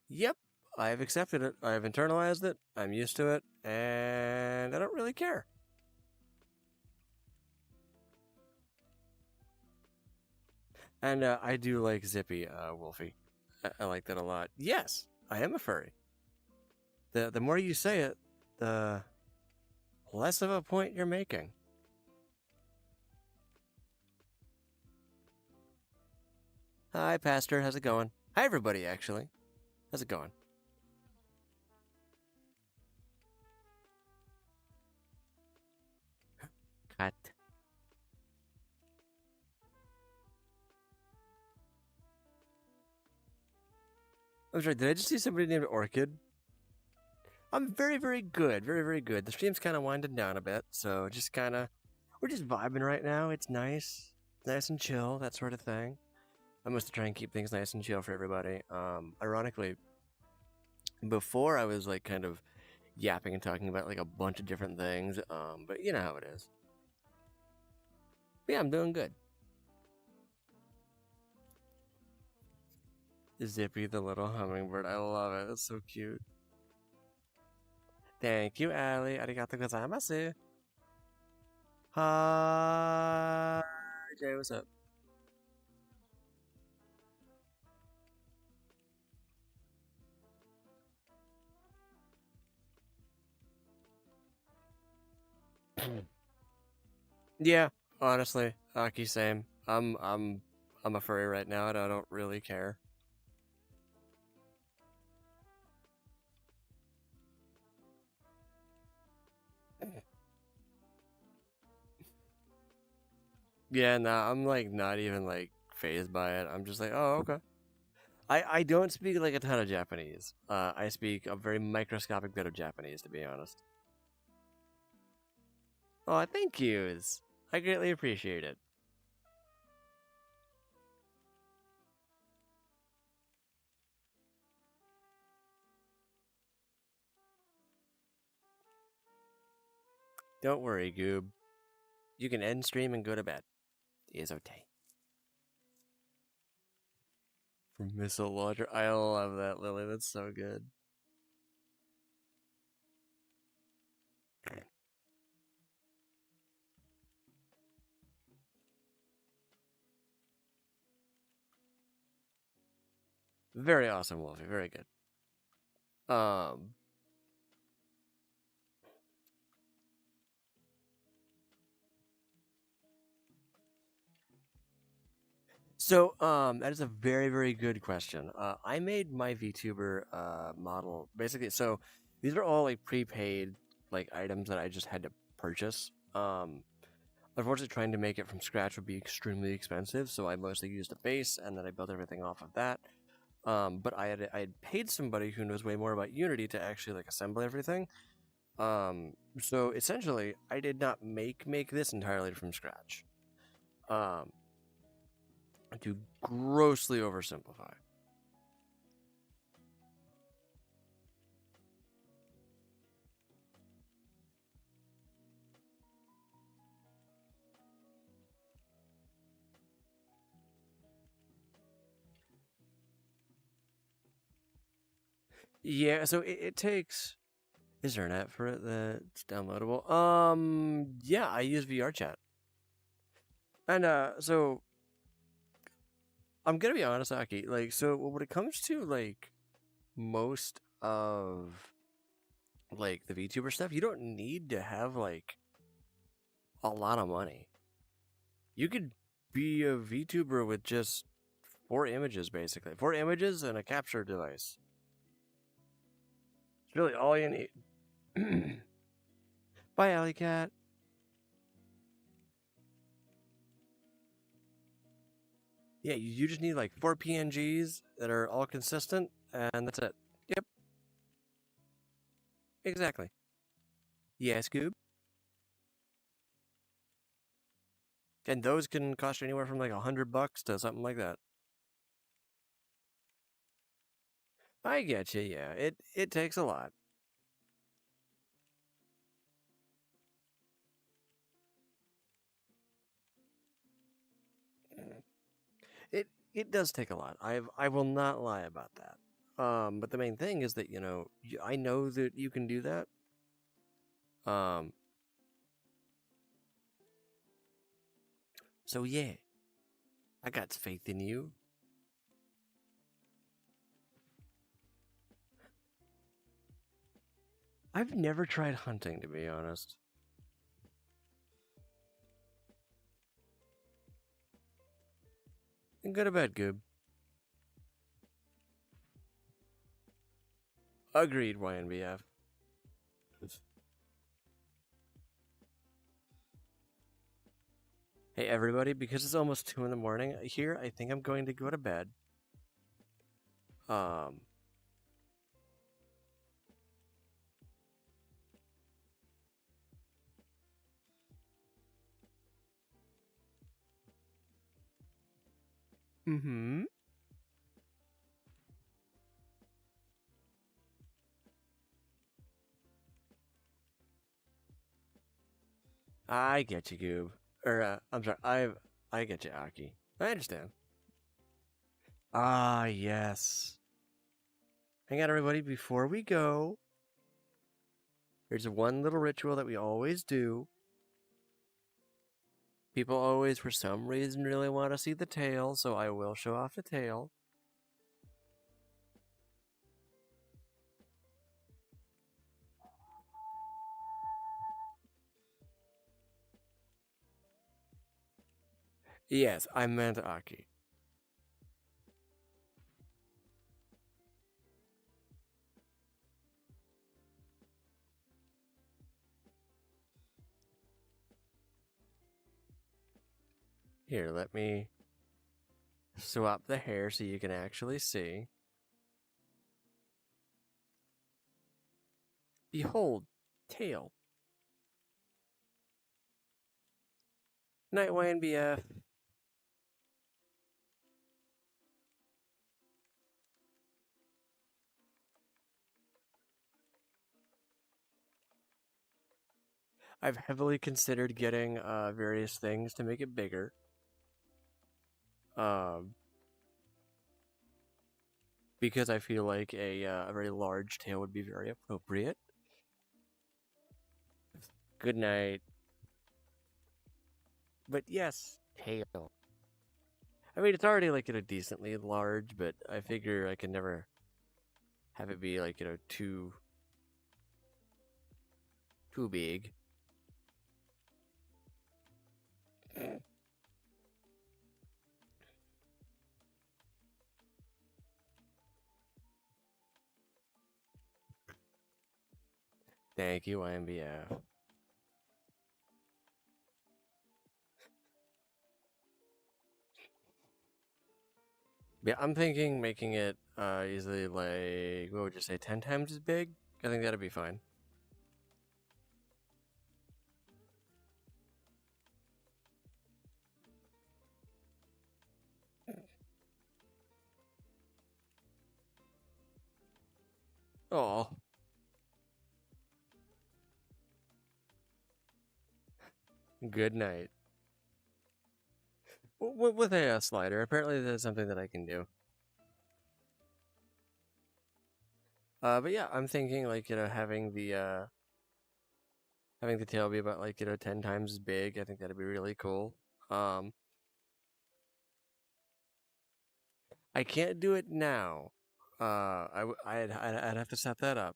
Yep, I have accepted it. I have internalized it. I'm used to it, and I don't really care. And I do like Zippy, Wolfie. I like that a lot. Yes, I am a furry. The more you say it, the less of a point you're making. Hi, Pastor. How's it going? Hi, everybody. Actually, how's it going? Cut. I'm sorry. Did I just see somebody named Orchid? I'm very, very good. Very, very good. The stream's kind of winding down a bit, so just kind of we're just vibing right now. It's nice and chill, that sort of thing. I must try and keep things nice and chill for everybody. Ironically, before I was like kind of yapping and talking about like a bunch of different things. But you know how it is. But yeah, I'm doing good. Zippy the little hummingbird. I love it. It's so cute. Thank you, Ali. Arigato gozaimasu. Hi, Jay. What's up? Yeah, honestly, Aki, same. I'm a furry right now, and I don't really care. Yeah, nah, I'm like not even like phased by it. I'm just like, oh, okay. I don't speak like a ton of Japanese. I speak a very microscopic bit of Japanese, to be honest. Oh, thank yous. I greatly appreciate it. Don't worry, Goob. You can end stream and go to bed. It's okay. From missile launcher. I love that, Lily. That's so good. Very awesome, Wolfie. Very good. Um, that is a very, very good question. I made my VTuber model basically. So these are all like prepaid like items that I just had to purchase. Unfortunately, trying to make it from scratch would be extremely expensive, so I mostly used a base and then I built everything off of that. But I had paid somebody who knows way more about Unity to actually like assemble everything. So essentially, I did not make this entirely from scratch. Um, to grossly oversimplify. Yeah, so it takes. Is there an app for it that's downloadable? Yeah, I use VRChat, and so I'm gonna be honest, Aki. Like, so when it comes to like most of like the VTuber stuff, you don't need to have like a lot of money. You could be a VTuber with just 4 images, basically. 4 images and a capture device. It's really all you need. Bye, Alley Cat. Yeah, you just need like 4 PNGs that are all consistent, and that's it. Yep, exactly. Yeah, Scoob. And those can cost anywhere from like $100 to something like that. I get you, yeah. It takes a lot. It does take a lot. I will not lie about that. But the main thing is that I know that you can do that. Um, so yeah, I got faith in you. I've never tried hunting, to be honest. And go to bed, Goob. Agreed, YNBF. Hey everybody, because it's almost 2 in the morning here, I think I'm going to go to bed. Um, mm-hmm. I get you, Goob. Or, I'm sorry, I get you, Aki. I understand. Ah, yes. Hang on, everybody, before we go, there's one little ritual that we always do. People always, for some reason, really want to see the tail, so I will show off the tail. Yes, I meant Aki. Here, let me swap the hair so you can actually see. Behold, tail. Night YNBF. I've heavily considered getting various things to make it bigger. Um, because I feel like a very large tail would be very appropriate. Good night. But yes, tail. I mean, it's already like decently large, but I figure I can never have it be like too big. Thank you, IMBF. Yeah, I'm thinking making it easily like, what would you say, 10 times as big? I think that'd be fine. Oh, good night. With a slider, apparently that's something that I can do. But yeah, I'm thinking like having the tail be about like 10 times as big. I think that'd be really cool. Um, I can't do it now. I'd have to set that up.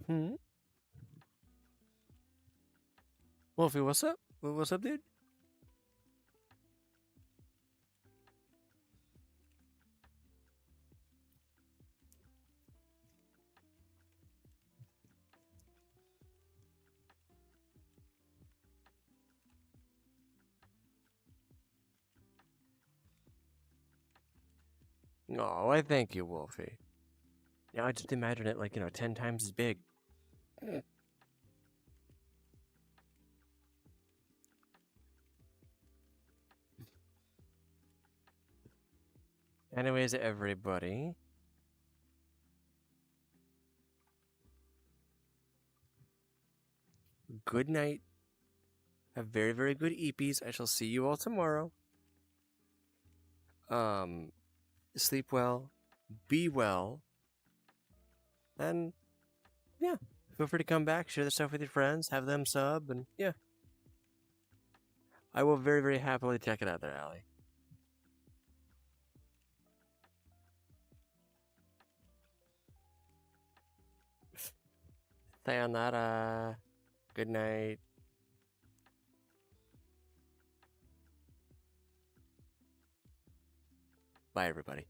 Hmm. Wolfie, what's up? What's up, dude? Oh, I thank you, Wolfie. Now I just imagine it like, 10 times as big. Anyways, everybody. Good night. Have very, very good EPs. I shall see you all tomorrow. Sleep well. Be well. And, yeah. Feel free to come back, share the stuff with your friends, have them sub, and yeah. I will very, very happily check it out there, Allie. Sayonara. Good night. Bye, everybody.